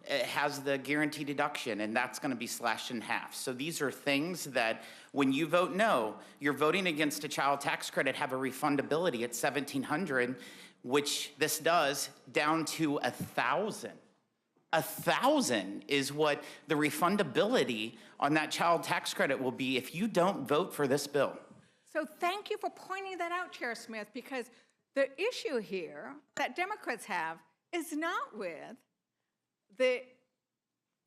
has the guaranteed deduction, and that's going to be slashed in half. So these are things that when you vote no, you're voting against a child tax credit, have a refundability at $1,700, which this does, down to $1,000. 1,000 is what the refundability on that child tax credit will be if you don't vote for this bill. So thank you for pointing that out, Chair Smith, because the issue here that Democrats have is not with the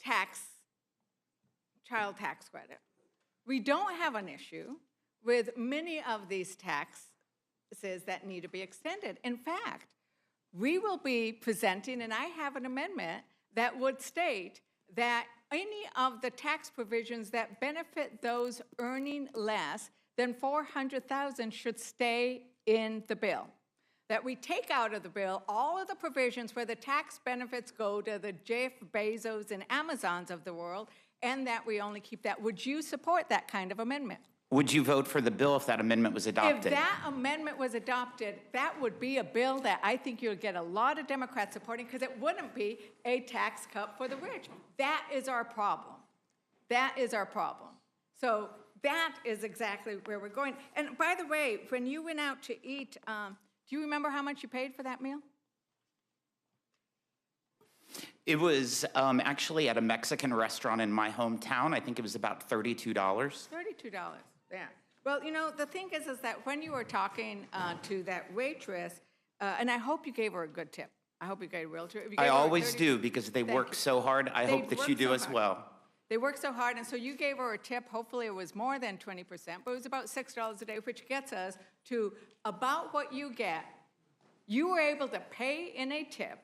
child tax credit. We don't have an issue with many of these taxes that need to be extended. In fact, we will be presenting, and I have an amendment that would state that any of the tax provisions that benefit those earning less than $400,000 should stay in the bill. That we take out of the bill all of the provisions where the tax benefits go to the Jeff Bezos and Amazons of the world, and that we only keep that. Would you support that kind of amendment? Would you vote for the bill if that amendment was adopted? If that amendment was adopted, that would be a bill that I think you'll get a lot of Democrats supporting, because it wouldn't be a tax cut for the rich. That is our problem. That is our problem. So that is exactly where we're going. And by the way, when you went out to eat, do you remember how much you paid for that meal? It was actually at a Mexican restaurant in my hometown. I think it was about $32. $32, yeah. Well, you know, the thing is that when you were talking to that waitress, and I hope you gave her a good tip. I hope you gave her a real tip. I always do, because they work so hard. I hope that you do as well. They work so hard, and so you gave her a tip. Hopefully it was more than 20%, but it was about $6 a day, which gets us to about what you get. You were able to pay in a tip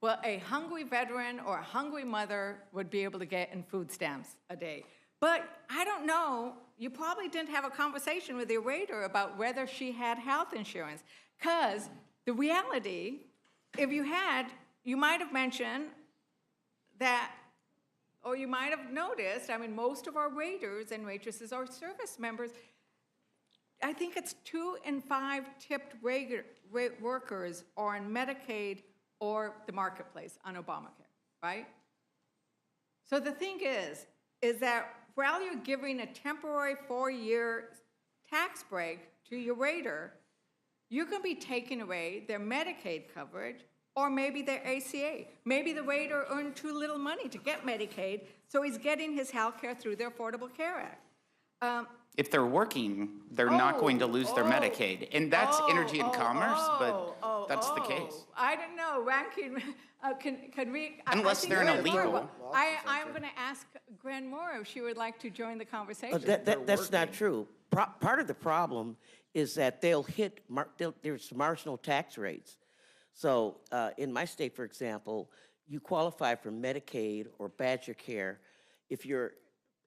what a hungry veteran or a hungry mother would be able to get in food stamps a day. But I don't know, you probably didn't have a conversation with your waiter about whether she had health insurance, because the reality, if you had, you might have mentioned that, or you might have noticed, I mean, most of our waiters and waitresses are service members. I think it's 2 in 5 tipped workers are on Medicaid or the marketplace on Obamacare, right? So the thing is that while you're giving a temporary 4-year tax break to your waiter, you can be taking away their Medicaid coverage or maybe their ACA. Maybe the waiter earned too little money to get Medicaid, so he's getting his health care through the Affordable Care Act. If they're working, they're not going to lose their Medicaid. And that's energy and commerce, but that's the case. I don't know, Ranking, can we? Unless they're an illegal. I'm going to ask Gwen Moore if she would like to join the conversation. That's not true. Part of the problem is that they'll hit, there's marginal tax rates. So in my state, for example, you qualify for Medicaid or Badger Care if you're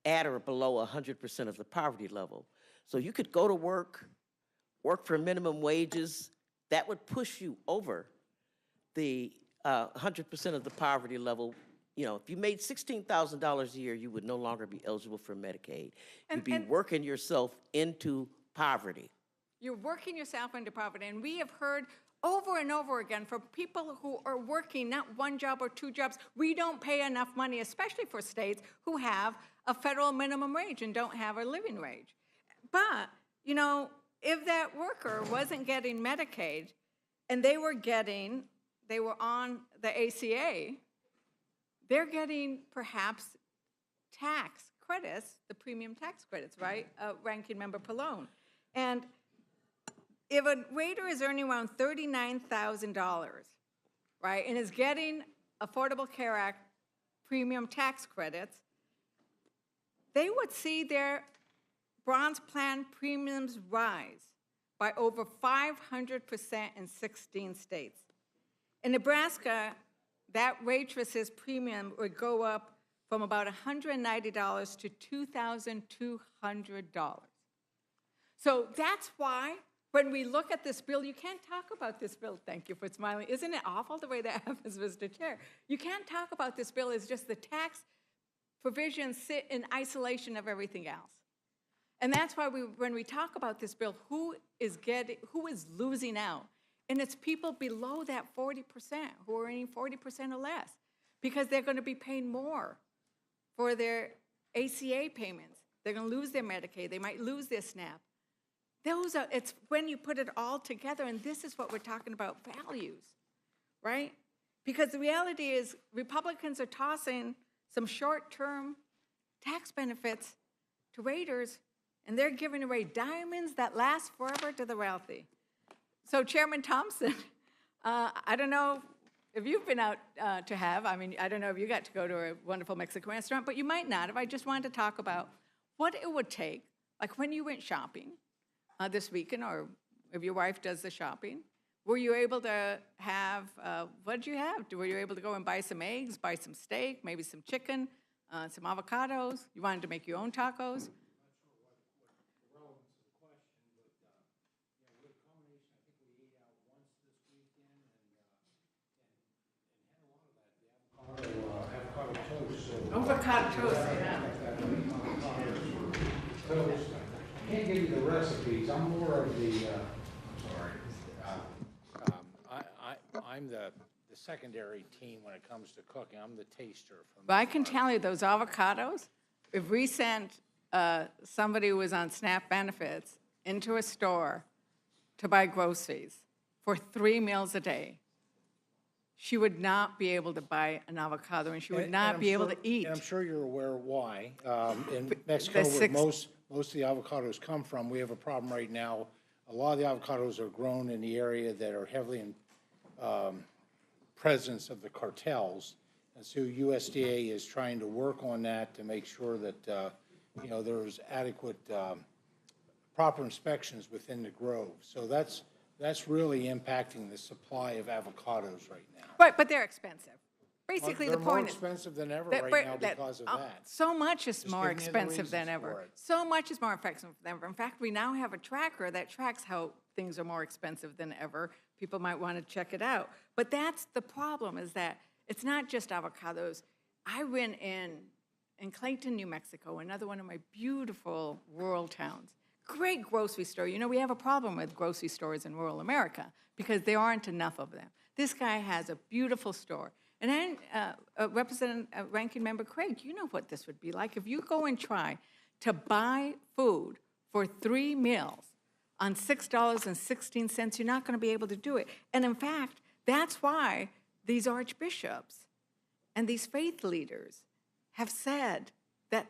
at or below 100% of the poverty level. So you could go to work for minimum wages, that would push you over the 100% of the poverty level. You know, if you made $16,000 a year, you would no longer be eligible for Medicaid. You'd be working yourself into poverty. You're working yourself into poverty, and we have heard over and over again from people who are working not 1 job or 2 jobs, we don't pay enough money, especially for states who have a federal minimum wage and don't have a living wage. But, you know, if that worker wasn't getting Medicaid and they were on the ACA, they're getting perhaps tax credits, the premium tax credits, right? Ranking Member Pallone. And if a waiter is earning around $39,000, right, and is getting Affordable Care Act premium tax credits, they would see their bronze plan premiums rise by over 500% in 16 states. In Nebraska, that waitress's premium would go up from about $190 to $2,200. So that's why when we look at this bill, you can't talk about this bill, thank you for smiling. Isn't it awful the way that happens, Mr. Chair? You can't talk about this bill as just the tax provisions sit in isolation of everything else. And that's why when we talk about this bill, who is losing out? And it's people below that 40% who are earning 40% or less, because they're going to be paying more for their ACA payments. They're going to lose their Medicaid. They might lose their SNAP. It's when you put it all together, and this is what we're talking about, values, right? Because the reality is Republicans are tossing some short-term tax benefits to raiders, and they're giving away diamonds that last forever to the wealthy. So Chairman Thompson, I don't know if you've been out I don't know if you got to go to a wonderful Mexican restaurant, but you might not. If I just wanted to talk about what it would take, like when you went shopping this weekend, or if your wife does the shopping, were you able to have, what did you have? Were you able to go and buy some eggs, buy some steak, maybe some chicken, some avocados? You wanted to make your own tacos? Avocado toast, yeah. I can't give you the recipes. I'm more of the, I'm the secondary team when it comes to cooking. I'm the taster. But I can tell you those avocados, if we sent somebody who was on SNAP benefits into a store to buy groceries for 3 meals a day, she would not be able to buy an avocado, and she would not be able to eat. And I'm sure you're aware why. In Mexico, where most of the avocados come from, we have a problem right now. A lot of the avocados are grown in the area that are heavily in presence of the cartels. And so USDA is trying to work on that to make sure that, there's adequate proper inspections within the grove. So that's really impacting the supply of avocados right now. Right, but they're expensive. Basically, the point They're more is. expensive than ever right now because of that. So much is Just more give me the expensive than reasons for ever. it. So much is more expensive than ever. In fact, we now have a tracker that tracks how things are more expensive than ever. People might want to check it out. But that's the problem, is that it's not just avocados. I went in Clayton, New Mexico, another one of my beautiful rural towns. Great grocery store. You know, we have a problem with grocery stores in rural America because there aren't enough of them. This guy has a beautiful store. And then Ranking Member Craig, you know what this would be like. If you go and try to buy food for 3 meals on $6.16, you're not going to be able to do it. And in fact, that's why these archbishops and these faith leaders have said that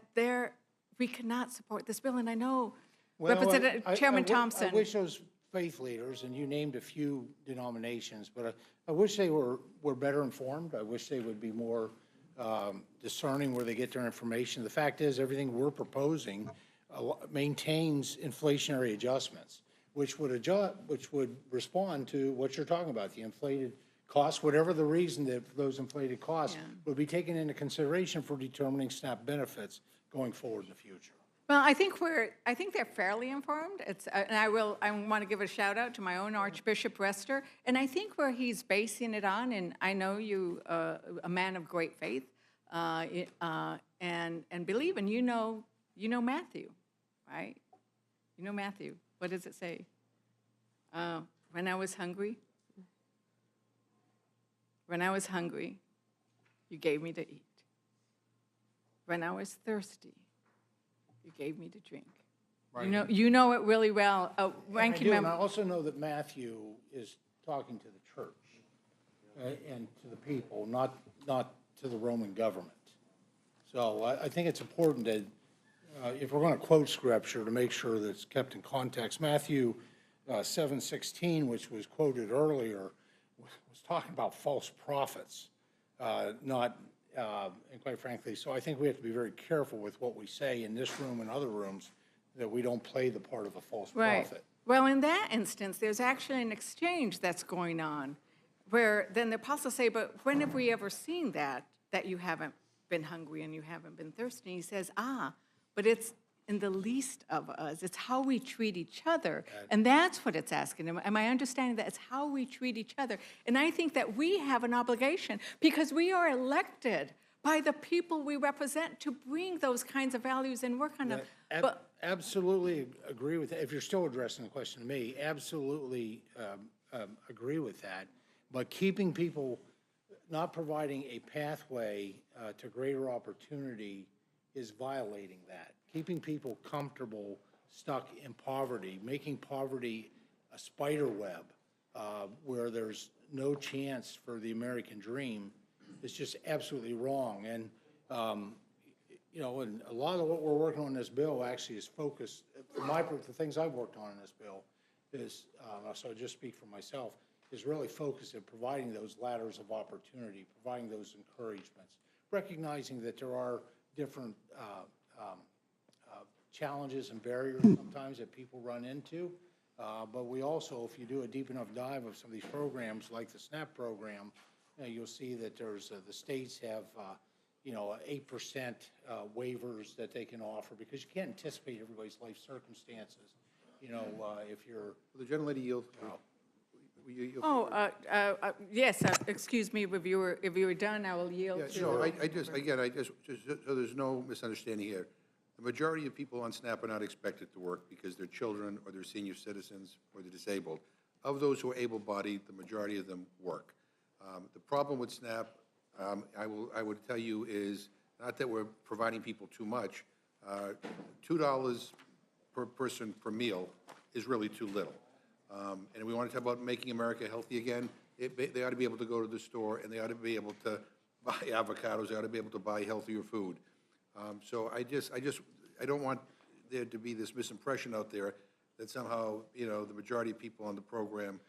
we cannot support this bill. And I know Representative Chairman Thompson. I wish those faith leaders, and you named a few denominations, but I wish they were better informed. I wish they would be more discerning where they get their information. The fact is, everything we're proposing maintains inflationary adjustments, which would respond to what you're talking about, the inflated costs, whatever the reason that those inflated costs would be taken into consideration for determining SNAP benefits going forward in the future. Well, I think they're fairly informed. And I want to give a shout out to my own Archbishop Rester. And I think where he's basing it on, and I know you, a man of great faith, and believe, and you know Matthew, right? You know Matthew. What does it say? When I was hungry, you gave me to eat. When I was thirsty, you gave me to drink. Right. You know it really well. Ranking Member. And I also know that Matthew is talking to the church and to the people, not to the Roman government. So I think it's important that if we're going to quote Scripture, to make sure that it's kept in context. Matthew 7:16, which was quoted earlier, was talking about false prophets, and quite frankly, so I think we have to be very careful with what we say in this room and other rooms, that we don't play the part of a false prophet. Well, in that instance, there's actually an exchange that's going on, where then the apostles say, but when have we ever seen that you haven't been hungry and you haven't been thirsty? He says, but it's in the least of us. It's how we treat each other. And that's what it's asking. Am I understanding that? It's how we treat each other. And I think that we have an obligation, because we are elected by the people we represent, to bring those kinds of values and work on them. Absolutely agree with that. If you're still addressing the question to me, absolutely agree with that. But keeping people, not providing a pathway to greater opportunity is violating that. Keeping people comfortable, stuck in poverty, making poverty a spider web where there's no chance for the American dream is just absolutely wrong. And, you know, and a lot of what we're working on in this bill actually is focused, the things I've worked on in this bill is, so I just speak for myself, is really focused at providing those ladders of opportunity, providing those encouragements, recognizing that there are different challenges and barriers sometimes that people run into. But we also, if you do a deep enough dive of some of these programs, like the SNAP program, you'll see that there's the states have, you know, 8% waivers that they can offer because you can't anticipate everybody's life circumstances. You know, if you're The gentlelady yield. Yes, excuse me, if you were done, I will yield Yeah, to. no, I just, so there's no misunderstanding here. The majority of people on SNAP are not expected to work because they're children or they're senior citizens or they're disabled. Of those who are able-bodied, the majority of them work. The problem with SNAP, I would tell you, is not that we're providing people too much. $2 per person per meal is really too little. And we want to talk about making America healthy again. They ought to be able to go to the store and they ought to be able to buy avocados. They ought to be able to buy healthier food. So I don't want there to be this misimpression out there that somehow, you know, the majority of people on the program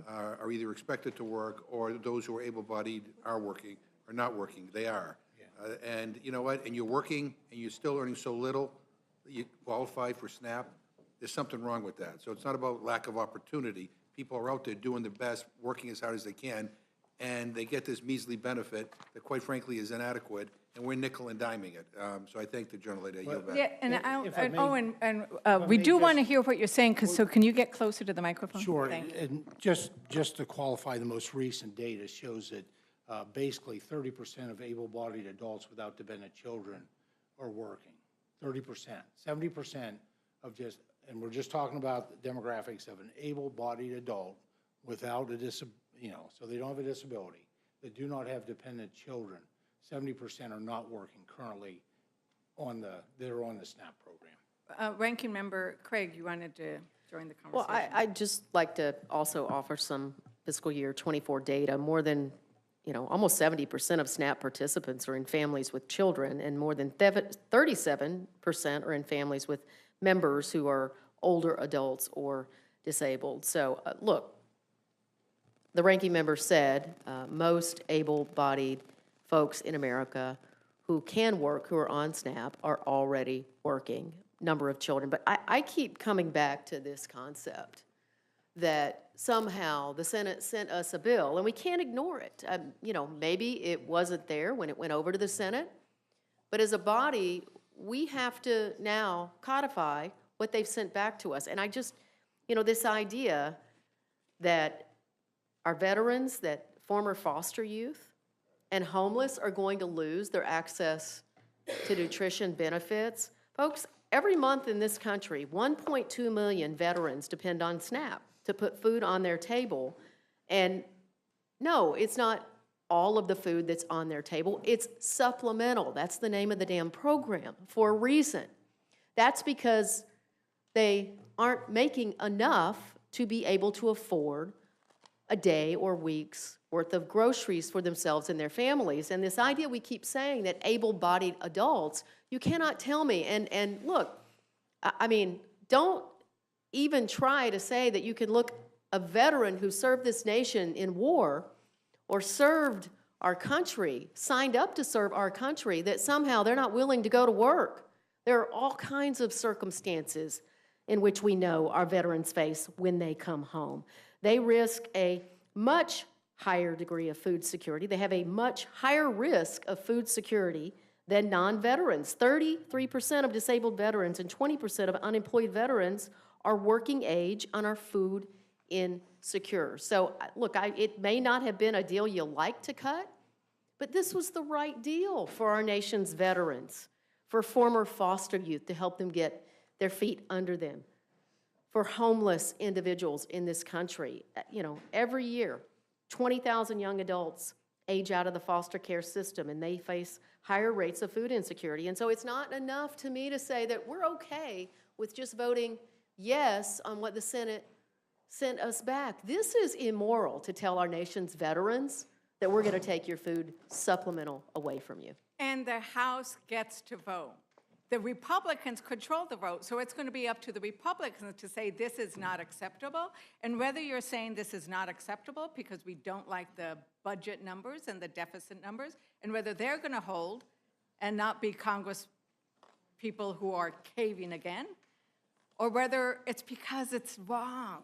are either expected to work or those who are able-bodied are working or not working. They are. And you know what? And you're working and you're still earning so little that you qualify for SNAP. There's something wrong with that. So it's not about lack of opportunity. People are out there doing their best, working as hard as they can, and they get this measly benefit that, quite frankly, is inadequate, and we're nickel and diming it. So I thank the gentlelady. I yield back. Yeah, and If I may- we may do want to just- hear what you're saying, so can you get closer to the microphone? Sure, Thank you. and just to qualify, the most recent data shows that basically 30% of able-bodied adults without dependent children are working. 30%, 70% of just, and we're just talking about the demographics of an able-bodied adult without a so they don't have a disability, they do not have dependent children. 70% are not working currently they're on the SNAP program. Ranking Member Craig, you wanted to join the Well, conversation. I'd just like to also offer some fiscal year '24 data. More than, almost 70% of SNAP participants are in families with children, and more than 37% are in families with members who are older adults or disabled. So, look, the ranking member said most able-bodied folks in America who can work, who are on SNAP, are already working, number of children. But I keep coming back to this concept that somehow the Senate sent us a bill, and we can't ignore it. Maybe it wasn't there when it went over to the Senate, but as a body, we have to now codify what they've sent back to us. And I just, this idea that our veterans, that former foster youth, and homeless are going to lose their access to nutrition benefits. Folks, every month in this country, 1.2 million veterans depend on SNAP to put food on their table. And no, it's not all of the food that's on their table. It's supplemental. That's the name of the damn program for a reason. That's because they aren't making enough to be able to afford a day or week's worth of groceries for themselves and their families. And this idea we keep saying that able-bodied adults, you cannot tell me, and look, I mean, don't even try to say that you can look a veteran who served this nation in war or served our country, signed up to serve our country, that somehow they're not willing to go to work. There are all kinds of circumstances in which we know our veterans face when they come home. They risk a much higher degree of food security. They have a much higher risk of food security than non-veterans. 33% of disabled veterans and 20% of unemployed veterans are working age and are food insecure. So look, it may not have been a deal you like to cut, but this was the right deal for our nation's veterans, for former foster youth to help them get their feet under them, for homeless individuals in this country. Every year, 20,000 young adults age out of the foster care system, and they face higher rates of food insecurity. And so it's not enough to me to say that we're okay with just voting yes on what the Senate sent us back. This is immoral to tell our nation's veterans that we're going to take your food supplemental away from you. And the House gets to vote. The Republicans control the vote, so it's going to be up to the Republicans to say this is not acceptable. And whether you're saying this is not acceptable because we don't like the budget numbers and the deficit numbers, and whether they're going to hold and not be Congress people who are caving again, or whether it's because it's wrong.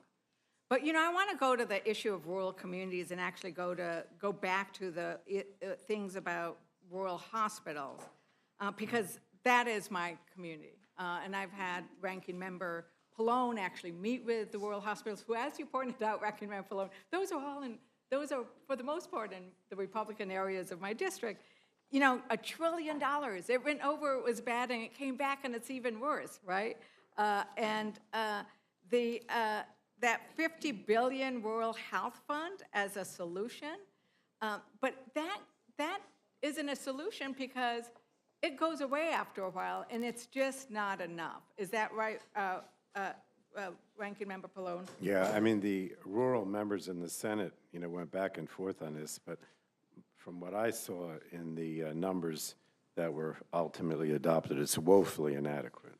But, you know, I want to go to the issue of rural communities and actually go back to the things about rural hospitals, because that is my community. And I've had Ranking Member Pallone actually meet with the rural hospitals, who, as you pointed out, Ranking Member Pallone, those are for the most part in the Republican areas of my district. You know, $1 trillion. It went over, it was bad, and it came back, and it's even worse, right? That $50 billion rural health fund as a solution, but that isn't a solution because it goes away after a while, and it's just not enough. Is that right, Ranking Member Pallone? Yeah, I mean, the rural members in the Senate, you know, went back and forth on this, but from what I saw in the numbers that were ultimately adopted, it's woefully inadequate.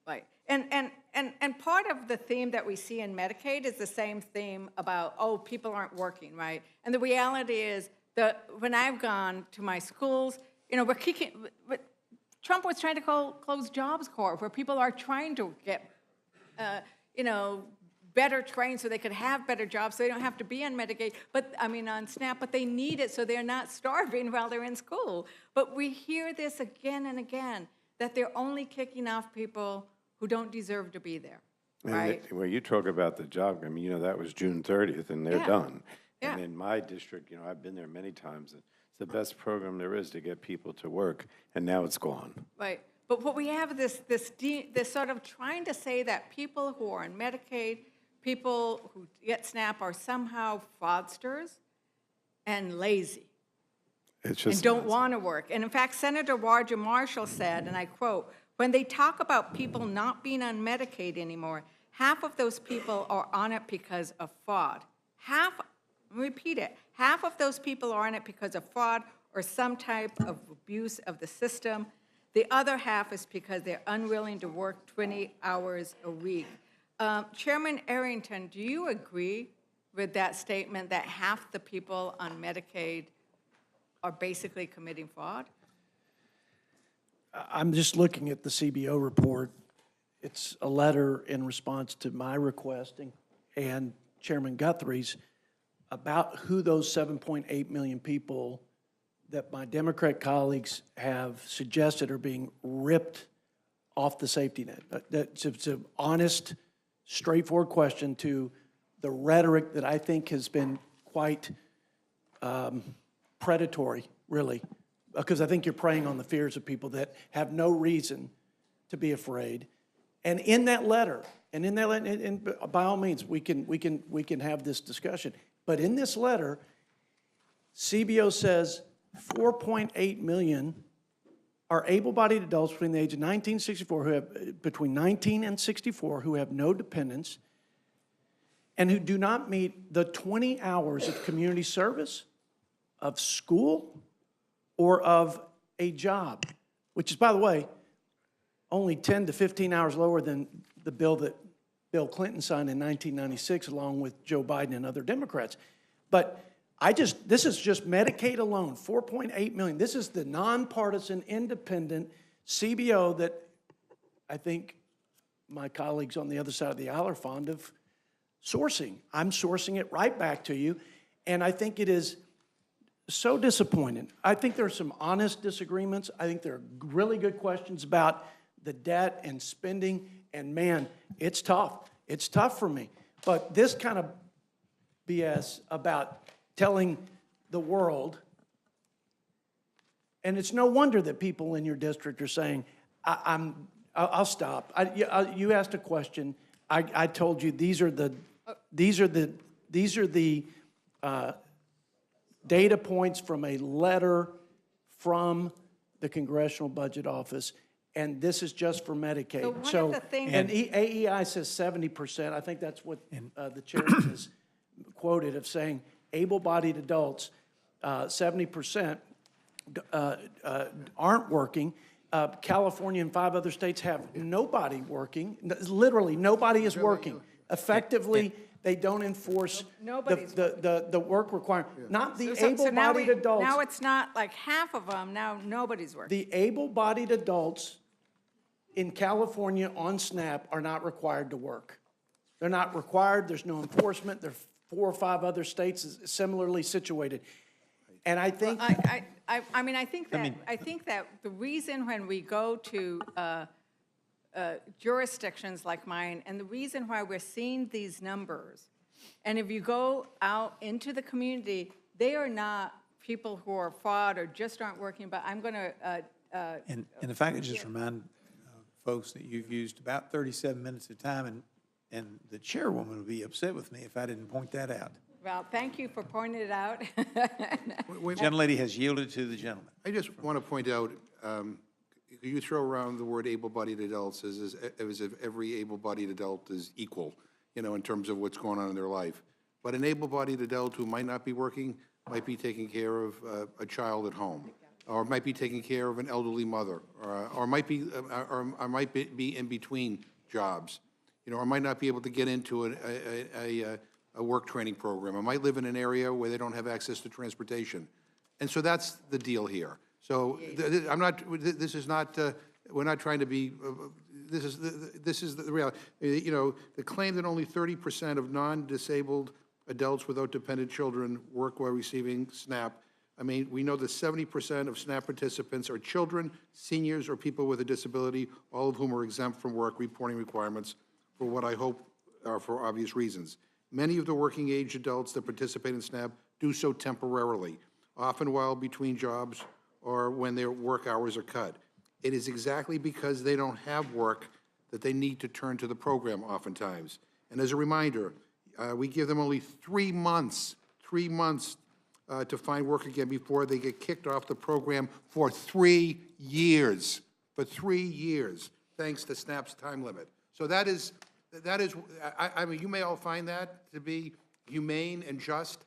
Right. And part of the theme that we see in Medicaid is the same theme about, oh, people aren't working, right? And the reality is that when I've gone to my schools, you know, Trump was trying to close Jobs Corps, where people are trying to get, you know, better trained so they could have better jobs, so they don't have to be on Medicaid, on SNAP, but they need it so they're not starving while they're in school. But we hear this again and again, that they're only kicking off people who don't deserve to be there, right? And when you talk about the job, I mean, you know, that was June 30th, and they're done. Yeah. And in my district, you know, I've been there many times. It's the best program there is to get people to work, and now it's gone. Right. But what we have is this sort of trying to say that people who are on Medicaid, people who get SNAP are somehow fraudsters and lazy. It's just and don't want to work. And in fact, Senator Roger Marshall said, and I quote, when they talk about people not being on Medicaid anymore, half of those people are on it because of fraud. Repeat it, half of those people are on it because of fraud or some type of abuse of the system. The other half is because they're unwilling to work 20 hours a week. Chairman Arrington, do you agree with that statement that half the people on Medicaid are basically committing fraud? I'm just looking at the CBO report. It's a letter in response to my requesting and Chairman Guthrie's about who those 7.8 million people that my Democrat colleagues have suggested are being ripped off the safety net. It's an honest, straightforward question to the rhetoric that I think has been quite predatory, really, because I think you're preying on the fears of people that have no reason to be afraid. And in that letter, and by all means, we can have this discussion. But in this letter, CBO says 4.8 million are able-bodied adults between the age of 19 and 64 who have between 19 and 64 who have no dependents and who do not meet the 20 hours of community service, of school, or of a job, which is, by the way, only 10 to 15 hours lower than the bill that Bill Clinton signed in 1996 along with Joe Biden and other Democrats. But this is just Medicaid alone, 4.8 million. This is the nonpartisan, independent CBO that I think my colleagues on the other side of the aisle are fond of sourcing. I'm sourcing it right back to you, and I think it is so disappointing. I think there are some honest disagreements. I think there are really good questions about the debt and spending, and man, it's tough. It's tough for me. But this kind of BS about telling the world, and it's no wonder that people in your district are saying, I'll stop. You asked a question. I told you these are the data points from a letter from the Congressional Budget Office, and this is just for Medicaid. So one of So, the things- and AEI says 70%. I think that's what the chairman has quoted of saying able-bodied adults, 70% aren't working. California and 5 other states have nobody working. Literally, nobody is working. Effectively, they don't enforce Nobody's the work requirement. Not the So now able-bodied adults. Now it's not like half of them, now nobody's working. The able-bodied adults in California on SNAP are not required to work. They're not required, there's no enforcement, there are 4 or 5 other states similarly situated. And I think. I mean, I think that the reason when we go to jurisdictions like mine, and the reason why we're seeing these numbers, and if you go out into the community, they are not people who are fraud or just aren't working, but I'm going to. And if I could just remind folks that you've used about 37 minutes of time, and the chairwoman would be upset with me if I didn't point that out. Well, thank you for pointing it out. The gentlelady has yielded to the gentleman. I just want to point out, you throw around the word able-bodied adults as if every able-bodied adult is equal, you know, in terms of what's going on in their life. But an able-bodied adult who might not be working might be taking care of a child at home, or might be taking care of an elderly mother, or might be in between jobs, you know, or might not be able to get into a work training program. I might live in an area where they don't have access to transportation. And so that's the deal here. So this is not, we're not trying to be, this is the reality. You know, the claim that only 30% of non-disabled adults without dependent children work while receiving SNAP. I mean, we know that 70% of SNAP participants are children, seniors, or people with a disability, all of whom are exempt from work reporting requirements for what I hope are for obvious reasons. Many of the working age adults that participate in SNAP do so temporarily, often while between jobs or when their work hours are cut. It is exactly because they don't have work that they need to turn to the program oftentimes. And as a reminder, we give them only 3 months to find work again before they get kicked off the program for 3 years, thanks to SNAP's time limit. So that is, I mean, you may all find that to be humane and just.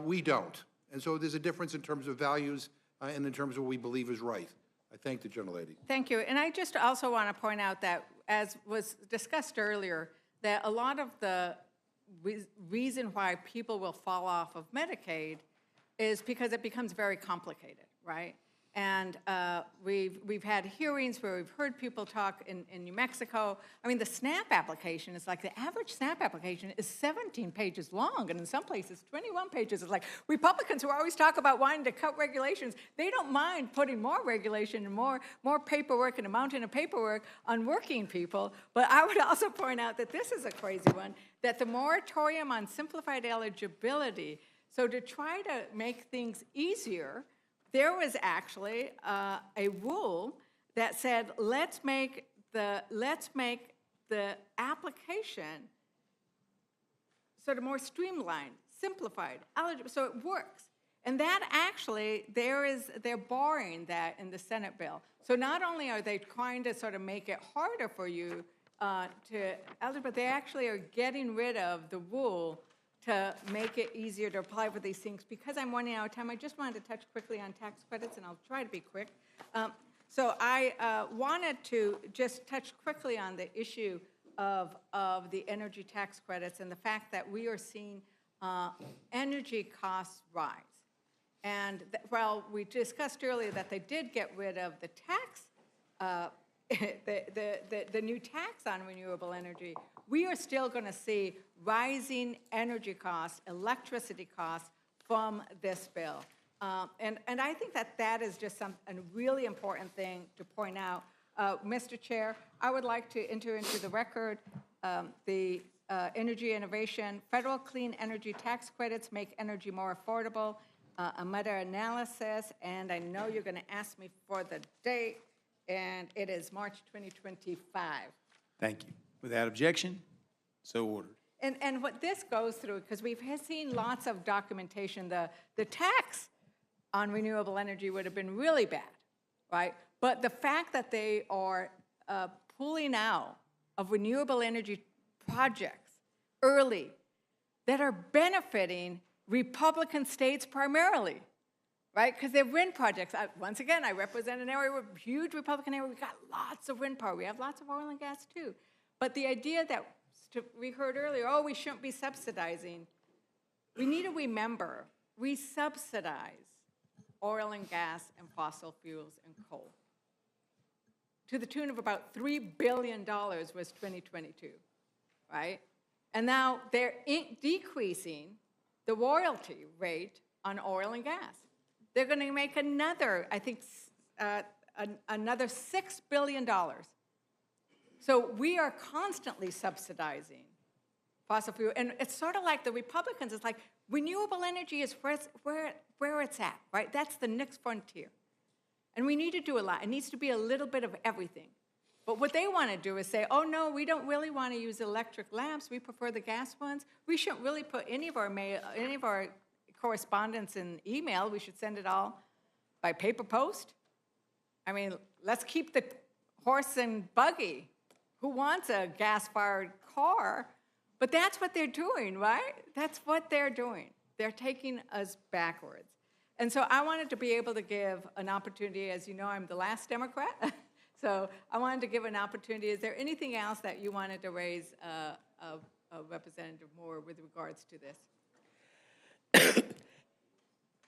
We don't. And so there's a difference in terms of values and in terms of what we believe is right. I thank the gentlelady. Thank you. And I just also want to point out that, as was discussed earlier, that a lot of the reason why people will fall off of Medicaid is because it becomes very complicated, right? And we've had hearings where we've heard people talk in New Mexico. I mean, the SNAP application is like, the average SNAP application is 17 pages long, and in some places 21 pages. It's like Republicans who always talk about wanting to cut regulations, they don't mind putting more regulation and more paperwork and a mountain of paperwork on working people. But I would also point out that this is a crazy one, that the moratorium on simplified eligibility, so to try to make things easier, there was actually a rule that said, let's make the application sort of more streamlined, simplified, eligible, so it works. And that actually, they're barring that in the Senate bill. So not only are they trying to sort of make it harder for you to eligible, but they actually are getting rid of the rule to make it easier to apply for these things. Because I'm running out of time, I just wanted to touch quickly on tax credits, and I'll try to be quick. So I wanted to just touch quickly on the issue of the energy tax credits and the fact that we are seeing energy costs rise. And while we discussed earlier that they did get rid of the tax, the new tax on renewable energy, we are still going to see rising energy costs, electricity costs from this bill. And I think that is just a really important thing to point out. Mr. Chair, I would like to enter into the record the energy innovation, federal clean energy tax credits make energy more affordable, a meta-analysis, and I know you're going to ask me for the date, and it is March 2025. Thank you. Without objection, so ordered. And what this goes through, because we've seen lots of documentation, the tax on renewable energy would have been really bad, right? But the fact that they are pulling out of renewable energy projects early that are benefiting Republican states primarily, right? Because they're wind projects. Once again, I represent an area, a huge Republican area. We've got lots of wind power. We have lots of oil and gas too. But the idea that we heard earlier, oh, we shouldn't be subsidizing, we need to remember, we subsidize oil and gas and fossil fuels and coal to the tune of about $3 billion was 2022, right? And now they're decreasing the royalty rate on oil and gas. They're going to make another, I think, another $6 billion. So we are constantly subsidizing fossil fuel. And it's sort of like the Republicans, it's like renewable energy is where it's at, right? That's the next frontier. And we need to do a lot. It needs to be a little bit of everything. But what they want to do is say, oh, no, we don't really want to use electric lamps. We prefer the gas ones. We shouldn't really put any of our correspondence in email. We should send it all by paper post. I mean, let's keep the horse and buggy. Who wants a gas-fired car? But that's what they're doing, right? That's what they're doing. They're taking us backwards. And so I wanted to be able to give an opportunity. As you know, I'm the last Democrat. So I wanted to give an opportunity. Is there anything else that you wanted to raise, Representative Moore, with regards to this?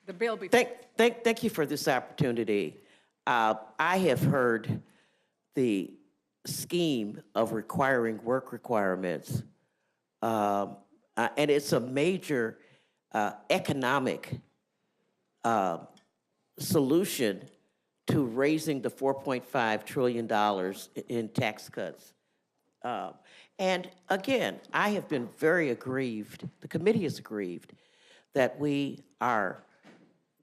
The bill before. Thank you for this opportunity. I have heard the scheme of requiring work requirements, and it's a major economic solution to raising the $4.5 trillion in tax cuts. And again, I have been very aggrieved, the committee is aggrieved, that we are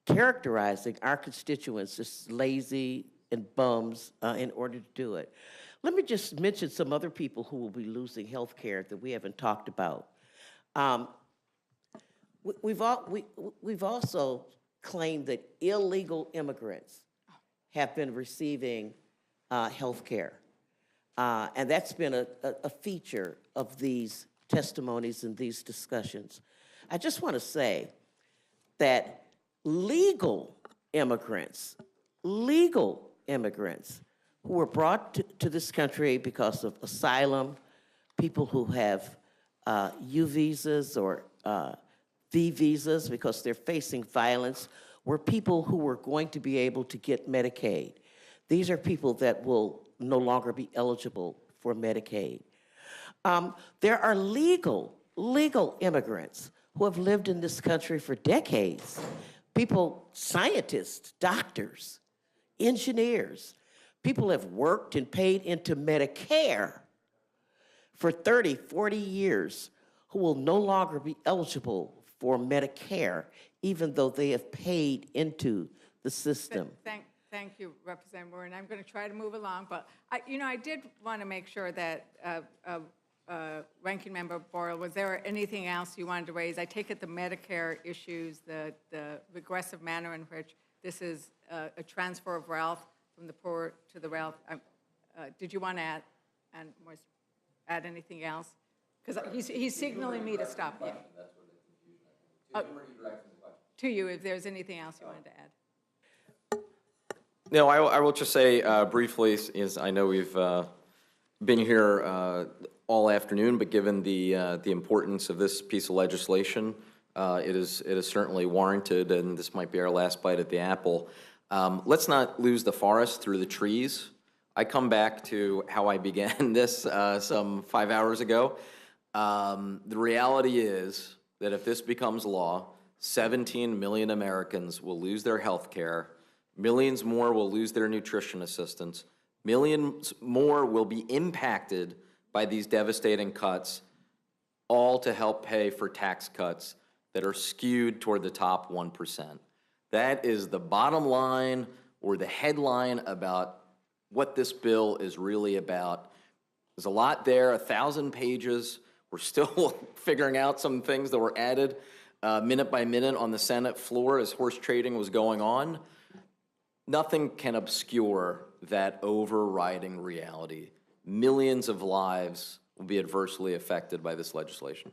characterizing our constituents as lazy and bums in order to do it. Let me just mention some other people who will be losing health care that we haven't talked about. We've also claimed that illegal immigrants have been receiving health care. And that's been a feature of these testimonies and these discussions. I just want to say that legal immigrants who were brought to this country because of asylum, people who have U visas or V visas because they're facing violence, were people who were going to be able to get Medicaid. These are people that will no longer be eligible for Medicaid. There are legal immigrants who have lived in this country for decades. People, scientists, doctors, engineers, people have worked and paid into Medicare for 30, 40 years who will no longer be eligible for Medicare, even though they have paid into the system. Thank you, Representative Moore, and I'm going to try to move along. But I did want to make sure that Ranking Member Boyle, was there anything else you wanted to raise? I take it the Medicare issues, the regressive manner in which this is a transfer of wealth from the poor to the wealth. Did you want to add anything else? Because he's signaling me to stop you. To you, if there's anything else you wanted to add. No, I will just say briefly, is I know we've been here all afternoon, but given the importance of this piece of legislation, it is certainly warranted, and this might be our last bite at the apple. Let's not lose the forest through the trees. I come back to how I began this some 5 hours ago. The reality is that if this becomes law, 17 million Americans will lose their health care, millions more will lose their nutrition assistance, millions more will be impacted by these devastating cuts, all to help pay for tax cuts that are skewed toward the top 1%. That is the bottom line or the headline about what this bill is really about. There's a lot there, 1,000 pages. We're still figuring out some things that were added minute by minute on the Senate floor as horse trading was going on. Nothing can obscure that overriding reality. Millions of lives will be adversely affected by this legislation.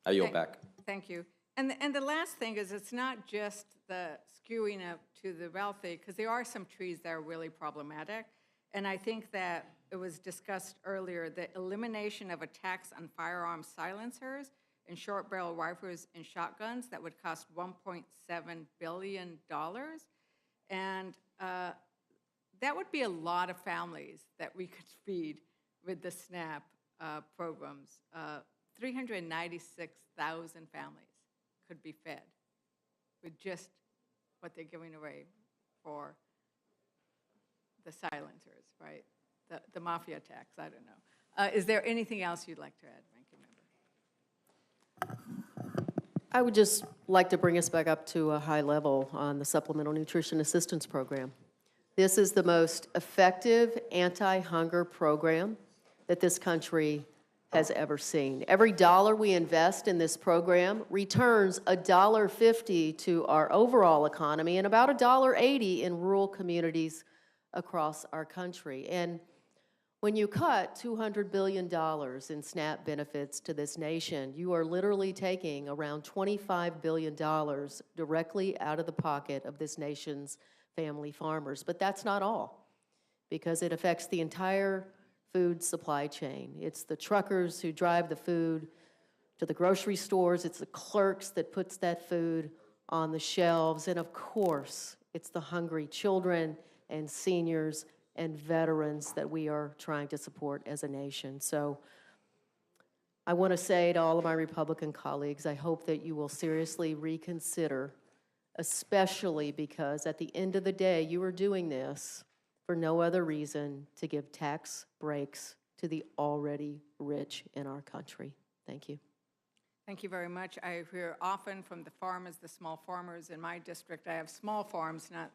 I yield back. Thank you. And the last thing is, it's not just the skewing up to the wealthy, because there are some trees that are really problematic. And I think that it was discussed earlier, the elimination of a tax on firearm silencers and short barrel rifles and shotguns that would cost $1.7 billion. And that would be a lot of families that we could feed with the SNAP programs. 396,000 families could be fed with just what they're giving away for the silencers, right? The mafia tax, I don't know. Is there anything else you'd like to add, Ranking Member? I would just like to bring us back up to a high level on the Supplemental Nutrition Assistance Program. This is the most effective anti-hunger program that this country has ever seen. Every dollar we invest in this program returns $1.50 to our overall economy and about $1.80 in rural communities across our country. And when you cut $200 billion in SNAP benefits to this nation, you are literally taking around $25 billion directly out of the pocket of this nation's family farmers. But that's not all, because it affects the entire food supply chain. It's the truckers who drive the food to the grocery stores. It's the clerks that puts that food on the shelves. And of course, it's the hungry children and seniors and veterans that we are trying to support as a nation. So I want to say to all of my Republican colleagues, I hope that you will seriously reconsider, especially because at the end of the day, you are doing this for no other reason to give tax breaks to the already rich in our country. Thank you. Thank you very much. I hear often from the farmers, the small farmers in my district. I have small farms, not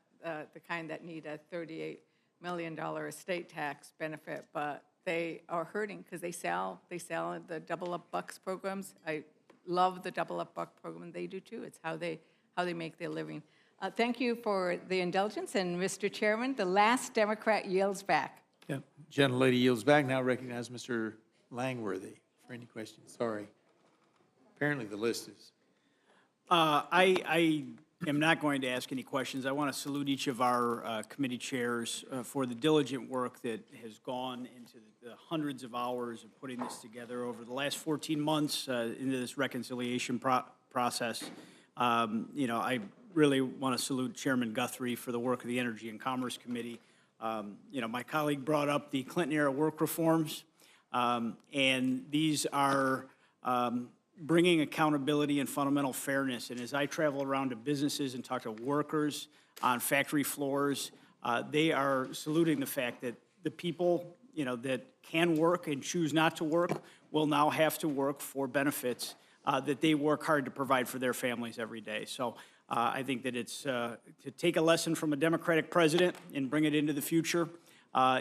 the kind that need a $38 million estate tax benefit, but they are hurting because they sell the Double Up Bucks programs. I love the Double Up Buck program. They do too. It's how they make their living. Thank you for the indulgence, and Mr. Chairman, the last Democrat yields back. Yeah, gentlelady yields back. Now recognize Mr. Langworthy for any questions. Sorry. Apparently the list is. I am not going to ask any questions. I want to salute each of our committee chairs for the diligent work that has gone into the hundreds of hours of putting this together over the last 14 months into this reconciliation process. I really want to salute Chairman Guthrie for the work of the Energy and Commerce Committee. My colleague brought up the Clinton-era work reforms, and these are bringing accountability and fundamental fairness. And as I travel around to businesses and talk to workers on factory floors, they are saluting the fact that the people, that can work and choose not to work will now have to work for benefits that they work hard to provide for their families every day. So I think that it's to take a lesson from a Democratic president and bring it into the future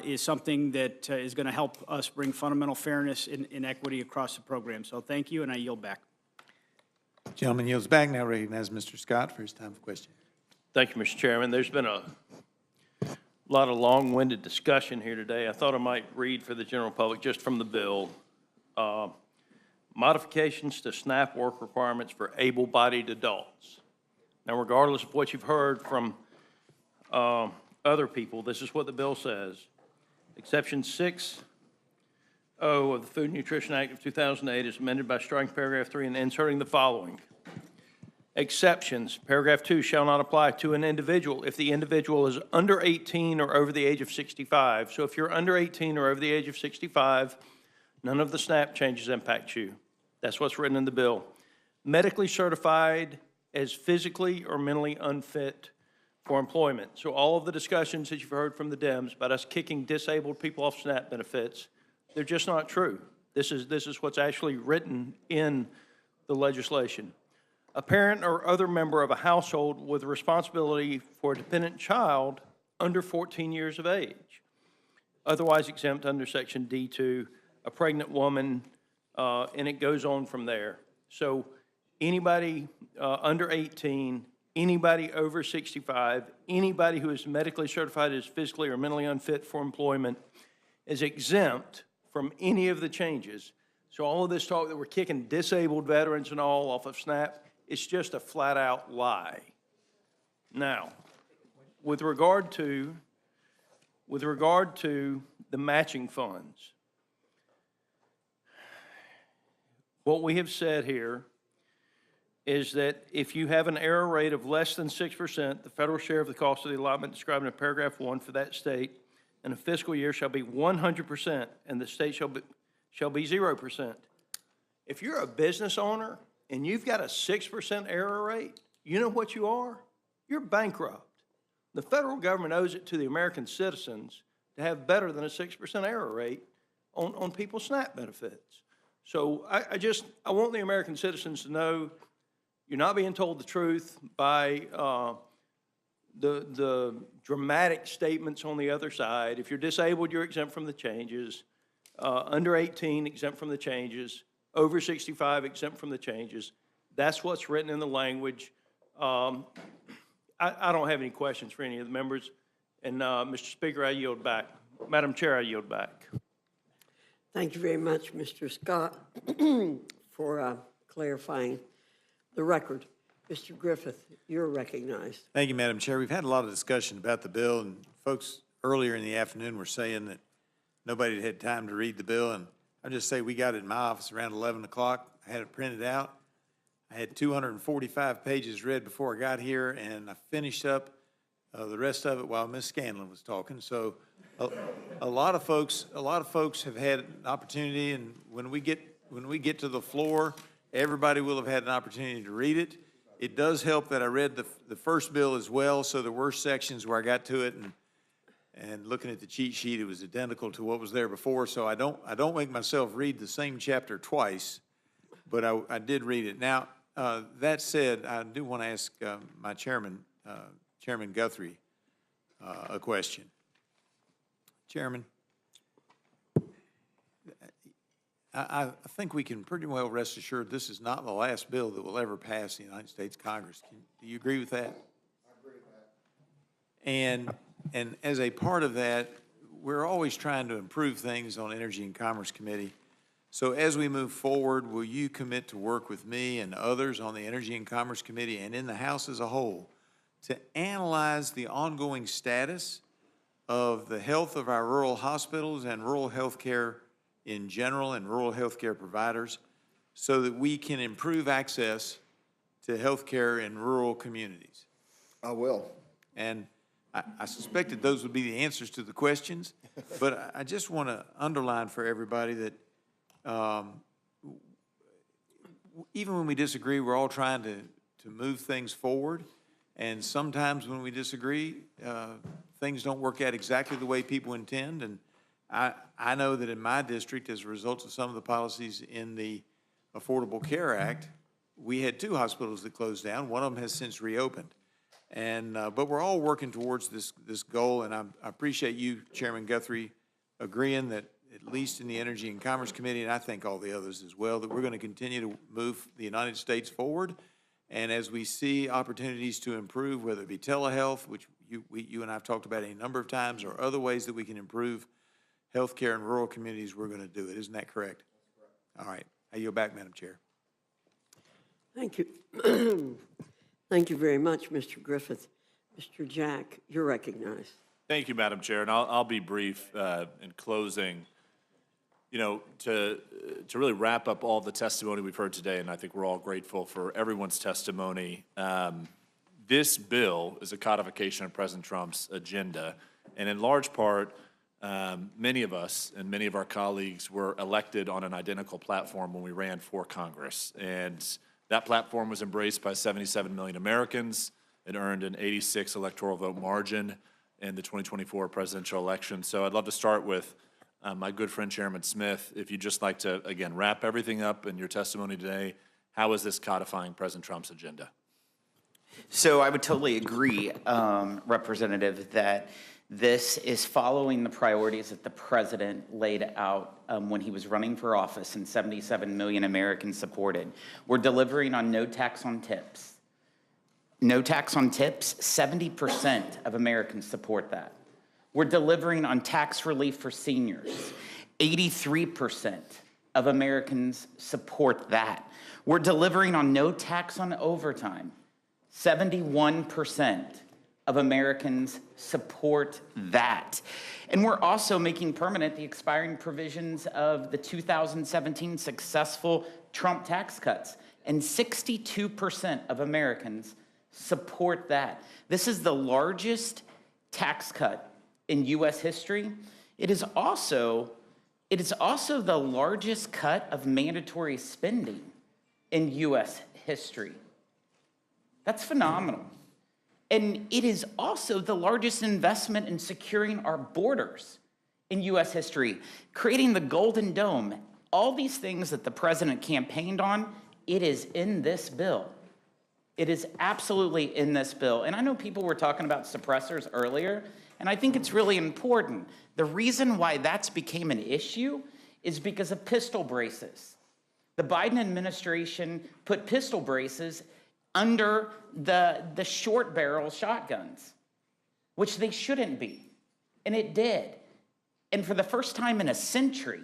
is something that is going to help us bring fundamental fairness and equity across the program. So thank you, and I yield back. Gentleman yields back. Now recognize Mr. Scott for his time for question. Thank you, Mr. Chairman. There's been a lot of long-winded discussion here today. I thought I might read for the general public just from the bill. Modifications to SNAP work requirements for able-bodied adults. Now, regardless of what you've heard from other people, this is what the bill says. Exception 6(0) of the Food and Nutrition Act of 2008 is amended by striking paragraph 3 and inserting the following. Exceptions. Paragraph 2 shall not apply to an individual if the individual is under 18 or over the age of 65. So if you're under 18 or over the age of 65, none of the SNAP changes impact you. That's what's written in the bill. Medically certified as physically or mentally unfit for employment. So all of the discussions that you've heard from the Dems about us kicking disabled people off SNAP benefits, they're just not true. This is what's actually written in the legislation. A parent or other member of a household with responsibility for a dependent child under 14 years of age, otherwise exempt under Section D2, a pregnant woman, and it goes on from there. So anybody under 18 anybody over 65, anybody who is medically certified as physically or mentally unfit for employment is exempt from any of the changes. So all of this talk that we're kicking disabled veterans and all off of SNAP, it's just a flat-out lie. Now, with regard to the matching funds, what we have said here is that if you have an error rate of less than 6%, the federal share of the cost of the allotment described in paragraph 1 for that state in a fiscal year shall be 100%, and the state shall be 0%. If you're a business owner and you've got a 6% error rate, you know what you are? You're bankrupt. The federal government owes it to the American citizens to have better than a 6% error rate on people's SNAP benefits. So I want the American citizens to know you're not being told the truth by the dramatic statements on the other side. If you're disabled, you're exempt from the changes. Under 18, exempt from the changes. Over 65, exempt from the changes. That's what's written in the language. I don't have any questions for any of the members. And Mr. Speaker, I yield back. Madam Chair, I yield back. Thank you very much, Mr. Scott, for clarifying the record. Mr. Griffith, you're recognized. Thank you, Madam Chair. We've had a lot of discussion about the bill, and folks earlier in the afternoon were saying that nobody had time to read the bill, and I'll just say we got it in my office around 11 o'clock. I had it printed out. I had 245 pages read before I got here, and I finished up the rest of it while Ms. Scanlon was talking. So a lot of folks have had an opportunity, and when we get to the floor, everybody will have had an opportunity to read it. It does help that I read the first bill as well, so there were sections where I got to it, and looking at the cheat sheet, it was identical to what was there before. So I don't make myself read the same chapter twice, but I did read it. Now, that said, I do want to ask my chairman, Chairman Guthrie, a question. Chairman, I think we can pretty well rest assured this is not the last bill that will ever pass the United States Congress. Do you agree with that? I agree with that. And as a part of that, we're always trying to improve things on Energy and Commerce Committee. So as we move forward, will you commit to work with me and others on the Energy and Commerce Committee and in the House as a whole to analyze the ongoing status of the health of our rural hospitals and rural health care in general and rural health care providers so that we can improve access to health care in rural communities? I will. And I suspected those would be the answers to the questions, but I just want to underline for everybody that even when we disagree, we're all trying to move things forward. And sometimes when we disagree, things don't work out exactly the way people intend. And I know that in my district, as a result of some of the policies in the Affordable Care Act, we had 2 hospitals that closed down. One of them has since reopened. And but we're all working towards this goal, and I appreciate you, Chairman Guthrie, agreeing that at least in the Energy and Commerce Committee, and I think all the others as well, that we're going to continue to move the United States forward. And as we see opportunities to improve, whether it be telehealth, which you and I have talked about a number of times, or other ways that we can improve health care in rural communities, we're going to do it. Isn't that correct? That's correct. All right. I yield back, Madam Chair. Thank you. Thank you very much, Mr. Griffith. Mr. Jack, you're recognized. Thank you, Madam Chair, and I'll be brief in closing. You know, to really wrap up all the testimony we've heard today, and I think we're all grateful for everyone's testimony. This bill is a codification of President Trump's agenda, and in large part, many of us and many of our colleagues were elected on an identical platform when we ran for Congress, and that platform was embraced by 77 million Americans. It earned an 86 electoral vote margin in the 2024 presidential election. So I'd love to start with my good friend Chairman Smith. If you'd just like to, again, wrap everything up in your testimony today, how is this codifying President Trump's agenda? So I would totally agree, Representative, that this is following the priorities that the president laid out when he was running for office and 77 million Americans supported. We're delivering on no tax on tips, no tax on tips, 70% of Americans support that. We're delivering on tax relief for seniors. 83% of Americans support that. We're delivering on no tax on overtime. 71% of Americans support that. And we're also making permanent the expiring provisions of the 2017 successful Trump tax cuts. And 62% of Americans support that. This is the largest tax cut in U.S. history. It is also the largest cut of mandatory spending in U.S. history. That's phenomenal. And it is also the largest investment in securing our borders in U.S. history, creating the Golden Dome. All these things that the president campaigned on, it is in this bill. It is absolutely in this bill. And I know people were talking about suppressors earlier, and I think it's really important. The reason why that's became an issue is because of pistol braces. The Biden administration put pistol braces under the short barrel shotguns, which they shouldn't be, and it did. And for the first time in a century,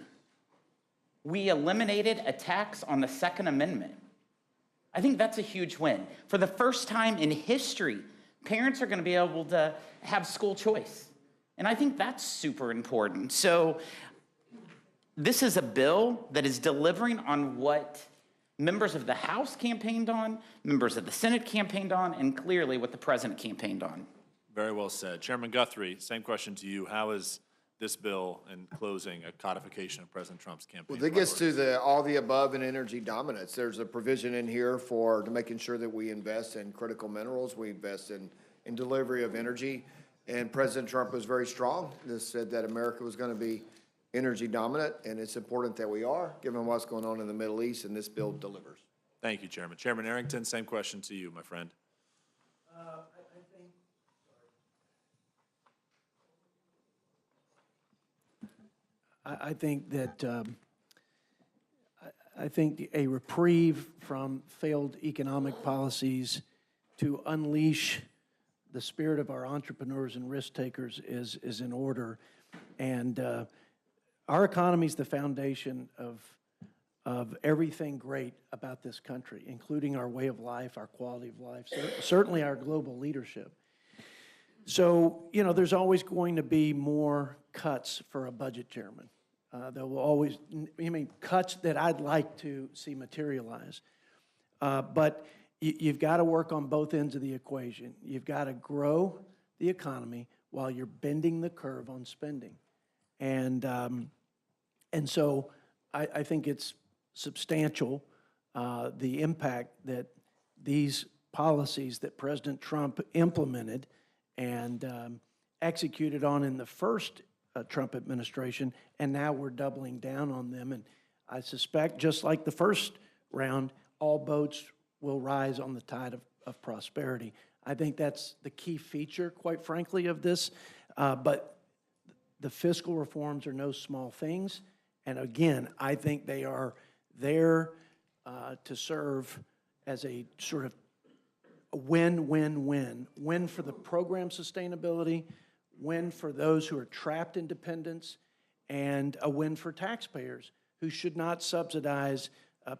we eliminated a tax on the Second Amendment. I think that's a huge win. For the first time in history, parents are going to be able to have school choice. And I think that's super important. So this is a bill that is delivering on what members of the House campaigned on, members of the Senate campaigned on, and clearly what the president campaigned on. Very well said. Chairman Guthrie, same question to you. How is this bill, in closing, a codification of President Trump's campaign Well, that gets to all the above and energy dominance. There's a provision in here for making sure that we invest in critical minerals, we invest in delivery of energy. And President Trump was very strong. This said that America was going to be energy dominant, and it's important that we are, given what's going on in the Middle East, and this bill delivers. Thank you, Chairman. Chairman Arrington, same question to you, my friend. I think that I think a reprieve from failed economic policies to unleash the spirit of our entrepreneurs and risk takers is in order. And our economy is the foundation of everything great about this country, including our way of life, our quality of life, certainly our global leadership. So, you know, there's always going to be more cuts for a budget chairman. There will always, cuts that I'd like to see materialize. But you've got to work on both ends of the equation. You've got to grow the economy while you're bending the curve on spending. And so I think it's substantial, the impact that these policies that President Trump implemented and executed on in the first Trump administration, and now we're doubling down on them. And I suspect, just like the first round, all boats will rise on the tide of prosperity. I think that's the key feature, quite frankly, of this. But the fiscal reforms are no small things. And again, I think they are there to serve as a sort of a win-win-win. Win for the program sustainability, win for those who are trapped in dependence, and a win for taxpayers who should not subsidize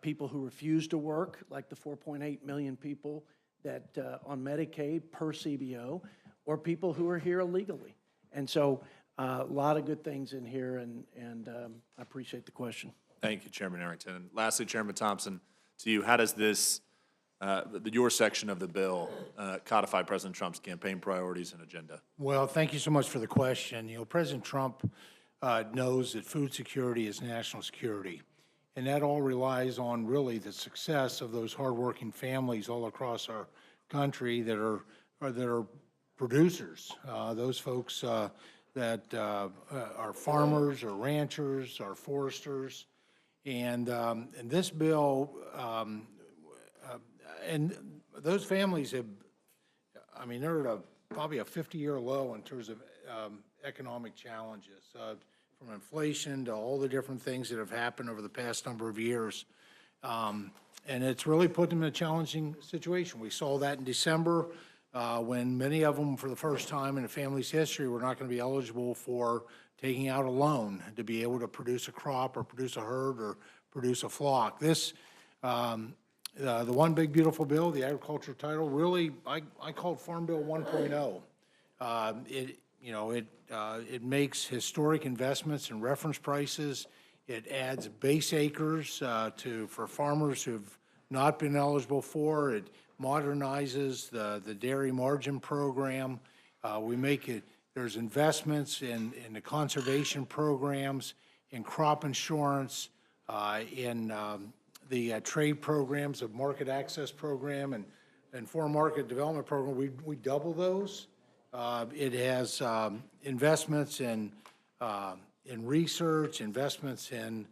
people who refuse to work, like the 4.8 million people that on Medicaid per CBO, or people who are here illegally. And so a lot of good things in here, and I appreciate the question. Thank you, Chairman Arrington. And lastly, Chairman Thompson, to you, how does this, your section of the bill, codify President Trump's campaign priorities and agenda? Well, thank you so much for the question. You know, President Trump knows that food security is national security. And that all relies on really the success of those hardworking families all across our country that are producers. Those folks that are farmers or ranchers or foresters. And this bill, and those families have, I mean, they're at probably a 50-year low in terms of economic challenges. From inflation to all the different things that have happened over the past number of years. And it's really put them in a challenging situation. We saw that in December when many of them, for the first time in a family's history, were not going to be eligible for taking out a loan to be able to produce a crop or produce a herd or produce a flock. This, the one big beautiful bill, the agriculture title, really, I call it Farm Bill 1.0. It makes historic investments in reference prices. It adds base acres for farmers who have not been eligible for. It modernizes the dairy margin program. There's investments in the conservation programs, in crop insurance, in the trade programs of market access program and foreign market development program. We double those. It has investments in research, investments in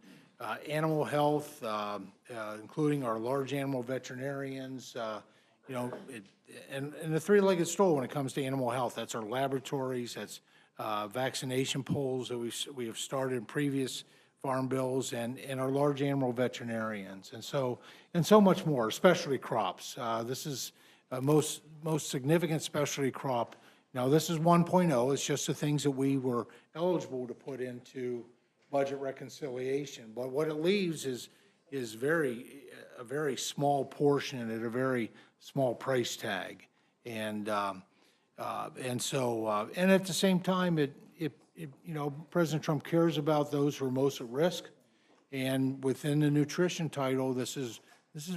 animal health, including our large animal veterinarians, and the three-legged stool when it comes to animal health. That's our laboratories, that's vaccination polls that we have started in previous farm bills, and our large animal veterinarians, and so much more. Specialty crops. This is most significant specialty crop. Now, this is 1.0. It's just the things that we were eligible to put into budget reconciliation. But what it leaves is a very small portion at a very small price tag, and at the same time, President Trump cares about those who are most at risk, and within the nutrition title, this is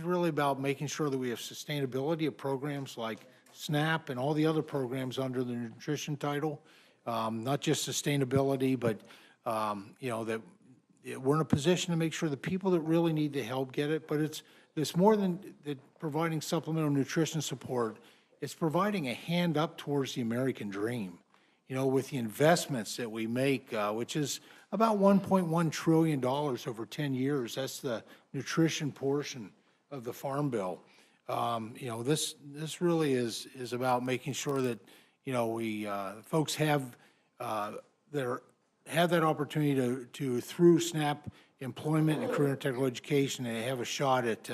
really about making sure that we have sustainability of programs like SNAP and all the other programs under the nutrition title, not just sustainability, but that we're in a position to make sure the people that really need the help get it. But it's more than providing supplemental nutrition support. It's providing a hand up towards the American dream, with the investments that we make, which is about $1.1 trillion over 10 years. That's the nutrition portion of the Farm Bill. This really is about making sure that, folks have that opportunity to through SNAP employment and career and technical education, and have a shot at,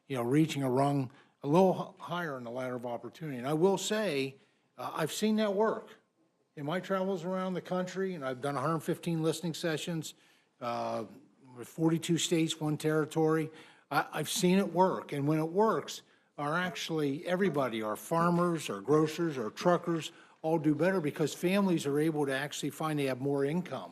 reaching a rung a little higher in the ladder of opportunity. And I will say, I've seen that work. In my travels around the country, and I've done 115 listening sessions with 42 states, 1 territory, I've seen it work. And when it works, everybody, our farmers, our grocers, our truckers, all do better because families are able to actually find they have more income.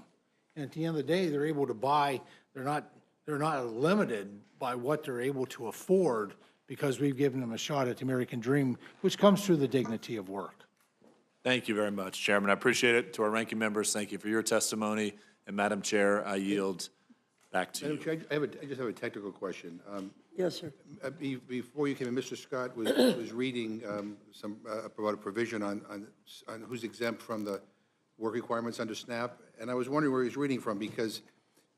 And at the end of the day, they're able to buy, they're not limited by what they're able to afford because we've given them a shot at the American dream, which comes through the dignity of work. Thank you very much, Chairman. I appreciate it. To our ranking members, thank you for your testimony. And Madam Chair, I yield back to you. Madam Chair, I just have a technical question. Yes, sir. Before you came in, Mr. Scott was reading about a provision on who's exempt from the work requirements under SNAP, and I was wondering where he was reading from because,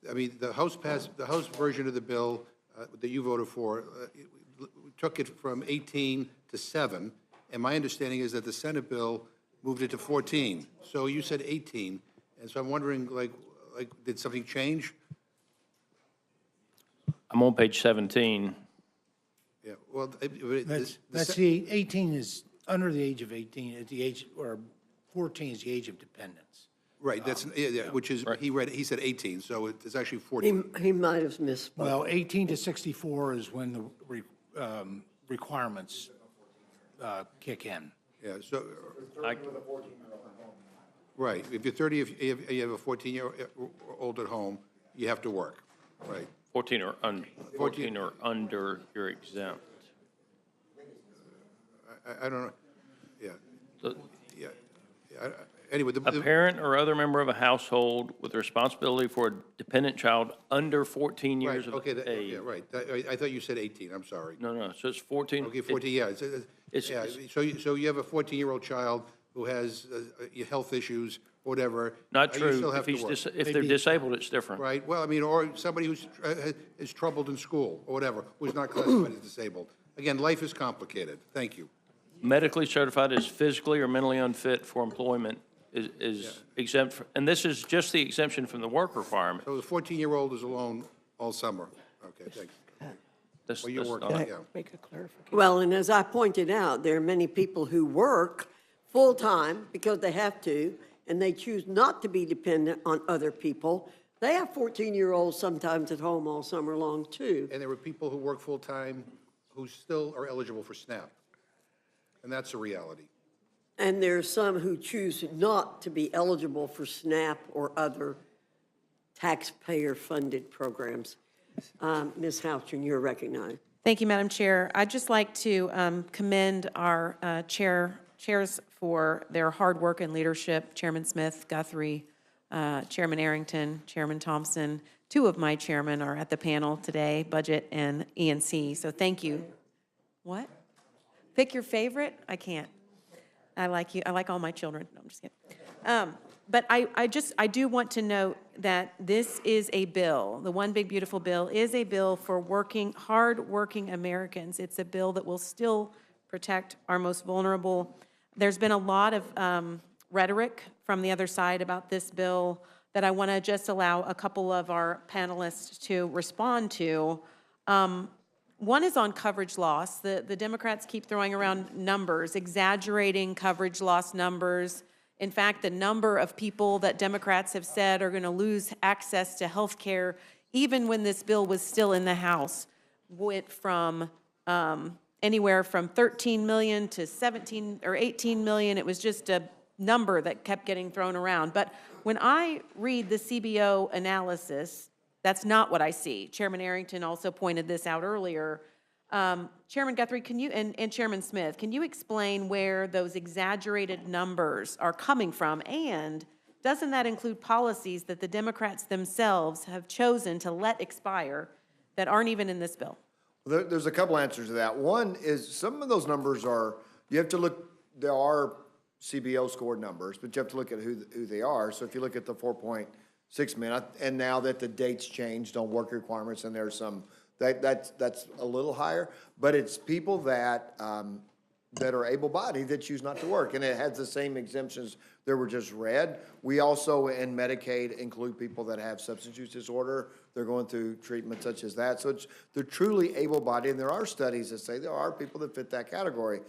the House version of the bill that you voted for took it from 18 to 7, and my understanding is that the Senate bill moved it to 14. So you said 18, and so I'm wondering, did something change? I'm on page 17. Yeah, well, That's the 18 is under the age of 18, at the age, or 14 is the age of dependence. Right, which is, right. He said 18, so it's actually 14. He might have misspoke. Well, 18 to 64 is when the requirements kick in. Yeah, so. Right, if you're 30, if you have a 14-year-old at home, you have to work, right? 14 or under, you're exempt. I don't know, yeah. Anyway, A parent or other member of a household with the responsibility for a dependent child under 14 years of age. Yeah, right. I thought you said 18, I'm sorry. No, so it's 14. Okay, 14, yeah. So you have a 14-year-old child who has health issues, whatever. Not You true. still have to work. If they're disabled, it's different. Right, well, or somebody who's is troubled in school, or whatever, who's not classified as disabled. Again, life is complicated. Thank you. Medically certified as physically or mentally unfit for employment is exempt, and this is just the exemption from the work requirement. So the 14-year-old is alone all summer. Okay, thanks. Well, you're working, Can I yeah. make a clarification? Well, and as I pointed out, there are many people who work full-time because they have to, and they choose not to be dependent on other people. They have 14-year-olds sometimes at home all summer long, too. And there were people who work full-time who still are eligible for SNAP. And that's a reality. And there are some who choose not to be eligible for SNAP or other taxpayer-funded programs. Ms. Houchin, you're recognized. Thank you, Madam Chair. I'd just like to commend our chairs for their hard work and leadership, Chairman Smith, Guthrie, Chairman Arrington, Chairman Thompson. Two of my chairmen are at the panel today, Budget and E&C, so thank you. What? Pick your favorite? I can't. I like you. I like all my children. No, I'm just kidding. But I do want to note that this is a bill. The One Big Beautiful Bill is a bill for hard-working Americans. It's a bill that will still protect our most vulnerable. There's been a lot of rhetoric from the other side about this bill that I want to just allow a couple of our panelists to respond to. One is on coverage loss. The Democrats keep throwing around numbers, exaggerating coverage loss numbers. In fact, the number of people that Democrats have said are going to lose access to health care, even when this bill was still in the House, went from anywhere from 13 million to 17 or 18 million. It was just a number that kept getting thrown around. But when I read the CBO analysis, that's not what I see. Chairman Arrington also pointed this out earlier. Chairman Guthrie, can you, and Chairman Smith, can you explain where those exaggerated numbers are coming from? And doesn't that include policies that the Democrats themselves have chosen to let expire that aren't even in this bill? There's a couple answers to that. One is some of those numbers are, you have to look, there are CBO scored numbers, but you have to look at who they are. So if you look at the 4.6 million, and now that the dates changed on work requirements, and there's some, that's a little higher, but it's people that that are able-bodied that choose not to work, and it has the same exemptions that were just read. We also, in Medicaid, include people that have substance use disorder. They're going through treatment such as that. So they're truly able-bodied, and there are studies that say there are people that fit that category.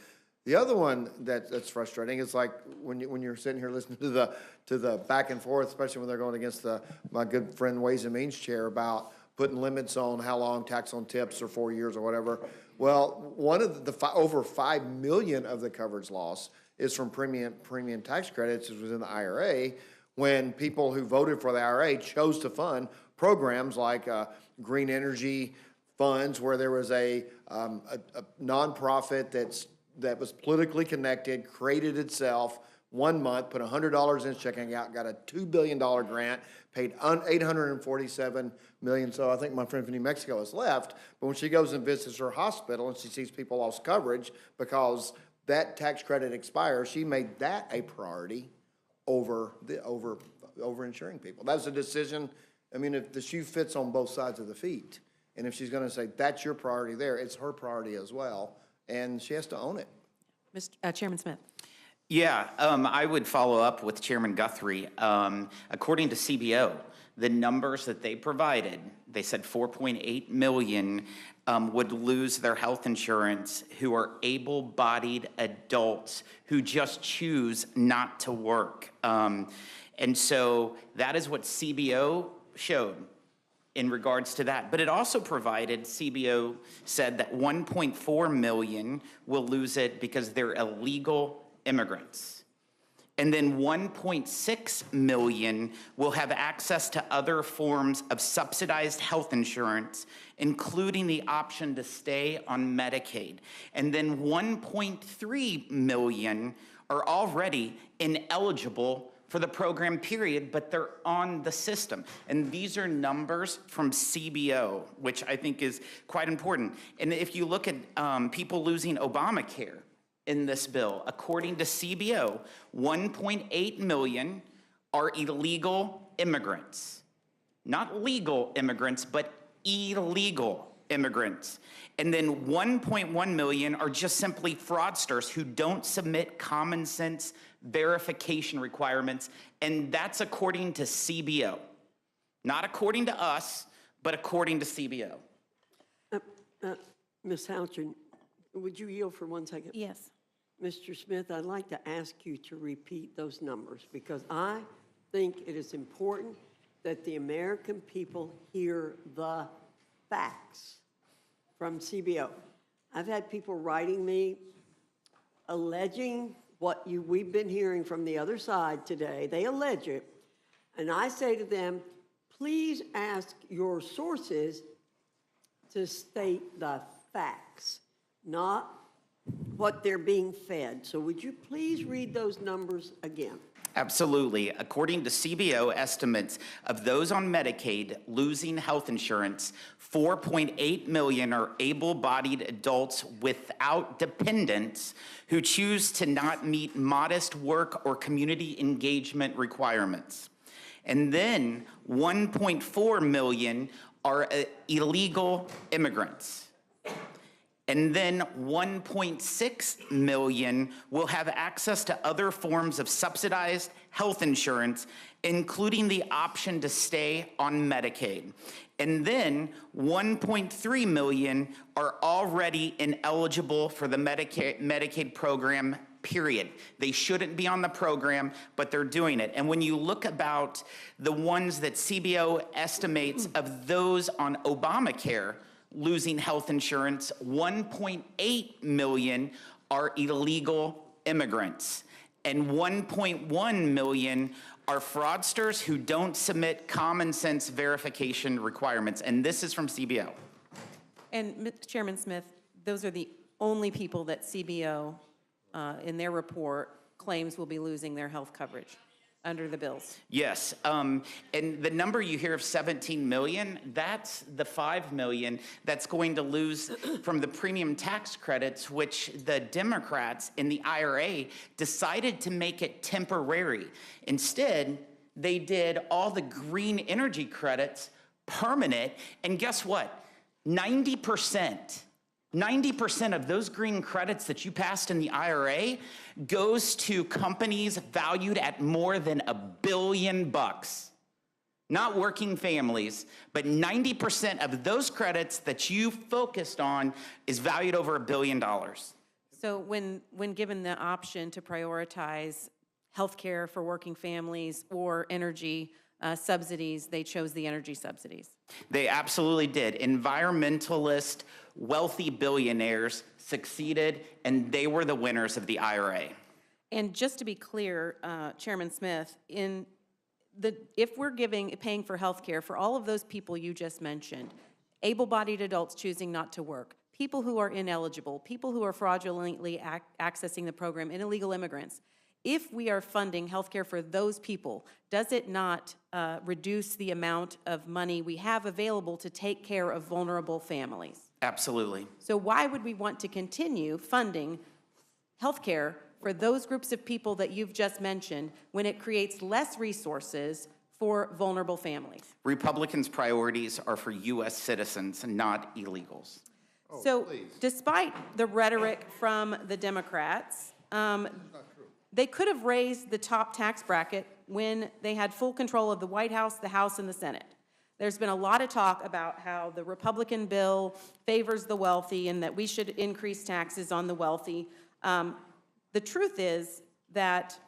The other one that's frustrating is like when you're sitting here listening to the back and forth, especially when they're going against my good friend Ways and Means chair about putting limits on how long tax on tips or 4 years or whatever. Well, one of the over 5 million of the coverage loss is from premium tax credits, which was in the IRA, when people who voted for the IRA chose to fund programs like green energy funds, where there was a nonprofit that was politically connected, created itself, 1 month, put $100 in its checking account, got a $2 billion grant, paid $847 million. So I think my friend from New Mexico has left, but when she goes and visits her hospital and she sees people lost coverage because that tax credit expires, she made that a priority over insuring people. That was a decision. I mean, if the shoe fits on both sides of the feet, and if she's going to say that's your priority there, it's her priority as well, and she has to own it. Mr. Chairman Smith. Yeah, I would follow up with Chairman Guthrie. According to CBO, the numbers that they provided, they said 4.8 million would lose their health insurance who are able-bodied adults who just choose not to work. And so that is what CBO showed in regards to that. But it also provided, CBO said that 1.4 million will lose it because they're illegal immigrants. And then 1.6 million will have access to other forms of subsidized health insurance, including the option to stay on Medicaid. And then 1.3 million are already ineligible for the program period, but they're on the system. And these are numbers from CBO, which I think is quite important. And if you look at people losing Obamacare in this bill, according to CBO, 1.8 million are illegal immigrants. Not legal immigrants, but illegal immigrants. And then 1.1 million are just simply fraudsters who don't submit common sense verification requirements, and that's according to CBO. Not according to us, but according to CBO. Ms. Houchin, would you yield for 1 second? Yes. Mr. Smith, I'd like to ask you to repeat those numbers because I think it is important that the American people hear the facts from CBO. I've had people writing me alleging what we've been hearing from the other side today. They allege it. And I say to them, please ask your sources to state the facts, not what they're being fed. So would you please read those numbers again? Absolutely. According to CBO estimates of those on Medicaid losing health insurance, 4.8 million are able-bodied adults without dependents who choose to not meet modest work or community engagement requirements. And then 1.4 million are illegal immigrants. And then 1.6 million will have access to other forms of subsidized health insurance, including the option to stay on Medicaid. And then 1.3 million are already ineligible for the Medicaid program, period. They shouldn't be on the program, but they're doing it. And when you look about the ones that CBO estimates of those on Obamacare, losing health insurance, 1.8 million are illegal immigrants, and 1.1 million are fraudsters who don't submit common sense verification requirements. And this is from CBO. And Chairman Smith, those are the only people that CBO, in their report, claims will be losing their health coverage under the bills. Yes, and the number you hear of 17 million, that's the 5 million that's going to lose from the premium tax credits, which the Democrats in the IRA decided to make it temporary. Instead, they did all the green energy credits permanent, and guess what? 90% of those green credits that you passed in the IRA goes to companies valued at more than $1 billion. Not working families, but 90% of those credits that you focused on is valued over $1 billion. So when given the option to prioritize health care for working families or energy subsidies, they chose the energy subsidies. They absolutely did. Environmentalist, wealthy billionaires succeeded, and they were the winners of the IRA. And just to be clear, Chairman Smith, if we're paying for health care for all of those people you just mentioned, able-bodied adults choosing not to work, people who are ineligible, people who are fraudulently accessing the program, and illegal immigrants, if we are funding health care for those people, does it not reduce the amount of money we have available to take care of vulnerable families? Absolutely. So why would we want to continue funding health care for those groups of people that you've just mentioned when it creates less resources for vulnerable families? Republicans' priorities are for U.S. citizens, not illegals. So despite the rhetoric from the Democrats, they could have raised the top tax bracket when they had full control of the White House, the House, and the Senate. There's been a lot of talk about how the Republican bill favors the wealthy and that we should increase taxes on the wealthy. The truth is that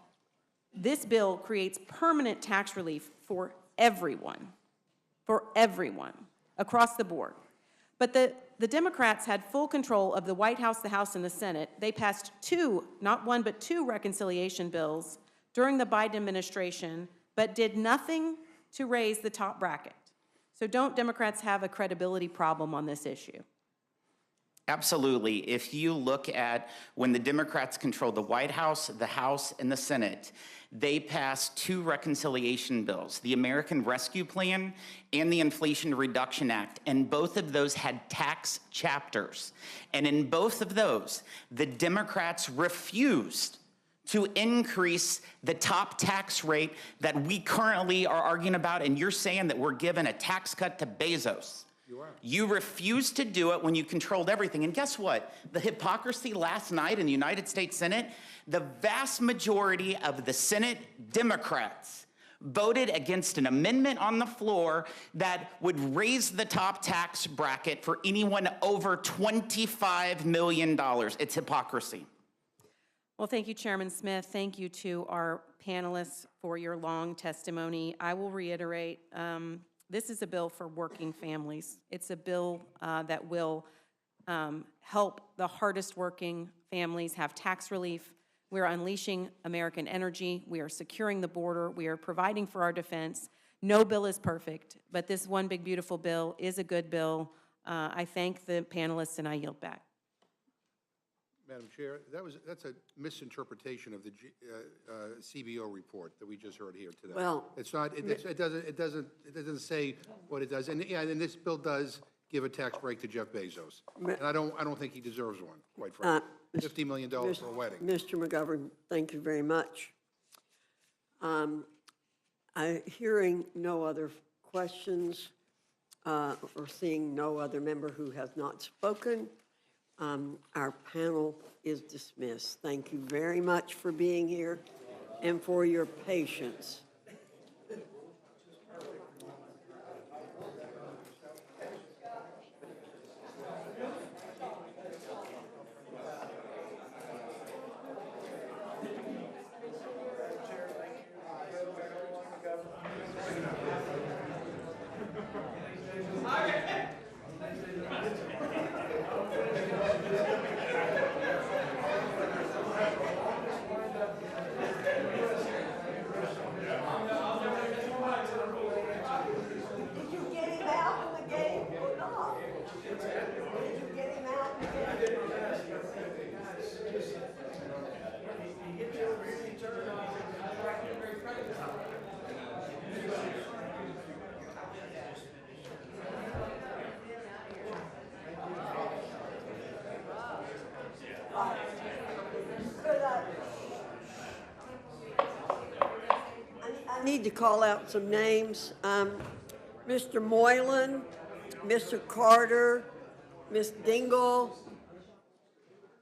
this bill creates permanent tax relief for everyone across the board. But the Democrats had full control of the White House, the House, and the Senate. They passed not one, but two reconciliation bills during the Biden administration, but did nothing to raise the top bracket. So don't Democrats have a credibility problem on this issue? Absolutely. If you look at when the Democrats controlled the White House, the House, and the Senate, they passed two reconciliation bills, the American Rescue Plan and the Inflation Reduction Act, and both of those had tax chapters. And in both of those, the Democrats refused to increase the top tax rate that we currently are arguing about, and you're saying that we're giving a tax cut to Bezos. You refused to do it when you controlled everything. And guess what? The hypocrisy last night in the United States Senate, the vast majority of the Senate Democrats voted against an amendment on the floor that would raise the top tax bracket for anyone over $25 million. It's hypocrisy. Well, thank you, Chairman Smith. Thank you to our panelists for your long testimony. I will reiterate, this is a bill for working families. It's a bill that will help the hardest working families have tax relief. We're unleashing American energy. We are securing the border. We are providing for our defense. No bill is perfect, but this one big beautiful bill is a good bill. I thank the panelists and I yield back. Madam Chair, that's a misinterpretation of the CBO report that we just heard here today. Well, it's not. It doesn't say what it does. And yeah, and this bill does give a tax break to Jeff Bezos, and I don't think he deserves one, quite frankly. $50 million for a wedding. Mr. McGovern, thank you very much. Hearing no other questions or seeing no other member who has not spoken, our panel is dismissed. Thank you very much for being here and for your patience. I need to call out some names. Mr. Moylan, Mr. Carter, Ms. Dingle,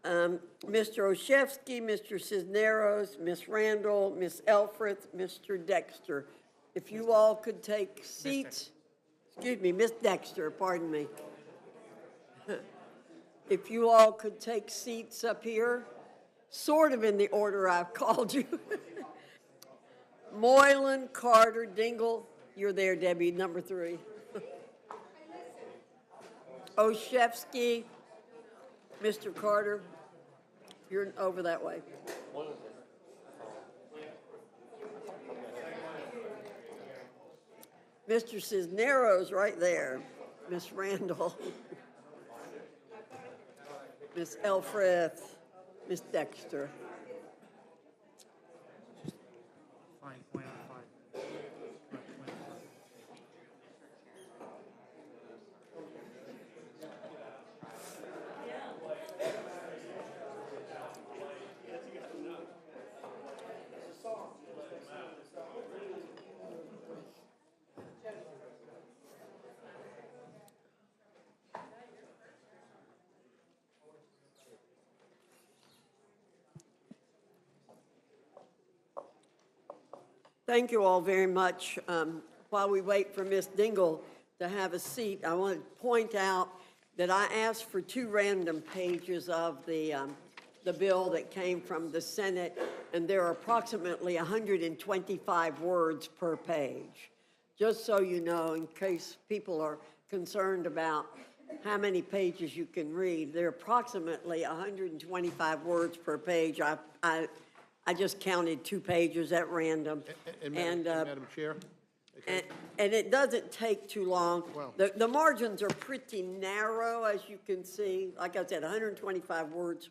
Mr. Olszewski, Mr. Cisneros, Ms. Randall, Ms. Elfreth, Mr. Dexter. If you all could take seats, excuse me, Ms. Dexter, pardon me. If you all could take seats up here, sort of in the order I've called you. Moylan, Carter, Dingle, you're there, Debbie, number 3. Olszewski, Mr. Carter, you're over that way. Mr. Cisneros right there. Miss Randall. Miss Elfreth, Miss Dexter. Thank you all very much. While we wait for Ms. Dingle to have a seat, I want to point out that I asked for 2 random pages of the bill that came from the Senate, and there are approximately 125 words per page. Just so you know, in case people are concerned about how many pages you can read, there are approximately 125 words per page. I just counted 2 pages at random. Madam Chair? And it doesn't take too long. Well, The margins are pretty narrow, as you can see. Like I said, 125 words,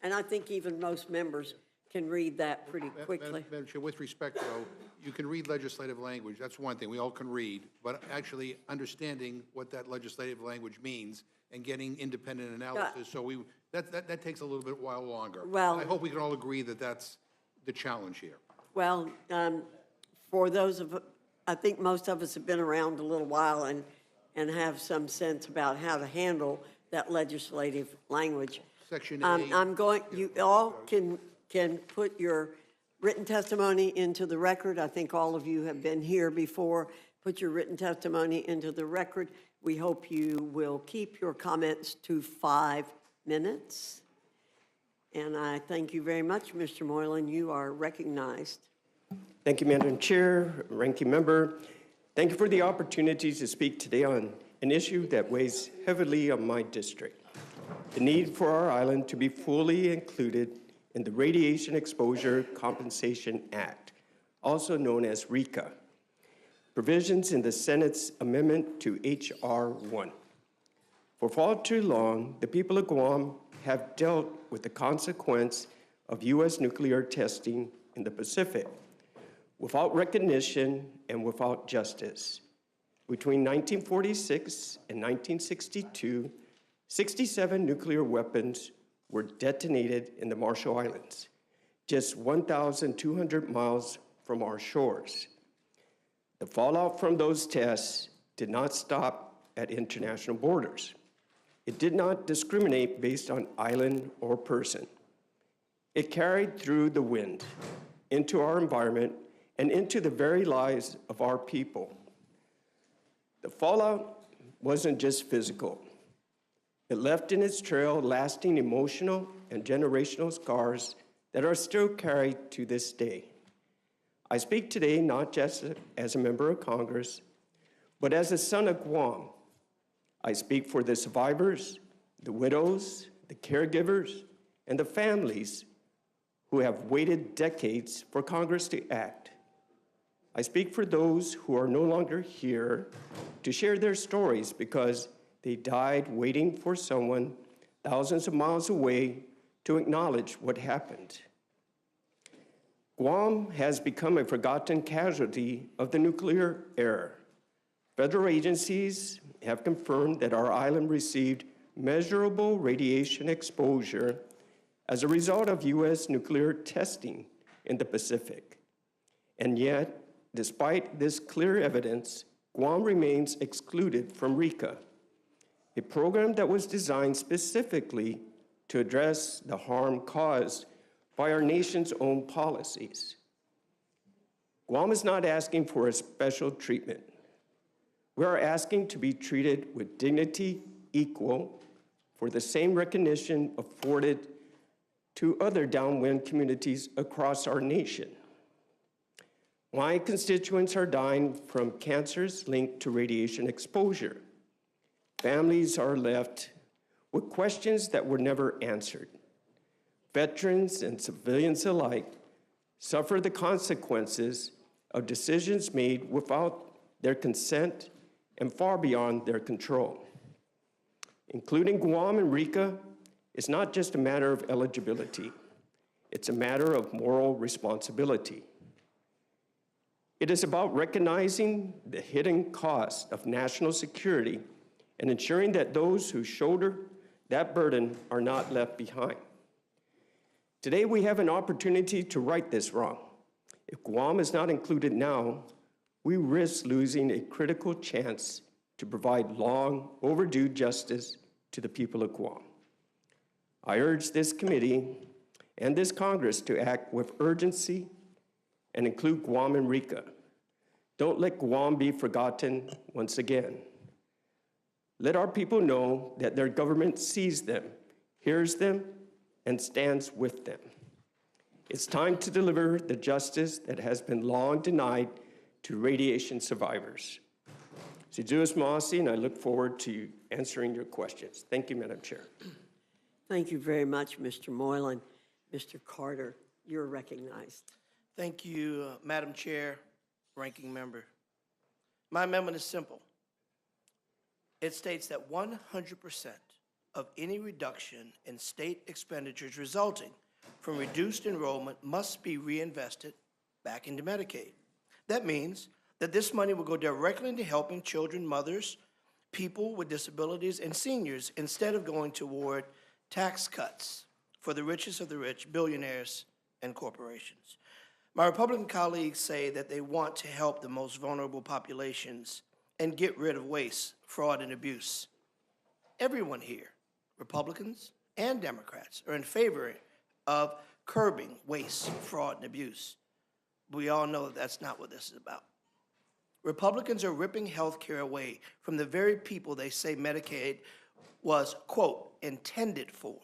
and I think even most members can read that pretty quickly. Madam Chair, with respect, though, you can read legislative language. That's one thing. We all can read. But actually understanding what that legislative language means and getting independent analysis, so that takes a little bit while longer. Well, I hope we can all agree that that's the challenge here. Well, for those of, I think most of us have been around a little while and have some sense about how to handle that legislative language. Section 8. I'm going, you all can put your written testimony into the record. I think all of you have been here before. Put your written testimony into the record. We hope you will keep your comments to 5 minutes. And I thank you very much, Mr. Moylan. You are recognized. Thank you, Madam Chair, Ranking Member. Thank you for the opportunity to speak today on an issue that weighs heavily on my district, the need for our island to be fully included in the Radiation Exposure Compensation Act, also known as RECA, provisions in the Senate's amendment to H.R. 1. For far too long, the people of Guam have dealt with the consequence of U.S. nuclear testing in the Pacific without recognition and without justice. Between 1946 and 1962, 67 nuclear weapons were detonated in the Marshall Islands, just 1,200 miles from our shores. The fallout from those tests did not stop at international borders. It did not discriminate based on island or person. It carried through the wind, into our environment, and into the very lives of our people. The fallout wasn't just physical. It left in its trail lasting emotional and generational scars that are still carried to this day. I speak today not just as a member of Congress, but as a son of Guam. I speak for the survivors, the widows, the caregivers, and the families who have waited decades for Congress to act. I speak for those who are no longer here to share their stories because they died waiting for someone thousands of miles away to acknowledge what happened. Guam has become a forgotten casualty of the nuclear era. Federal agencies have confirmed that our island received measurable radiation exposure as a result of U.S. nuclear testing in the Pacific. And yet, despite this clear evidence, Guam remains excluded from RECA, a program that was designed specifically to address the harm caused by our nation's own policies. Guam is not asking for a special treatment. We are asking to be treated with dignity equal for the same recognition afforded to other downwind communities across our nation. My constituents are dying from cancers linked to radiation exposure. Families are left with questions that were never answered. Veterans and civilians alike suffer the consequences of decisions made without their consent and far beyond their control. Including Guam and RECA is not just a matter of eligibility, it's a matter of moral responsibility. It is about recognizing the hidden cost of national security and ensuring that those who shoulder that burden are not left behind. Today, we have an opportunity to right this wrong. If Guam is not included now, we risk losing a critical chance to provide long overdue justice to the people of Guam. I urge this committee and this Congress to act with urgency and include Guam and RECA. Don't let Guam be forgotten once again. Let our people know that their government sees them, hears them, and stands with them. It's time to deliver the justice that has been long denied to radiation survivors. Si Juice Masi, and I look forward to answering your questions. Thank you, Madam Chair. Thank you very much, Mr. Moylan. Mr. Carter, you're recognized. Thank you, Madam Chair, Ranking Member. My amendment is simple. It states that 100% of any reduction in state expenditures resulting from reduced enrollment must be reinvested back into Medicaid. That means that this money will go directly into helping children, mothers, people with disabilities, and seniors instead of going toward tax cuts for the richest of the rich, billionaires, and corporations. My Republican colleagues say that they want to help the most vulnerable populations and get rid of waste, fraud, and abuse. Everyone here, Republicans and Democrats, are in favor of curbing waste, fraud, and abuse. We all know that that's not what this is about. Republicans are ripping health care away from the very people they say Medicaid was, quote, intended for,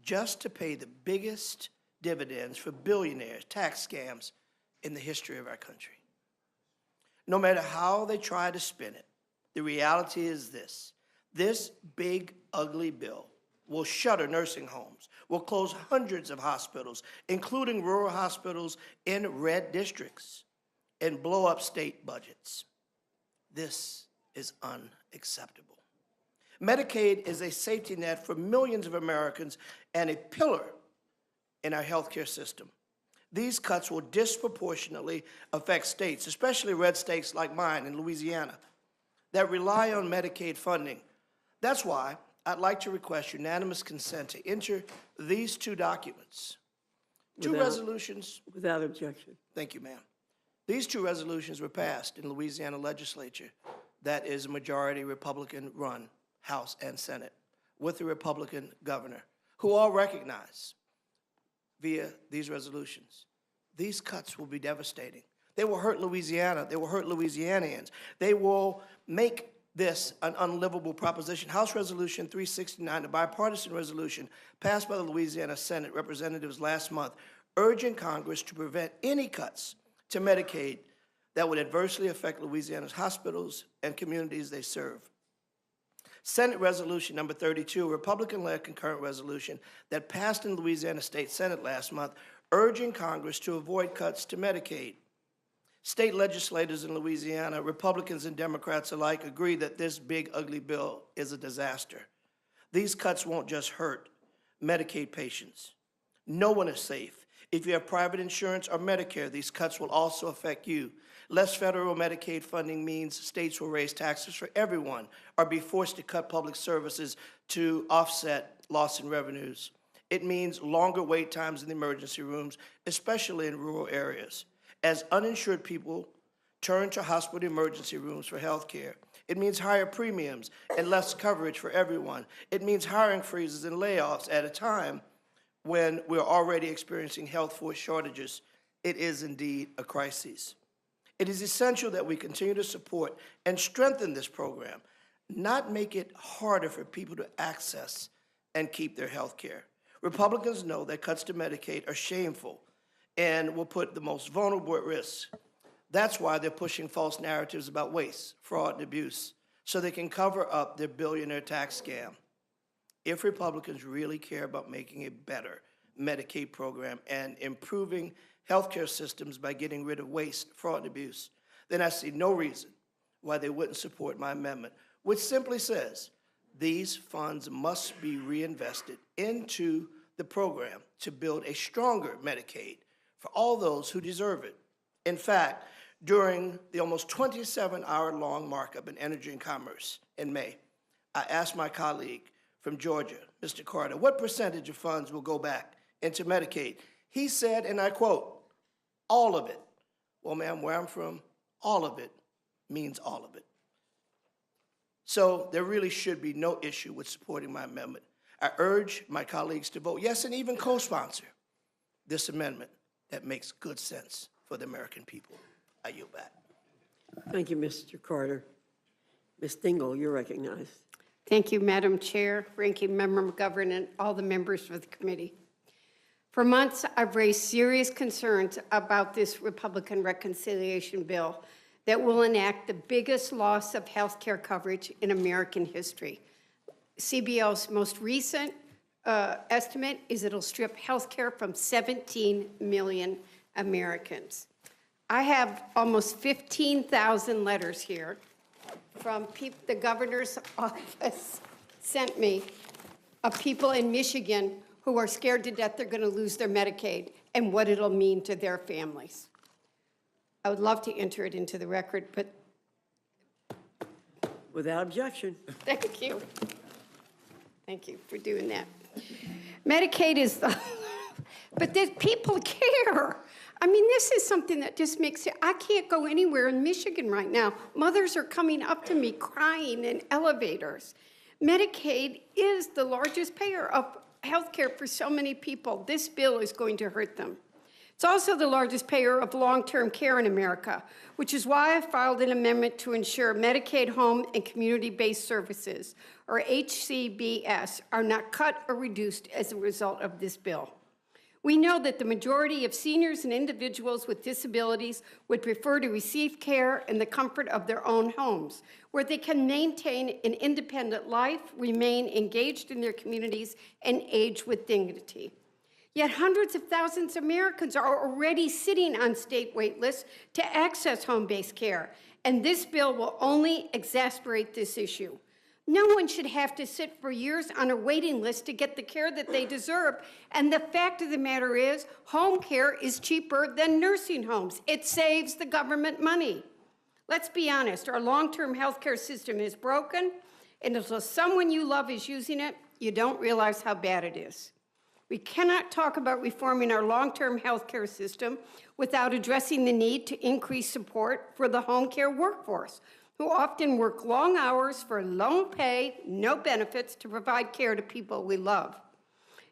just to pay the biggest dividends for billionaires, tax scams in the history of our country. No matter how they try to spin it, the reality is this. This big, ugly bill will shutter nursing homes, will close hundreds of hospitals, including rural hospitals in red districts, and blow up state budgets. This is unacceptable. Medicaid is a safety net for millions of Americans and a pillar in our healthcare system. These cuts will disproportionately affect states, especially red states like mine in Louisiana, that rely on Medicaid funding. That's why I'd like to request unanimous consent to enter these two documents. Two resolutions. Without objection. Thank you, ma'am. These two resolutions were passed in Louisiana legislature that is a majority Republican-run House and Senate with a Republican governor who all recognize via these resolutions, these cuts will be devastating. They will hurt Louisiana. They will hurt Louisianians. They will make this an unlivable proposition. House Resolution 369, a bipartisan resolution passed by the Louisiana Senate representatives last month, urging Congress to prevent any cuts to Medicaid that would adversely affect Louisiana's hospitals and communities they serve. Senate Resolution number 32, a Republican-led concurrent resolution that passed in Louisiana State Senate last month, urging Congress to avoid cuts to Medicaid. State legislators in Louisiana, Republicans and Democrats alike, agree that this big, ugly bill is a disaster. These cuts won't just hurt Medicaid patients. No one is safe. If you have private insurance or Medicare, these cuts will also affect you. Less federal Medicaid funding means states will raise taxes for everyone or be forced to cut public services to offset loss in revenues. It means longer wait times in the emergency rooms, especially in rural areas. As uninsured people turn to hospital emergency rooms for health care, it means higher premiums and less coverage for everyone. It means hiring freezes and layoffs at a time when we're already experiencing health force shortages. It is indeed a crisis. It is essential that we continue to support and strengthen this program, not make it harder for people to access and keep their health care. Republicans know that cuts to Medicaid are shameful and will put the most vulnerable at risk. That's why they're pushing false narratives about waste, fraud, and abuse, so they can cover up their billionaire tax scam. If Republicans really care about making a better Medicaid program and improving healthcare systems by getting rid of waste, fraud, and abuse, then I see no reason why they wouldn't support my amendment, which simply says these funds must be reinvested into the program to build a stronger Medicaid for all those who deserve it. In fact, during the almost 27-hour-long markup in Energy and Commerce in May, I asked my colleague from Georgia, Mr. Carter, what percentage of funds will go back into Medicaid? He said, and I quote, all of it. Well, ma'am, where I'm from, all of it means all of it. So there really should be no issue with supporting my amendment. I urge my colleagues to vote yes and even co-sponsor this amendment that makes good sense for the American people. I yield back. Thank you, Mr. Carter. Ms. Dingell, you're recognized. Thank you, Madam Chair, Ranking Member McGovern, and all the members of the committee. For months, I've raised serious concerns about this Republican reconciliation bill that will enact the biggest loss of health care coverage in American history. CBO's most recent estimate is it'll strip health care from 17 million Americans. I have almost 15,000 letters here from the governor's office sent me of people in Michigan who are scared to death they're going to lose their Medicaid and what it'll mean to their families. I would love to enter it into the record, but... Without objection. Thank you. Thank you for doing that. Medicaid is the... But people care. I mean, this is something that just makes it... I can't go anywhere in Michigan right now. Mothers are coming up to me crying in elevators. Medicaid is the largest payer of healthcare for so many people, this bill is going to hurt them. It's also the largest payer of long-term care in America, which is why I filed an amendment to ensure Medicaid home and community-based services, or HCBS, are not cut or reduced as a result of this bill. We know that the majority of seniors and individuals with disabilities would prefer to receive care in the comfort of their own homes, where they can maintain an independent life, remain engaged in their communities, and age with dignity. Yet hundreds of thousands of Americans are already sitting on state wait lists to access home-based care, and this bill will only exacerbate this issue. No one should have to sit for years on a waiting list to get the care that they deserve, and the fact of the matter is, home care is cheaper than nursing homes. It saves the government money. Let's be honest, our long-term health care system is broken, and until someone you love is using it, you don't realize how bad it is. We cannot talk about reforming our long-term health care system without addressing the need to increase support for the home care workforce, who often work long hours for low pay, no benefits to provide care to people we love.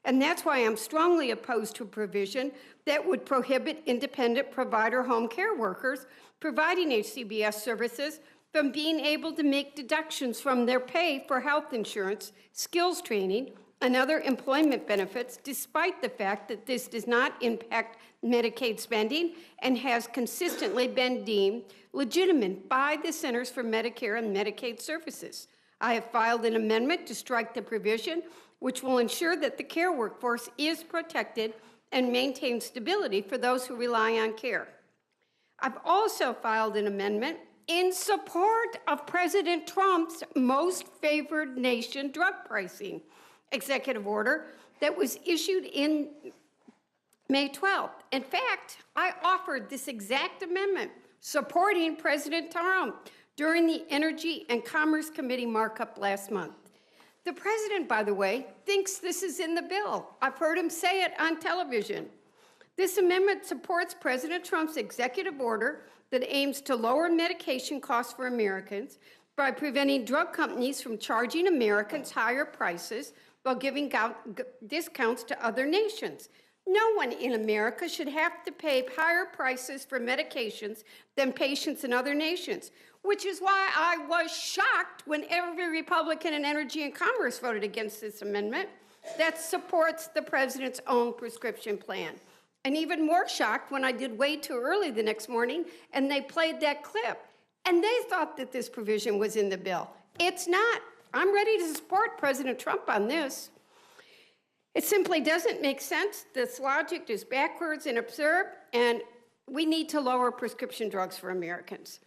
And that's why I'm strongly opposed to a provision that would prohibit independent provider home care workers providing HCBS services from being able to make deductions from their pay for health insurance, skills training, and other employment benefits, despite the fact that this does not impact Medicaid spending and has consistently been deemed legitimate by the Centers for Medicare and Medicaid Services. I have filed an amendment to strike the provision, which will ensure that the care workforce is protected and maintain stability for those who rely on care. I've also filed an amendment in support of President Trump's most favored nation drug pricing executive order that was issued in May 12th. In fact, I offered this exact amendment supporting President Trump during the Energy and Commerce Committee markup last month. The president, by the way, thinks this is in the bill. I've heard him say it on television. This amendment supports President Trump's executive order that aims to lower medication costs for Americans by preventing drug companies from charging Americans higher prices while giving discounts to other nations. No one in America should have to pay higher prices for medications than patients in other nations, which is why I was shocked when every Republican in Energy and Commerce voted against this amendment that supports the president's own prescription plan. And even more shocked when I did way too early the next morning and they played that clip. And they thought that this provision was in the bill. It's not. I'm ready to support President Trump on this. It simply doesn't make sense. This logic is backwards and absurd, and we need to lower prescription drugs for Americans.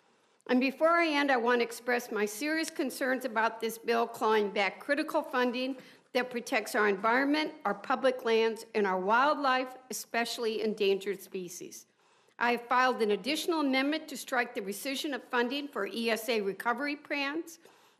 And before I end, I want to express my serious concerns about this bill clawing back critical funding that protects our environment, our public lands, and our wildlife, especially endangered species. I have filed an additional amendment to strike the rescission of funding for ESA recovery plans.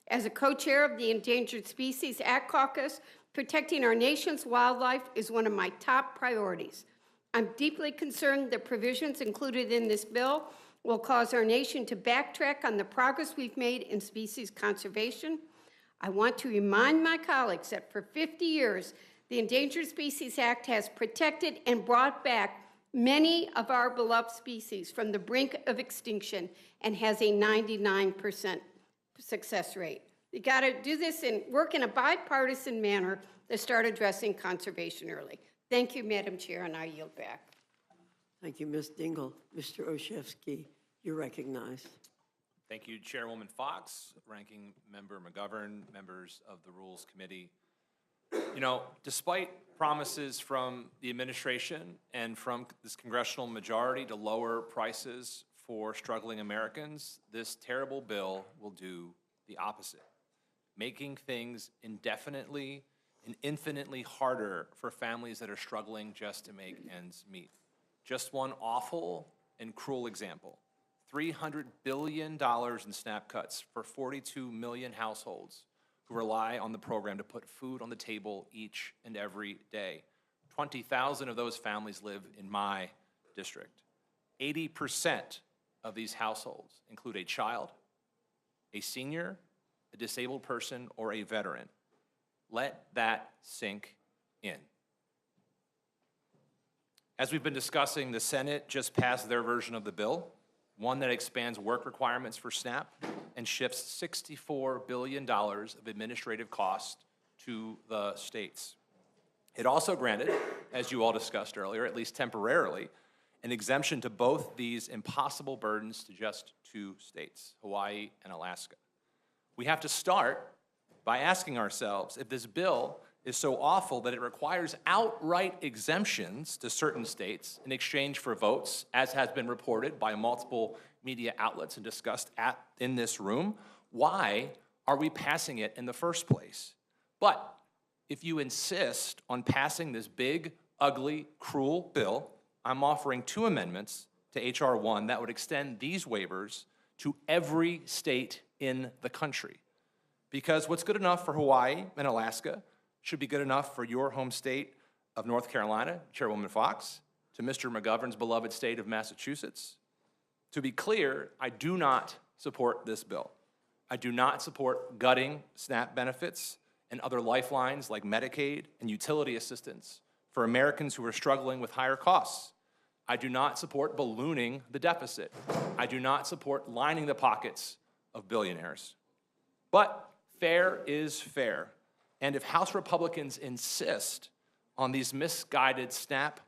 As a co-chair of the Endangered Species Act Caucus, protecting our nation's wildlife is one of my top priorities. I'm deeply concerned that provisions included in this bill will cause our nation to backtrack on the progress we've made in species conservation. I want to remind my colleagues that for 50 years, the Endangered Species Act has protected and brought back many of our beloved species from the brink of extinction and has a 99% success rate. You got to do this and work in a bipartisan manner to start addressing conservation early. Thank you, Madam Chair, and I yield back. Thank you, Ms. Dingell. Mr. Olszewski, you're recognized. Thank you, Chairwoman Fox, Ranking Member McGovern, members of the Rules Committee. You know, despite promises from the administration and from this congressional majority to lower prices for struggling Americans, this terrible bill will do the opposite, making things indefinitely and infinitely harder for families that are struggling just to make ends meet. Just one awful and cruel example. $300 billion in SNAP cuts for 42 million households who rely on the program to put food on the table each and every day. 20,000 of those families live in my district. 80% of these households include a child, a senior, a disabled person, or a veteran. Let that sink in. As we've been discussing, the Senate just passed their version of the bill, one that expands work requirements for SNAP and shifts $64 billion of administrative costs to the states. It also granted, as you all discussed earlier, at least temporarily, an exemption to both these impossible burdens to just 2 states, Hawaii and Alaska. We have to start by asking ourselves if this bill is so awful that it requires outright exemptions to certain states in exchange for votes, as has been reported by multiple media outlets and discussed in this room. Why are we passing it in the first place? But if you insist on passing this big, ugly, cruel bill, I'm offering 2 amendments to H.R. 1 that would extend these waivers to every state in the country. Because what's good enough for Hawaii and Alaska should be good enough for your home state of North Carolina, Chairwoman Fox, to Mr. McGovern's beloved state of Massachusetts. To be clear, I do not support this bill. I do not support gutting SNAP benefits and other lifelines like Medicaid and utility assistance for Americans who are struggling with higher costs. I do not support ballooning the deficit. I do not support lining the pockets of billionaires. But fair is fair. And if House Republicans insist on these misguided SNAP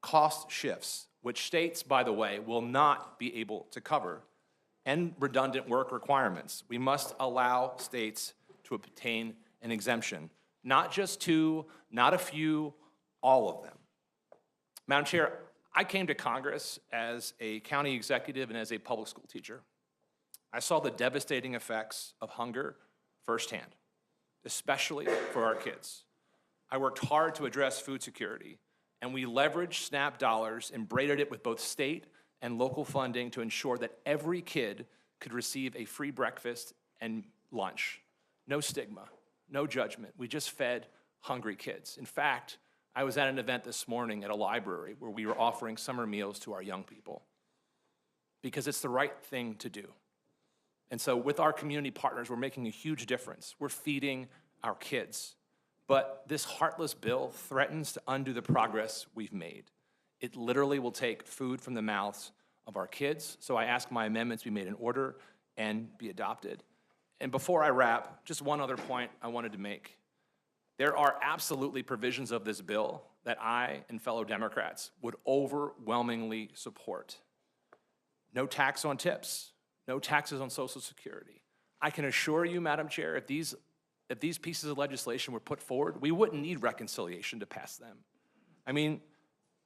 cost shifts, which states, by the way, will not be able to cover, and redundant work requirements, we must allow states to obtain an exemption. Not just 2, not a few, all of them. Madam Chair, I came to Congress as a county executive and as a public school teacher. I saw the devastating effects of hunger firsthand, especially for our kids. I worked hard to address food security, and we leveraged SNAP dollars and braided it with both state and local funding to ensure that every kid could receive a free breakfast and lunch. No stigma, no judgment. We just fed hungry kids. In fact, I was at an event this morning at a library where we were offering summer meals to our young people because it's the right thing to do. And so with our community partners, we're making a huge difference. We're feeding our kids. But this heartless bill threatens to undo the progress we've made. It literally will take food from the mouths of our kids. So I ask my amendments be made in order and be adopted. And before I wrap, just one other point I wanted to make. There are absolutely provisions of this bill that I and fellow Democrats would overwhelmingly support. No tax on tips, no taxes on Social Security. I can assure you, Madam Chair, if these pieces of legislation were put forward, we wouldn't need reconciliation to pass them. I mean,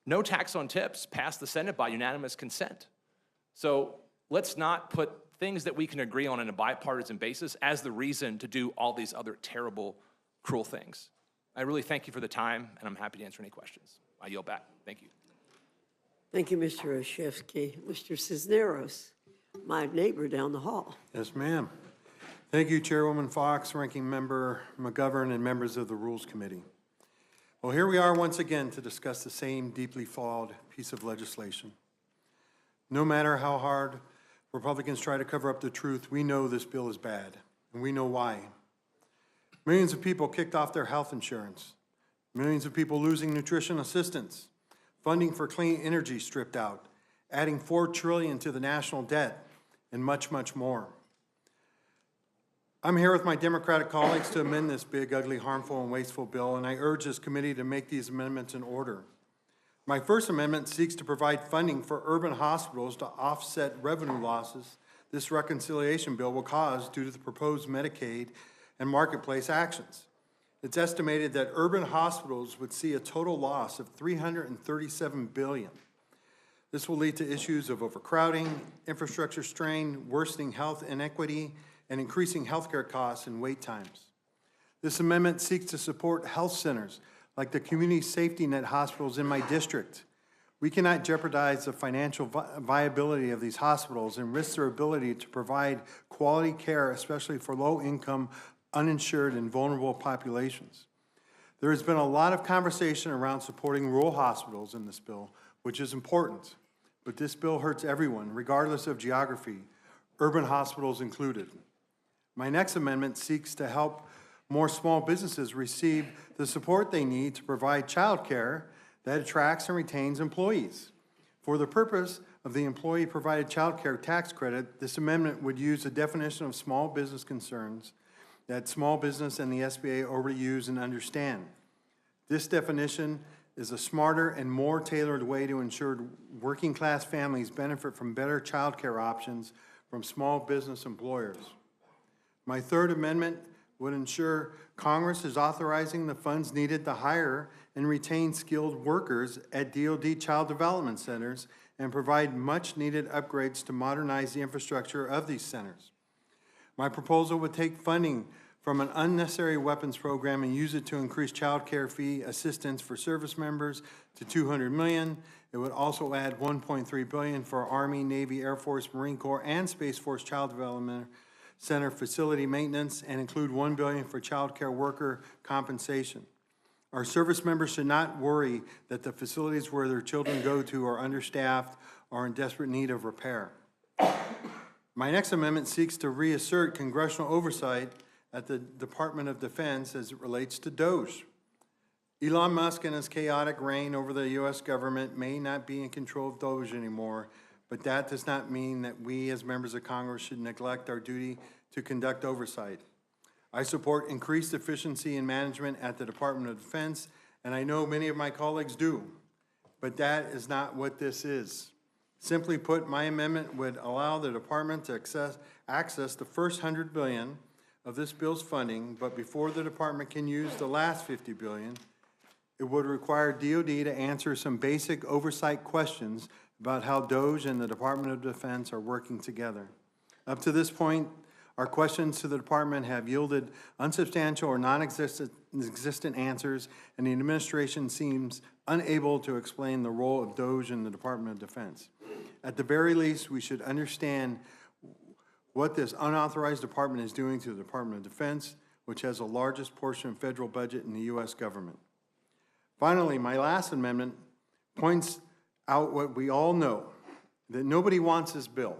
no tax on tips passed the Senate by unanimous consent. So let's not put things that we can agree on a bipartisan basis as the reason to do all these other terrible, cruel things. I really thank you for the time, and I'm happy to answer any questions. I yield back. Thank you. Thank you, Mr. Olszewski. Mr. Cisneros, my neighbor down the hall. Yes, ma'am. Thank you, Chairwoman Fox, Ranking Member McGovern, and members of the Rules Committee. Well, here we are once again to discuss the same deeply flawed piece of legislation. No matter how hard Republicans try to cover up the truth, we know this bill is bad, and we know why. Millions of people kicked off their health insurance, millions of people losing nutrition assistance, funding for clean energy stripped out, adding $4 trillion to the national debt, and much, much more. I'm here with my Democratic colleagues to amend this big, ugly, harmful, and wasteful bill, and I urge this committee to make these amendments in order. My first amendment seeks to provide funding for urban hospitals to offset revenue losses this reconciliation bill will cause due to the proposed Medicaid and marketplace actions. It's estimated that urban hospitals would see a total loss of $337 billion. This will lead to issues of overcrowding, infrastructure strain, worsening health inequity, and increasing healthcare costs and wait times. This amendment seeks to support health centers like the community safety net hospitals in my district. We cannot jeopardize the financial viability of these hospitals and risk their ability to provide quality care, especially for low-income, uninsured, and vulnerable populations. There has been a lot of conversation around supporting rural hospitals in this bill, which is important, but this bill hurts everyone, regardless of geography, urban hospitals included. My next amendment seeks to help more small businesses receive the support they need to provide child care that attracts and retains employees. For the purpose of the employee-provided child care tax credit, this amendment would use the definition of small business concerns that small business and the SBA already use and understand. This definition is a smarter and more tailored way to ensure working-class families benefit from better child care options from small business employers. My third amendment would ensure Congress is authorizing the funds needed to hire and retain skilled workers at DoD child development centers and provide much-needed upgrades to modernize the infrastructure of these centers. My proposal would take funding from an unnecessary weapons program and use it to increase child care fee assistance for service members to $200 million. It would also add $1.3 billion for Army, Navy, Air Force, Marine Corps, and Space Force Child Development Center facility maintenance and include $1 billion for child care worker compensation. Our service members should not worry that the facilities where their children go to are understaffed or in desperate need of repair. My next amendment seeks to reassert congressional oversight at the Department of Defense as it relates to DOGE. Elon Musk and his chaotic reign over the U.S. government may not be in control of DOGE anymore, but that does not mean that we as members of Congress should neglect our duty to conduct oversight. I support increased efficiency in management at the Department of Defense, and I know many of my colleagues do, but that is not what this is. Simply put, my amendment would allow the department to access the first $100 billion of this bill's funding, but before the department can use the last $50 billion, it would require DoD to answer some basic oversight questions about how DOGE and the Department of Defense are working together. Up to this point, our questions to the department have yielded unsubstantial or non-existent answers, and the administration seems unable to explain the role of DOGE in the Department of Defense. At the very least, we should understand what this unauthorized department is doing to the Department of Defense, which has the largest portion of federal budget in the U.S. government. Finally, my last amendment points out what we all know, that nobody wants this bill.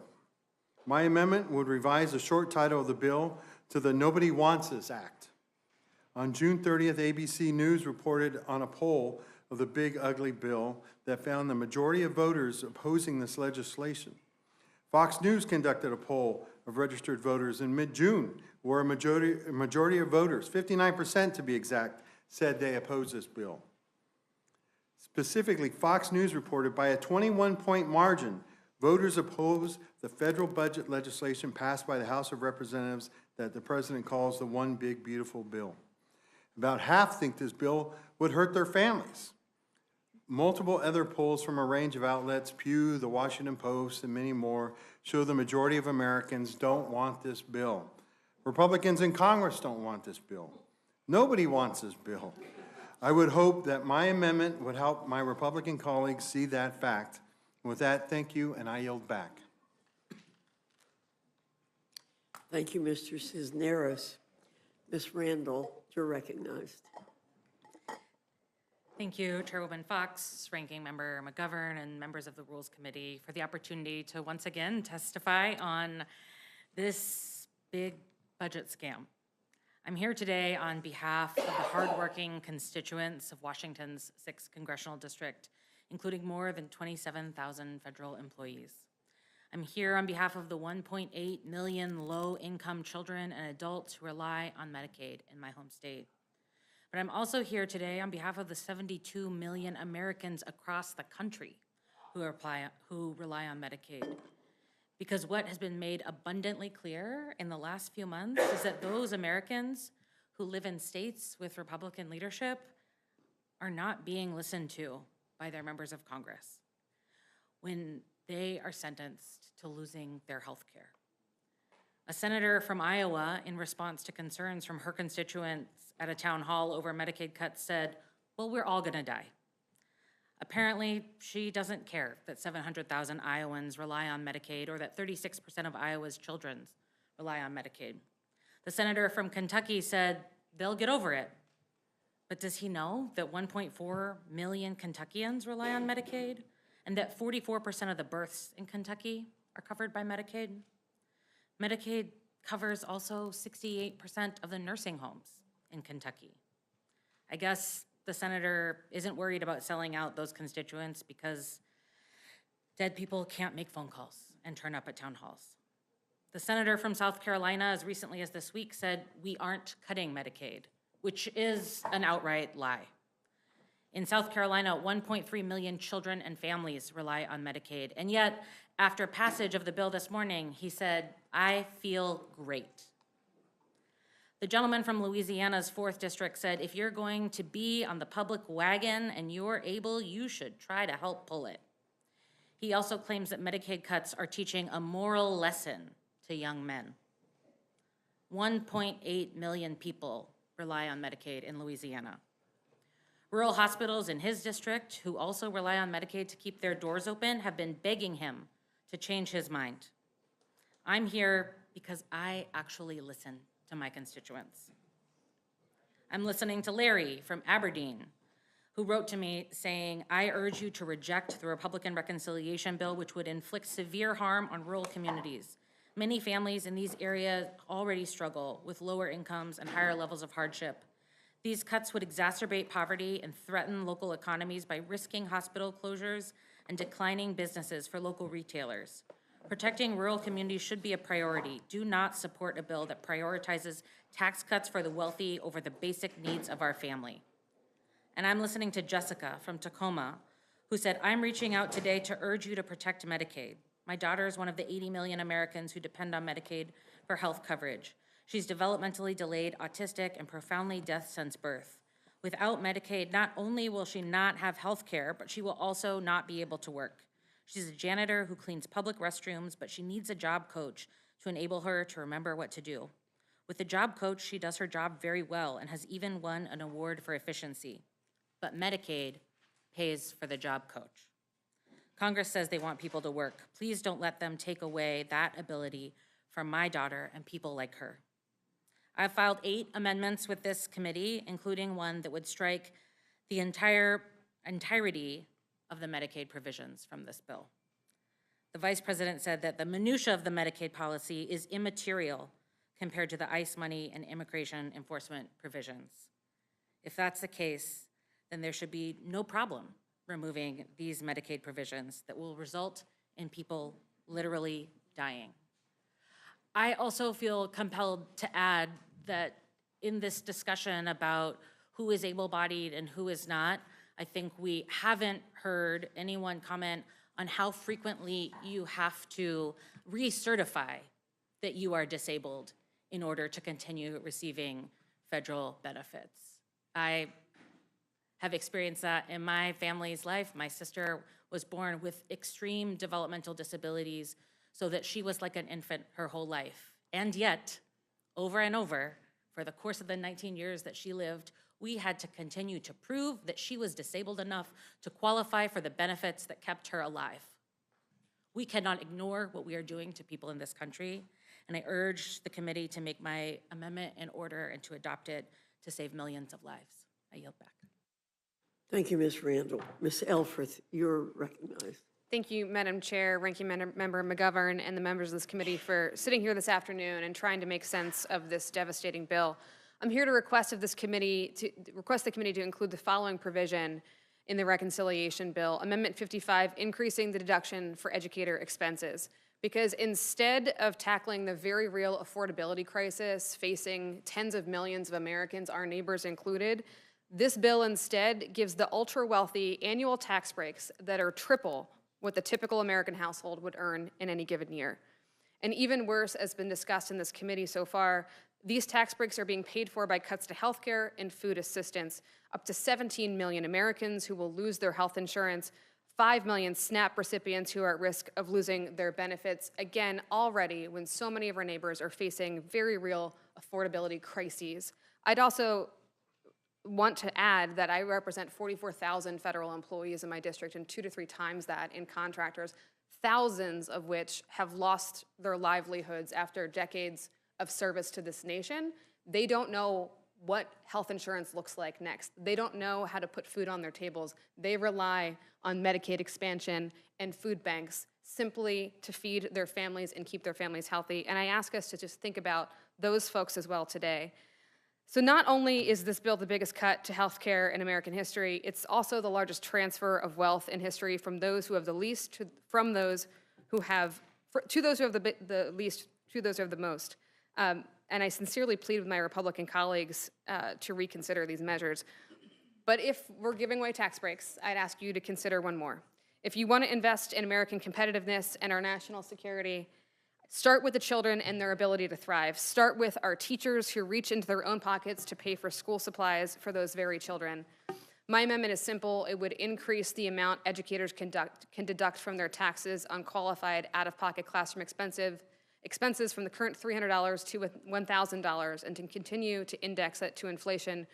My amendment would revise the short title of the bill to the Nobody Wants This Act. On June 30th, ABC News reported on a poll of the big ugly bill that found the majority of voters opposing this legislation. Fox News conducted a poll of registered voters in mid-June, where a majority of voters, 59% to be exact, said they oppose this bill. Specifically, Fox News reported by a 21-point margin, voters oppose the federal budget legislation passed by the House of Representatives that the president calls the One Big Beautiful Bill. About half think this bill would hurt their families. Multiple other polls from a range of outlets, Pew, the Washington Post, and many more, show the majority of Americans don't want this bill. Republicans in Congress don't want this bill. Nobody wants this bill. I would hope that my amendment would help my Republican colleagues see that fact. With that, thank you, and I yield back. Thank you, Mr. Cisneros. Ms. Randall, you're recognized. Thank you, Chairwoman Fox, Ranking Member McGovern, and members of the Rules Committee for the opportunity to once again testify on this big budget scam. I'm here today on behalf of the hardworking constituents of Washington's 6th Congressional District, including more than 27,000 federal employees. I'm here on behalf of the 1.8 million low-income children and adults who rely on Medicaid in my home state. But I'm also here today on behalf of the 72 million Americans across the country who rely on Medicaid. Because what has been made abundantly clear in the last few months is that those Americans who live in states with Republican leadership are not being listened to by their members of Congress when they are sentenced to losing their health care. A senator from Iowa, in response to concerns from her constituents at a town hall over Medicaid cuts, said, well, we're all gonna die. Apparently, she doesn't care that 700,000 Iowans rely on Medicaid or that 36% of Iowa's children rely on Medicaid. The senator from Kentucky said they'll get over it. But does he know that 1.4 million Kentuckians rely on Medicaid and that 44% of the births in Kentucky are covered by Medicaid? Medicaid covers also 68% of the nursing homes in Kentucky. I guess the senator isn't worried about selling out those constituents because dead people can't make phone calls and turn up at town halls. The senator from South Carolina, as recently as this week, said we aren't cutting Medicaid, which is an outright lie. In South Carolina, 1.3 million children and families rely on Medicaid. And yet, after passage of the bill this morning, he said, I feel great. The gentleman from Louisiana's 4th District said, if you're going to be on the public wagon and you're able, you should try to help pull it. He also claims that Medicaid cuts are teaching a moral lesson to young men. 1.8 million people rely on Medicaid in Louisiana. Rural hospitals in his district, who also rely on Medicaid to keep their doors open, have been begging him to change his mind. I'm here because I actually listen to my constituents. I'm listening to Larry from Aberdeen, who wrote to me saying, I urge you to reject the Republican reconciliation bill, which would inflict severe harm on rural communities. Many families in these areas already struggle with lower incomes and higher levels of hardship. These cuts would exacerbate poverty and threaten local economies by risking hospital closures and declining businesses for local retailers. Protecting rural communities should be a priority. Do not support a bill that prioritizes tax cuts for the wealthy over the basic needs of our family. And I'm listening to Jessica from Tacoma, who said, I'm reaching out today to urge you to protect Medicaid. My daughter is one of the 80 million Americans who depend on Medicaid for health coverage. She's developmentally delayed, autistic, and profoundly deaf since birth. Without Medicaid, not only will she not have health care, but she will also not be able to work. She's a janitor who cleans public restrooms, but she needs a job coach to enable her to remember what to do. With the job coach, she does her job very well and has even won an award for efficiency. But Medicaid pays for the job coach. Congress says they want people to work. Please don't let them take away that ability from my daughter and people like her. I've filed 8 amendments with this committee, including one that would strike the entirety of the Medicaid provisions from this bill. The Vice President said that the minutia of the Medicaid policy is immaterial compared to the ICE money and immigration enforcement provisions. If that's the case, then there should be no problem removing these Medicaid provisions that will result in people literally dying. I also feel compelled to add that in this discussion about who is able-bodied and who is not, I think we haven't heard anyone comment on how frequently you have to recertify that you are disabled in order to continue receiving federal benefits. I have experienced that in my family's life. My sister was born with extreme developmental disabilities so that she was like an infant her whole life. And yet, over and over, for the course of the 19 years that she lived, we had to continue to prove that she was disabled enough to qualify for the benefits that kept her alive. We cannot ignore what we are doing to people in this country, and I urge the committee to make my amendment in order and to adopt it to save millions of lives. I yield back. Thank you, Ms. Randall. Ms. Elfreth, you're recognized. Thank you, Madam Chair, Ranking Member McGovern, and the members of this committee for sitting here this afternoon and trying to make sense of this devastating bill. I'm here to request the committee to include the following provision in the reconciliation bill, Amendment 55, increasing the deduction for educator expenses. Because instead of tackling the very real affordability crisis facing tens of millions of Americans, our neighbors included, this bill instead gives the ultra-wealthy annual tax breaks that are triple what the typical American household would earn in any given year. And even worse, as been discussed in this committee so far, these tax breaks are being paid for by cuts to health care and food assistance. Up to 17 million Americans who will lose their health insurance, 5 million SNAP recipients who are at risk of losing their benefits, again, already when so many of our neighbors are facing very real affordability crises. I'd also want to add that I represent 44,000 federal employees in my district and 2 to 3 times that in contractors, thousands of which have lost their livelihoods after decades of service to this nation. They don't know what health insurance looks like next. They don't know how to put food on their tables. They rely on Medicaid expansion and food banks simply to feed their families and keep their families healthy. And I ask us to just think about those folks as well today. So not only is this bill the biggest cut to health care in American history, it's also the largest transfer of wealth in history from those who have the least to those who have the least to those who have the most. And I sincerely plead with my Republican colleagues to reconsider these measures. But if we're giving away tax breaks, I'd ask you to consider one more. If you want to invest in American competitiveness and our national security, start with the children and their ability to thrive. Start with our teachers who reach into their own pockets to pay for school supplies for those very children. My amendment is simple. It would increase the amount educators can deduct from their taxes on qualified out-of-pocket classroom expenses from the current $300 to $1,000 and to continue to index it to inflation,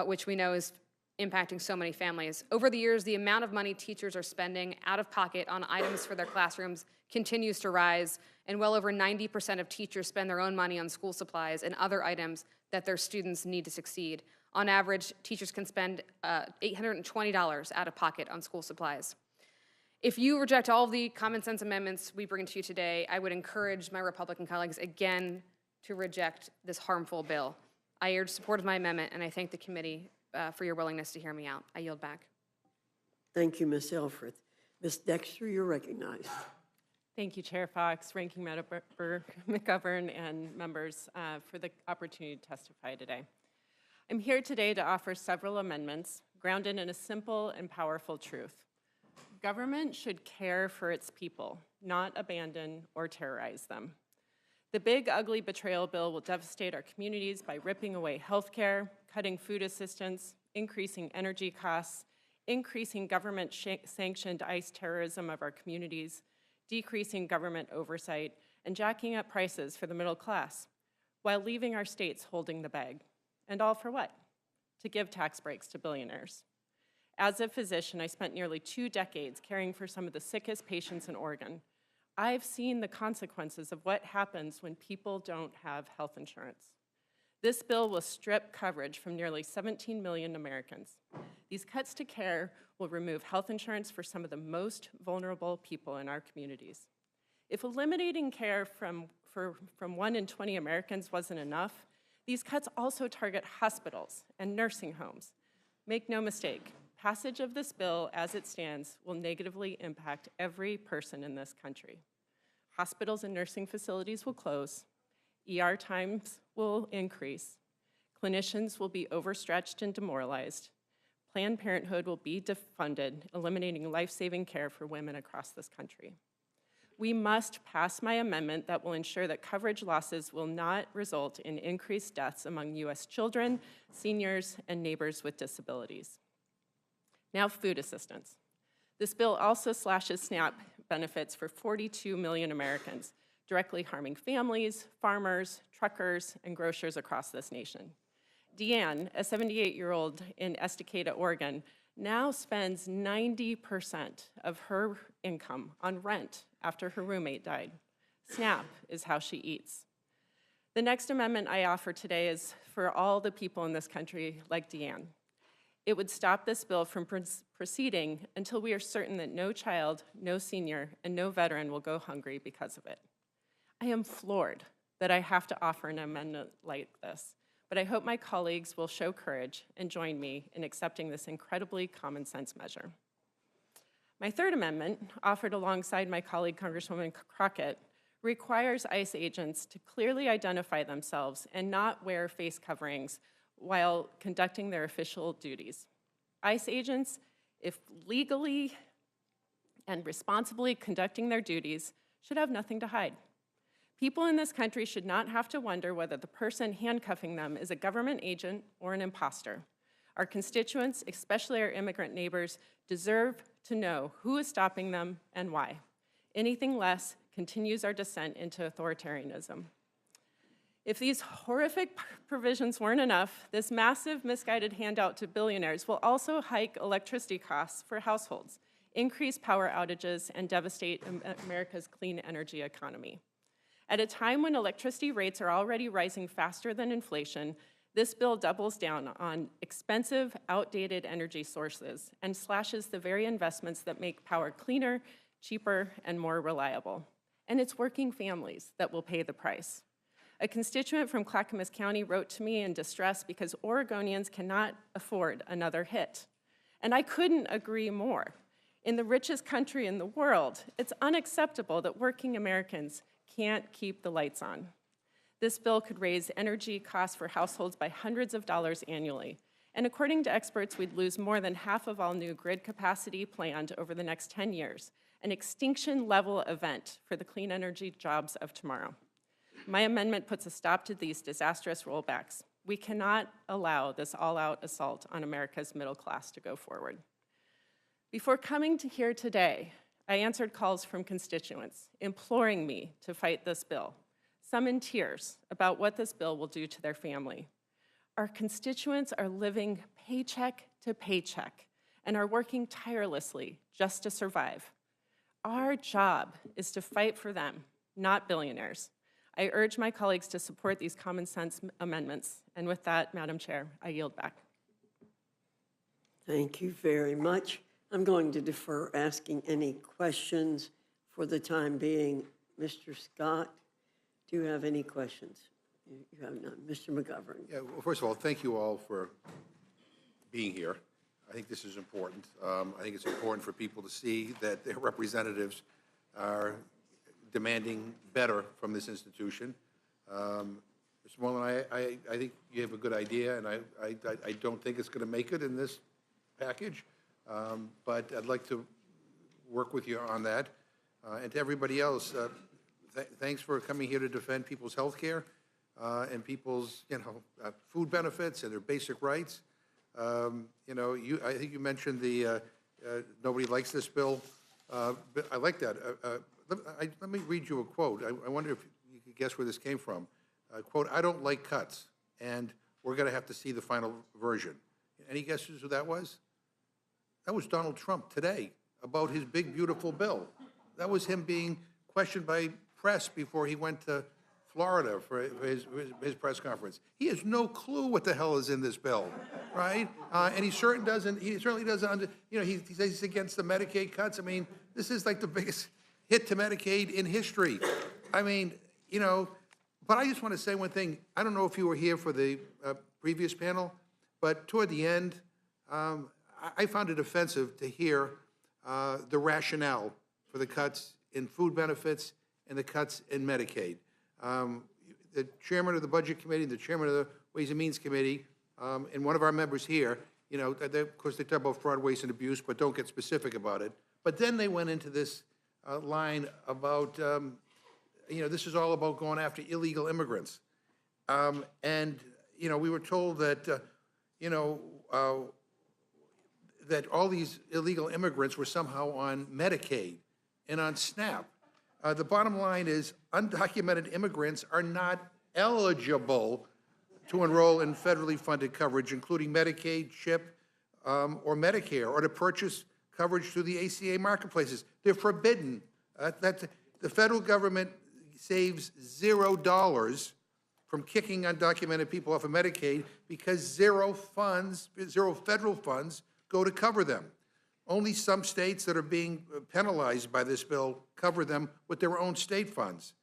which we know is impacting so many families. Over the years, the amount of money teachers are spending out of pocket on items for their classrooms continues to rise, and well over 90% of teachers spend their own money on school supplies and other items that their students need to succeed. On average, teachers can spend $820 out of pocket on school supplies. If you reject all of the common sense amendments we bring to you today, I would encourage my Republican colleagues again to reject this harmful bill. I urge support of my amendment, and I thank the committee for your willingness to hear me out. I yield back. Thank you, Ms. Elfreth. Ms. Dexter, you're recognized. Thank you, Chair Fox, Ranking Member McGovern, and members for the opportunity to testify today. I'm here today to offer several amendments grounded in a simple and powerful truth. Government should care for its people, not abandon or terrorize them. The big, ugly betrayal bill will devastate our communities by ripping away health care, cutting food assistance, increasing energy costs, increasing government-sanctioned ICE terrorism of our communities, decreasing government oversight, and jacking up prices for the middle class, while leaving our states holding the bag. And all for what? To give tax breaks to billionaires. As a physician, I spent nearly 2 decades caring for some of the sickest patients in Oregon. I've seen the consequences of what happens when people don't have health insurance. This bill will strip coverage from nearly 17 million Americans. These cuts to care will remove health insurance for some of the most vulnerable people in our communities. If eliminating care from 1 in 20 Americans wasn't enough, these cuts also target hospitals and nursing homes. Make no mistake, passage of this bill as it stands will negatively impact every person in this country. Hospitals and nursing facilities will close, ER times will increase, clinicians will be overstretched and demoralized, Planned Parenthood will be defunded, eliminating life-saving care for women across this country. We must pass my amendment that will ensure that coverage losses will not result in increased deaths among U.S. children, seniors, and neighbors with disabilities. Now, food assistance. This bill also slashes SNAP benefits for 42 million Americans, directly harming families, farmers, truckers, and grocers across this nation. Deanne, a 78-year-old in Estacada, Oregon, now spends 90% of her income on rent after her roommate died. SNAP is how she eats. The next amendment I offer today is for all the people in this country like Deanne. It would stop this bill from proceeding until we are certain that no child, no senior, and no veteran will go hungry because of it. I am floored that I have to offer an amendment like this, but I hope my colleagues will show courage and join me in accepting this incredibly common sense measure. My third amendment, offered alongside my colleague Congresswoman Crockett, requires ICE agents to clearly identify themselves and not wear face coverings while conducting their official duties. ICE agents, if legally and responsibly conducting their duties, should have nothing to hide. People in this country should not have to wonder whether the person handcuffing them is a government agent or an imposter. Our constituents, especially our immigrant neighbors, deserve to know who is stopping them and why. Anything less continues our descent into authoritarianism. If these horrific provisions weren't enough, this massive misguided handout to billionaires will also hike electricity costs for households, increase power outages, and devastate America's clean energy economy. At a time when electricity rates are already rising faster than inflation, this bill doubles down on expensive, outdated energy sources and slashes the very investments that make power cleaner, cheaper, and more reliable. And it's working families that will pay the price. A constituent from Clackamas County wrote to me in distress because Oregonians cannot afford another hit. And I couldn't agree more. In the richest country in the world, it's unacceptable that working Americans can't keep the lights on. This bill could raise energy costs for households by hundreds of dollars annually. And according to experts, we'd lose more than half of all new grid capacity planned over the next 10 years, an extinction-level event for the clean energy jobs of tomorrow. My amendment puts a stop to these disastrous rollbacks. We cannot allow this all-out assault on America's middle class to go forward. Before coming to here today, I answered calls from constituents imploring me to fight this bill, some in tears about what this bill will do to their family. Our constituents are living paycheck to paycheck and are working tirelessly just to survive. Our job is to fight for them, not billionaires. I urge my colleagues to support these common sense amendments. And with that, Madam Chair, I yield back. Thank you very much. I'm going to defer asking any questions for the time being. Mr. Scott, do you have any questions? You have none. Mr. McGovern. Yeah, well, first of all, thank you all for being here. I think this is important. I think it's important for people to see that their representatives are demanding better from this institution. Mr. Moreland, I think you have a good idea, and I don't think it's going to make it in this package, but I'd like to work with you on that. And to everybody else, thanks for coming here to defend people's health care and people's, food benefits and their basic rights. I think you mentioned the nobody likes this bill. But I like that. Let me read you a quote. I wonder if you could guess where this came from. Quote, "I don't like cuts, and we're going to have to see the final version." Any guesses who that was? That was Donald Trump today about his big, beautiful bill. That was him being questioned by press before he went to Florida for his press conference. He has no clue what the hell is in this bill, right? And he certainly doesn't. He says he's against the Medicaid cuts. I mean, this is like the biggest hit to Medicaid in history. I mean, but I just want to say one thing. I don't know if you were here for the previous panel, but toward the end, I found it offensive to hear the rationale for the cuts in food benefits and the cuts in Medicaid. The chairman of the Budget Committee, the chairman of the Ways and Means Committee, and one of our members here, of course, they talk about fraud, waste, and abuse, but don't get specific about it. But then they went into this line about, this is all about going after illegal immigrants. And we were told that, that all these illegal immigrants were somehow on Medicaid and on SNAP. The bottom line is undocumented immigrants are not eligible to enroll in federally funded coverage, including Medicaid, CHIP, or Medicare, or to purchase coverage through the ACA marketplaces. They're forbidden. The federal government saves $0 from kicking undocumented people off of Medicaid because zero federal funds go to cover them. Only some states that are being penalized by this bill cover them with their own state funds.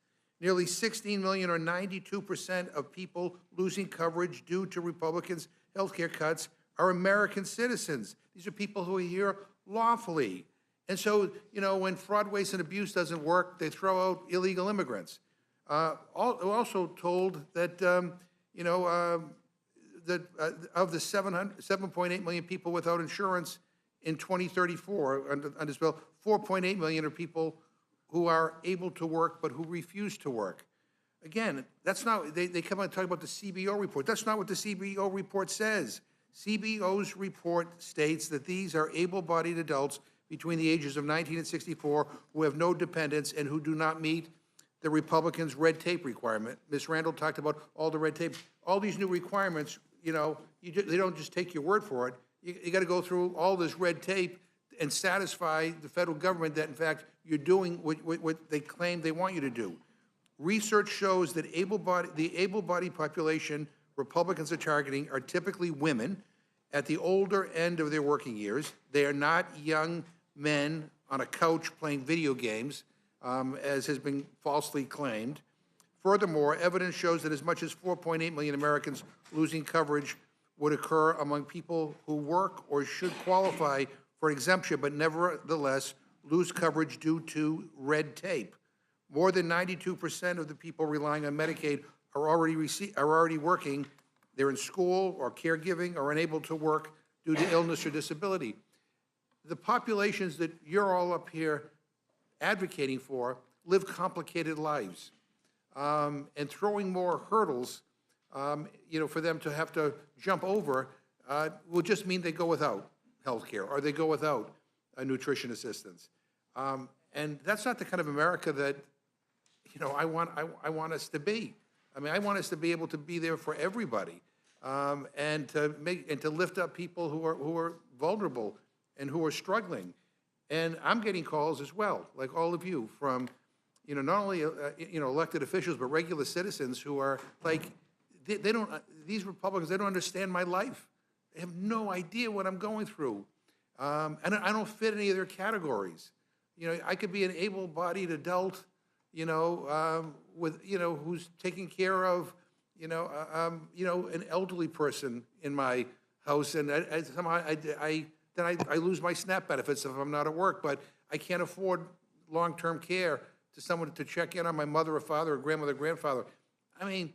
Nearly 16 million, or 92% of people losing coverage due to Republicans' health care cuts are American citizens. These are people who are here lawfully. And so, when fraud, waste, and abuse doesn't work, they throw out illegal immigrants. Also told that, that of the 7.8 million people without insurance in 2034 under this bill, 4.8 million are people who are able to work but who refuse to work. Again, that's not, they come out and talk about the CBO report. That's not what the CBO report says. CBO's report states that these are able-bodied adults between the ages of 19 and 64 who have no dependents and who do not meet the Republicans' red tape requirement. Ms. Randall talked about all the red tape. All these new requirements, they don't just take your word for it. You got to go through all this red tape and satisfy the federal government that, in fact, you're doing what they claim they want you to do. Research shows that the able-bodied population Republicans are targeting are typically women at the older end of their working years. They are not young men on a couch playing video games, as has been falsely claimed. Furthermore, evidence shows that as much as 4.8 million Americans losing coverage would occur among people who work or should qualify for an exemption, but nevertheless lose coverage due to red tape. More than 92% of the people relying on Medicaid are already working. They're in school or caregiving or unable to work due to illness or disability. The populations that you're all up here advocating for live complicated lives. And throwing more hurdles, for them to have to jump over will just mean they go without health care or they go without nutrition assistance. And that's not the kind of America that, I want us to be. I mean, I want us to be able to be there for everybody, and to lift up people who are vulnerable and who are struggling. And I'm getting calls as well, like all of you, from not only elected officials but regular citizens who are like, they don't. These Republicans, they don't understand my life. They have no idea what I'm going through, and I don't fit any of their categories. I could be an able-bodied adult, with who's taking care of an elderly person in my house, and somehow I lose my SNAP benefits if I'm not at work, but I can't afford long-term care to someone to check in on my mother or father or grandmother or grandfather. I mean,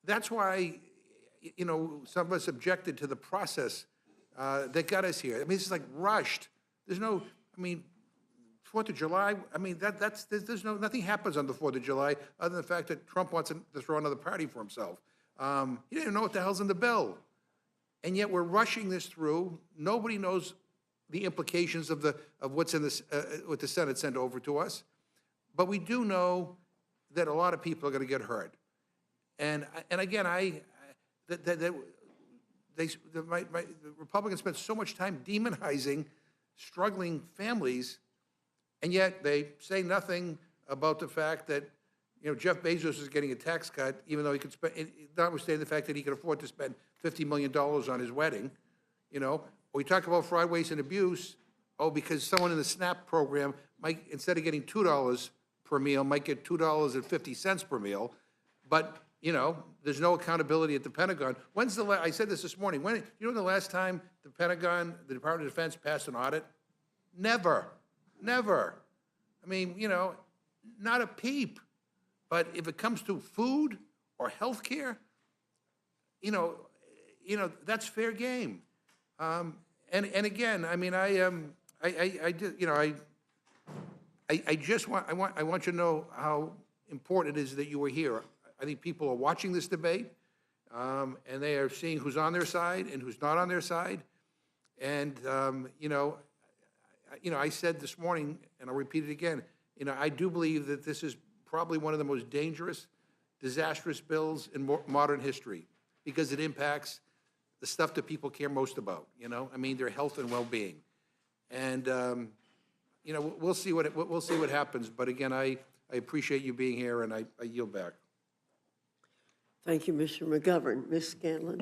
that's why, some of us objected to the process that got us here. I mean, this is like rushed. There's no, 4th of July, there's nothing happens on the 4th of July other than the fact that Trump wants to throw another party for himself. He didn't even know what the hell's in the bill. And yet we're rushing this through. Nobody knows the implications of what's in this, what the Senate sent over to us. But we do know that a lot of people are going to get hurt. And again, the Republicans spent so much time demonizing struggling families, and yet they say nothing about the fact that Jeff Bezos is getting a tax cut, even though he could spend, notwithstanding the fact that he could afford to spend $50 million on his wedding. We talk about fraud, waste, and abuse. Because someone in the SNAP program might, instead of getting $2 per meal, might get $2.50 per meal. But there's no accountability at the Pentagon. When's the I said this morning. When the last time the Pentagon, the Department of Defense, passed an audit? Never. I mean, not a peep. But if it comes to food or health care, that's fair game. And again, I mean, I want you to know how important it is that you are here. I think people are watching this debate, and they are seeing who's on their side and who's not on their side. And I said this morning, and I'll repeat it again. I do believe that this is probably one of the most dangerous, disastrous bills in modern history, because it impacts the stuff that people care most about. Their health and well-being. And we'll see what happens. But again, I appreciate you being here, and I yield back. Thank you, Mr. McGovern. Ms. Scanlon.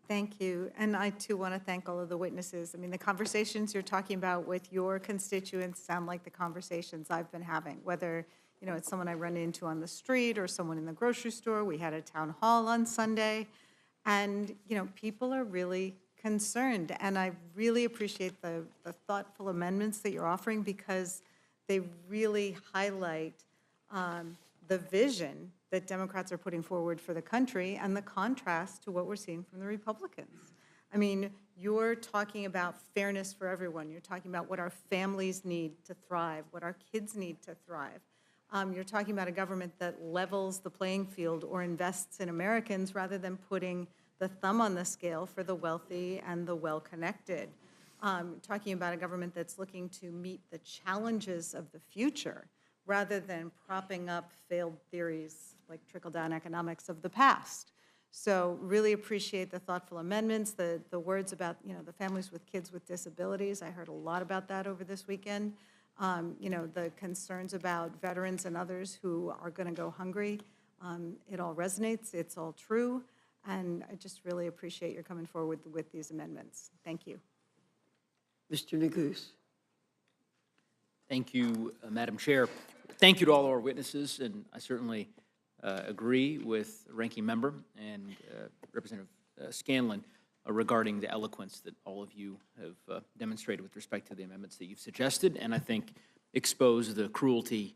Thank you. And I, too, want to thank all of the witnesses. The conversations you're talking about with your constituents sound like the conversations I've been having, whether, it's someone I run into on the street or someone in the grocery store. We had a town hall on Sunday. And, people are really concerned. And I really appreciate the thoughtful amendments that you're offering, because they really highlight the vision that Democrats are putting forward for the country and the contrast to what we're seeing from the Republicans. You're talking about fairness for everyone. You're talking about what our families need to thrive, what our kids need to thrive. You're talking about a government that levels the playing field or invests in Americans rather than putting the thumb on the scale for the wealthy and the well-connected. Talking about a government that's looking to meet the challenges of the future rather than propping up failed theories like trickle-down economics of the past. So really appreciate the thoughtful amendments, the words about, the families with kids with disabilities. I heard a lot about that over this weekend. The concerns about veterans and others who are going to go hungry. It all resonates. It's all true. And I just really appreciate your coming forward with these amendments. Thank you. Mr. Neguse. Thank you, Madam Chair. Thank you to all our witnesses, and I certainly agree with Ranking Member and Representative Scanlon regarding the eloquence that all of you have demonstrated with respect to the amendments that you've suggested, and I think expose the cruelty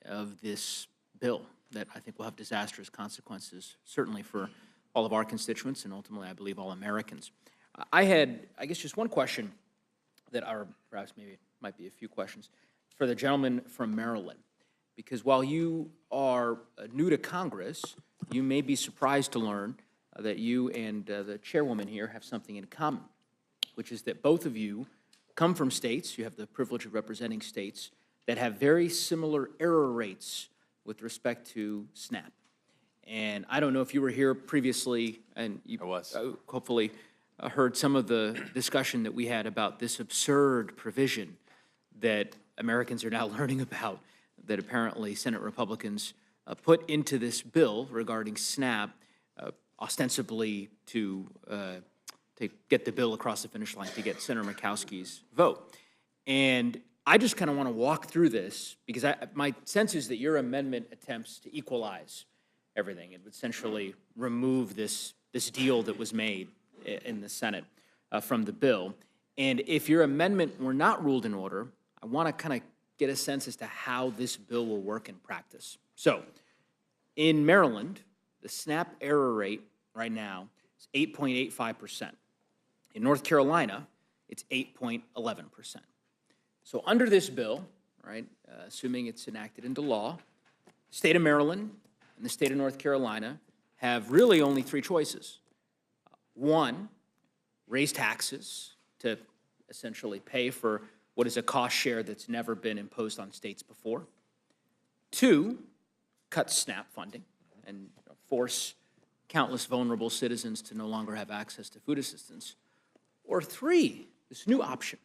of this bill that I think will have disastrous consequences, certainly for all of our constituents and ultimately, I believe, all Americans. I had, I guess, just one question that are perhaps maybe it might be a few questions for the gentleman from Maryland, because while you are new to Congress, you may be surprised to learn that you and the chairwoman here have something in common, which is that both of you come from states, you have the privilege of representing states, that have very similar error rates with respect to SNAP. And I don't know if you were here previously, and you hopefully heard some of the discussion that we had about this absurd provision that Americans are now learning about, that apparently Senate Republicans put into this bill regarding SNAP, ostensibly to get the bill across the finish line, to get Senator Murkowski's vote. And I just kind of want to walk through this because my sense is that your amendment attempts to equalize everything. It would essentially remove this deal that was made in the Senate from the bill. And if your amendment were not ruled in order, I want to kind of get a sense as to how this bill will work in practice. So, in Maryland, the SNAP error rate right now is 8.85%. In North Carolina, it's 8.11%. So under this bill, right, assuming it's enacted into law, the state of Maryland and the state of North Carolina have really only three choices. One, raise taxes to essentially pay for what is a cost share that's never been imposed on states before. Two, cut SNAP funding and force countless vulnerable citizens to no longer have access to food assistance. Or three, this new option,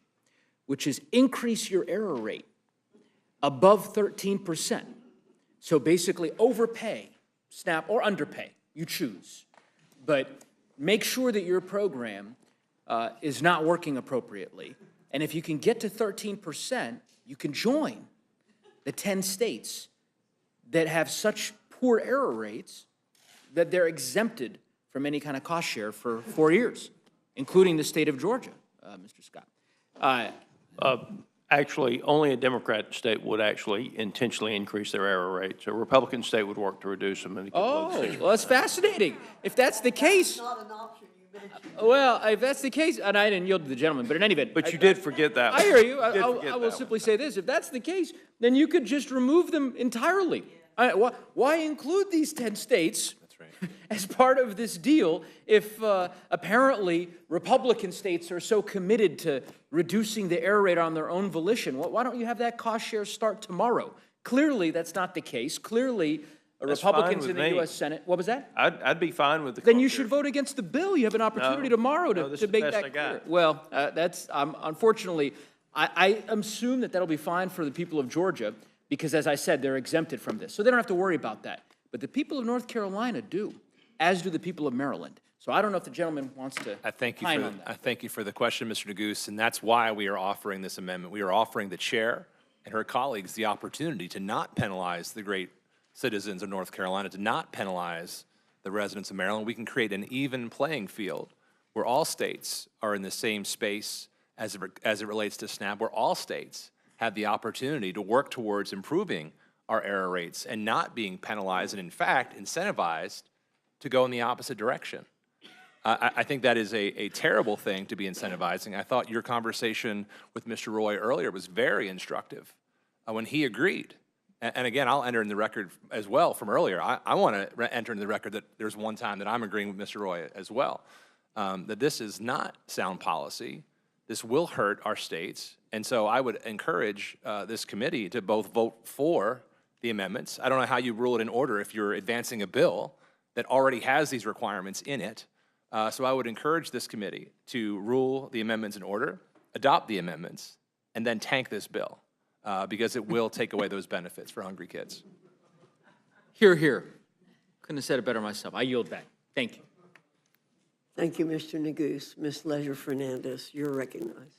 which is increase your error rate above 13%. So basically overpay SNAP or underpay, you choose. But make sure that your program is not working appropriately. And if you can get to 13%, you can join the 10 states that have such poor error rates that they're exempted from any kind of cost share for 4 years, including the state of Georgia, Mr. Scott. Actually, only a Democrat state would actually intentionally increase their error rates. A Republican state would work to reduce them. Well, that's fascinating. If that's the case, well, if that's the case, and I didn't yield to the gentleman, but in any event. But you did forget that one. I hear you. I will simply say this. If that's the case, then you could just remove them entirely. Why include these 10 states as part of this deal if apparently Republican states are so committed to reducing the error rate on their own volition? Why don't you have that cost share start tomorrow? Clearly, that's not the case. Clearly, Republicans in the U.S. Senate. What was that? I'd be fine with the. Then you should vote against the bill. You have an opportunity tomorrow to make that clear. Well, that's unfortunately, I assume that that'll be fine for the people of Georgia because, as I said, they're exempted from this, so they don't have to worry about that. But the people of North Carolina do, as do the people of Maryland. So I don't know if the gentleman wants to opine on that. I thank you for the question, Mr. Neguse, and that's why we are offering this amendment. We are offering the chair and her colleagues the opportunity to not penalize the great citizens of North Carolina, to not penalize the residents of Maryland. We can create an even playing field where all states are in the same space as it relates to SNAP, where all states have the opportunity to work towards improving our error rates and not being penalized and, in fact, incentivized to go in the opposite direction. I think that is a terrible thing to be incentivizing. I thought your conversation with Mr. Roy earlier was very instructive when he agreed. And again, I'll enter in the record as well from earlier. I want to enter in the record that there's one time that I'm agreeing with Mr. Roy as well, that this is not sound policy. This will hurt our states. And so I would encourage this committee to both vote for the amendments. I don't know how you rule it in order if you're advancing a bill that already has these requirements in it. So I would encourage this committee to rule the amendments in order, adopt the amendments, and then tank this bill because it will take away those benefits for hungry kids. Hear, hear. Couldn't have said it better myself. I yield back. Thank you. Thank you, Mr. Neguse. Ms. Leisure-Fernandez, you're recognized.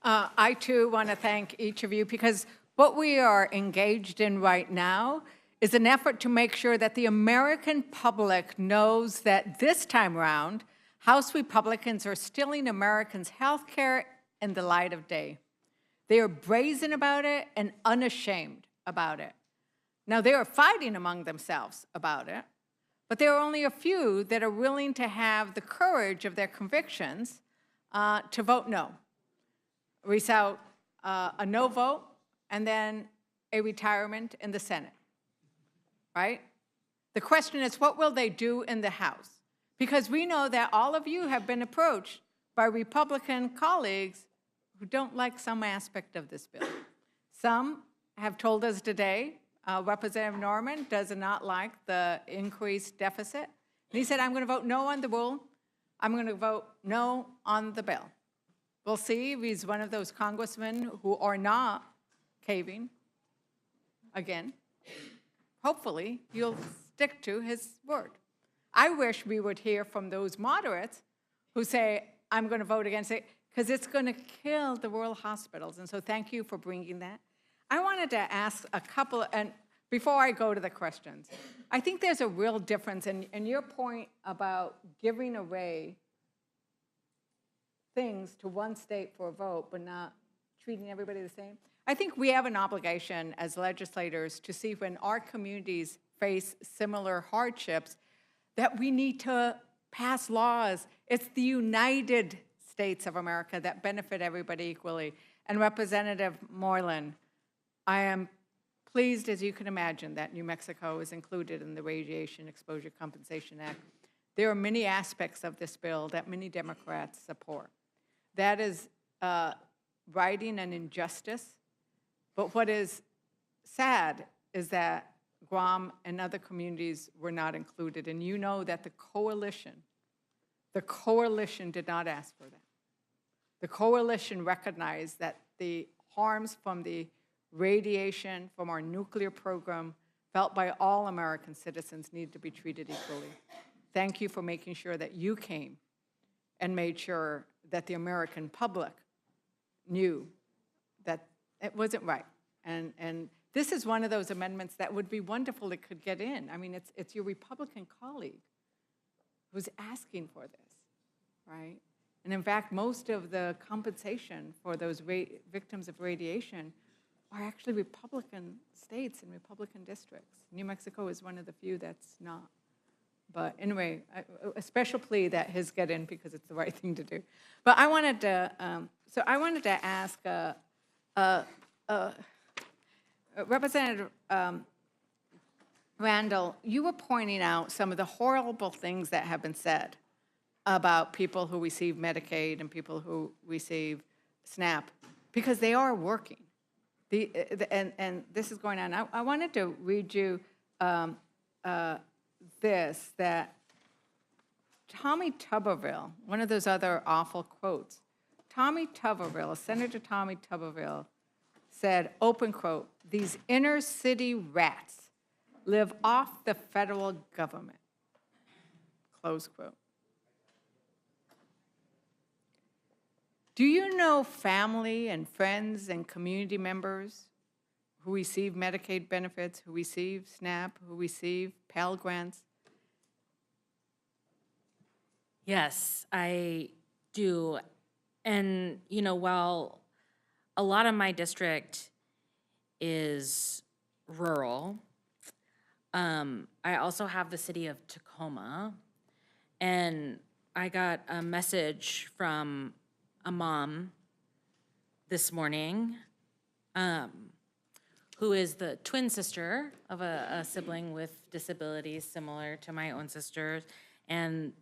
I, too, want to thank each of you because what we are engaged in right now is an effort to make sure that the American public knows that this time around, House Republicans are stealing Americans' health care in the light of day. They are brazen about it and unashamed about it. Now, they are fighting among themselves about it, but there are only a few that are willing to have the courage of their convictions to vote no. Result a no vote and then a retirement in the Senate, right? The question is, what will they do in the House? Because we know that all of you have been approached by Republican colleagues who don't like some aspect of this bill. Some have told us today, Representative Norman does not like the increased deficit. And he said, I'm going to vote no on the rule. I'm going to vote no on the bill. We'll see if he's one of those congressmen who are not caving again. Hopefully, he'll stick to his word. I wish we would hear from those moderates who say, I'm going to vote against it because it's going to kill the rural hospitals. And so thank you for bringing that. I wanted to ask a couple, and before I go to the questions, I think there's a real difference in your point about giving away things to one state for a vote, but not treating everybody the same. I think we have an obligation as legislators to see when our communities face similar hardships that we need to pass laws. It's the United States of America that benefit everybody equally. And Representative Moreland, I am pleased, as you can imagine, that New Mexico is included in the Radiation Exposure Compensation Act. There are many aspects of this bill that many Democrats support. That is righting an injustice. But what is sad is that Guam and other communities were not included. And you know that the coalition did not ask for that. The coalition recognized that the harms from the radiation from our nuclear program felt by all American citizens need to be treated equally. Thank you for making sure that you came and made sure that the American public knew that it wasn't right. And this is one of those amendments that would be wonderful it could get in. I mean, it's your Republican colleague who's asking for this, right? And in fact, most of the compensation for those victims of radiation are actually Republican states and Republican districts. New Mexico is one of the few that's not. But anyway, a special plea that his get in because it's the right thing to do. But I wanted to, ask Representative Randall, you were pointing out some of the horrible things that have been said about people who receive Medicaid and people who receive SNAP because they are working. And this is going on. I wanted to read you this, that Tommy Tuberville, one of those other awful quotes, Senator Tommy Tuberville said, open quote, "These inner city rats live off the federal government," close quote. Do you know family and friends and community members who receive Medicaid benefits, who receive SNAP, who receive Pell Grants? Yes, I do. And, you know, while a lot of my district is rural, I also have the city of Tacoma. And I got a message from a mom this morning who is the twin sister of a sibling with disabilities similar to my own sisters, and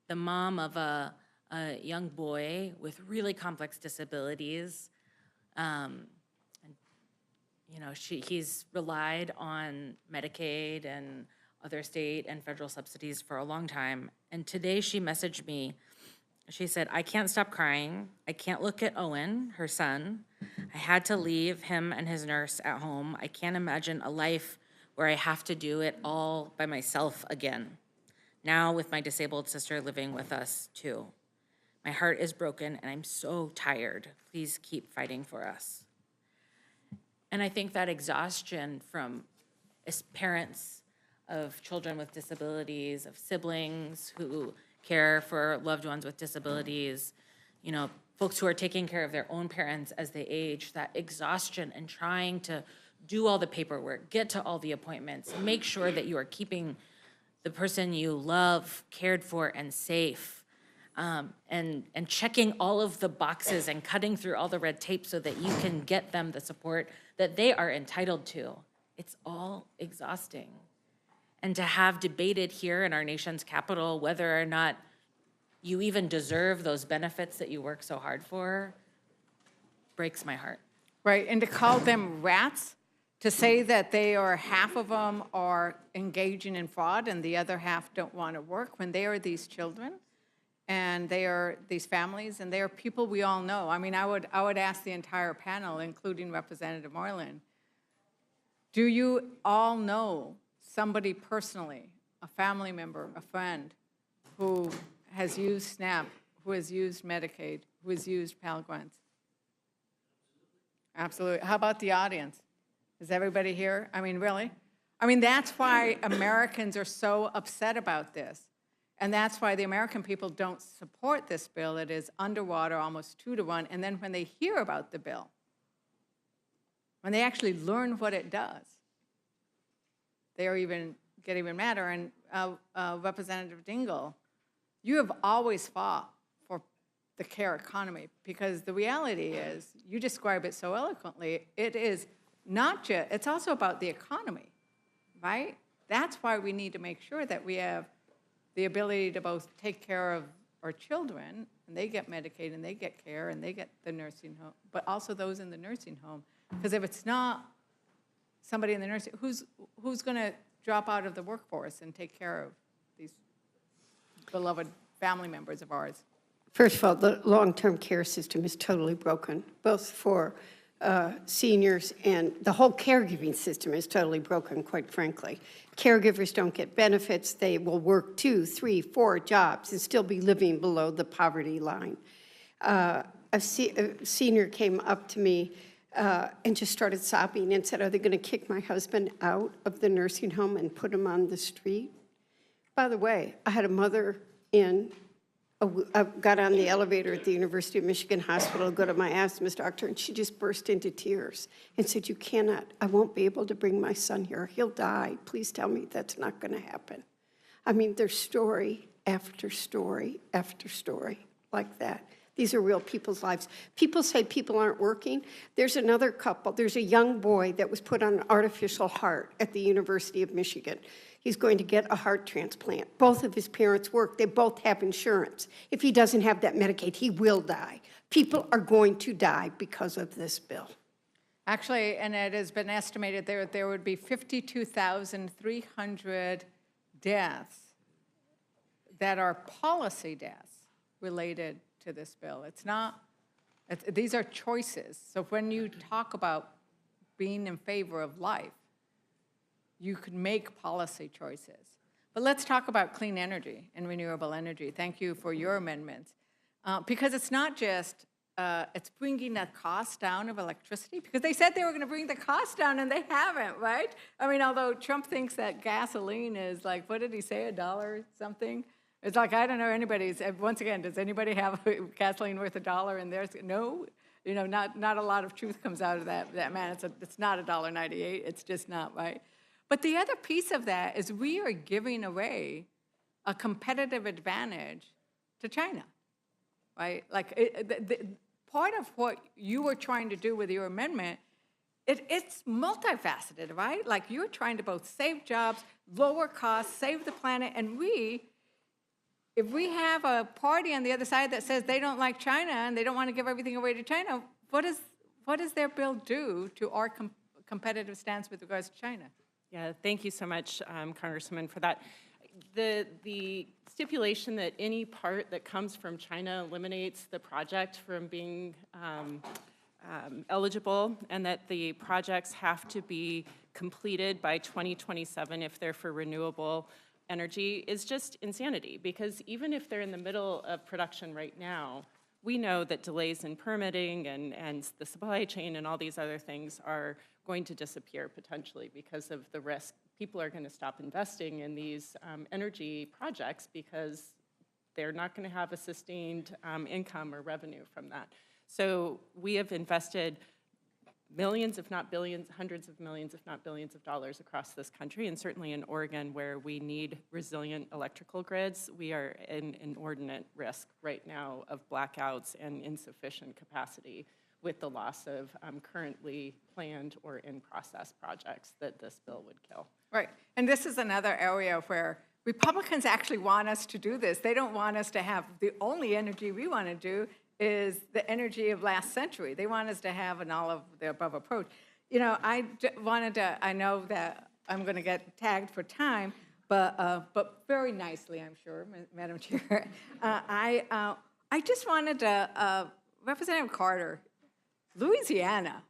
the mom of a young boy with really complex disabilities. And, you know, he's relied on Medicaid and other state and federal subsidies for a long time. And today she messaged me. She said, "I can't stop crying. I can't look at Owen, her son. I had to leave him and his nurse at home. I can't imagine a life where I have to do it all by myself again. Now with my disabled sister living with us too. My heart is broken and I'm so tired. Please keep fighting for us." And I think that exhaustion from as parents of children with disabilities, of siblings who care for loved ones with disabilities, you know, folks who are taking care of their own parents as they age, that exhaustion and trying to do all the paperwork, get to all the appointments, make sure that you are keeping the person you love cared for and safe, and checking all of the boxes and cutting through all the red tape so that you can get them the support that they are entitled to. It's all exhausting. And to have debated here in our nation's capital whether or not you even deserve those benefits that you work so hard for breaks my heart. Right, and to call them rats, to say that half of them are engaging in fraud and the other half don't want to work, when they are these children and they are these families and they are people we all know. I mean, I would ask the entire panel, including Representative Moreland, do you all know somebody personally, a family member, a friend, who has used SNAP, who has used Medicaid, who has used Pell Grants? Absolutely. How about the audience? Is everybody here? I mean, really? I mean, that's why Americans are so upset about this. And that's why the American people don't support this bill. It is underwater, almost 2-to-1. And then when they hear about the bill, when they actually learn what it does, they get even madder. And Representative Dingell, you have always fought for the care economy, because the reality is, you describe it so eloquently, it is not just, it's also about the economy, right? That's why we need to make sure that we have the ability to both take care of our children, and they get Medicaid, and they get care, and they get the nursing home, but also those in the nursing home. Because if it's not somebody in the nursing, who's going to drop out of the workforce and take care of these beloved family members of ours? First of all, the long-term care system is totally broken, both for seniors, and the whole caregiving system is totally broken, quite frankly. Caregivers don't get benefits. They will work 2, 3, 4 jobs and still be living below the poverty line. A senior came up to me and just started sobbing and said, are they going to kick my husband out of the nursing home and put him on the street? By the way, I had a mother I got on the elevator at the University of Michigan Hospital, go to my asthma doctor, and she just burst into tears and said, I won't be able to bring my son here. He'll die. Please tell me that's not going to happen. I mean, there's story after story after story like that. These are real people's lives. People say people aren't working. There's another couple. There's a young boy that was put on an artificial heart at the University of Michigan. He's going to get a heart transplant. Both of his parents work. They both have insurance. If he doesn't have that Medicaid, he will die. People are going to die because of this bill. Actually, and it has been estimated there would be 52,300 deaths that are policy deaths related to this bill. These are choices. So when you talk about being in favor of life, you could make policy choices. But let's talk about clean energy and renewable energy. Thank you for your amendments. Because it's not just, it's bringing the cost down of electricity, because they said they were going to bring the cost down and they haven't, right? I mean, although Trump thinks that gasoline is like, what did he say, $1 something? It's like, I don't know anybody's, once again, does anybody have gasoline worth $1 in theirs? No, you know, not a lot of truth comes out of that man. It's not $1.98, it's just not, right? But the other piece of that is we are giving away a competitive advantage to China, right? Like, part of what you were trying to do with your amendment, it's multifaceted, right? Like, you're trying to both save jobs, lower costs, save the planet, and if we have a party on the other side that says they don't like China and they don't want to give everything away to China, what does their bill do to our competitive stance with regards to China? Yeah, thank you so much, Congresswoman, for that. The stipulation that any part that comes from China eliminates the project from being eligible, and that the projects have to be completed by 2027 if they're for renewable energy is just insanity, because even if they're in the middle of production right now, we know that delays in permitting and the supply chain and all these other things are going to disappear potentially because of the risk. People are going to stop investing in these energy projects because they're not going to have a sustained income or revenue from that. So we have invested millions, if not billions, hundreds of millions, if not billions of dollars across this country, and certainly in Oregon, where we need resilient electrical grids, we are in inordinate risk right now of blackouts and insufficient capacity with the loss of currently planned or in-process projects that this bill would kill. Right, and this is another area where Republicans actually want us to do this. They don't want us to have, the only energy we want to do is the energy of last century. They want us to have an all of the above approach. You know, I know that I'm going to get tagged for time, but very nicely, I'm sure, Madam Chair. I just wanted to, Representative Carter, Louisiana.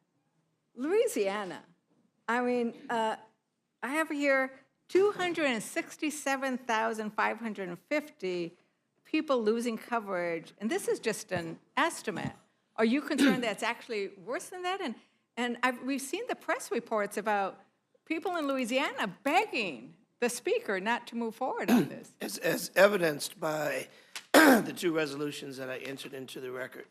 I mean, I have here 267,550 people losing coverage, and this is just an estimate. Are you concerned that's actually worse than that? And we've seen the press reports about people in Louisiana begging the speaker not to move forward on this. As evidenced by the two resolutions that I entered into the record.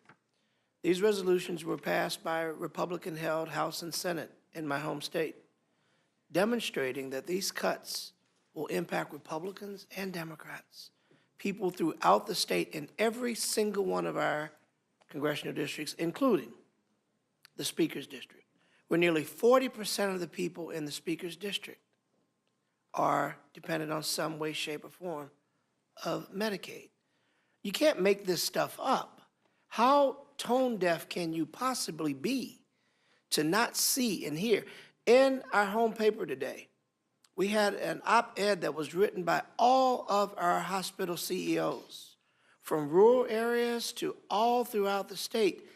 These resolutions were passed by Republican-held House and Senate in my home state, demonstrating that these cuts will impact Republicans and Democrats, people throughout the state in every single one of our congressional districts, including the Speaker's District, where nearly 40% of the people in the Speaker's District are dependent on some way, shape, or form of Medicaid. You can't make this stuff up. How tone deaf can you possibly be to not see and hear? In our home paper today, we had an op-ed that was written by all of our hospital CEOs, from rural areas to all throughout the state,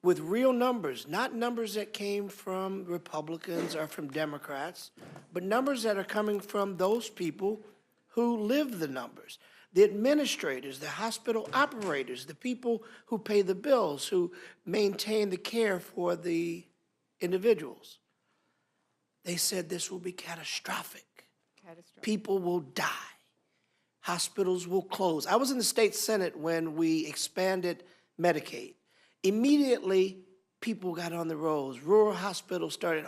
with real numbers, not numbers that came from Republicans or from Democrats, but numbers that are coming from those people who live the numbers. The administrators, the hospital operators, the people who pay the bills, who maintain the care for the individuals. They said this will be catastrophic. People will die. Hospitals will close. I was in the state Senate when we expanded Medicaid. Immediately, people got on the roads. Rural hospitals started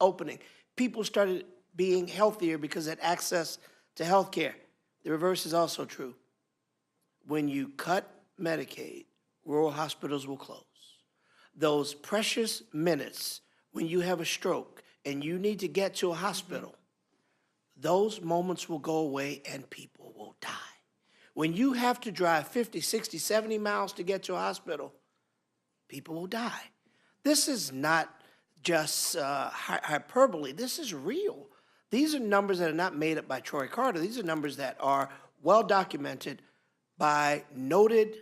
opening. People started being healthier because they had access to health care. The reverse is also true. When you cut Medicaid, rural hospitals will close. Those precious minutes when you have a stroke and you need to get to a hospital, those moments will go away and people will die. When you have to drive 50, 60, 70 miles to get to a hospital, people will die. This is not just hyperbole. This is real. These are numbers that are not made up by Troy Carter. These are numbers that are well documented by noted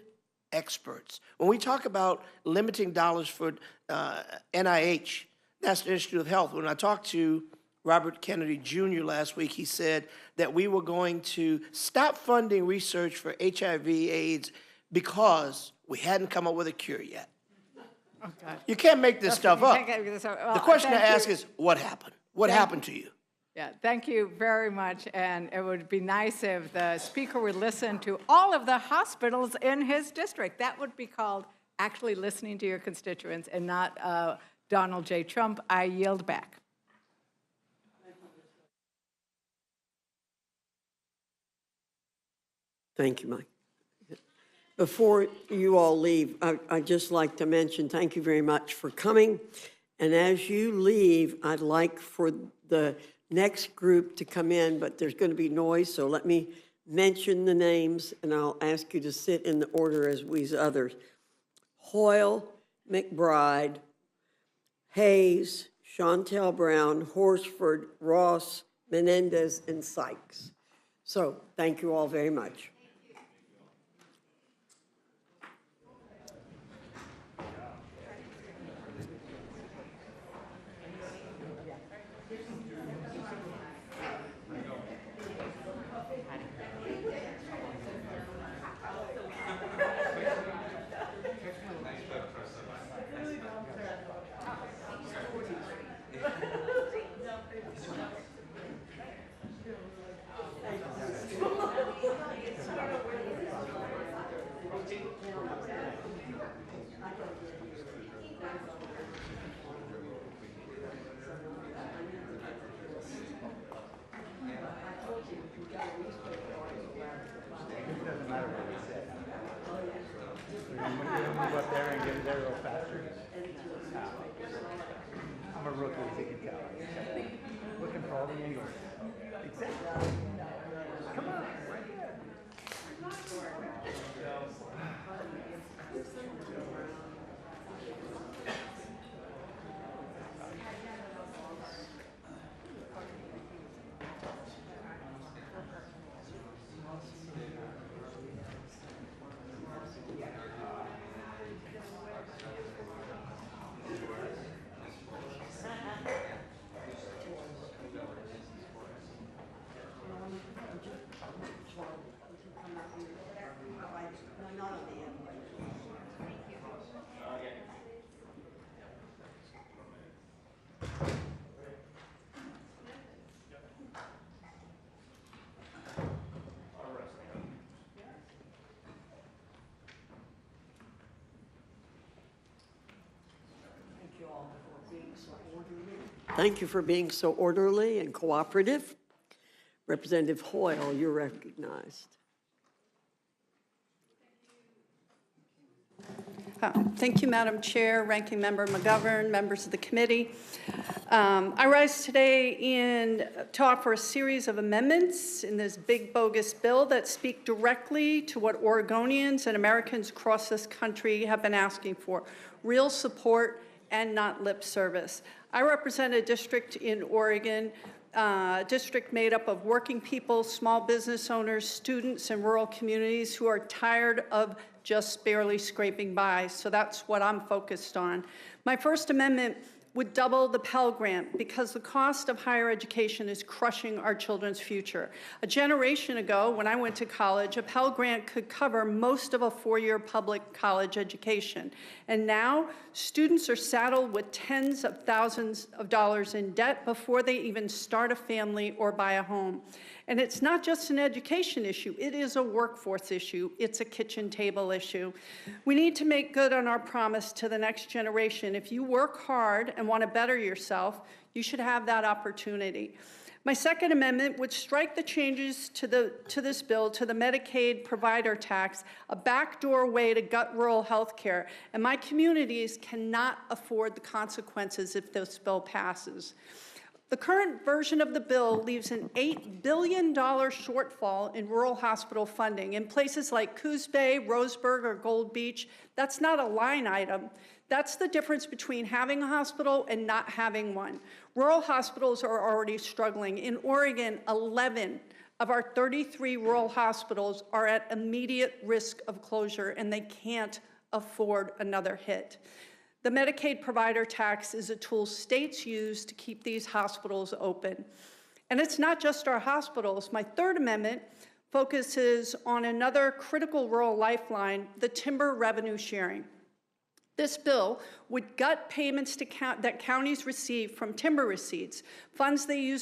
experts. When we talk about limiting dollars for NIH, National Institute of Health, when I talked to Robert Kennedy Jr. last week, he said that we were going to stop funding research for HIV/AIDS because we hadn't come up with a cure yet. Oh, God. You can't make this stuff up. Well, the question I thank ask you. is, what happened? What happened to you? Yeah, thank you very much, and it would be nice if the speaker would listen to all of the hospitals in his district. That would be called actually listening to your constituents and not Donald J. Trump. I yield back. Thank you, Mike. Before you all leave, I'd just like to mention thank you very much for coming. And as you leave, I'd like for the next group to come in, but there's going to be noise, so let me mention the names, and I'll ask you to sit in the order as these others. Hoyle, McBride, Hayes, Chantel Brown, Horsford, Ross, Menendez, and Sykes. So thank you all very much. doesn't matter what we say. We're going to move up there and get it there real faster. I'm a rookie, as you can tell. Looking for all the angles. Exactly. Come on, right here. Thank you for being so orderly and cooperative. Representative Hoyle, you're recognized. Thank you, Madam Chair, Ranking Member McGovern, members of the committee. I rise today to offer a series of amendments in this big bogus bill that speak directly to what Oregonians and Americans across this country have been asking for: real support and not lip service. I represent a district in Oregon, district made up of working people, small business owners, students, and rural communities who are tired of just barely scraping by. So that's what I'm focused on. My first amendment would double the Pell Grant because the cost of higher education is crushing our children's future. A generation ago, when I went to college, a Pell Grant could cover most of a four-year public college education. And now, students are saddled with tens of thousands of dollars in debt before they even start a family or buy a home. And it's not just an education issue, it is a workforce issue, it's a kitchen table issue. We need to make good on our promise to the next generation. If you work hard and want to better yourself, you should have that opportunity. My second amendment would strike the changes to this bill to the Medicaid provider tax, a backdoor way to gut rural health care, and my communities cannot afford the consequences if this bill passes. The current version of the bill leaves an $8 billion shortfall in rural hospital funding. In places like Coos Bay, Roseburg, or Gold Beach, that's not a line item. That's the difference between having a hospital and not having one. Rural hospitals are already struggling. In Oregon, 11 of our 33 rural hospitals are at immediate risk of closure, and they can't afford another hit. The Medicaid provider tax is a tool states use to keep these hospitals open. And it's not just our hospitals. My third amendment focuses on another critical rural lifeline, the timber revenue sharing. This bill would gut payments that counties receive from timber receipts, funds they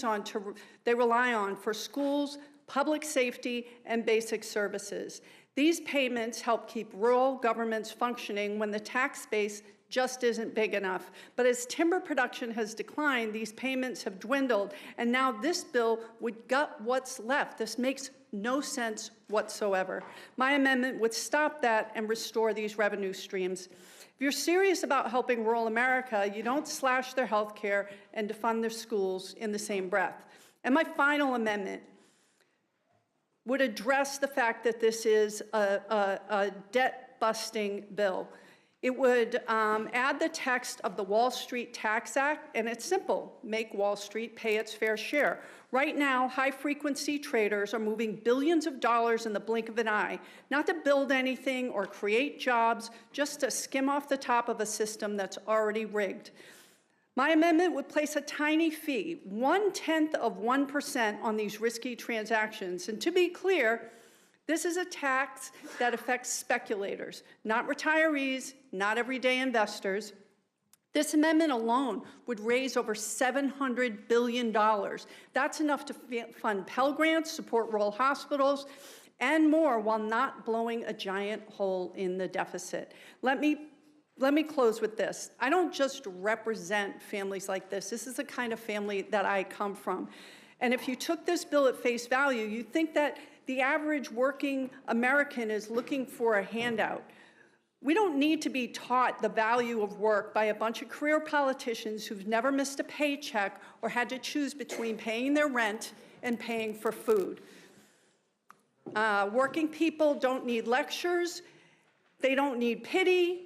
rely on for schools, public safety, and basic services. These payments help keep rural governments functioning when the tax base just isn't big enough. But as timber production has declined, these payments have dwindled, and now this bill would gut what's left. This makes no sense whatsoever. My amendment would stop that and restore these revenue streams. If you're serious about helping rural America, you don't slash their health care and defund their schools in the same breath. And my final amendment would address the fact that this is a debt-busting bill. It would add the text of the Wall Street Tax Act, and it's simple: make Wall Street pay its fair share. Right now, high-frequency traders are moving billions of dollars in the blink of an eye, not to build anything or create jobs, just to skim off the top of a system that's already rigged. My amendment would place a tiny fee, 0.1% on these risky transactions. And to be clear, this is a tax that affects speculators, not retirees, not everyday investors. This amendment alone would raise over $700 billion. That's enough to fund Pell Grants, support rural hospitals, and more, while not blowing a giant hole in the deficit. Let me close with this. I don't just represent families like this. This is the kind of family that I come from. And if you took this bill at face value, you'd think that the average working American is looking for a handout. We don't need to be taught the value of work by a bunch of career politicians who've never missed a paycheck or had to choose between paying their rent and paying for food. Working people don't need lectures, they don't need pity,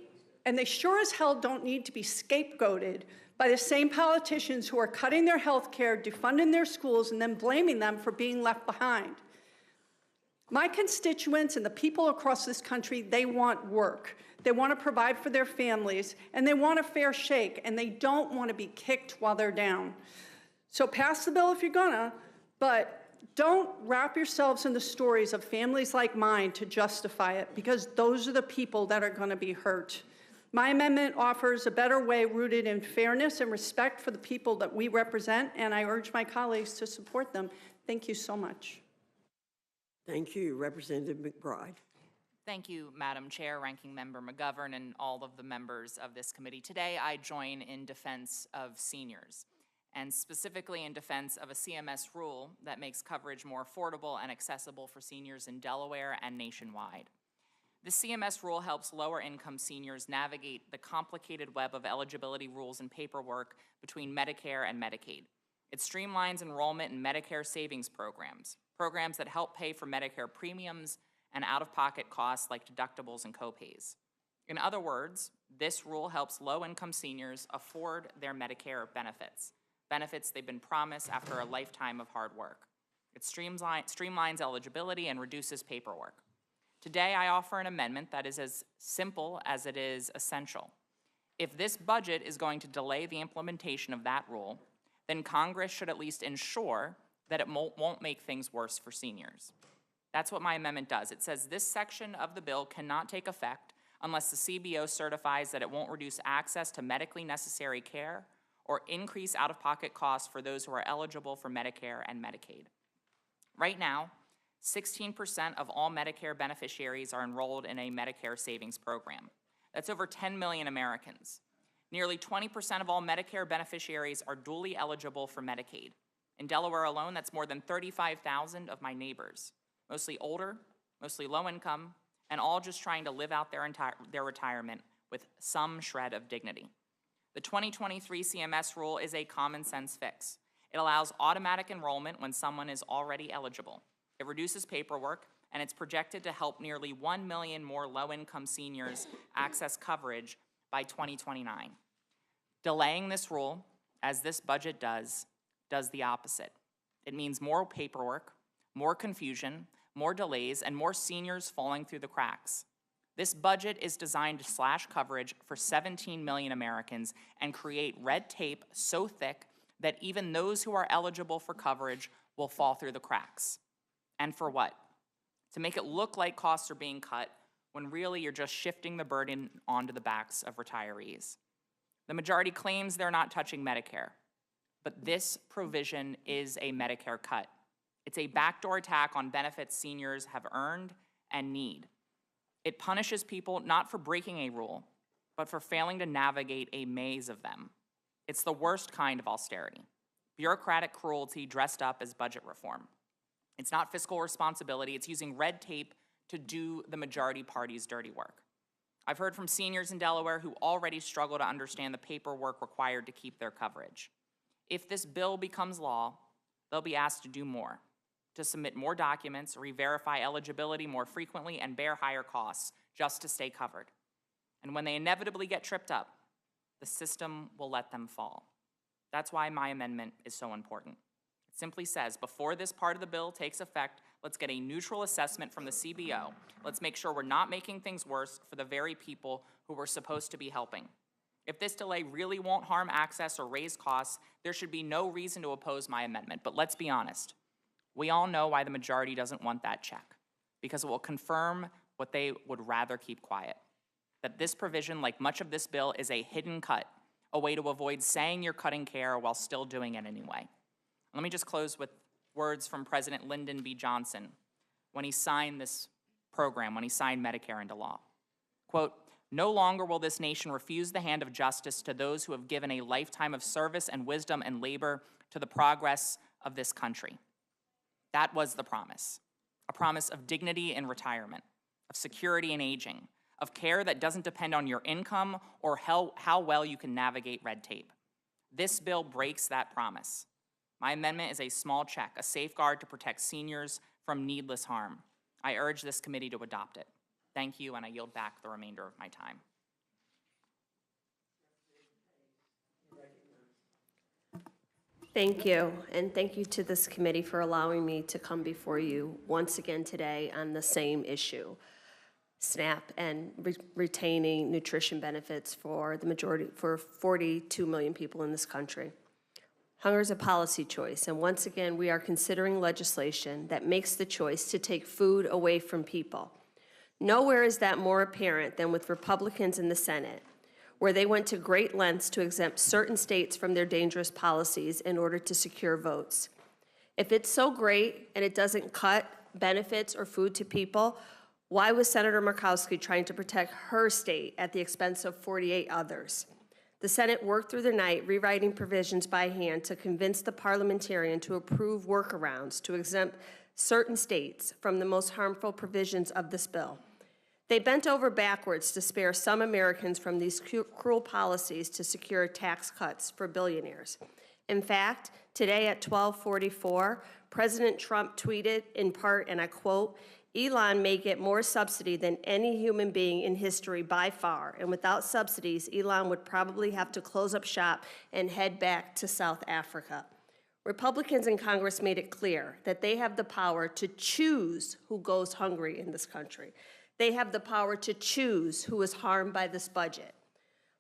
and they sure as hell don't need to be scapegoated by the same politicians who are cutting their health care, defunding their schools, and then blaming them for being left behind. My constituents and the people across this country, they want work. They want to provide for their families, and they want a fair shake, and they don't want to be kicked while they're down. So pass the bill if you're gonna, but don't wrap yourselves in the stories of families like mine to justify it, because those are the people that are going to be hurt. My amendment offers a better way rooted in fairness and respect for the people that we represent, and I urge my colleagues to support them. Thank you so much. Thank you, Representative McBride. Thank you, Madam Chair, Ranking Member McGovern, and all of the members of this committee. Today, I join in defense of seniors, and specifically in defense of a CMS rule that makes coverage more affordable and accessible for seniors in Delaware and nationwide. The CMS rule helps lower-income seniors navigate the complicated web of eligibility rules and paperwork between Medicare and Medicaid. It streamlines enrollment in Medicare savings programs that help pay for Medicare premiums and out-of-pocket costs like deductibles and copays. In other words, this rule helps low-income seniors afford their Medicare benefits they've been promised after a lifetime of hard work. It streamlines eligibility and reduces paperwork. Today, I offer an amendment that is as simple as it is essential. If this budget is going to delay the implementation of that rule, then Congress should at least ensure that it won't make things worse for seniors. That's what my amendment does. It says this section of the bill cannot take effect unless the CBO certifies that it won't reduce access to medically necessary care or increase out-of-pocket costs for those who are eligible for Medicare and Medicaid. Right now, 16% of all Medicare beneficiaries are enrolled in a Medicare savings program. That's over 10 million Americans. Nearly 20% of all Medicare beneficiaries are dually eligible for Medicaid. In Delaware alone, that's more than 35,000 of my neighbors, mostly older, mostly low income, and all just trying to live out their retirement with some shred of dignity. The 2023 CMS rule is a common sense fix. It allows automatic enrollment when someone is already eligible. It reduces paperwork, and it's projected to help nearly 1 million more low-income seniors access coverage by 2029. Delaying this rule, as this budget does the opposite. It means more paperwork, more confusion, more delays, and more seniors falling through the cracks. This budget is designed to slash coverage for 17 million Americans and create red tape so thick that even those who are eligible for coverage will fall through the cracks. And for what? To make it look like costs are being cut when really you're just shifting the burden onto the backs of retirees. The majority claims they're not touching Medicare, but this provision is a Medicare cut. It's a backdoor attack on benefits seniors have earned and need. It punishes people not for breaking a rule, but for failing to navigate a maze of them. It's the worst kind of austerity, bureaucratic cruelty dressed up as budget reform. It's not fiscal responsibility, it's using red tape to do the majority party's dirty work. I've heard from seniors in Delaware who already struggle to understand the paperwork required to keep their coverage. If this bill becomes law, they'll be asked to do more, to submit more documents, re-verify eligibility more frequently, and bear higher costs just to stay covered. And when they inevitably get tripped up, the system will let them fall. That's why my amendment is so important. It simply says, before this part of the bill takes effect, let's get a neutral assessment from the CBO. Let's make sure we're not making things worse for the very people who we're supposed to be helping. If this delay really won't harm access or raise costs, there should be no reason to oppose my amendment. But let's be honest. We all know why the majority doesn't want that check, because it will confirm what they would rather keep quiet. That this provision, like much of this bill, is a hidden cut, a way to avoid saying you're cutting care while still doing it anyway. Let me just close with words from President Lyndon B. Johnson when he signed this program, when he signed Medicare into law. Quote, "No longer will this nation refuse the hand of justice to those who have given a lifetime of service and wisdom and labor to the progress of this country. That was the promise, a promise of dignity in retirement, of security in aging, of care that doesn't depend on your income or how well you can navigate red tape. This bill breaks that promise. My amendment is a small check, a safeguard to protect seniors from needless harm. I urge this committee to adopt it. Thank you, and I yield back the remainder of my time. Thank you, and thank you to this committee for allowing me to come before you once again today on the same issue, SNAP and retaining nutrition benefits for the majority, for 42 million people in this country. Hunger is a policy choice, and once again, we are considering legislation that makes the choice to take food away from people. Nowhere is that more apparent than with Republicans in the Senate, where they went to great lengths to exempt certain states from their dangerous policies in order to secure votes. If it's so great and it doesn't cut benefits or food to people, why was Senator Murkowski trying to protect her state at the expense of 48 others? The Senate worked through the night rewriting provisions by hand to convince the parliamentarian to approve workarounds to exempt certain states from the most harmful provisions of this bill. They bent over backwards to spare some Americans from these cruel policies to secure tax cuts for billionaires. In fact, today at 12:44, President Trump tweeted in part, and I quote, "Elon may get more subsidy than any human being in history by far, and without subsidies, Elon would probably have to close up shop and head back to South Africa." Republicans in Congress made it clear that they have the power to choose who goes hungry in this country. They have the power to choose who is harmed by this budget.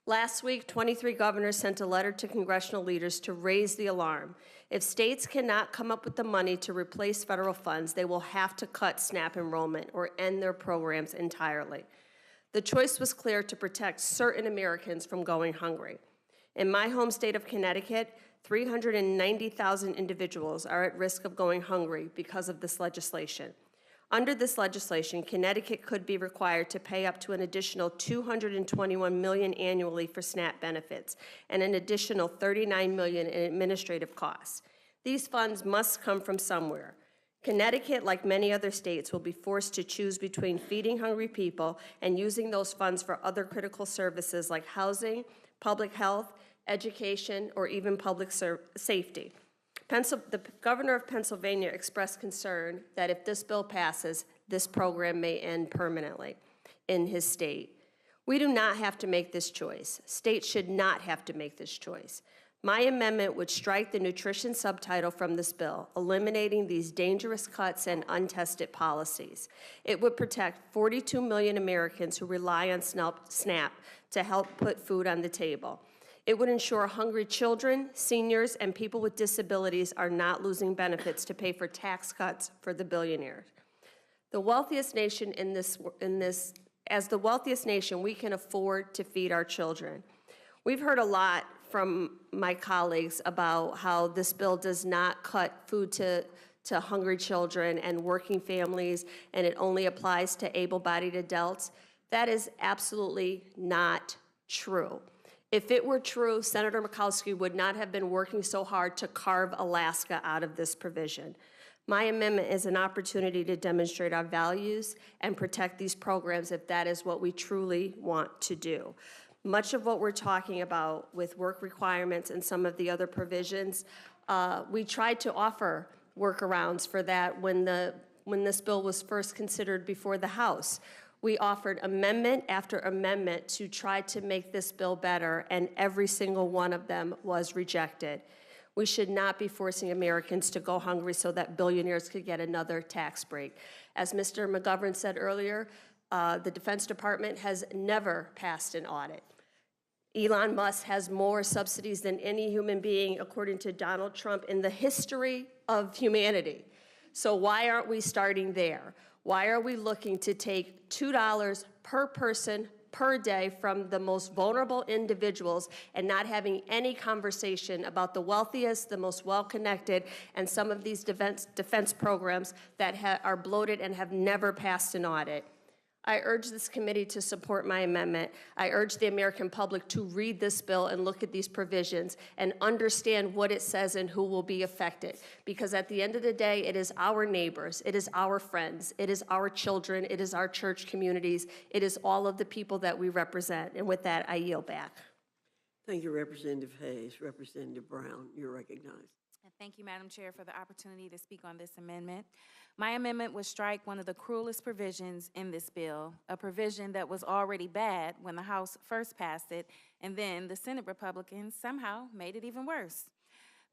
Last week, 23 governors sent a letter to congressional leaders to raise the alarm. If states cannot come up with the money to replace federal funds, they will have to cut SNAP enrollment or end their programs entirely. The choice was clear to protect certain Americans from going hungry. In my home state of Connecticut, 390,000 individuals are at risk of going hungry because of this legislation. Under this legislation, Connecticut could be required to pay up to an additional $221 million annually for SNAP benefits and an additional $39 million in administrative costs. These funds must come from somewhere. Connecticut, like many other states, will be forced to choose between feeding hungry people and using those funds for other critical services like housing, public health, education, or even public safety. The governor of Pennsylvania expressed concern that if this bill passes, this program may end permanently in his state. We do not have to make this choice. States should not have to make this choice. My amendment would strike the nutrition subtitle from this bill, eliminating these dangerous cuts and untested policies. It would protect 42 million Americans who rely on SNAP to help put food on the table. It would ensure hungry children, seniors, and people with disabilities are not losing benefits to pay for tax cuts for the billionaires. The wealthiest nation as the wealthiest nation, we can afford to feed our children. We've heard a lot from my colleagues about how this bill does not cut food to hungry children and working families, and it only applies to able-bodied adults. That is absolutely not true. If it were true, Senator Murkowski would not have been working so hard to carve Alaska out of this provision. My amendment is an opportunity to demonstrate our values and protect these programs if that is what we truly want to do. Much of what we're talking about with work requirements and some of the other provisions, we tried to offer workarounds for that when this bill was first considered before the House. We offered amendment after amendment to try to make this bill better, and every single one of them was rejected. We should not be forcing Americans to go hungry so that billionaires could get another tax break. As Mr. McGovern said earlier, the Defense Department has never passed an audit. Elon Musk has more subsidies than any human being, according to Donald Trump, in the history of humanity. So why aren't we starting there? Why are we looking to take $2 per person per day from the most vulnerable individuals and not having any conversation about the wealthiest, the most well-connected, and some of these defense programs that are bloated and have never passed an audit? I urge this committee to support my amendment. I urge the American public to read this bill and look at these provisions and understand what it says and who will be affected. Because at the end of the day, it is our neighbors, it is our friends, it is our children, it is our church communities, it is all of the people that we represent. And with that, I yield back. Thank you, Representative Hayes. Representative Brown, you're recognized. Thank you, Madam Chair, for the opportunity to speak on this amendment. My amendment would strike one of the cruelest provisions in this bill, a provision that was already bad when the House first passed it, and then the Senate Republicans somehow made it even worse.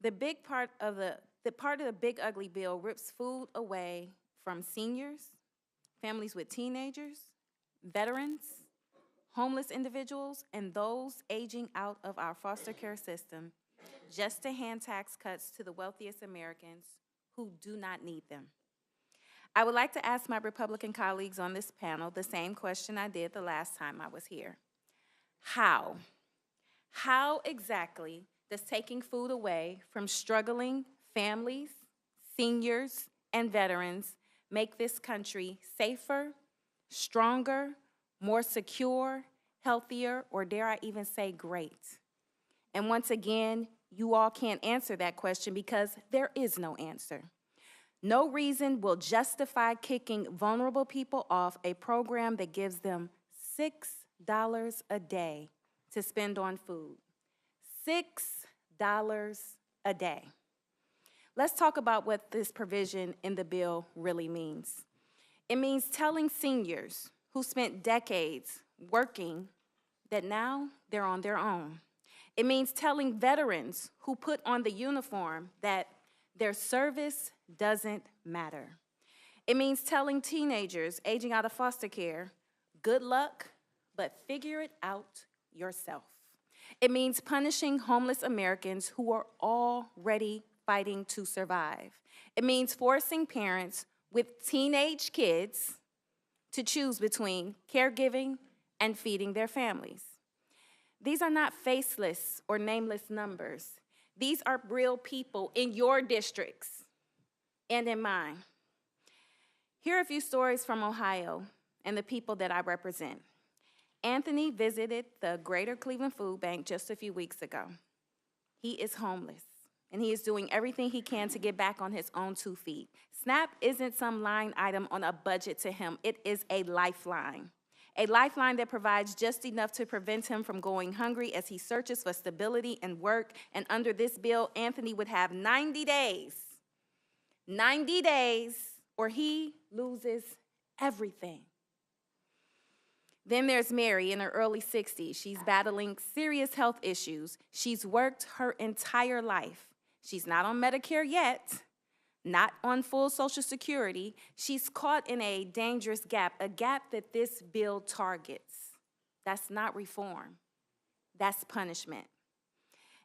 The part of the big ugly bill rips food away from seniors, families with teenagers, veterans, homeless individuals, and those aging out of our foster care system, just to hand tax cuts to the wealthiest Americans who do not need them. I would like to ask my Republican colleagues on this panel the same question I did the last time I was here. How? How exactly does taking food away from struggling families, seniors, and veterans make this country safer, stronger, more secure, healthier, or dare I even say great? And once again, you all can't answer that question because there is no answer. No reason will justify kicking vulnerable people off a program that gives them $6 a day to spend on food. $6 a day. Let's talk about what this provision in the bill really means. It means telling seniors who spent decades working that now they're on their own. It means telling veterans who put on the uniform that their service doesn't matter. It means telling teenagers aging out of foster care, good luck, but figure it out yourself. It means punishing homeless Americans who are already fighting to survive. It means forcing parents with teenage kids to choose between caregiving and feeding their families. These are not faceless or nameless numbers. These are real people in your districts and in mine. Here are a few stories from Ohio and the people that I represent. Anthony visited the Greater Cleveland Food Bank just a few weeks ago. He is homeless, and he is doing everything he can to get back on his own 2 feet. SNAP isn't some line item on a budget to him. It is a lifeline that provides just enough to prevent him from going hungry as he searches for stability and work. And under this bill, Anthony would have 90 days, or he loses everything. Then there's Mary in her early 60s. She's battling serious health issues. She's worked her entire life. She's not on Medicare yet, not on full Social Security. She's caught in a dangerous gap, a gap that this bill targets. That's not reform. That's punishment.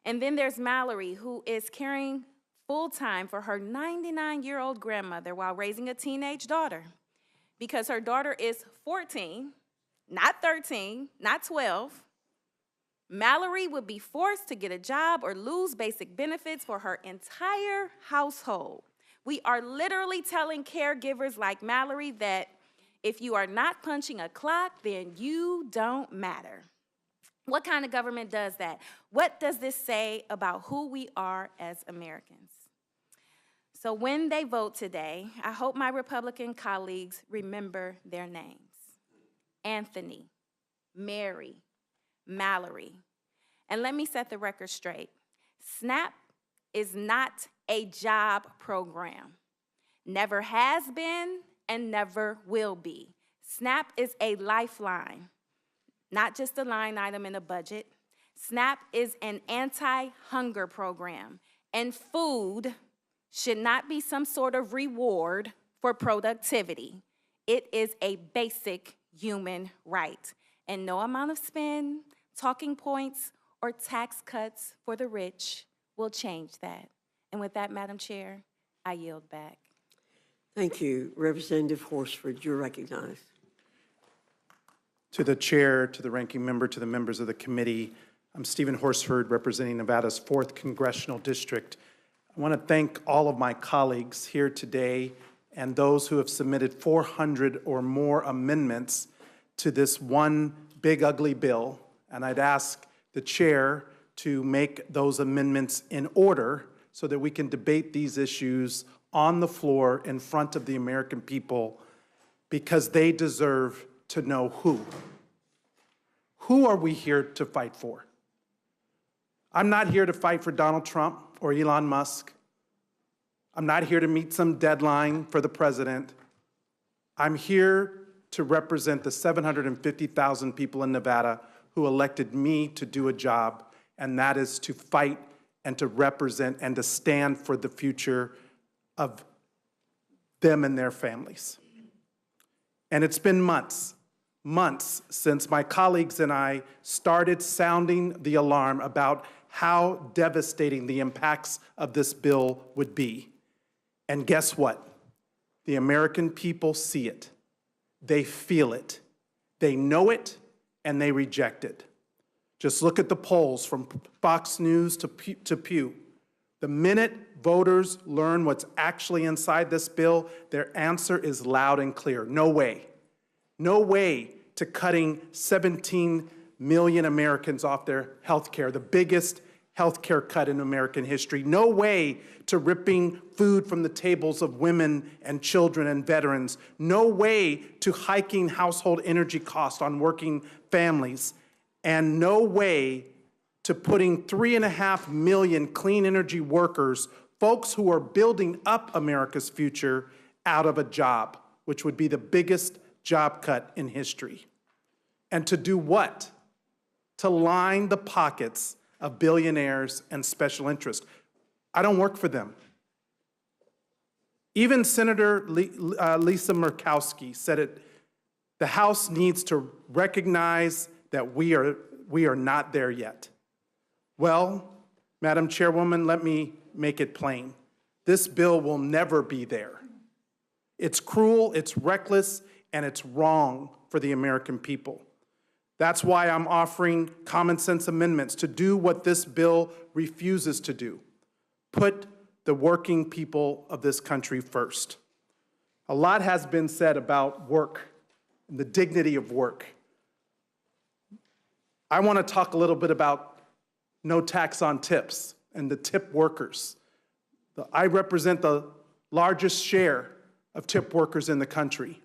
And then there's Mallory, who is caring full-time for her 99-year-old grandmother while raising a teenage daughter, because her daughter is 14, not 13, not 12. Mallory would be forced to get a job or lose basic benefits for her entire household. We are literally telling caregivers like Mallory that if you are not punching a clock, then you don't matter. What kind of government does that? What does this say about who we are as Americans? So when they vote today, I hope my Republican colleagues remember their names. Anthony, Mary, Mallory. And let me set the record straight. SNAP is not a job program. Never has been and never will be. SNAP is a lifeline, not just a line item in a budget. SNAP is an anti-hunger program, and food should not be some sort of reward for productivity. It is a basic human right, and no amount of spend, talking points, or tax cuts for the rich will change that. And with that, Madam Chair, I yield back. Thank you. Representative Horsford, you're recognized. To the chair, to the ranking member, to the members of the committee, I'm Stephen Horsford, representing Nevada's 4th Congressional District. I want to thank all of my colleagues here today and those who have submitted 400 or more amendments to this one big ugly bill, and I'd ask the chair to make those amendments in order so that we can debate these issues on the floor in front of the American people, because they deserve to know who. Who are we here to fight for? I'm not here to fight for Donald Trump or Elon Musk. I'm not here to meet some deadline for the president. I'm here to represent the 750,000 people in Nevada who elected me to do a job, and that is to fight and to represent and to stand for the future of them and their families. And it's been months since my colleagues and I started sounding the alarm about how devastating the impacts of this bill would be. And guess what? The American people see it. They feel it. They know it, and they reject it. Just look at the polls from Fox News to Pew. The minute voters learn what's actually inside this bill, their answer is loud and clear. No way. No way to cutting 17 million Americans off their health care, the biggest health care cut in American history. No way to ripping food from the tables of women and children and veterans. No way to hiking household energy costs on working families. And no way to putting 3.5 million clean energy workers, folks who are building up America's future, out of a job, which would be the biggest job cut in history. And to do what? To line the pockets of billionaires and special interests. I don't work for them. Even Senator Lisa Murkowski said it. The House needs to recognize that we are not there yet. Well, Madam Chairwoman, let me make it plain. This bill will never be there. It's cruel, it's reckless, and it's wrong for the American people. That's why I'm offering common sense amendments to do what this bill refuses to do. Put the working people of this country first. A lot has been said about work and the dignity of work. I want to talk a little bit about no tax on tips and the tip workers. I represent the largest share of tip workers in the country.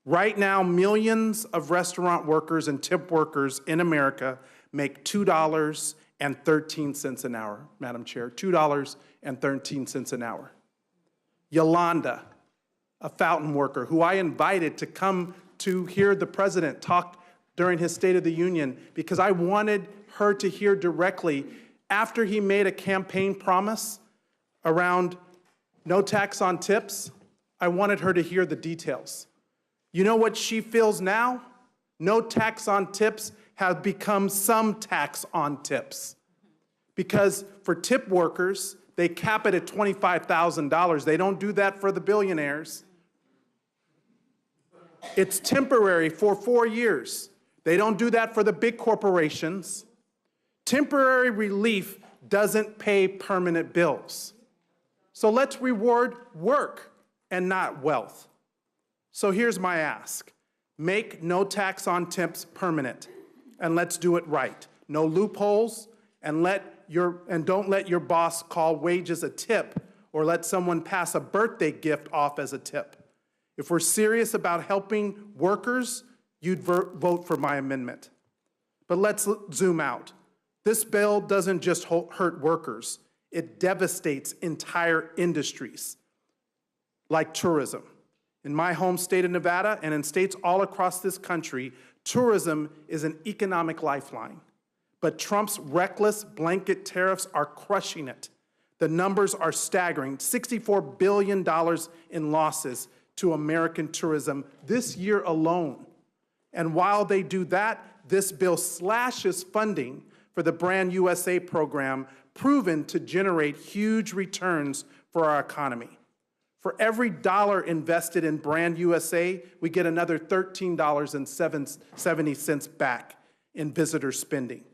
Right now, millions of restaurant workers and tip workers in America make $2.13 an hour, Madam Chair, $2.13 an hour. Yolanda, a fountain worker who I invited to come to hear the president talk during his State of the Union because I wanted her to hear directly after he made a campaign promise around no tax on tips. I wanted her to hear the details. You know what she feels now? No tax on tips has become some tax on tips. Because for tip workers, they cap it at $25,000. They don't do that for the billionaires. It's temporary for 4 years. They don't do that for the big corporations. Temporary relief doesn't pay permanent bills. So let's reward work and not wealth. So here's my ask. Make no tax on tips permanent, and let's do it right. No loopholes, and don't let your boss call wages a tip or let someone pass a birthday gift off as a tip. If we're serious about helping workers, you'd vote for my amendment. But let's zoom out. This bill doesn't just hurt workers. It devastates entire industries, like tourism. In my home state of Nevada and in states all across this country, tourism is an economic lifeline. But Trump's reckless blanket tariffs are crushing it. The numbers are staggering, $64 billion in losses to American tourism this year alone. And while they do that, this bill slashes funding for the Brand USA program, proven to generate huge returns for our economy. For every dollar invested in Brand USA, we get another $13.70 back in visitor spending.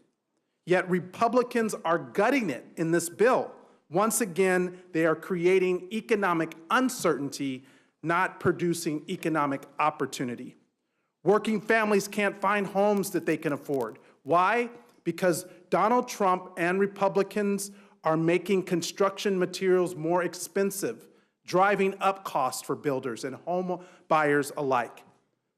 Yet Republicans are gutting it in this bill. Once again, they are creating economic uncertainty, not producing economic opportunity. Working families can't find homes that they can afford. Why? Because Donald Trump and Republicans are making construction materials more expensive, driving up costs for builders and home buyers alike.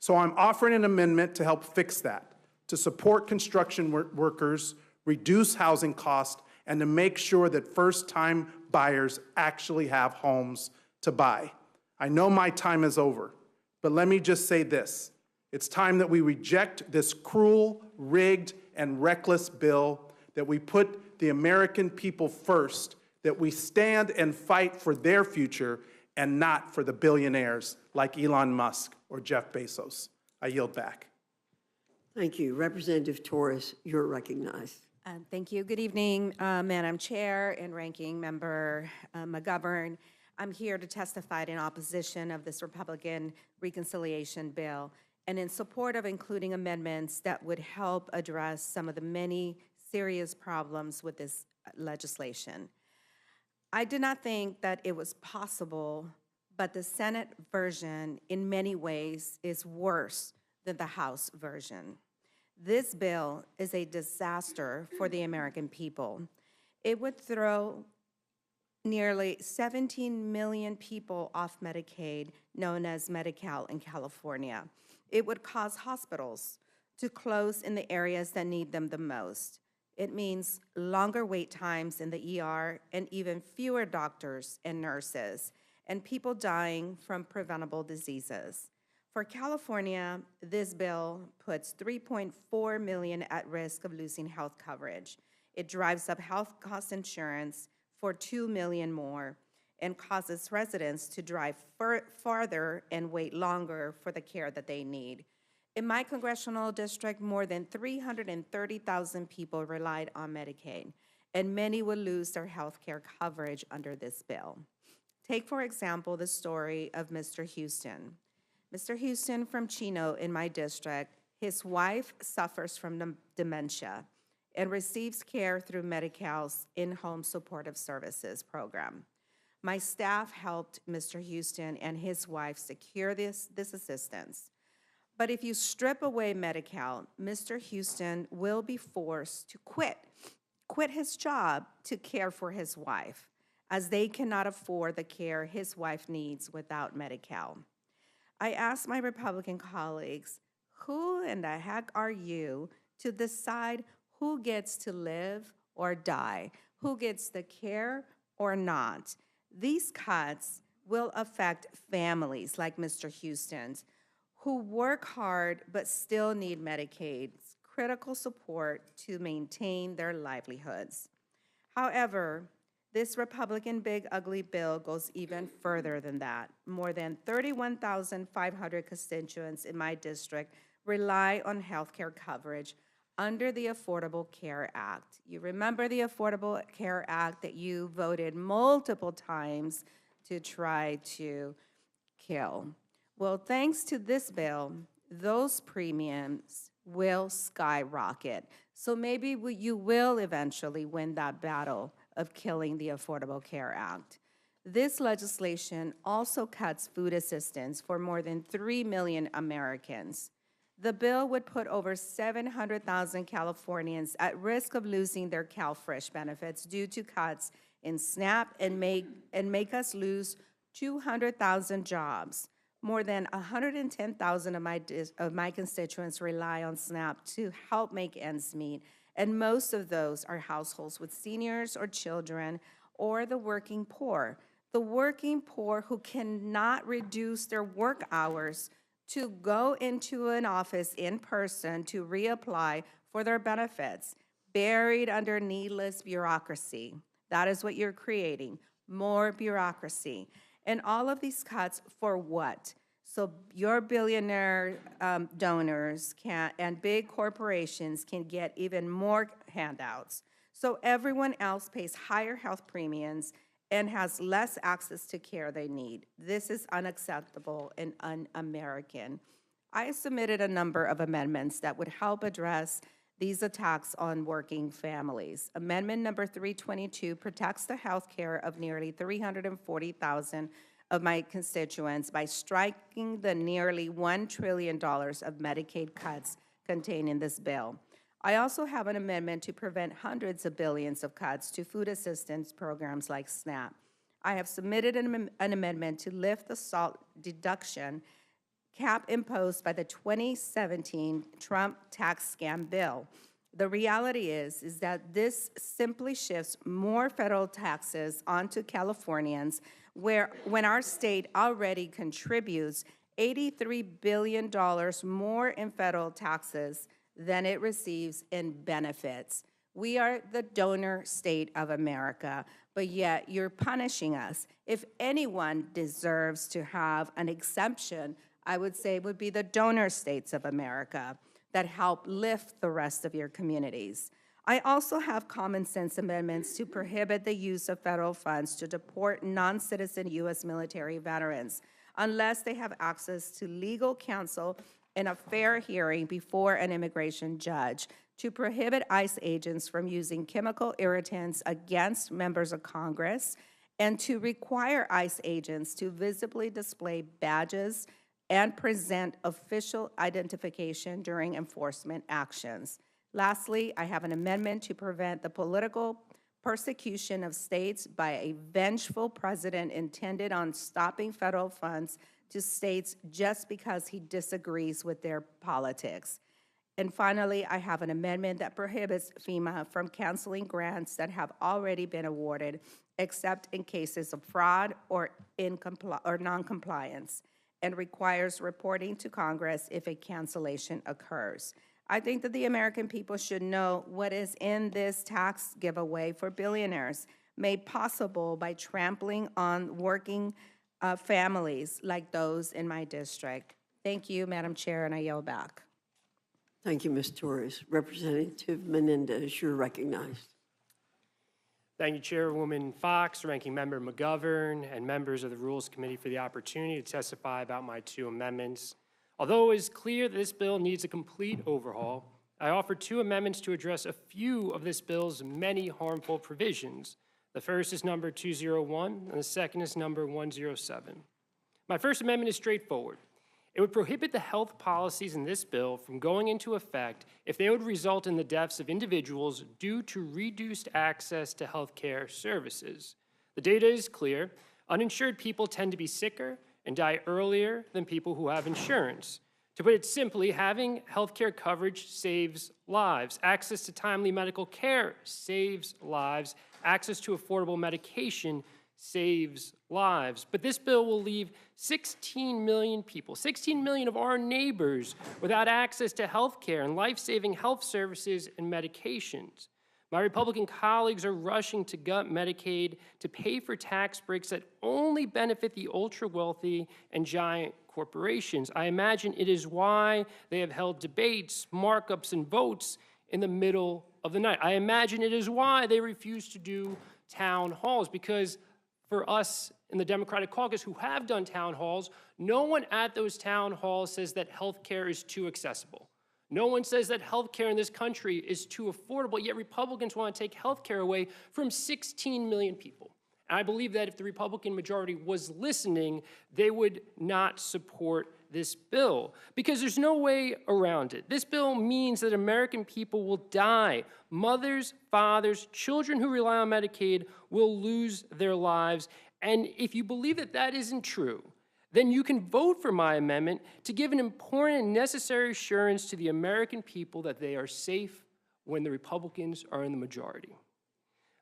So I'm offering an amendment to help fix that, to support construction workers, reduce housing costs, and to make sure that first-time buyers actually have homes to buy. I know my time is over, but let me just say this. It's time that we reject this cruel, rigged, and reckless bill, that we put the American people first, that we stand and fight for their future and not for the billionaires like Elon Musk or Jeff Bezos. I yield back. Thank you. Representative Torres, you're recognized. Thank you. Good evening, Madam Chair and Ranking Member McGovern. I'm here to testify in opposition of this Republican reconciliation bill and in support of including amendments that would help address some of the many serious problems with this legislation. I did not think that it was possible, but the Senate version in many ways is worse than the House version. This bill is a disaster for the American people. It would throw nearly 17 million people off Medicaid, known as Medi-Cal in California. It would cause hospitals to close in the areas that need them the most. It means longer wait times in the ER and even fewer doctors and nurses, and people dying from preventable diseases. For California, this bill puts 3.4 million at risk of losing health coverage. It drives up health cost insurance for 2 million more and causes residents to drive farther and wait longer for the care that they need. In my congressional district, more than 330,000 people relied on Medicaid, and many will lose their health care coverage under this bill. Take, for example, the story of Mr. Houston. Mr. Houston from Chino in my district, his wife suffers from dementia and receives care through Medi-Cal's in-home supportive services program. My staff helped Mr. Houston and his wife secure this assistance. But if you strip away Medi-Cal, Mr. Houston will be forced to quit his job to care for his wife, as they cannot afford the care his wife needs without Medi-Cal. I asked my Republican colleagues, who in the heck are you to decide who gets to live or die, who gets the care or not? These cuts will affect families like Mr. Houston's, who work hard but still need Medicaid's critical support to maintain their livelihoods. However, this Republican big ugly bill goes even further than that. More than 31,500 constituents in my district rely on health care coverage under the Affordable Care Act. You remember the Affordable Care Act that you voted multiple times to try to kill. Well, thanks to this bill, those premiums will skyrocket. So maybe you will eventually win that battle of killing the Affordable Care Act. This legislation also cuts food assistance for more than 3 million Americans. The bill would put over 700,000 Californians at risk of losing their CalFresh benefits due to cuts in SNAP and make us lose 200,000 jobs. More than 110,000 of my constituents rely on SNAP to help make ends meet, and most of those are households with seniors or children or the working poor. The working poor who cannot reduce their work hours to go into an office in person to reapply for their benefits, buried under needless bureaucracy. That is what you're creating, more bureaucracy. And all of these cuts for what? So your billionaire donors and big corporations can get even more handouts. So everyone else pays higher health premiums and has less access to care they need. This is unacceptable and un-American. I submitted a number of amendments that would help address these attacks on working families. Amendment number 322 protects the health care of nearly 340,000 of my constituents by striking the nearly $1 trillion of Medicaid cuts contained in this bill. I also have an amendment to prevent hundreds of billions of cuts to food assistance programs like SNAP. I have submitted an amendment to lift the SALT deduction cap imposed by the 2017 Trump tax scam bill. The reality is that this simply shifts more federal taxes onto Californians, when our state already contributes $83 billion more in federal taxes than it receives in benefits. We are the donor state of America, but yet you're punishing us. If anyone deserves to have an exemption, I would say it would be the donor states of America that help lift the rest of your communities. I also have common sense amendments to prohibit the use of federal funds to deport non-citizen U.S. military veterans unless they have access to legal counsel and a fair hearing before an immigration judge, to prohibit ICE agents from using chemical irritants against members of Congress, and to require ICE agents to visibly display badges and present official identification during enforcement actions. Lastly, I have an amendment to prevent the political persecution of states by a vengeful president intended on stopping federal funds to states just because he disagrees with their politics. And finally, I have an amendment that prohibits FEMA from canceling grants that have already been awarded, except in cases of fraud or noncompliance, and requires reporting to Congress if a cancellation occurs. I think that the American people should know what is in this tax giveaway for billionaires, made possible by trampling on working families like those in my district. Thank you, Madam Chair, and I yield back. Thank you, Ms. Torres. Representative Menendez, you're recognized. Thank you, Chairwoman Fox, Ranking Member McGovern, and members of the Rules Committee for the opportunity to testify about my two amendments. Although it is clear that this bill needs a complete overhaul, I offer two amendments to address a few of this bill's many harmful provisions. The first is number 201, and the second is number 107. My first amendment is straightforward. It would prohibit the health policies in this bill from going into effect if they would result in the deaths of individuals due to reduced access to health care services. The data is clear. Uninsured people tend to be sicker and die earlier than people who have insurance. To put it simply, having health care coverage saves lives. Access to timely medical care saves lives. Access to affordable medication saves lives. But this bill will leave 16 million people, 16 million of our neighbors, without access to health care and life-saving health services and medications. My Republican colleagues are rushing to gut Medicaid to pay for tax breaks that only benefit the ultra-wealthy and giant corporations. I imagine it is why they have held debates, markups, and votes in the middle of the night. I imagine it is why they refuse to do town halls, because for us in the Democratic caucus who have done town halls, no one at those town halls says that health care is too accessible. No one says that health care in this country is too affordable, yet Republicans want to take health care away from 16 million people. And I believe that if the Republican majority was listening, they would not support this bill, because there's no way around it. This bill means that American people will die. Mothers, fathers, children who rely on Medicaid will lose their lives. And if you believe that that isn't true, then you can vote for my amendment to give an important and necessary assurance to the American people that they are safe when the Republicans are in the majority.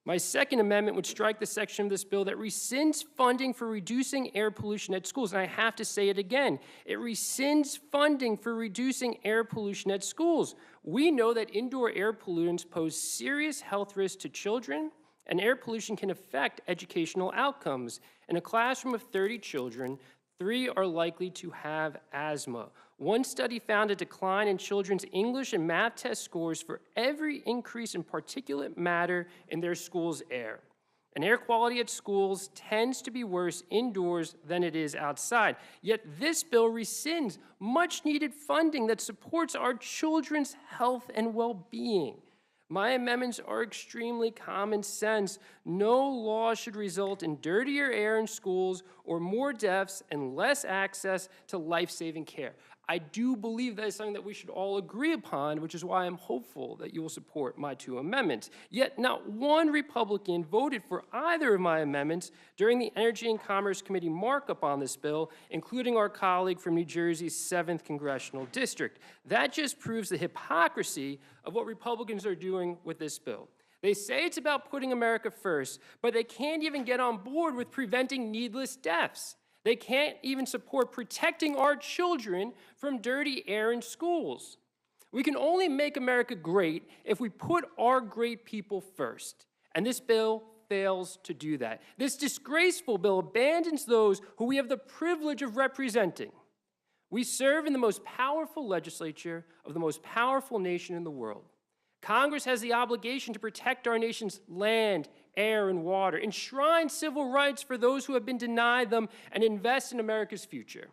My second amendment would strike the section of this bill that rescinds funding for reducing air pollution at schools. And I have to say it again. It rescinds funding for reducing air pollution at schools. We know that indoor air pollutants pose serious health risks to children, and air pollution can affect educational outcomes. In a classroom of 30 children, 3 are likely to have asthma. One study found a decline in children's English and math test scores for every increase in particulate matter in their school's air. And air quality at schools tends to be worse indoors than it is outside. Yet this bill rescinds much-needed funding that supports our children's health and well-being. My amendments are extremely common sense. No law should result in dirtier air in schools or more deaths and less access to life-saving care. I do believe that is something that we should all agree upon, which is why I'm hopeful that you will support my 2 amendments. Yet not one Republican voted for either of my amendments during the Energy and Commerce Committee markup on this bill, including our colleague from New Jersey's 7th Congressional District. That just proves the hypocrisy of what Republicans are doing with this bill. They say it's about putting America first, but they can't even get on board with preventing needless deaths. They can't even support protecting our children from dirty air in schools. We can only make America great if we put our great people first. And this bill fails to do that. This disgraceful bill abandons those who we have the privilege of representing. We serve in the most powerful legislature of the most powerful nation in the world. Congress has the obligation to protect our nation's land, air, and water, enshrine civil rights for those who have been denied them, and invest in America's future.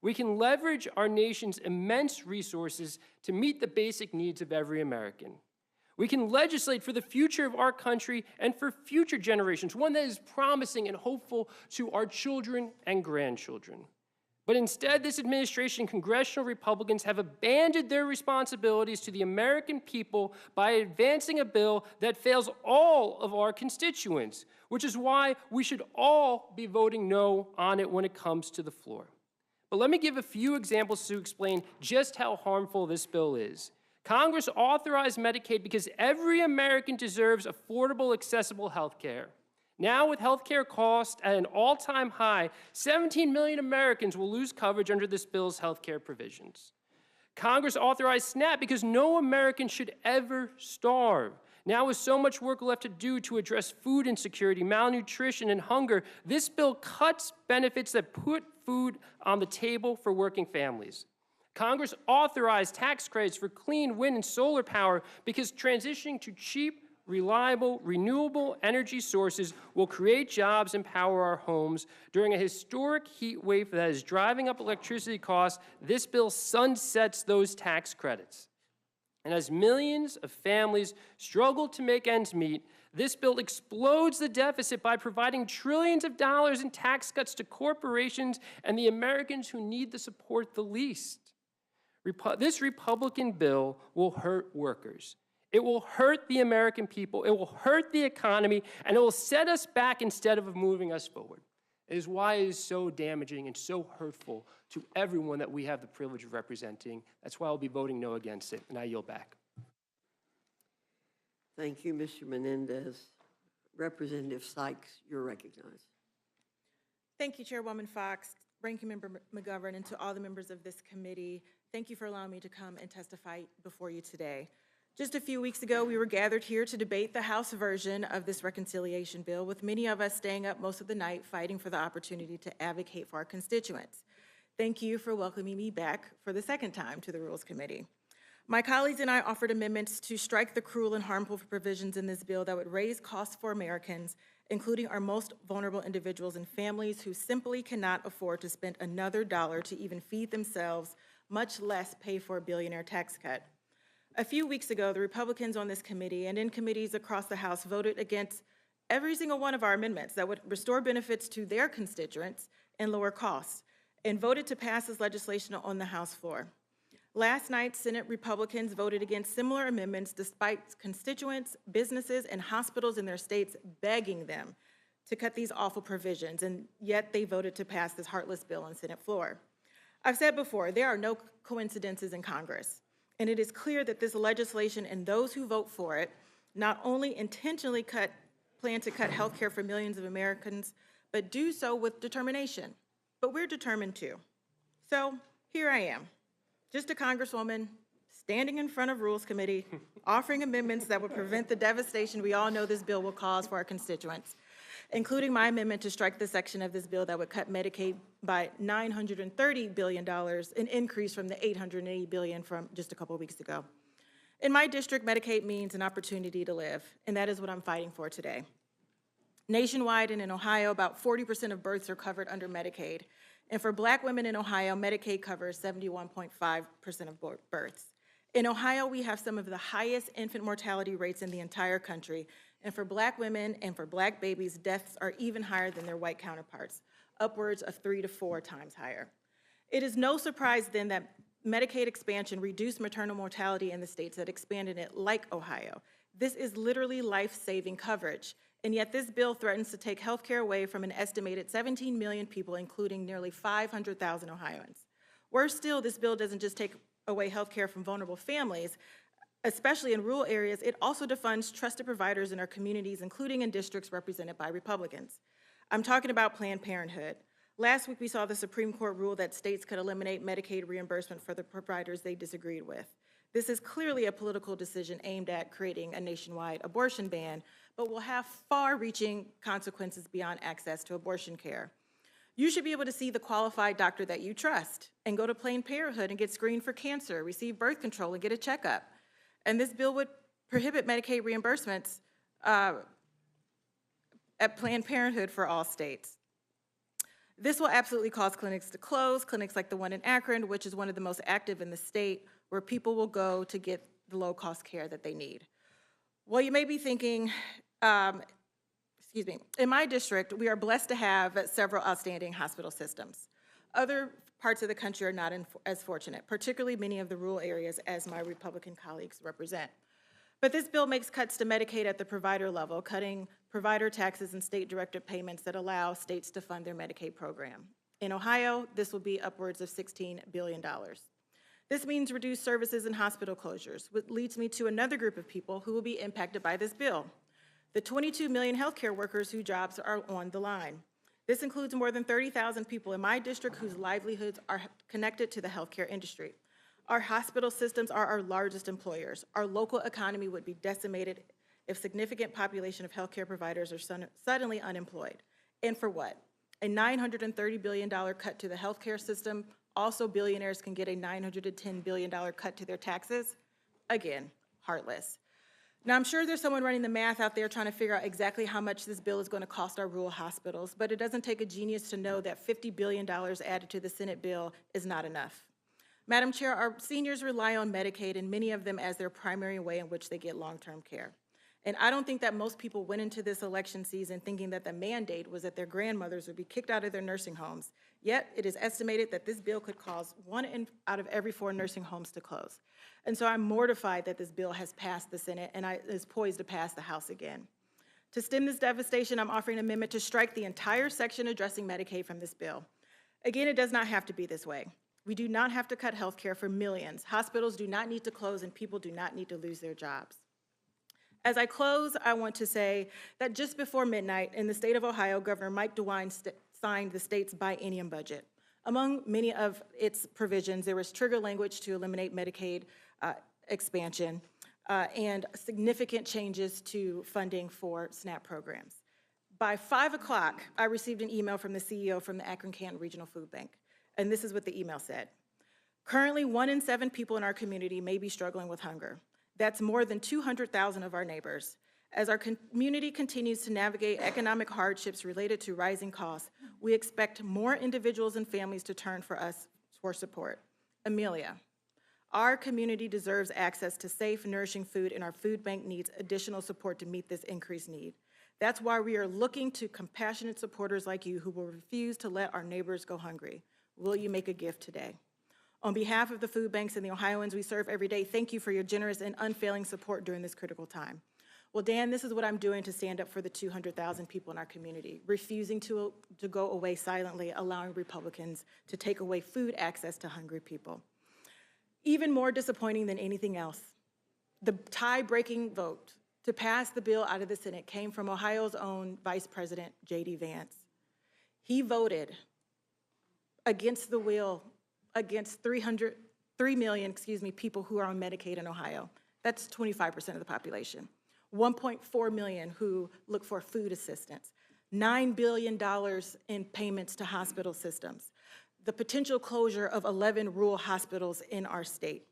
We can leverage our nation's immense resources to meet the basic needs of every American. We can legislate for the future of our country and for future generations, one that is promising and hopeful to our children and grandchildren. But instead, this administration and congressional Republicans have abandoned their responsibilities to the American people by advancing a bill that fails all of our constituents, which is why we should all be voting no on it when it comes to the floor. But let me give a few examples to explain just how harmful this bill is. Congress authorized Medicaid because every American deserves affordable, accessible health care. Now, with health care costs at an all-time high, 17 million Americans will lose coverage under this bill's health care provisions. Congress authorized SNAP because no American should ever starve. Now, with so much work left to do to address food insecurity, malnutrition, and hunger, this bill cuts benefits that put food on the table for working families. Congress authorized tax credits for clean wind and solar power because transitioning to cheap, reliable, renewable energy sources will create jobs and power our homes. During a historic heat wave that is driving up electricity costs, this bill sunsets those tax credits. And as millions of families struggle to make ends meet, this bill explodes the deficit by providing trillions of dollars in tax cuts to corporations and the Americans who need the support the least. This Republican bill will hurt workers. It will hurt the American people, it will hurt the economy, and it will set us back instead of moving us forward. It is why it is so damaging and so hurtful to everyone that we have the privilege of representing. That's why I'll be voting no against it, and I yield back. Thank you, Mr. Menendez. Representative Sykes, you're recognized. Thank you, Chairwoman Fox, Ranking Member McGovern, and to all the members of this committee. Thank you for allowing me to come and testify before you today. Just a few weeks ago, we were gathered here to debate the House version of this reconciliation bill, with many of us staying up most of the night fighting for the opportunity to advocate for our constituents. Thank you for welcoming me back for the second time to the Rules Committee. My colleagues and I offered amendments to strike the cruel and harmful provisions in this bill that would raise costs for Americans, including our most vulnerable individuals and families who simply cannot afford to spend another dollar to even feed themselves, much less pay for a billionaire tax cut. A few weeks ago, the Republicans on this committee and in committees across the House voted against every single one of our amendments that would restore benefits to their constituents and lower costs, and voted to pass this legislation on the House floor. Last night, Senate Republicans voted against similar amendments despite constituents, businesses, and hospitals in their states begging them to cut these awful provisions, and yet they voted to pass this heartless bill on Senate floor. I've said before, there are no coincidences in Congress. And it is clear that this legislation and those who vote for it not only intentionally plan to cut health care for millions of Americans, but do so with determination. But we're determined too. So here I am, just a Congresswoman standing in front of Rules Committee, offering amendments that would prevent the devastation we all know this bill will cause for our constituents, including my amendment to strike the section of this bill that would cut Medicaid by $930 billion, an increase from the $880 billion from just a couple of weeks ago. In my district, Medicaid means an opportunity to live, and that is what I'm fighting for today. Nationwide and in Ohio, about 40% of births are covered under Medicaid. And for Black women in Ohio, Medicaid covers 71.5% of births. In Ohio, we have some of the highest infant mortality rates in the entire country. And for Black women and for Black babies, deaths are even higher than their white counterparts. upwards of 3 to 4 times higher. It is no surprise then that Medicaid expansion reduced maternal mortality in the states that expanded it, like Ohio. This is literally life-saving coverage, and yet this bill threatens to take health care away from an estimated 17 million people, including nearly 500,000 Ohioans. Worse still, this bill doesn't just take away health care from vulnerable families, especially in rural areas, it also defunds trusted providers in our communities, including in districts represented by Republicans. I'm talking about Planned Parenthood. Last week, we saw the Supreme Court rule that states could eliminate Medicaid reimbursement for the providers they disagreed with. This is clearly a political decision aimed at creating a nationwide abortion ban, but will have far-reaching consequences beyond access to abortion care. You should be able to see the qualified doctor that you trust and go to Planned Parenthood and get screened for cancer, receive birth control, and get a checkup. And this bill would prohibit Medicaid reimbursements at Planned Parenthood for all states. This will absolutely cause clinics to close, clinics like the one in Akron, which is one of the most active in the state, where people will go to get the low-cost care that they need. Well, you may be thinking, in my district, we are blessed to have several outstanding hospital systems. Other parts of the country are not as fortunate, particularly many of the rural areas, as my Republican colleagues represent. But this bill makes cuts to Medicaid at the provider level, cutting provider taxes and state-directed payments that allow states to fund their Medicaid program. In Ohio, this will be upwards of $16 billion. This means reduced services and hospital closures, which leads me to another group of people who will be impacted by this bill: the 22 million healthcare workers whose jobs are on the line. This includes more than 30,000 people in my district whose livelihoods are connected to the healthcare industry. Our hospital systems are our largest employers. Our local economy would be decimated if significant population of healthcare providers are suddenly unemployed. And for what? A $930 billion cut to the healthcare system. Also, billionaires can get a $910 billion cut to their taxes. Again, heartless. Now, I'm sure there's someone running the math out there trying to figure out exactly how much this bill is going to cost our rural hospitals, but it doesn't take a genius to know that $50 billion added to the Senate bill is not enough. Madam Chair, our seniors rely on Medicaid, and many of them as their primary way in which they get long-term care. And I don't think that most people went into this election season thinking that the mandate was that their grandmothers would be kicked out of their nursing homes. Yet, it is estimated that this bill could cause 1 out of every 4 nursing homes to close. And so I'm mortified that this bill has passed the Senate and is poised to pass the House again. To stem this devastation, I'm offering an amendment to strike the entire section addressing Medicaid from this bill. Again, it does not have to be this way. We do not have to cut health care for millions. Hospitals do not need to close, and people do not need to lose their jobs. As I close, I want to say that just before midnight in the state of Ohio, Governor Mike DeWine signed the state's biennium budget. Among many of its provisions, there was trigger language to eliminate Medicaid expansion and significant changes to funding for SNAP programs. By 5 o'clock, I received an email from the CEO from the Akron-Canton Regional Food Bank, and this is what the email said. Currently, 1 in 7 people in our community may be struggling with hunger. That's more than 200,000 of our neighbors. As our community continues to navigate economic hardships related to rising costs, we expect more individuals and families to turn for us for support. Amelia, our community deserves access to safe, nourishing food, and our food bank needs additional support to meet this increased need. That's why we are looking to compassionate supporters like you who will refuse to let our neighbors go hungry. Will you make a gift today? On behalf of the food banks and the Ohioans we serve every day, thank you for your generous and unfailing support during this critical time. Well, Dan, this is what I'm doing to stand up for the 200,000 people in our community, refusing to go away silently, allowing Republicans to take away food access to hungry people. Even more disappointing than anything else, the tie-breaking vote to pass the bill out of the Senate came from Ohio's own Vice President, J.D. Vance. He voted against the will, against 3 million people who are on Medicaid in Ohio. That's 25% of the population. 1.4 million who look for food assistance. $9 billion in payments to hospital systems. The potential closure of 11 rural hospitals in our state.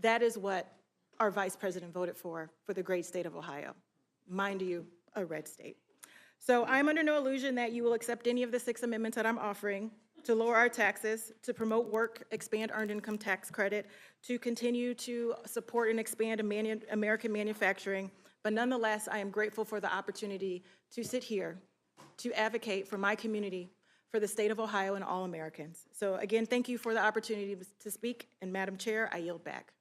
That is what our Vice President voted for the great state of Ohio. Mind you, a red state. So I'm under no illusion that you will accept any of the 6 amendments that I'm offering to lower our taxes, to promote work, expand earned income tax credit, to continue to support and expand American manufacturing. But nonetheless, I am grateful for the opportunity to sit here, to advocate for my community, for the state of Ohio and all Americans. So again, thank you for the opportunity to speak, and Madam Chair, I yield back.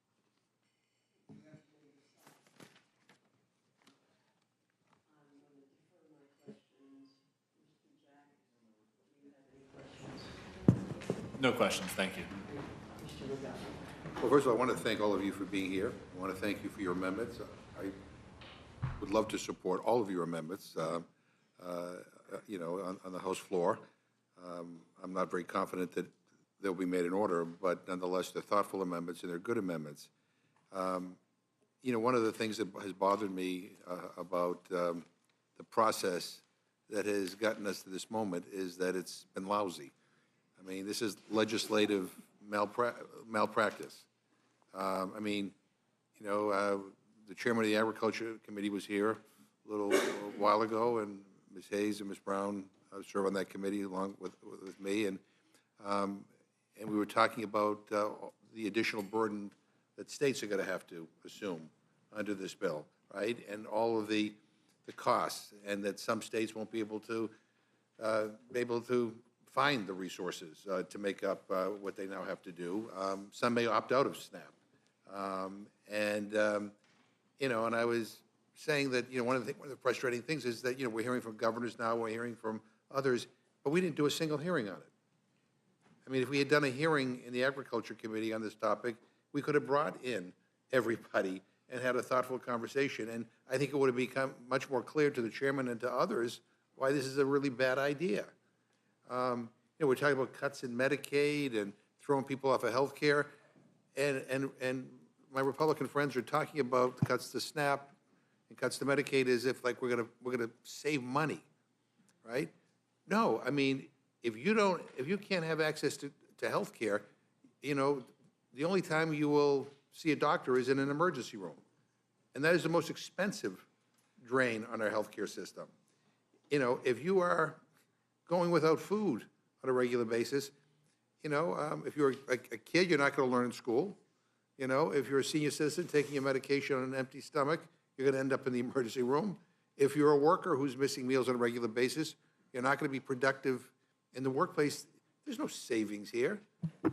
No questions, thank you. Well, first of all, I want to thank all of you for being here. I want to thank you for your amendments. I would love to support all of your amendments, you know, on the House floor. I'm not very confident that they'll be made in order, but nonetheless, they're thoughtful amendments and they're good amendments. You know, one of the things that has bothered me about the process that has gotten us to this moment is that it's been lousy. I mean, this is legislative malpractice. I mean, you know, the chairman of the Agriculture Committee was here a little while ago, and Ms. Hayes and Ms. Brown serve on that committee along with me, and we were talking about the additional burden that states are going to have to assume under this bill, right? And all of the costs, and that some states won't be able to find the resources to make up what they now have to do. Some may opt out of SNAP. You know, and I was saying that, you know, one of the frustrating things is that, you know, we're hearing from governors now, we're hearing from others, but we didn't do a single hearing on it. I mean, if we had done a hearing in the Agriculture Committee on this topic, we could have brought in everybody and had a thoughtful conversation. And I think it would have become much more clear to the chairman and to others why this is a really bad idea. You know, we're talking about cuts in Medicaid and throwing people off of health care, and my Republican friends are talking about cuts to SNAP and cuts to Medicaid as if like we're gonna save money, right? No, I mean, if you can't have access to health care, you know, the only time you will see a doctor is in an emergency room, and that is the most expensive drain on our health care system. You know, if you are going without food on a regular basis, you know, if you're a kid, you're not going to learn in school. You know, if you're a senior citizen taking your medication on an empty stomach, you're going to end up in the emergency room. If you're a worker who's missing meals on a regular basis, you're not going to be productive in the workplace. There's no savings here.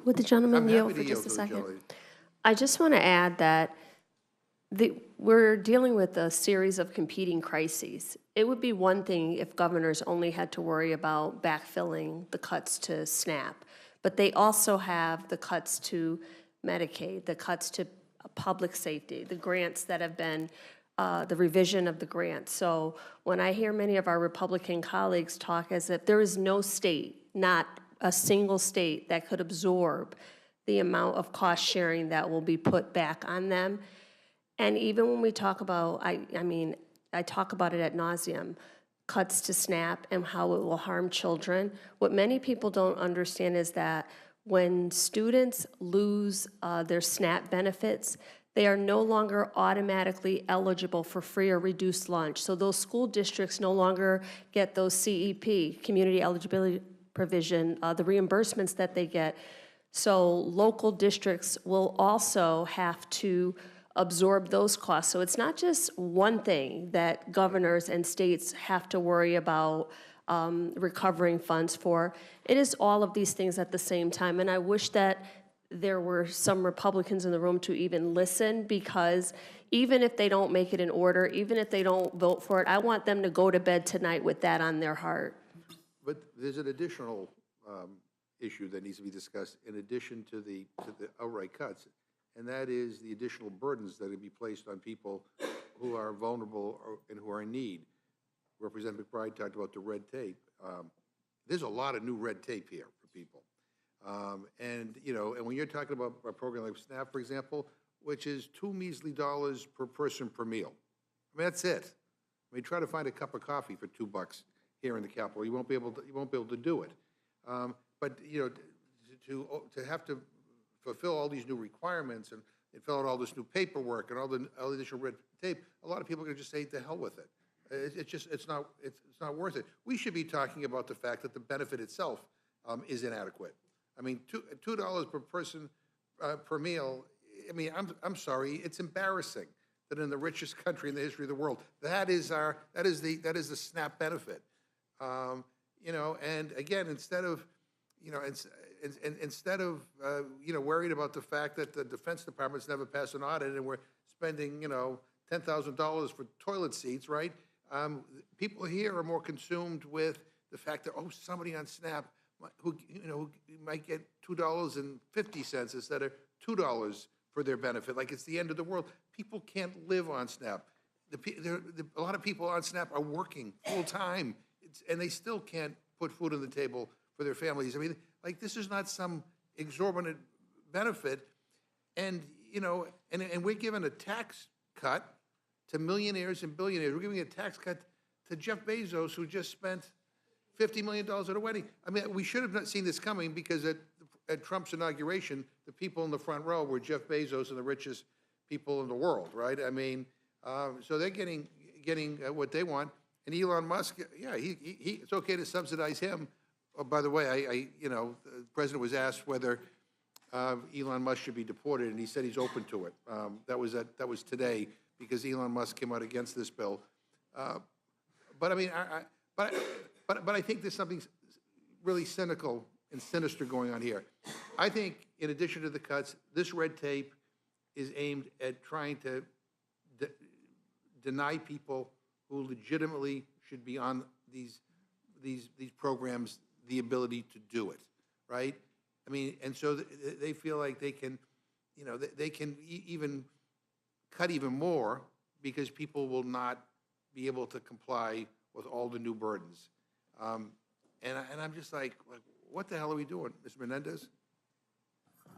Would the gentleman yield for just a second? I just want to add that we're dealing with a series of competing crises. It would be one thing if governors only had to worry about backfilling the cuts to SNAP, but they also have the cuts to Medicaid, the cuts to public safety, the grants that have been, the revision of the grants. So when I hear many of our Republican colleagues talk as if there is no state, not a single state, that could absorb the amount of cost sharing that will be put back on them. And even when we talk about, I mean, I talk about it ad nauseum, cuts to SNAP and how it will harm children. What many people don't understand is that when students lose their SNAP benefits, they are no longer automatically eligible for free or reduced lunch. So those school districts no longer get those CEP, community eligibility provision, the reimbursements that they get. So local districts will also have to absorb those costs. So it's not just one thing that governors and states have to worry about recovering funds for. It is all of these things at the same time. And I wish that there were some Republicans in the room to even listen, because even if they don't make it in order, even if they don't vote for it, I want them to go to bed tonight with that on their heart. But there's an additional issue that needs to be discussed in addition to the outright cuts, and that is the additional burdens that would be placed on people who are vulnerable and who are in need. Representative McBride talked about the red tape. There's a lot of new red tape here for people. And, you know, and when you're talking about a program like SNAP, for example, which is $2 measly per person per meal. I mean, that's it. I mean, try to find a cup of coffee for $2 here in the Capitol. You won't be able to do it. But, you know, to have to fulfill all these new requirements and fill out all this new paperwork and all the additional red tape, a lot of people are going to just say, to hell with it. It's not worth it. We should be talking about the fact that the benefit itself is inadequate. I mean, $2 per person per meal. I mean, I'm sorry, it's embarrassing that in the richest country in the history of the world, that is the SNAP benefit. and again, instead of, instead of, worried about the fact that the Defense Department's never passed an audit and we're spending, $10,000 for toilet seats, right? People here are more consumed with the fact that, somebody on SNAP who might get $2.50 instead of $2 for their benefit, like it's the end of the world. People can't live on SNAP. A lot of people on SNAP are working full-time, and they still can't put food on the table for their families. I mean, like, this is not some exorbitant benefit, and, and we're giving a tax cut to millionaires and billionaires. We're giving a tax cut to Jeff Bezos, who just spent $50 million at a wedding. I mean, we should have not seen this coming, because at Trump's inauguration, the people in the front row were Jeff Bezos and the richest people in the world, right? I mean, so they're getting what they want. And Elon Musk, yeah, it's okay to subsidize him. Oh, by the way, the president was asked whether Elon Musk should be deported, and he said he's open to it. That was today, because Elon Musk came out against this bill. But I mean, but I think there's something really cynical and sinister going on here. I think, in addition to the cuts, this red tape is aimed at trying to deny people who legitimately should be on these programs the ability to do it, right? I mean, and so they feel like they can, they can even cut even more, because people will not be able to comply with all the new burdens. And I'm just like, what the hell are we doing, Mr. Menendez?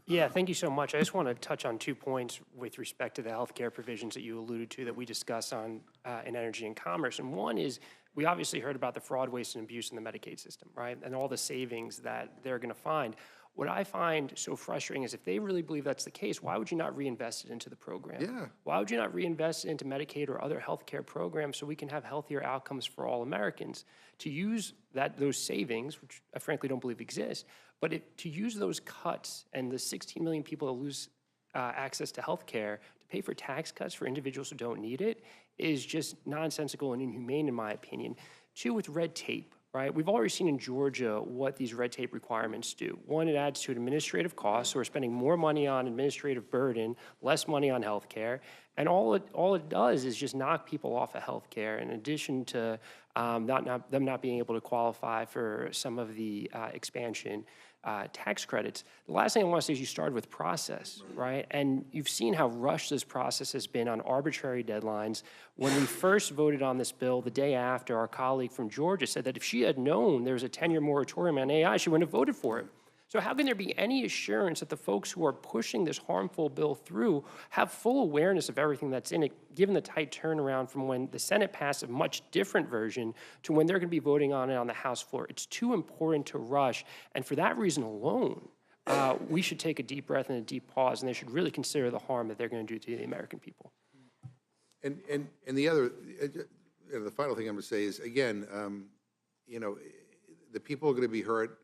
Yeah, thank you so much. I just want to touch on 2 points with respect to the healthcare provisions that you alluded to that we discussed on in Energy and Commerce. And one is, we obviously heard about the fraud, waste, and abuse in the Medicaid system, right? And all the savings that they're going to find. What I find so frustrating is, if they really believe that's the case, why would you not reinvest it into the program? Yeah. Why would you not reinvest it into Medicaid or other healthcare programs, so we can have healthier outcomes for all Americans? To use those savings, which I frankly don't believe exist, but to use those cuts and the 16 million people that lose access to healthcare to pay for tax cuts for individuals who don't need it is just nonsensical and inhumane, in my opinion. 2, with red tape. Right? We've already seen in Georgia what these red tape requirements do. 1, it adds to an administrative cost, so we're spending more money on administrative burden, less money on health care, and all it does is just knock people off of health care, in addition to them not being able to qualify for some of the expansion tax credits. The last thing I want to say is, you started with process, right? And you've seen how rushed this process has been on arbitrary deadlines. When we first voted on this bill, the day after, our colleague from Georgia said that if she had known there was a 10-year moratorium on AI, she wouldn't have voted for it. So how can there be any assurance that the folks who are pushing this harmful bill through have full awareness of everything that's in it, given the tight turnaround from when the Senate passed a much different version to when they're going to be voting on it on the House floor? It's too important to rush, and for that reason alone, we should take a deep breath and a deep pause, and they should really consider the harm that they're going to do to the American people. And the other, the final thing I'm going to say is, again, the people who are going to be hurt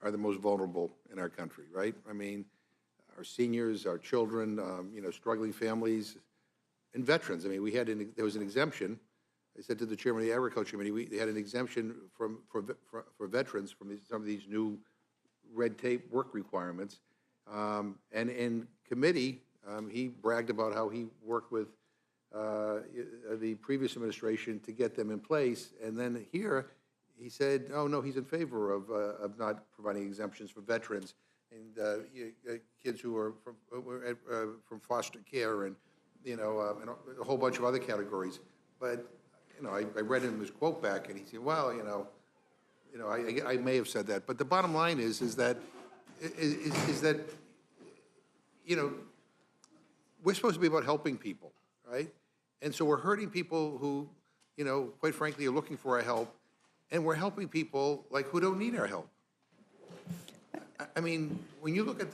are the most vulnerable in our country, right? I mean, our seniors, our children, struggling families, and veterans. I mean, there was an exemption. I said to the chairman of the Agriculture Committee, they had an exemption for veterans from some of these new red tape work requirements. And in committee, he bragged about how he worked with the previous administration to get them in place. And then here, he said, oh, no, he's in favor of not providing exemptions for veterans and kids who are from foster care and, and a whole bunch of other categories. But, I read him his quote back, and he said, well, I may have said that. But the bottom line is that we're supposed to be about helping people, right? And so we're hurting people who, quite frankly, are looking for our help. And we're helping people who don't need our help. I mean, when you look at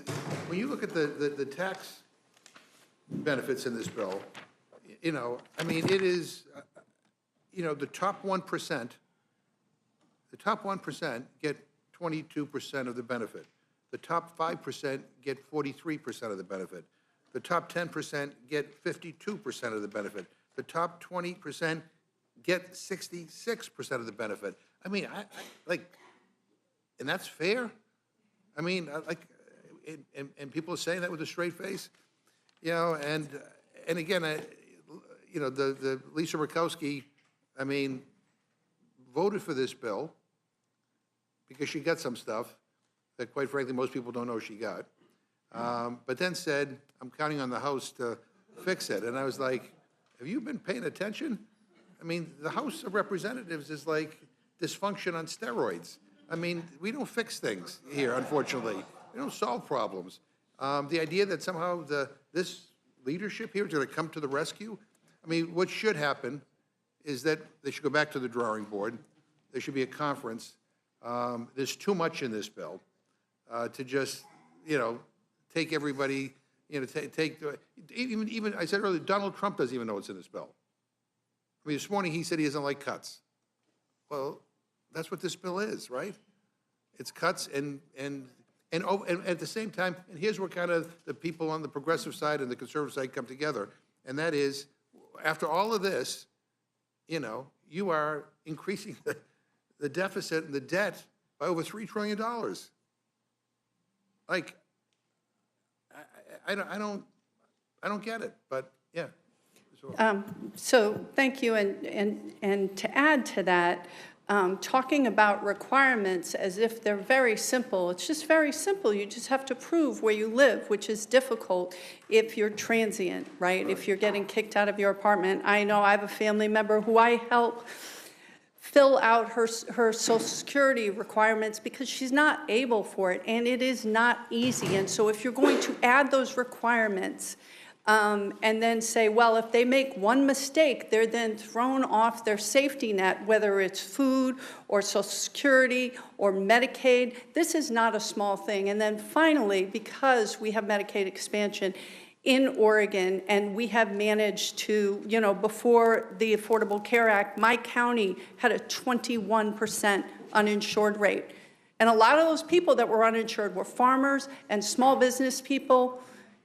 the tax benefits in this bill, I mean, it is, the top 1%. The top 1% get 22% of the benefit. The top 5% get 43% of the benefit. The top 10% get 52% of the benefit. The top 20% get 66% of the benefit. I mean, and that's fair? I mean, and people are saying that with a straight face, you know, and again, you know, the Lisa Murkowski, I mean, voted for this bill because she got some stuff that, quite frankly, most people don't know she got. But then said, I'm counting on the House to fix it. And I was like, have you been paying attention? I mean, the House of Representatives is like dysfunction on steroids. I mean, we don't fix things here, unfortunately. We don't solve problems. The idea that somehow this leadership here is going to come to the rescue, I mean, what should happen is that they should go back to the drawing board. There should be a conference. There's too much in this bill to just, you know, take everybody, you know, even I said earlier, Donald Trump doesn't even know what's in this bill. I mean, this morning he said he doesn't like cuts. Well, that's what this bill is, right? It's cuts and at the same time, and here's where kind of the people on the progressive side and the conservative side come together, and that is, after all of this, you know, you are increasing the deficit and the debt by over $3 trillion. Like, I don't get it, but yeah. So thank you, and to add to that, talking about requirements as if they're very simple. It's just very simple. You just have to prove where you live, which is difficult if you're transient, right? If you're getting kicked out of your apartment. I know I have a family member who I help fill out her Social Security requirements because she's not able for it, and it is not easy. And so if you're going to add those requirements, and then say, well, if they make one mistake, they're then thrown off their safety net, whether it's food or Social Security or Medicaid. This is not a small thing. And then finally, because we have Medicaid expansion in Oregon, and we have managed to, you know, before the Affordable Care Act, my county had a 21% uninsured rate. And a lot of those people that were uninsured were farmers and small business people.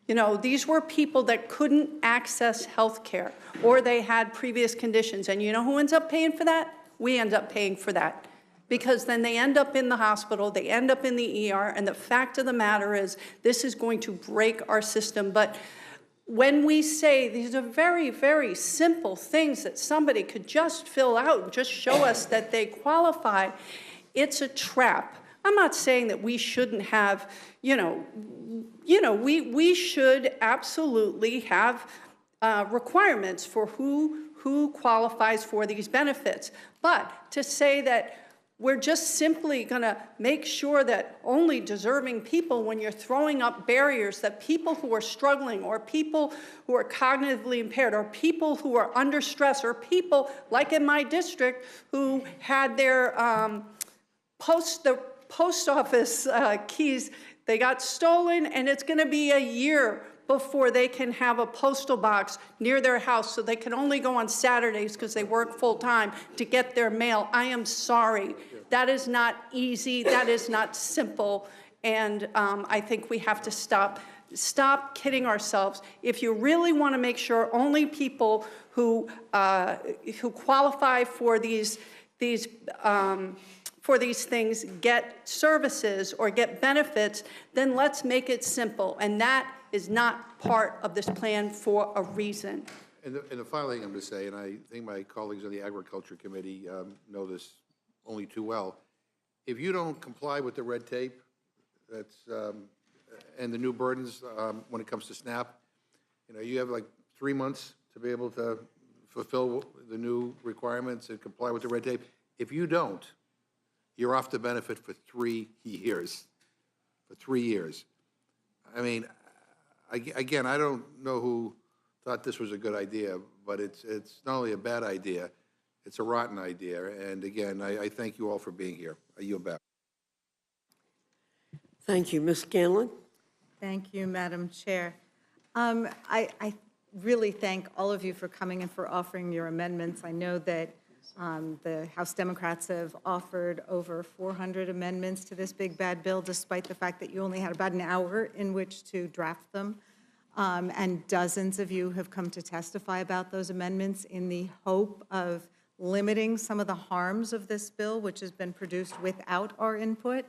You know, these were people that couldn't access health care, or they had previous conditions. And you know who ends up paying for that? We end up paying for that. Because then they end up in the hospital, they end up in the ER, and the fact of the matter is this is going to break our system. But when we say these are very, very simple things that somebody could just fill out and just show us that they qualify, it's a trap. I'm not saying that we shouldn't have, we should absolutely have requirements for who qualifies for these benefits. But to say that we're just simply going to make sure that only deserving people, when you're throwing up barriers, that people who are struggling or people who are cognitively impaired or people who are under stress or people, like in my district, who had their post office keys, they got stolen, and it's going to be a year before they can have a postal box near their house, so they can only go on Saturdays because they work full-time to get their mail. I am sorry. That is not easy. That is not simple. And I think we have to stop kidding ourselves. If you really want to make sure only people who qualify for these things get services or get benefits, then let's make it simple. And that is not part of this plan for a reason. And the final thing I'm going to say, and I think my colleagues on the Agriculture Committee know this only too well, if you don't comply with the red tape that's and the new burdens when it comes to SNAP, you have like 3 months to be able to fulfill the new requirements and comply with the red tape. If you don't, you're off the benefit for 3 years. For 3 years. I mean, again, I don't know who thought this was a good idea, but it's not only a bad idea, it's a rotten idea. And again, I thank you all for being here. I yield back. Thank you. Ms. Scanlon? Thank you, Madam Chair. I really thank all of you for coming and for offering your amendments. I know that the House Democrats have offered over 400 amendments to this big bad bill, despite the fact that you only had about an hour in which to draft them. And dozens of you have come to testify about those amendments in the hope of limiting some of the harms of this bill, which has been produced without our input.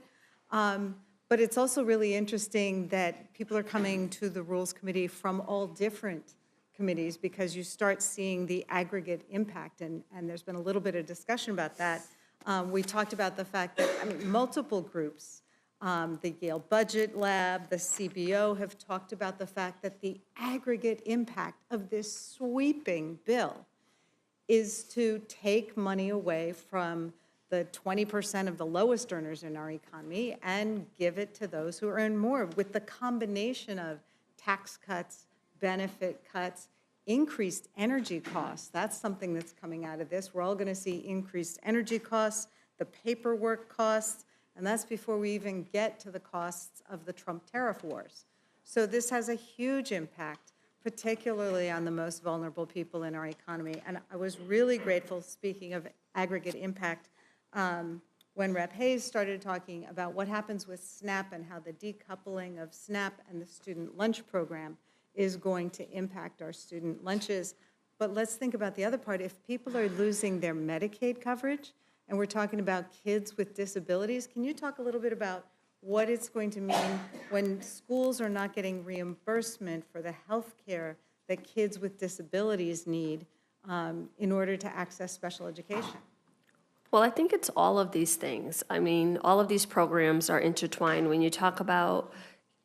But it's also really interesting that people are coming to the Rules Committee from all different committees because you start seeing the aggregate impact, and there's been a little bit of discussion about that. We talked about the fact that, multiple groups, the Yale Budget Lab, the CBO have talked about the fact that the aggregate impact of this sweeping bill is to take money away from the 20% of the lowest earners in our economy and give it to those who earn more, with the combination of tax cuts, benefit cuts, increased energy costs. That's something that's coming out of this. We're all going to see increased energy costs, the paperwork costs, and that's before we even get to the costs of the Trump tariff wars. So this has a huge impact, particularly on the most vulnerable people in our economy. And I was really grateful, speaking of aggregate impact, when Rep. Hayes started talking about what happens with SNAP and how the decoupling of SNAP and the student lunch program is going to impact our student lunches. But let's think about the other part. If people are losing their Medicaid coverage, and we're talking about kids with disabilities, can you talk a little bit about what it's going to mean when schools are not getting reimbursement for the health care that kids with disabilities need in order to access special education? Well, I think it's all of these things. I mean, all of these programs are intertwined. When you talk about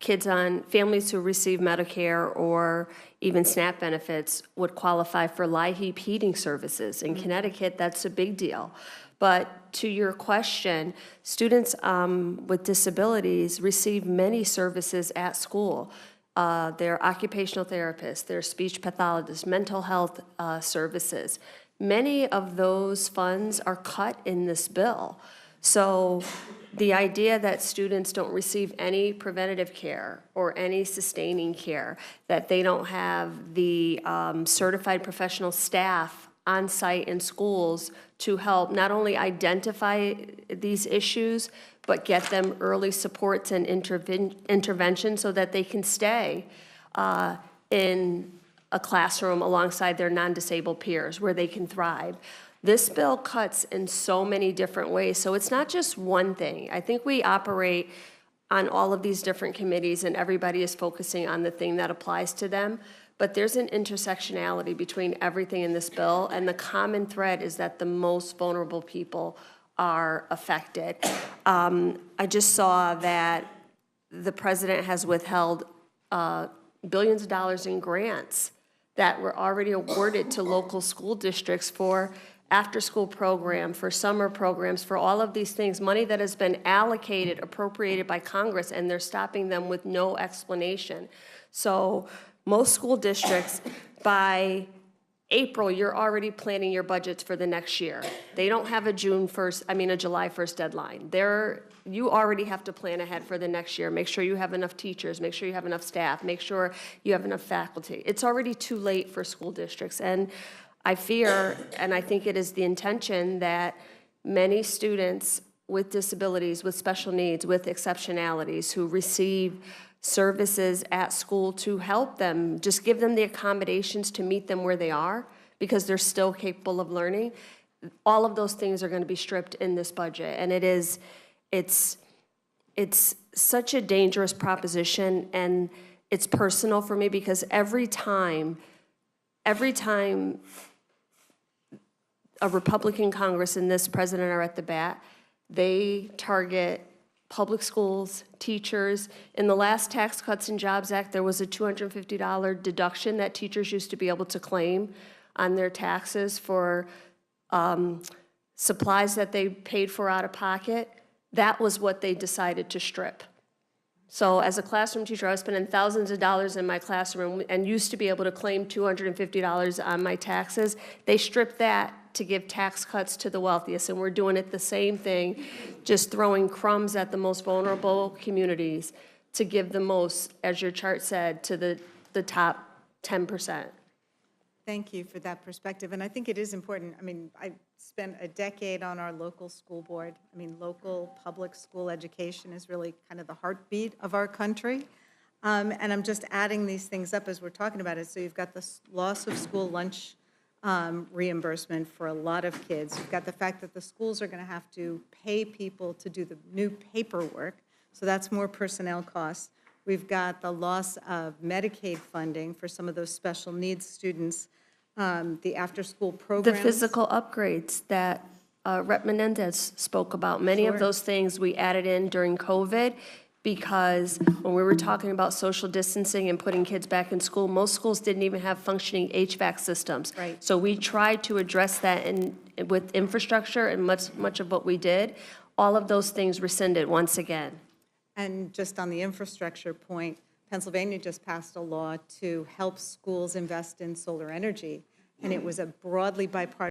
families who receive Medicare or even SNAP benefits would qualify for LIHEAP heating services. In Connecticut, that's a big deal. But to your question, students with disabilities receive many services at school. They're occupational therapists, they're speech pathologists, mental health services. Many of those funds are cut in this bill. So the idea that students don't receive any preventative care or any sustaining care, that they don't have the certified professional staff on site in schools to help not only identify these issues, but get them early supports and intervention so that they can stay in a classroom alongside their non-disabled peers where they can thrive. This bill cuts in so many different ways, so it's not just one thing. I think we operate on all of these different committees and everybody is focusing on the thing that applies to them, but there's an intersectionality between everything in this bill, and the common thread is that the most vulnerable people are affected. I just saw that the president has withheld billions of dollars in grants that were already awarded to local school districts for after-school program, for summer programs, for all of these things, money that has been allocated, appropriated by Congress, and they're stopping them with no explanation. So most school districts, by April, you're already planning your budgets for the next year. They don't have a July 1st deadline. You already have to plan ahead for the next year. Make sure you have enough teachers, make sure you have enough staff, make sure you have enough faculty. It's already too late for school districts. And I fear, and I think it is the intention, that many students with disabilities, with special needs, with exceptionalities who receive services at school to help them, just give them the accommodations to meet them where they are because they're still capable of learning. All of those things are going to be stripped in this budget. And it's such a dangerous proposition, and it's personal for me because every time a Republican Congress and this president are at the bat, they target public schools, teachers. In the last Tax Cuts and Jobs Act, there was a $250 deduction that teachers used to be able to claim on their taxes for supplies that they paid for out of pocket. That was what they decided to strip. So as a classroom teacher, I was spending thousands of dollars in my classroom and used to be able to claim $250 on my taxes. They stripped that to give tax cuts to the wealthiest, and we're doing it the same thing, just throwing crumbs at the most vulnerable communities to give the most, as your chart said, to the top 10%. Thank you for that perspective, and I think it is important. I mean, I spent a decade on our local school board. I mean, local public school education is really kind of the heartbeat of our country, and I'm just adding these things up as we're talking about it. So you've got the loss of school lunch reimbursement for a lot of kids. You've got the fact that the schools are going to have to pay people to do the new paperwork, so that's more personnel costs. We've got the loss of Medicaid funding for some of those special needs students, the after-school The programs. physical upgrades that Rep. Menendez spoke about, many of Sure. those things we added in during COVID because when we were talking about social distancing and putting kids back in school, most schools didn't even have functioning HVAC systems. Right. So we tried to address that with infrastructure and much of what we did. All of those things rescinded once again. And just on the infrastructure point, Pennsylvania just passed a law to help schools invest in solar energy, and it was a broadly bipartisan